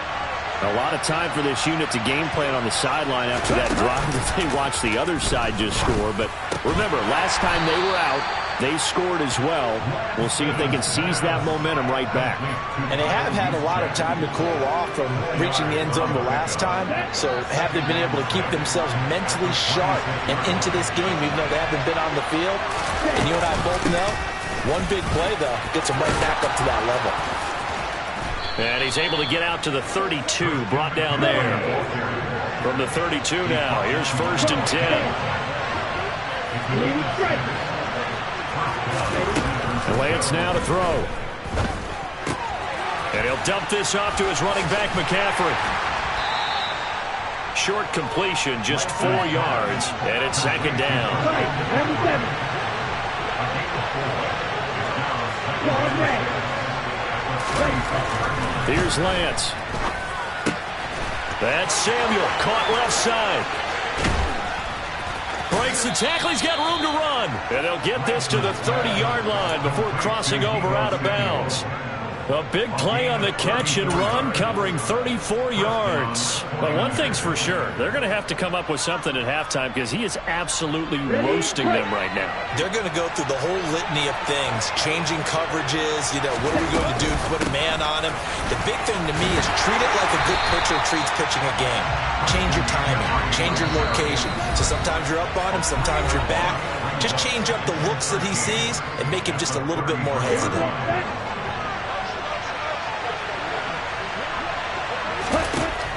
A lot of time for this unit to game plan on the sideline after that drive that they watched the other side just score. But remember, last time they were out, they scored as well. We'll see if they can seize that momentum right back. And they have had a lot of time to cool off from reaching the end zone the last time. So have they been able to keep themselves mentally sharp and into this game even though they haven't been on the field? And you and I both know, one big play, though, gets them right back up to that level. And he's able to get out to the 32, brought down there. From the 32 now, here's first and 10. Lance now to throw. And he'll dump this off to his running back, McCaffrey. Short completion, just 4 yards, and it's second down. Here's Lance. That's Samuel, caught left side. Breaks the tackle. He's got room to run. And they'll get this to the 30-yard line before crossing over out of bounds. A big play on the catch and run, covering 34 yards. But one thing's for sure, they're going to have to come up with something at halftime because he is absolutely roasting them right now. They're going to go through the whole litany of things, changing coverages, what are we going to do, put a man on him. The big thing to me is treat it like a good pitcher treats pitching a game. Change your timing, change your location. So sometimes you're up on him, sometimes you're back. Just change up the looks that he sees and make him just a little bit more hesitant.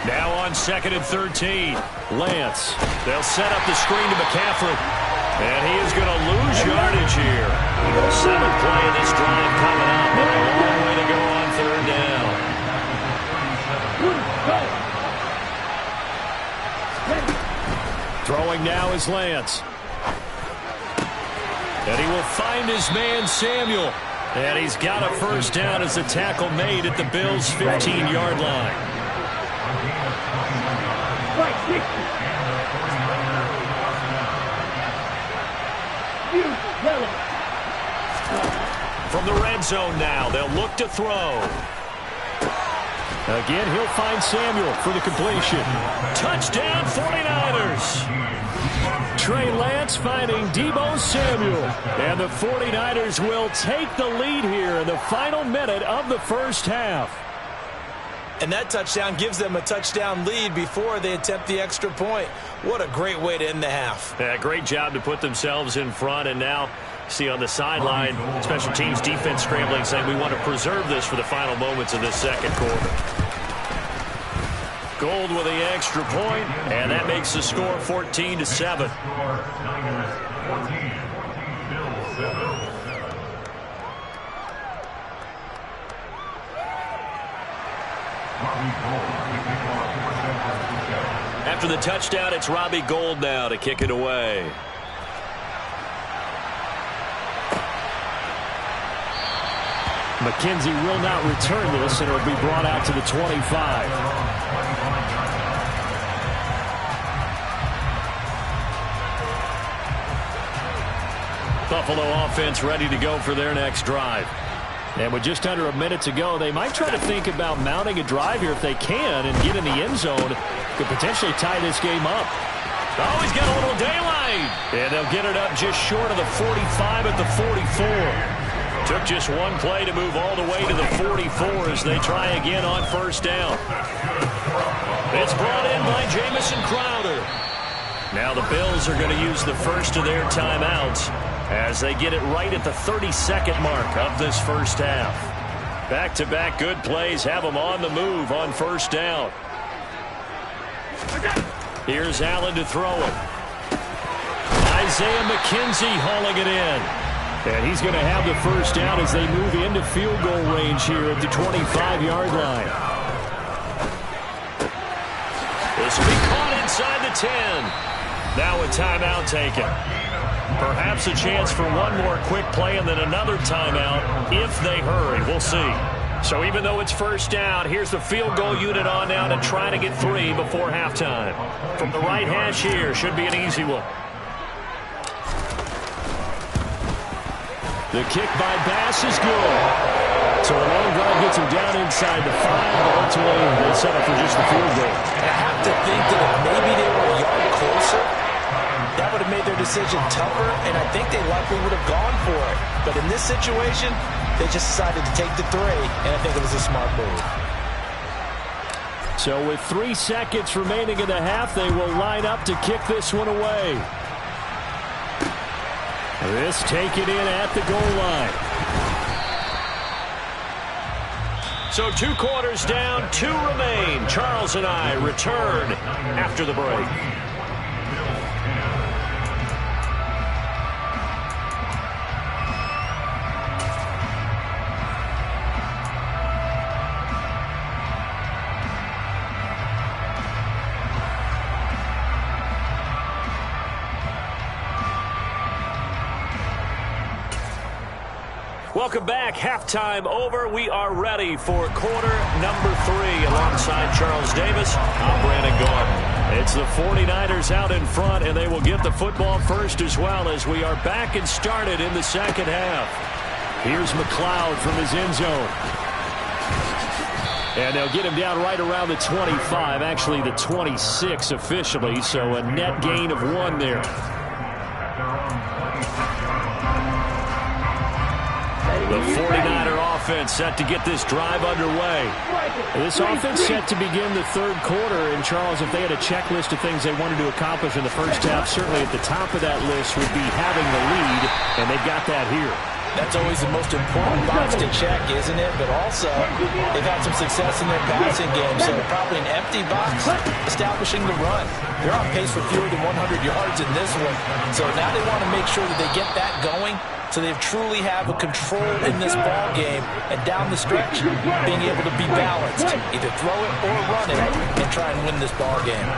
Now on 2nd and 13, Lance. They'll set up the screen to McCaffrey. And he is going to lose yardage here. 7th play of this drive coming up, but a long way to go on 3rd down. Throwing now is Lance. And he will find his man, Samuel. And he's got a 1st down as the tackle made at the Bills' 15-yard line. From the red zone now, they'll look to throw. Again, he'll find Samuel for the completion. Touchdown, 49ers. Trey Lance finding Deebo Samuel. And the 49ers will take the lead here in the final minute of the first half. And that touchdown gives them a touchdown lead before they attempt the extra point. What a great way to end the half. Yeah, great job to put themselves in front. And now, see on the sideline, special teams defense scrambling, saying we want to preserve this for the final moments of this second quarter. Gold with the extra point, and that makes the score 14-7. After the touchdown, it's Robbie Gould now to kick it away. McKenzie will not return this, and it'll be brought out to the 25. Buffalo offense ready to go for their next drive. And with just under a minute to go, they might try to think about mounting a drive here if they can and get in the end zone. Could potentially tie this game up. Oh, he's got a little daylight. And they'll get it up just short of the 45 at the 44. Took just one play to move all the way to the 44 as they try again on 1st down. It's brought in by Jamison Crowder. Now the Bills are going to use the first of their timeouts as they get it right at the 32nd mark of this first half. Back-to-back good plays have them on the move on 1st down. Here's Allen to throw it. Isaiah McKenzie hauling it in. And he's going to have the 1st down as they move into field goal range here at the 25-yard line. This will be caught inside the 10. Now a timeout taken. Perhaps a chance for one more quick play and then another timeout if they hurry. We'll see. So even though it's 1st down, here's the field goal unit on now to try to get 3 before halftime. From the right hash here, should be an easy one. The kick by Bass is good. So the long drive gets him down inside the 5, but ultimately they settle for just the field goal. I have to think that if maybe they were a yard closer, that would have made their decision tougher, and I think they likely would have gone for it. But in this situation, they just decided to take the 3, and I think it was a smart move. So with 3 seconds remaining in the half, they will line up to kick this one away. This taken in at the goal line. So 2 quarters down, 2 remain. Charles and I return after the break. Welcome back. Halftime over. We are ready for quarter number 3 alongside Charles Davis. I'm Brandon Gaudin. It's the 49ers out in front, and they will get the football first as well as we are back and started in the second half. Here's McLeod from his end zone. And they'll get him down right around the 25, actually the 26 officially, so a net gain of 1 there. The 49er offense set to get this drive underway. This offense set to begin the third quarter. And, Charles, if they had a checklist of things they wanted to accomplish in the first half, certainly at the top of that list would be having the lead, and they've got that here. That's always the most important box to check, isn't it? But also, they've had some success in their passing game, so probably an empty box establishing the run. They're on pace for fewer than 100 yards in this one, so now they want to make sure that they get that going so they truly have a control in this ball game, and down the stretch, being able to be balanced, either throw it or run it, and try and win this ball game.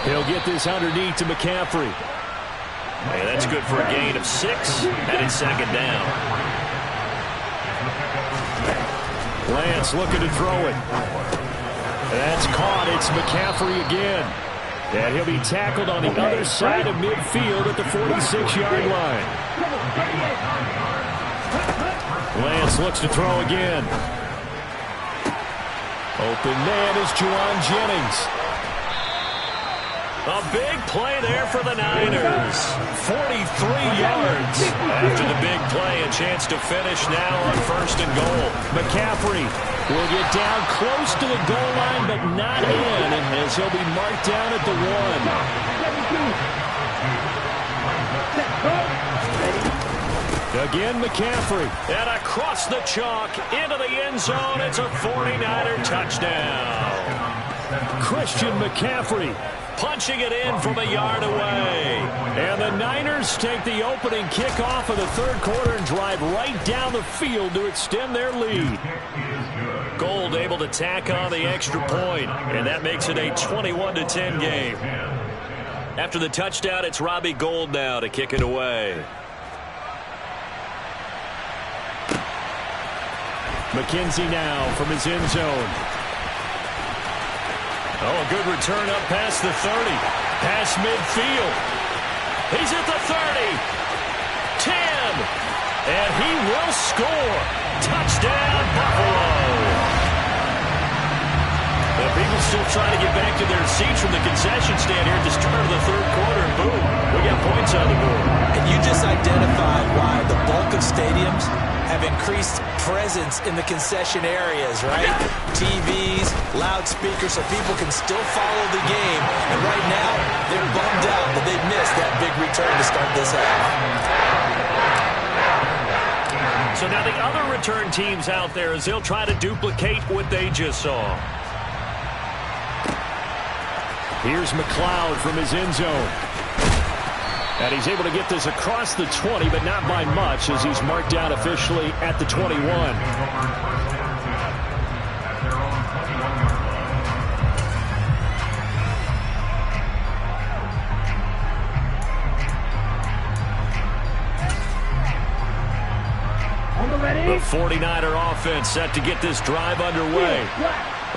He'll get this underneath to McCaffrey. Hey, that's good for a gain of 6, and it's second down. Lance looking to throw it. That's caught. It's McCaffrey again. And he'll be tackled on the other side of midfield at the 46-yard line. Lance looks to throw again. Open man is Juwan Jennings. A big play there for the Niners. 43 yards. After the big play, a chance to finish now on 1st and goal. McCaffrey will get down close to the goal line, but not in, as he'll be marked down at the 1. Again, McCaffrey. And across the chalk, into the end zone. It's a 49er touchdown. Christian McCaffrey punching it in from a yard away. And the Niners take the opening kickoff of the third quarter and drive right down the field to extend their lead. Gold able to tack on the extra point, and that makes it a 21-10 game. After the touchdown, it's Robbie Gould now to kick it away. McKenzie now from his end zone. Oh, a good return up past the 30. Past midfield. He's at the 30. 10. And he will score. Touchdown, Buffalo. The people still trying to get back to their seats from the concession stand here at the start of the third quarter. And boom, we got points on the board. And you just identified why the bulk of stadiums have increased presence in the concession areas, right? TVs, loudspeakers, so people can still follow the game. And right now, they're bummed out that they missed that big return to start this half. So now the other return teams out there as they'll try to duplicate what they just saw. Here's McLeod from his end zone. And he's able to get this across the 20, but not by much, as he's marked down officially at the 21. The 49er offense set to get this drive underway.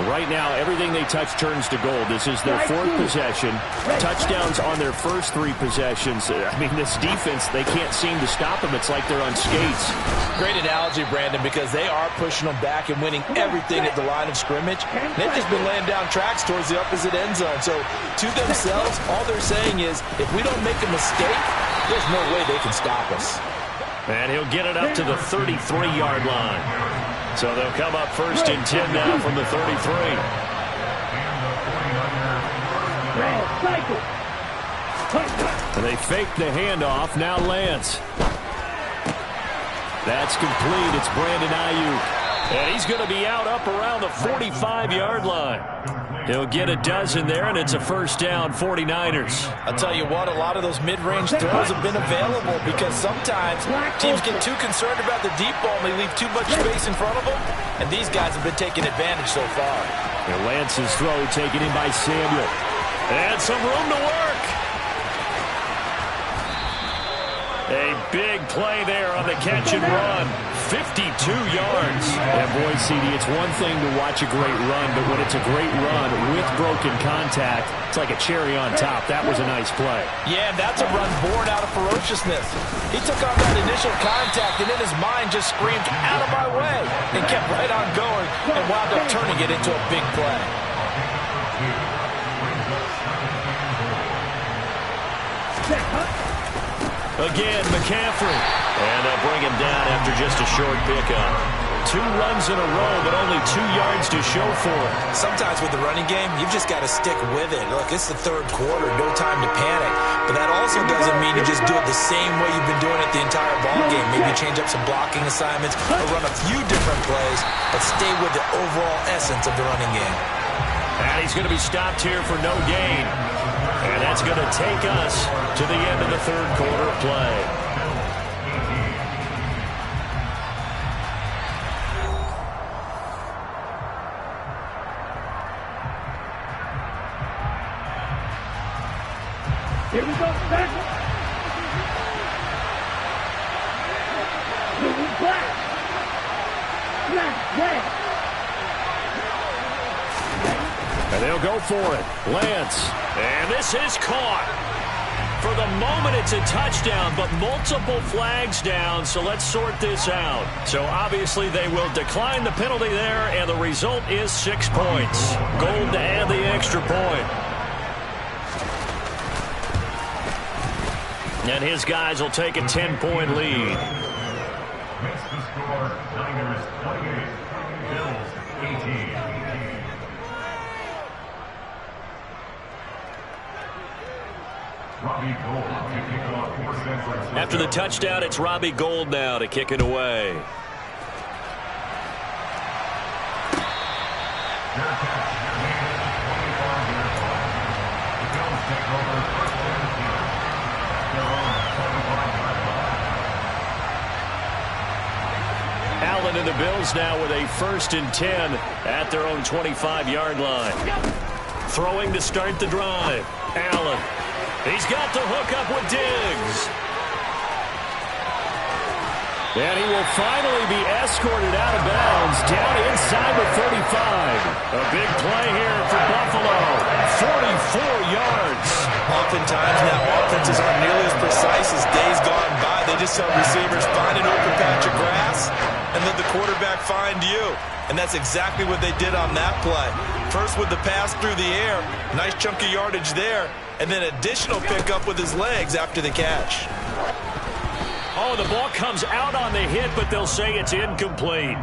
Right now, everything they touch turns to gold. This is their 4th possession. Touchdowns on their first 3 possessions. I mean, this defense, they can't seem to stop them. It's like they're on skates. Great analogy, Brandon, because they are pushing them back and winning everything at the line of scrimmage. They've just been laying down tracks towards the opposite end zone. So, to themselves, all they're saying is, if we don't make a mistake, there's no way they can stop us. And he'll get it up to the 33-yard line. So they'll come up 1st and 10 now from the 33. And they fake the handoff. Now Lance. That's complete. It's Brandon Ayuk. And he's going to be out up around the 45-yard line. He'll get a dozen there, and it's a first down, 49ers. I'll tell you what, a lot of those mid-range throws have been available because sometimes teams get too concerned about the deep ball and they leave too much space in front of them, and these guys have been taking advantage so far. And Lance's throw taken in by Samuel. And some room to work. A big play there on the catch and run. 52 yards. And boy, CD, it's one thing to watch a great run, but when it's a great run with broken contact, it's like a cherry on top. That was a nice play. Yeah, that's a run born out of ferociousness. He took on that initial contact and in his mind just screamed, "Out of my way," and kept right on going and wound up turning it into a big play. Again, McCaffrey. And they'll bring him down after just a short pickup. 2 runs in a row, but only 2 yards to show for it. Sometimes with the running game, you've just got to stick with it. Look, it's the third quarter, no time to panic. But that also doesn't mean you just do it the same way you've been doing it the entire ball game. Maybe change up some blocking assignments or run a few different plays, but stay with the overall essence of the running game. And he's going to be stopped here for no gain. And that's going to take us to the end of the third quarter play. Here we go, back. Black. And they'll go for it. Lance. And this is caught. For the moment, it's a touchdown, but multiple flags down, so let's sort this out. So obviously they will decline the penalty there, and the result is 6 points. Gold to add the extra point. And his guys will take a 10-point lead. Makes the score Niners 28, Bills 18. After the touchdown, it's Robbie Gould now to kick it away. Allen and the Bills now with a 1st and 10 at their own 25-yard line. Throwing to start the drive. Allen. He's got the hook up with Diggs. And he will finally be escorted out of bounds down inside the 35. A big play here for Buffalo. 44 yards. Oftentimes now offenses aren't nearly as precise as days gone by. They just saw receivers find an open patch of grass and let the quarterback find you. And that's exactly what they did on that play. First with the pass through the air. Nice chunk of yardage there. And then additional pickup with his legs after the catch. Oh, the ball comes out on the hit, but they'll say it's incomplete.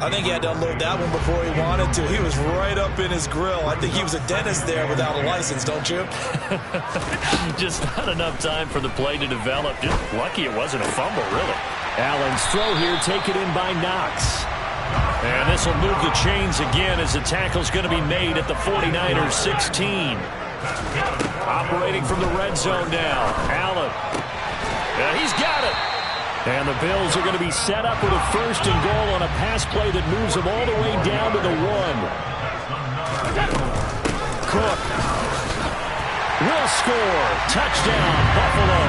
I think he had to unload that one before he wanted to. He was right up in his grill. I think he was a dentist there without a license, don't you? Just not enough time for the play to develop. Just lucky it wasn't a fumble, really. Allen's throw here taken in by Knox. And this will move the chains again as the tackle's going to be made at the 49ers 16. Operating from the red zone now. Allen. He's got it. And the Bills are going to be set up with a 1st and goal on a pass play that moves them all the way down to the 1. Cook will score. Touchdown, Buffalo.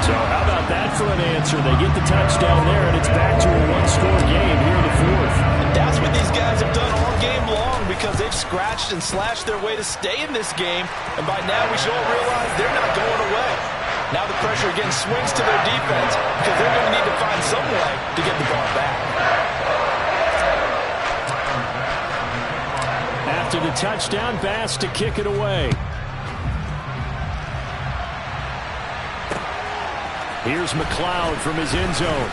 So how about that for an answer? They get the touchdown there, and it's back to a 1-score game here in the 4th. And that's what these guys have done all game long because they've scratched and slashed their way to stay in this game. And by now we should all realize they're not going away. Now the pressure again swings to their defense because they're going to need to find some way to get the ball back. After the touchdown, Bass to kick it away. Here's McLeod from his end zone.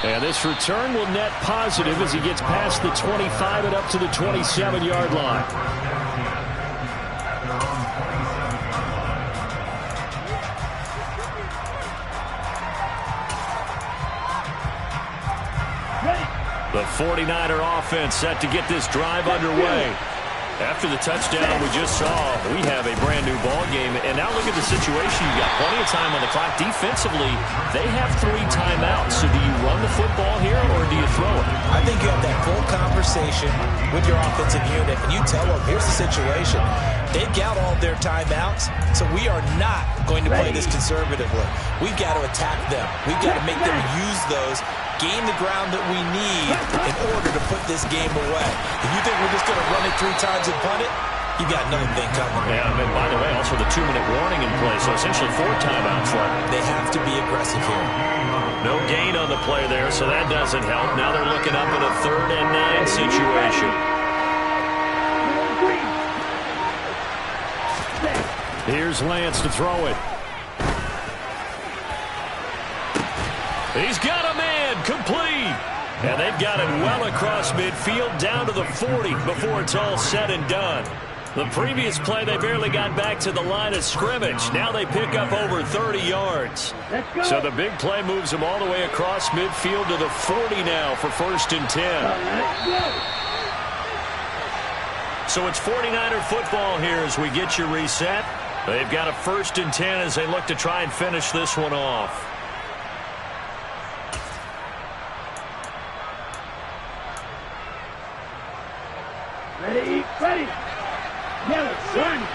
And this return will net positive as he gets past the 25 and up to the 27-yard line. The 49er offense set to get this drive underway. After the touchdown we just saw, we have a brand-new ball game. And now look at the situation. You got plenty of time on the clock. Defensively, they have 3 timeouts. So do you run the football here or do you throw it? I think you have that full conversation with your offensive unit, and you tell them, here's the situation. They've got all their timeouts, so we are not going to play this conservatively. We've got to attack them. We've got to make them use those, gain the ground that we need in order to put this game away. If you think we're just going to run it 3 times and punt it, you got another thing coming. Yeah, and by the way, also the 2-minute warning in place, so essentially 4 timeouts left. They have to be aggressive here. No gain on the play there, so that doesn't help. Now they're looking up at a 3rd and 9 situation. Here's Lance to throw it. He's got a man, complete. And they've got it well across midfield, down to the 40 before it's all said and done. The previous play, they barely got back to the line of scrimmage. Now they pick up over 30 yards. So the big play moves them all the way across midfield to the 40 now for 1st and 10. So it's 49er football here as we get you reset. They've got a 1st and 10 as they look to try and finish this one off. Ready, ready. Yellow, run.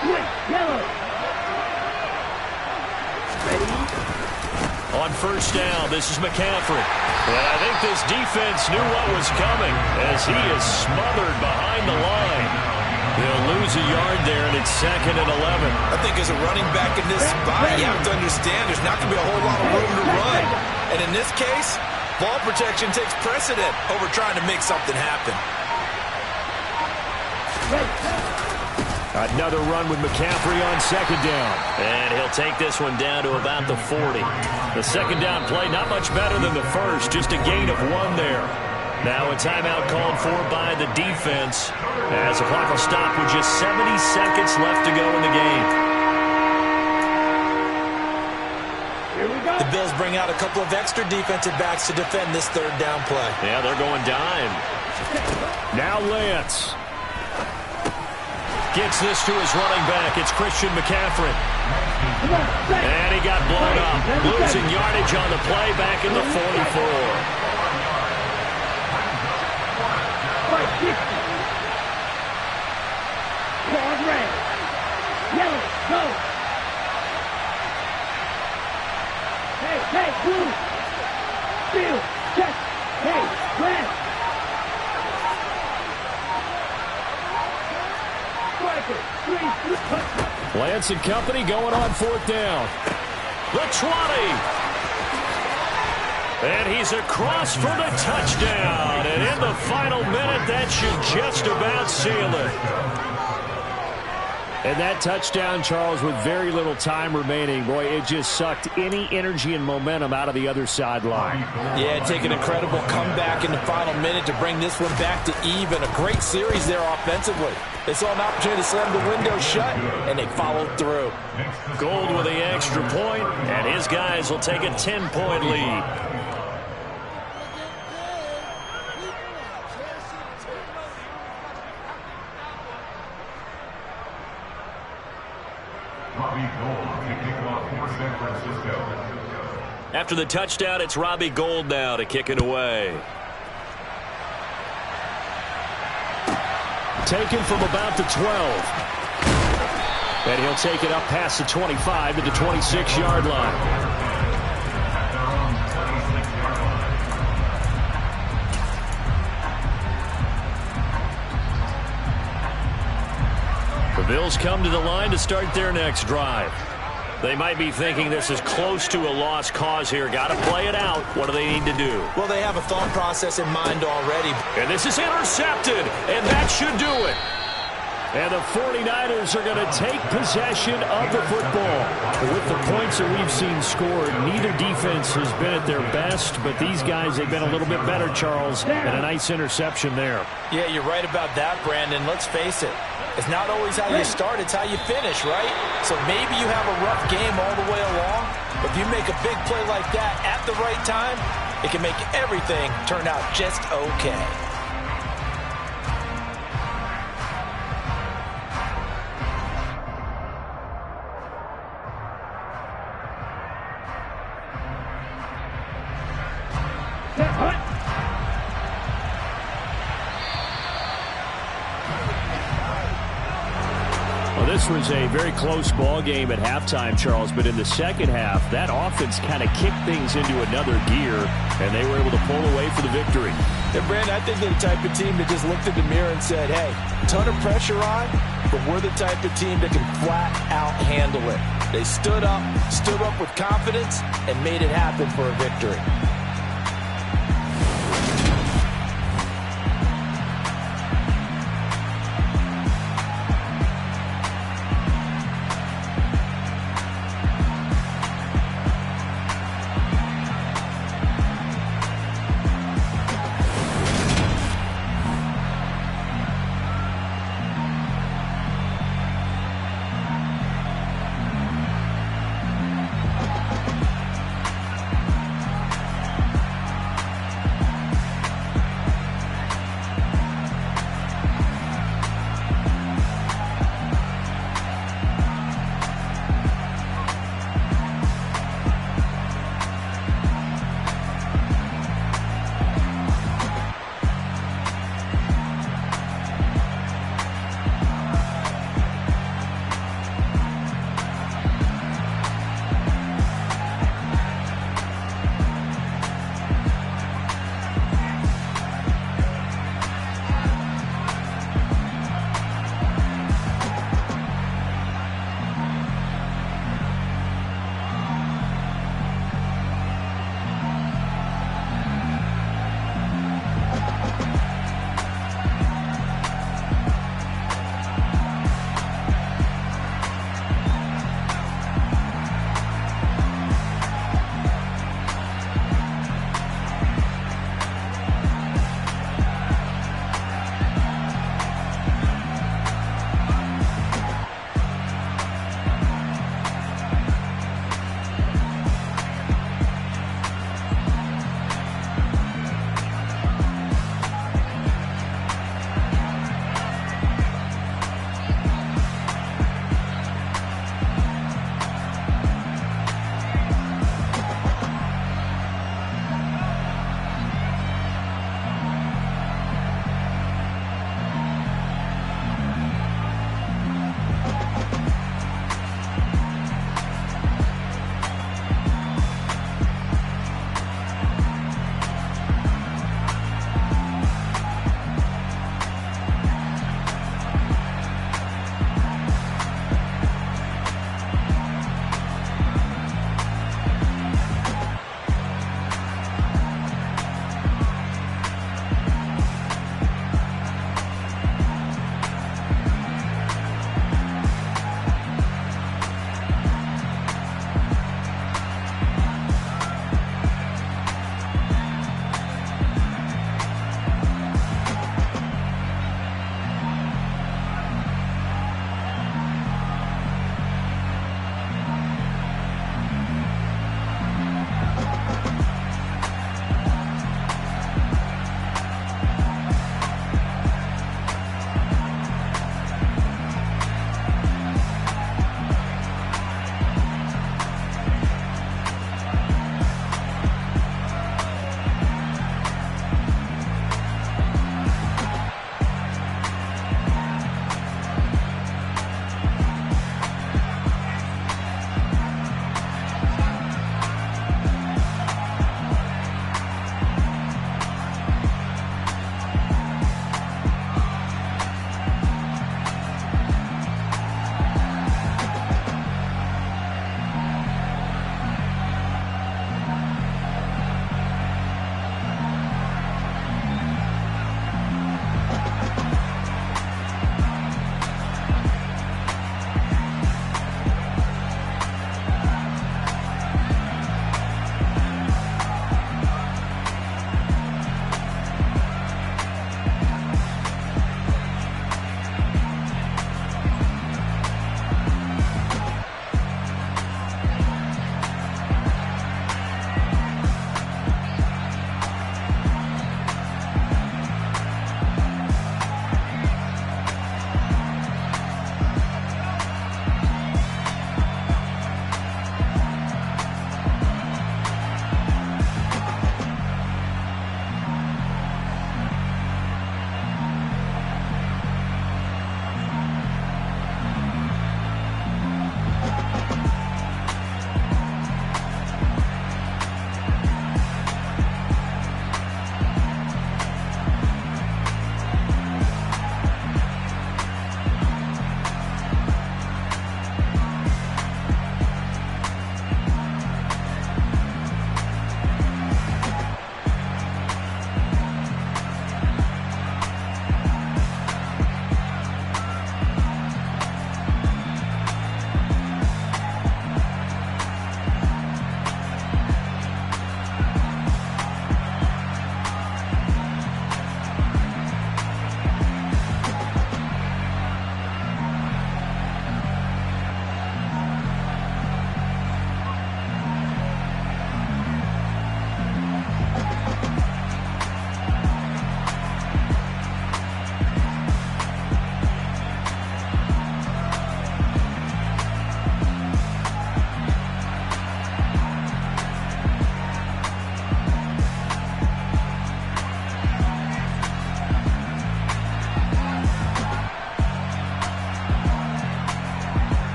Quick, yellow. Ready. On 1st down, this is McCaffrey. And I think this defense knew what was coming as he is smothered behind the line. He'll lose a yard there, and it's 2nd and 11. I think as a running back in this spot, you have to understand there's not going to be a whole lot of room to run. And in this case, ball protection takes precedent over trying to make something happen. Another run with McCaffrey on 2nd down. And he'll take this one down to about the 40. The 2nd down play, not much better than the first, just a gain of 1 there. Now a timeout called for by the defense as the clock will stop with just 70 seconds left to go in the game. The Bills bring out a couple of extra defensive backs to defend this 3rd down play. Yeah, they're going dime. Now Lance gets this to his running back. It's Christian McCaffrey. And he got blown up. Losing yardage on the play back in the 44. Card red. Yellow, go. Hey, blue. Field, check. Hey, red. Striker, 3. Lance and company going on 4th down. The 20. And he's across for the touchdown. And in the final minute, that should just about seal it. And that touchdown, Charles, with very little time remaining, boy, it just sucked any energy and momentum out of the other sideline. Yeah, take an incredible comeback in the final minute to bring this one back to even. A great series there offensively. They saw an opportunity to slam the window shut, and they followed through. Gold with the extra point, and his guys will take a 10-point lead. After the touchdown, it's Robbie Gould now to kick it away. Taken from about the 12. And he'll take it up past the 25 to the 26-yard line. The Bills come to the line to start their next drive. They might be thinking this is close to a lost cause here. Got to play it out. What do they need to do? Well, they have a thought process in mind already. And this is intercepted, and that should do it. And the 49ers are going to take possession of the football. With the points that we've seen scored, neither defense has been at their best, but these guys have been a little bit better, Charles, and a nice interception there. Yeah, you're right about that, Brandon. Let's face it. It's not always how you start, it's how you finish, right? So maybe you have a rough game all the way along, but if you make a big play like that at the right time, it can make everything turn out just okay. Well, this was a very close ball game at halftime, Charles, but in the second half, that offense kind of kicked things into another gear, and they were able to pull away for the victory. And, Brandon, I think they're the type of team that just looked at the mirror and said, hey, ton of pressure on, but we're the type of team that can flat out handle it. They stood up with confidence, and made it happen for a victory.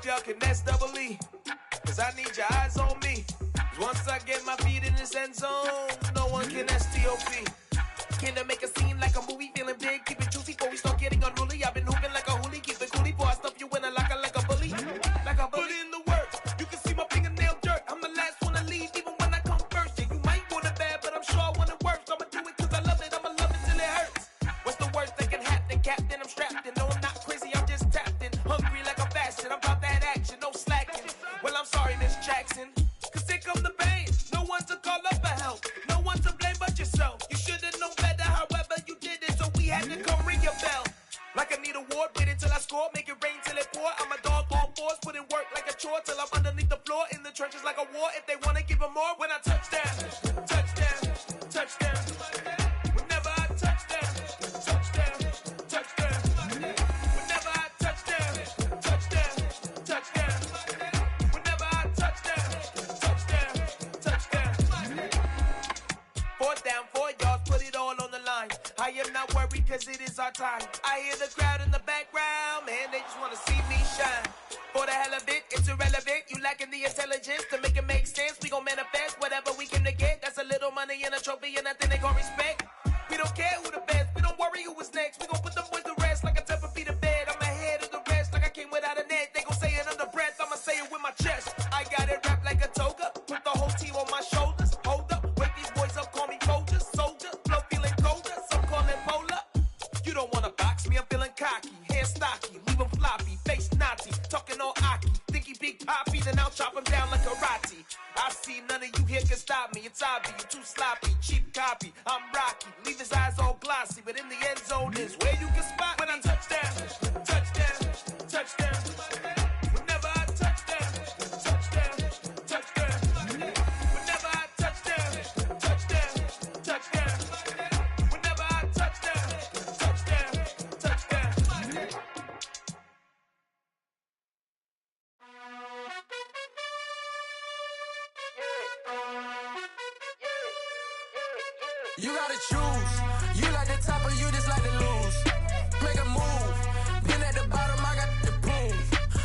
hope y'all can nest double E, cause I need your eyes on me. Once I get my feet in this end zone, no one can STOP. Can I make a scene like a movie, feeling big, keep it juicy before we start getting unruly. I've been hooping like a hoolie, keep it coolie, before I stuff you in a locker like a bully. Like a bully. Put in the work, you can see my fingernail dirt. I'm the last one to leave, even when I come first. Yeah, you might want it bad, but I'm sure I want it worse. I'ma do it cause I love it, I'ma love it till it hurts. What's the worst that can happen, Captain? I'm strapped in, no I'm not crazy, I'm just tapped in. Hungry like a fashion, I'm about that action, no slacking. Well, I'm sorry, Miss Jackson, cause here come the pain. No one to call up for help, no one to blame but yourself. You should've known better, however you did it, so we had to come ring your bell. Like I need a ward, wait until I score, make it rain till it pour. I'm a dog on fours, put in work like a chore till I'm underneath the floor, in the trenches like a war. If they wanna give them more, when I touch down, touchdown, touchdown. Whenever I touch down, touchdown, touchdown. Whenever I touch down, touchdown, touchdown. Whenever I touch down, touchdown, touchdown. 4th down, 4 yards, put it all on the line. I am not worried cause it is our time. I hear the crowd in the background, man, they just wanna see me shine. For the hell of it, it's irrelevant. You lacking the intelligence to make it make sense. We gon' manifest whatever we can to get. That's a little money and a trophy and nothing they gon' respect. We don't care who the best, we don't worry who was next. We gon' put them boys to rest like a Tempur to bed. I'm ahead of the rest like I came without a net. They gon' say it under breath, I'ma say it with my chest. I got it wrapped like a toga, put the whole team on my shoulders. Hold up, wake these boys up, call me Folgers, soldier. Flow feeling colder, some call it polar. You don't wanna box me, I'm feeling cocky. Hair stocky, leave him floppy, face naughty. Talking all aki, think he big poppy, then I'll chop him down like karate. I see none of you here can stop me. It's obvious, you too sloppy, cheap copy. I'm Rocky, leave his eyes all glossy, but in the end zone is where you can spot when I touch down, touchdown, touchdown. Whenever I touch down, touchdown, touchdown. Whenever I touch down, touchdown, touchdown. Whenever I touch down, touchdown, touchdown. You gotta choose. You like the top or you just like to lose. Make a move. Been at the bottom, I got the proof.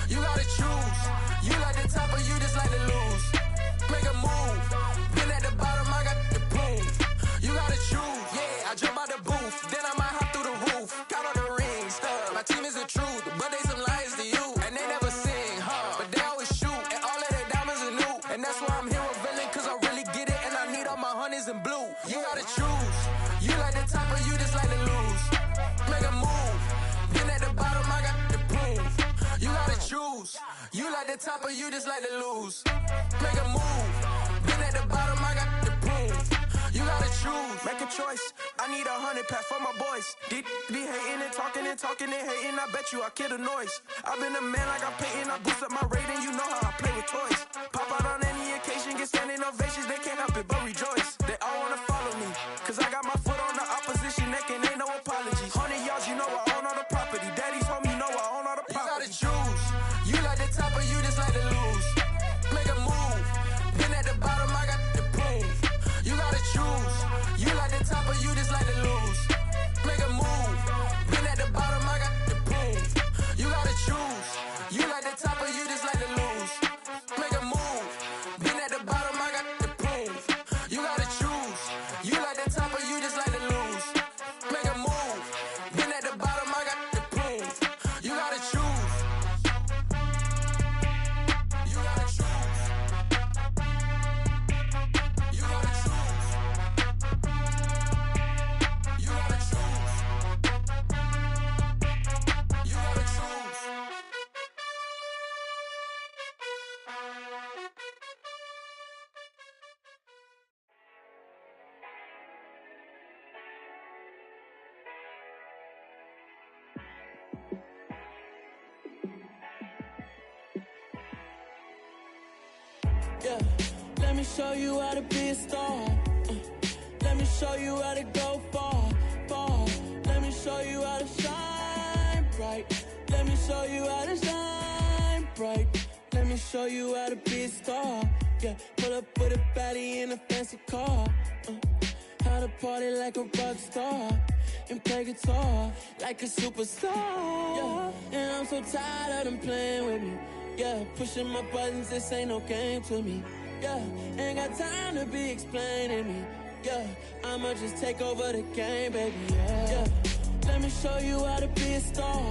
You gotta choose. You like the top or you just like to lose. Make a move. Been at the bottom, I got the proof. You gotta choose. Yeah, I jump out the booth, then I might hop through the roof. Count on the rings, my team is the truth, but they some liars to you. And they never sing, but they always shoot. And all of their diamonds are new. And that's why I'm here with villain, cause I really get it. And I need all my honeys in blue. You gotta choose. You like the top or you just like to lose. Make a move. Been at the bottom, I got the proof. You gotta choose. You like the top or you just like to lose. Make a move. Been at the bottom, I got the proof. You gotta choose. Make a choice. I need 100 pack for my boys. Be hating and talking and talking and hating. I bet you I kill the noise. I've been a man like I'm Peyton. I boost up my rating. You know how I play with toys. Pop out on any occasion, get standing ovations. They can't help it but rejoice. They all wanna follow me, cause I got my foot on the opposition neck and ain't no apologies. 100 yards, you know I own all the property. Daddy's home, you know I own all the property. You gotta choose. You like the top or you just like to lose. Make a move. Been at the bottom, I got the proof. You gotta choose. You like the top or you just like to lose. Make a move. Been at the bottom, I got the proof. You gotta choose. You like the top or you just like to lose. Make a move. Been at the bottom, I got the proof. You gotta choose. You like the top or you just like to lose. Make a move. Been at the bottom, I got the proof. You gotta choose. You gotta choose. You gotta choose. You gotta choose. You gotta choose. Yeah, let me show you how to be a star. Let me show you how to go far, far. Let me show you how to shine bright. Let me show you how to shine bright. Let me show you how to be a star. Yeah, pull up with a baddie in a fancy car. How to party like a rock star and play guitar like a superstar. Yeah, and I'm so tired of them playing with me. Yeah, pushing my buttons, this ain't no game to me. Yeah, ain't got time to be explaining me. Yeah, I'ma just take over the game, baby. Yeah, let me show you how to be a star.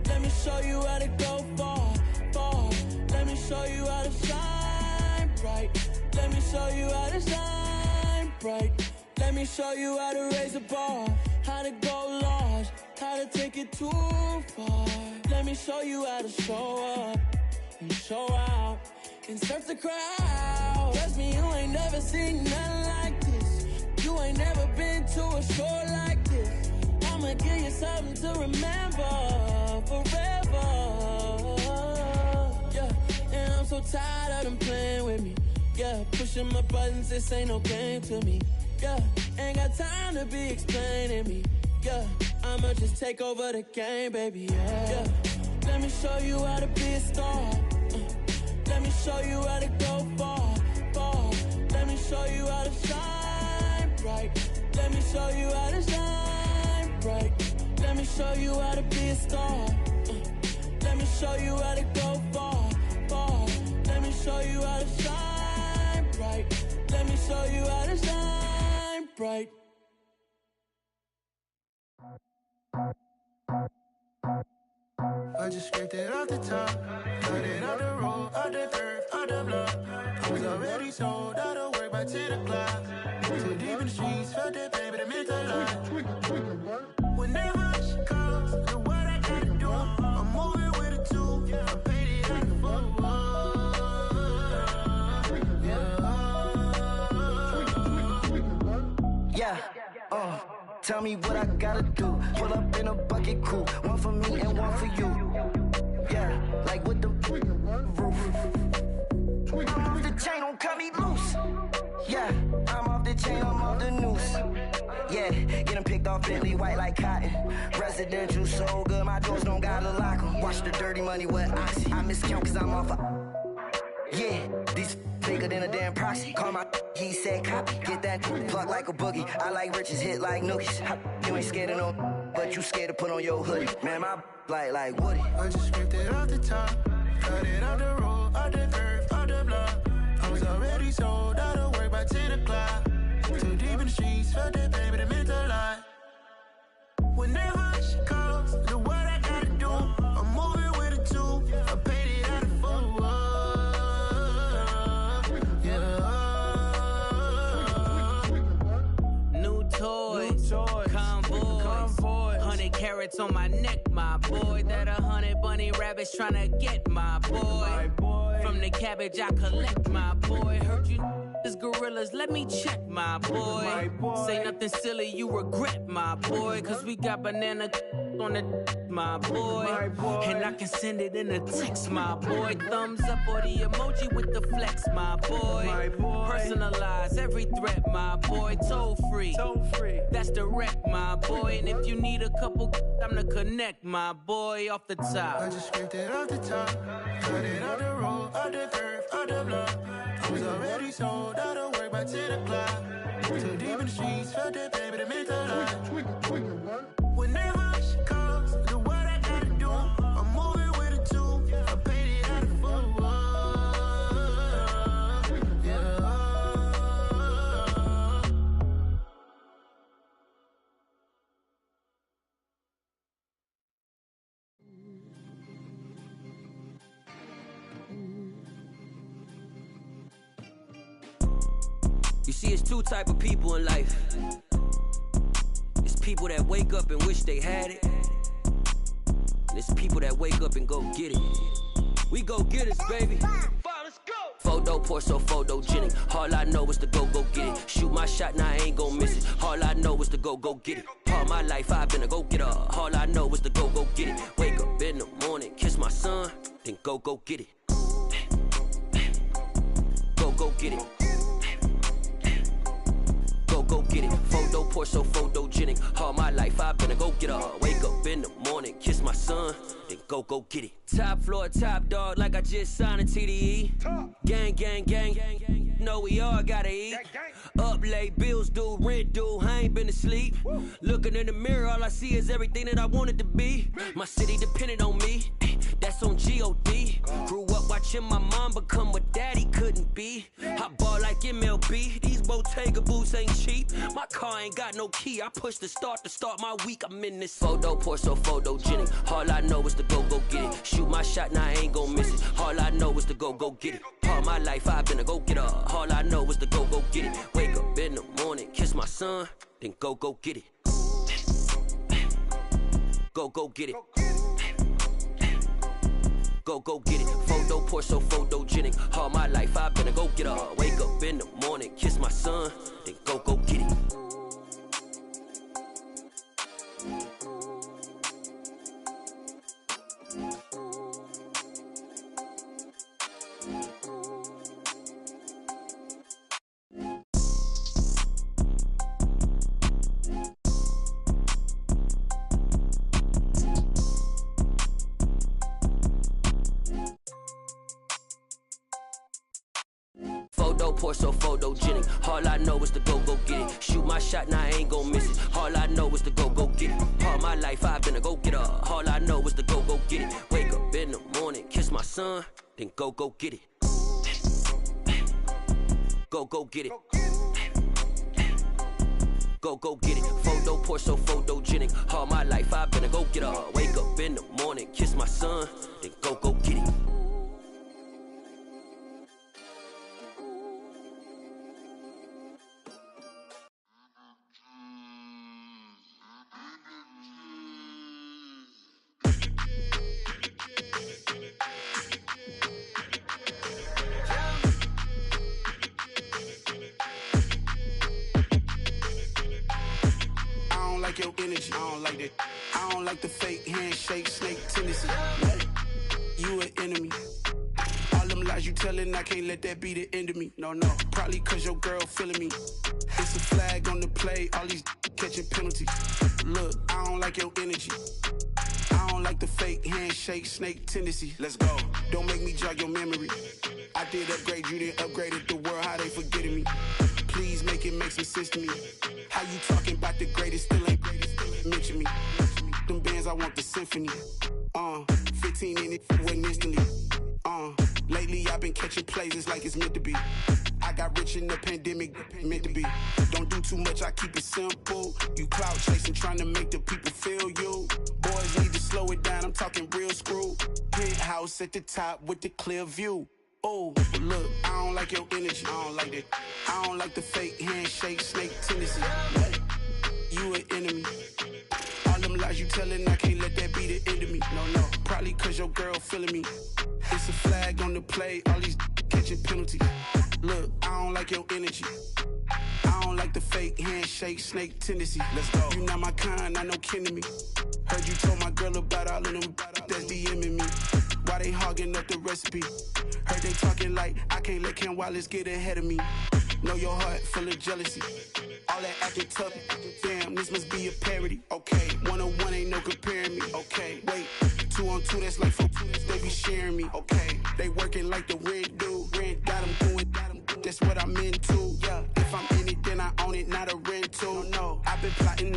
Let me show you how to go far, far. Let me show you how to shine bright. Let me show you how to shine bright. Let me show you how to raise a bar, how to go large, how to take it too far. Let me show you how to show up and show out and surf the crowd. Trust me, you ain't never seen nothing like this. You ain't never been to a shore like this. I'ma give you something to remember forever. Yeah, and I'm so tired of them playing with me. Yeah, pushing my buttons, this ain't no game to me. Yeah, ain't got time to be explaining me. Yeah, I'ma just take over the game, baby. Yeah, let me show you how to be a star. Let me show you how to go far, far. Let me show you how to shine bright. Let me show you how to shine bright. Let me show you how to be a star. Let me show you how to go far, far. Let me show you how to shine bright. Let me show you how to shine bright. I just scraped it off the top, cut it out the road, out the dirt, out the block. I was already sold, out of work by 10 o'clock. Too deep in the streets, felt that baby, that meant a lot. Whenever she calls, do what I gotta do. I'm moving with a two, I paid it out the full. Yeah, tell me what I gotta do. Pull up in a bucket crew, one for me and one for you. Yeah, like with the roof. I'm off the chain, don't cut me loose. Yeah, I'm off the chain, I'm off the noose. Yeah, getting picked off Bentley white like cotton. Residential so good, my doors don't gotta lock 'em. Watch the dirty money with oxy. I miscount cause I'm off yeah, these bigger than a damn proxy. Call my he said copy. Get that plug like a boogie. I like riches, hit like nookies. You ain't scared of no, but you scared to put on your hoodie. Man, my like Woody. I just scraped it off the top, cut it out the road, out the dirt, out the block. I was already sold, out of work by 10 o'clock. Too deep in the streets, felt that baby, that meant a lot. Whenever she calls, do what I gotta do. I'm moving with a two, I paid it out of full. Convoy, 100 carats on my neck, my boy. That 100 bunny rabbits tryna get my boy. From the cabbage I collect, my boy. Heard you is gorillas, let me check, my boy. Say nothing silly, you regret, my boy. Cause we got banana on the my boy. And I can send it in a text, my boy. Thumbs up or the emoji with the flex, my boy. Personalize every threat, my boy. Toll free, that's direct, my boy. And if you need a couple, I'm to connect, my boy, off the top. I just scraped it off the top, cut it out the road, out the dirt, out the block. I was already sold, out of work by 10 o'clock. Too deep in the streets, felt that baby, that meant a lot. Whenever she calls, do what I gotta do. I'm moving with a two, I paid it out of full. You see, it's two type of people in life. It's people that wake up and wish they had it. And it's people that wake up and go get it. We go get it, baby. Photo pour so photogenic. All I know is to go get it. Shoot my shot, now I ain't gon' miss it. All I know is to go get it. All my life I've been a go-getter. All I know is to go get it. Wake up in the morning, kiss my son, then go get it. Go get it. Go get it. Photo pour so photogenic. All my life I've been a go-getter. Wake up in the morning, kiss my son, then go get it. Top floor, top dog, like I just signed a TDE. Gang. Know we all gotta eat. Up late, bills due, rent due, I ain't been asleep. Looking in the mirror, all I see is everything that I wanted to be. My city depended on me, that's on G.O.D. watching my mom become what daddy couldn't be. I ball like MLB, these Bottega boots ain't cheap. My car ain't got no key, I push the start to start my week. I'm in this photo, pour so photogenic. All I know is to go get it. Shoot my shot, now I ain't gon' miss it. All I know is to go get it. All my life I've been a go-getter. All I know is to go get it. Wake up in the morning, kiss my son, then go get it. Go get it. Go get it. Photo, pour so photogenic. All my life I've been a go-getter. Wake up in the morning, kiss my son, then go get it. Pour so photogenic. All I know is to go get it. Shoot my shot, now I ain't gon' miss it. All I know is to go get it. All my life I've been a go-getter. All I know is to go get it. Wake up in the morning, kiss my son, then go get it. Go get it. Go get it. Photo, pour so photogenic. All my life I've been a go-getter. Wake up in the morning, kiss my son, then go get it. Your energy, I don't like that. I don't like the fake handshake, snake tendency. You an enemy. All them lies you telling, I can't let that be the end of me. No, probably cause your girl feeling me. It's a flag on the play, all these catching penalties. Look, I don't like your energy. I don't like the fake handshake, snake tendency. Let's go. Don't make me jog your memory. I did upgrade, you didn't upgrade it. The world, how they forgetting me. Please make it make some sense to me. How you talking about the greatest, still ain't greatest, mention me. Them bands, I want the symphony. 15 in it, wasn't instantly. Lately I've been catching plays, it's like it's meant to be. I got rich in the pandemic, meant to be. Don't do too much, I keep it simple. You clout chasing, trying to make the people feel you. Boys need to slow it down, I'm talking real screw. Penthouse at the top with the clear view. Oh, look, I don't like your energy. I don't like that. I don't like the fake handshake, snake tendency. You an enemy. All them lies you telling, I can't let that be the end of me. No, probably cause your girl feeling me. It's a flag on the play, all these catching penalties. Look, I don't like your energy. I don't like the fake handshake, snake tendency. Let's go. You not my kind, I know kin to me. Heard you told my girl about all of them that's DMing me. Why they hogging up the recipe? Heard they talking like I can't let Ken Wallace get ahead of me. Know your heart full of jealousy. All that acting tough, damn, this must be a parody. Okay, 1-on-1 ain't no comparing me. Okay, wait, 2-on-2, that's like 4-2, they be sharing me. Okay, they working like the rent do. Rent got them doing, that's what I'm into. Yeah, if I'm in it, then I own it, not a rental. No, I've been plotting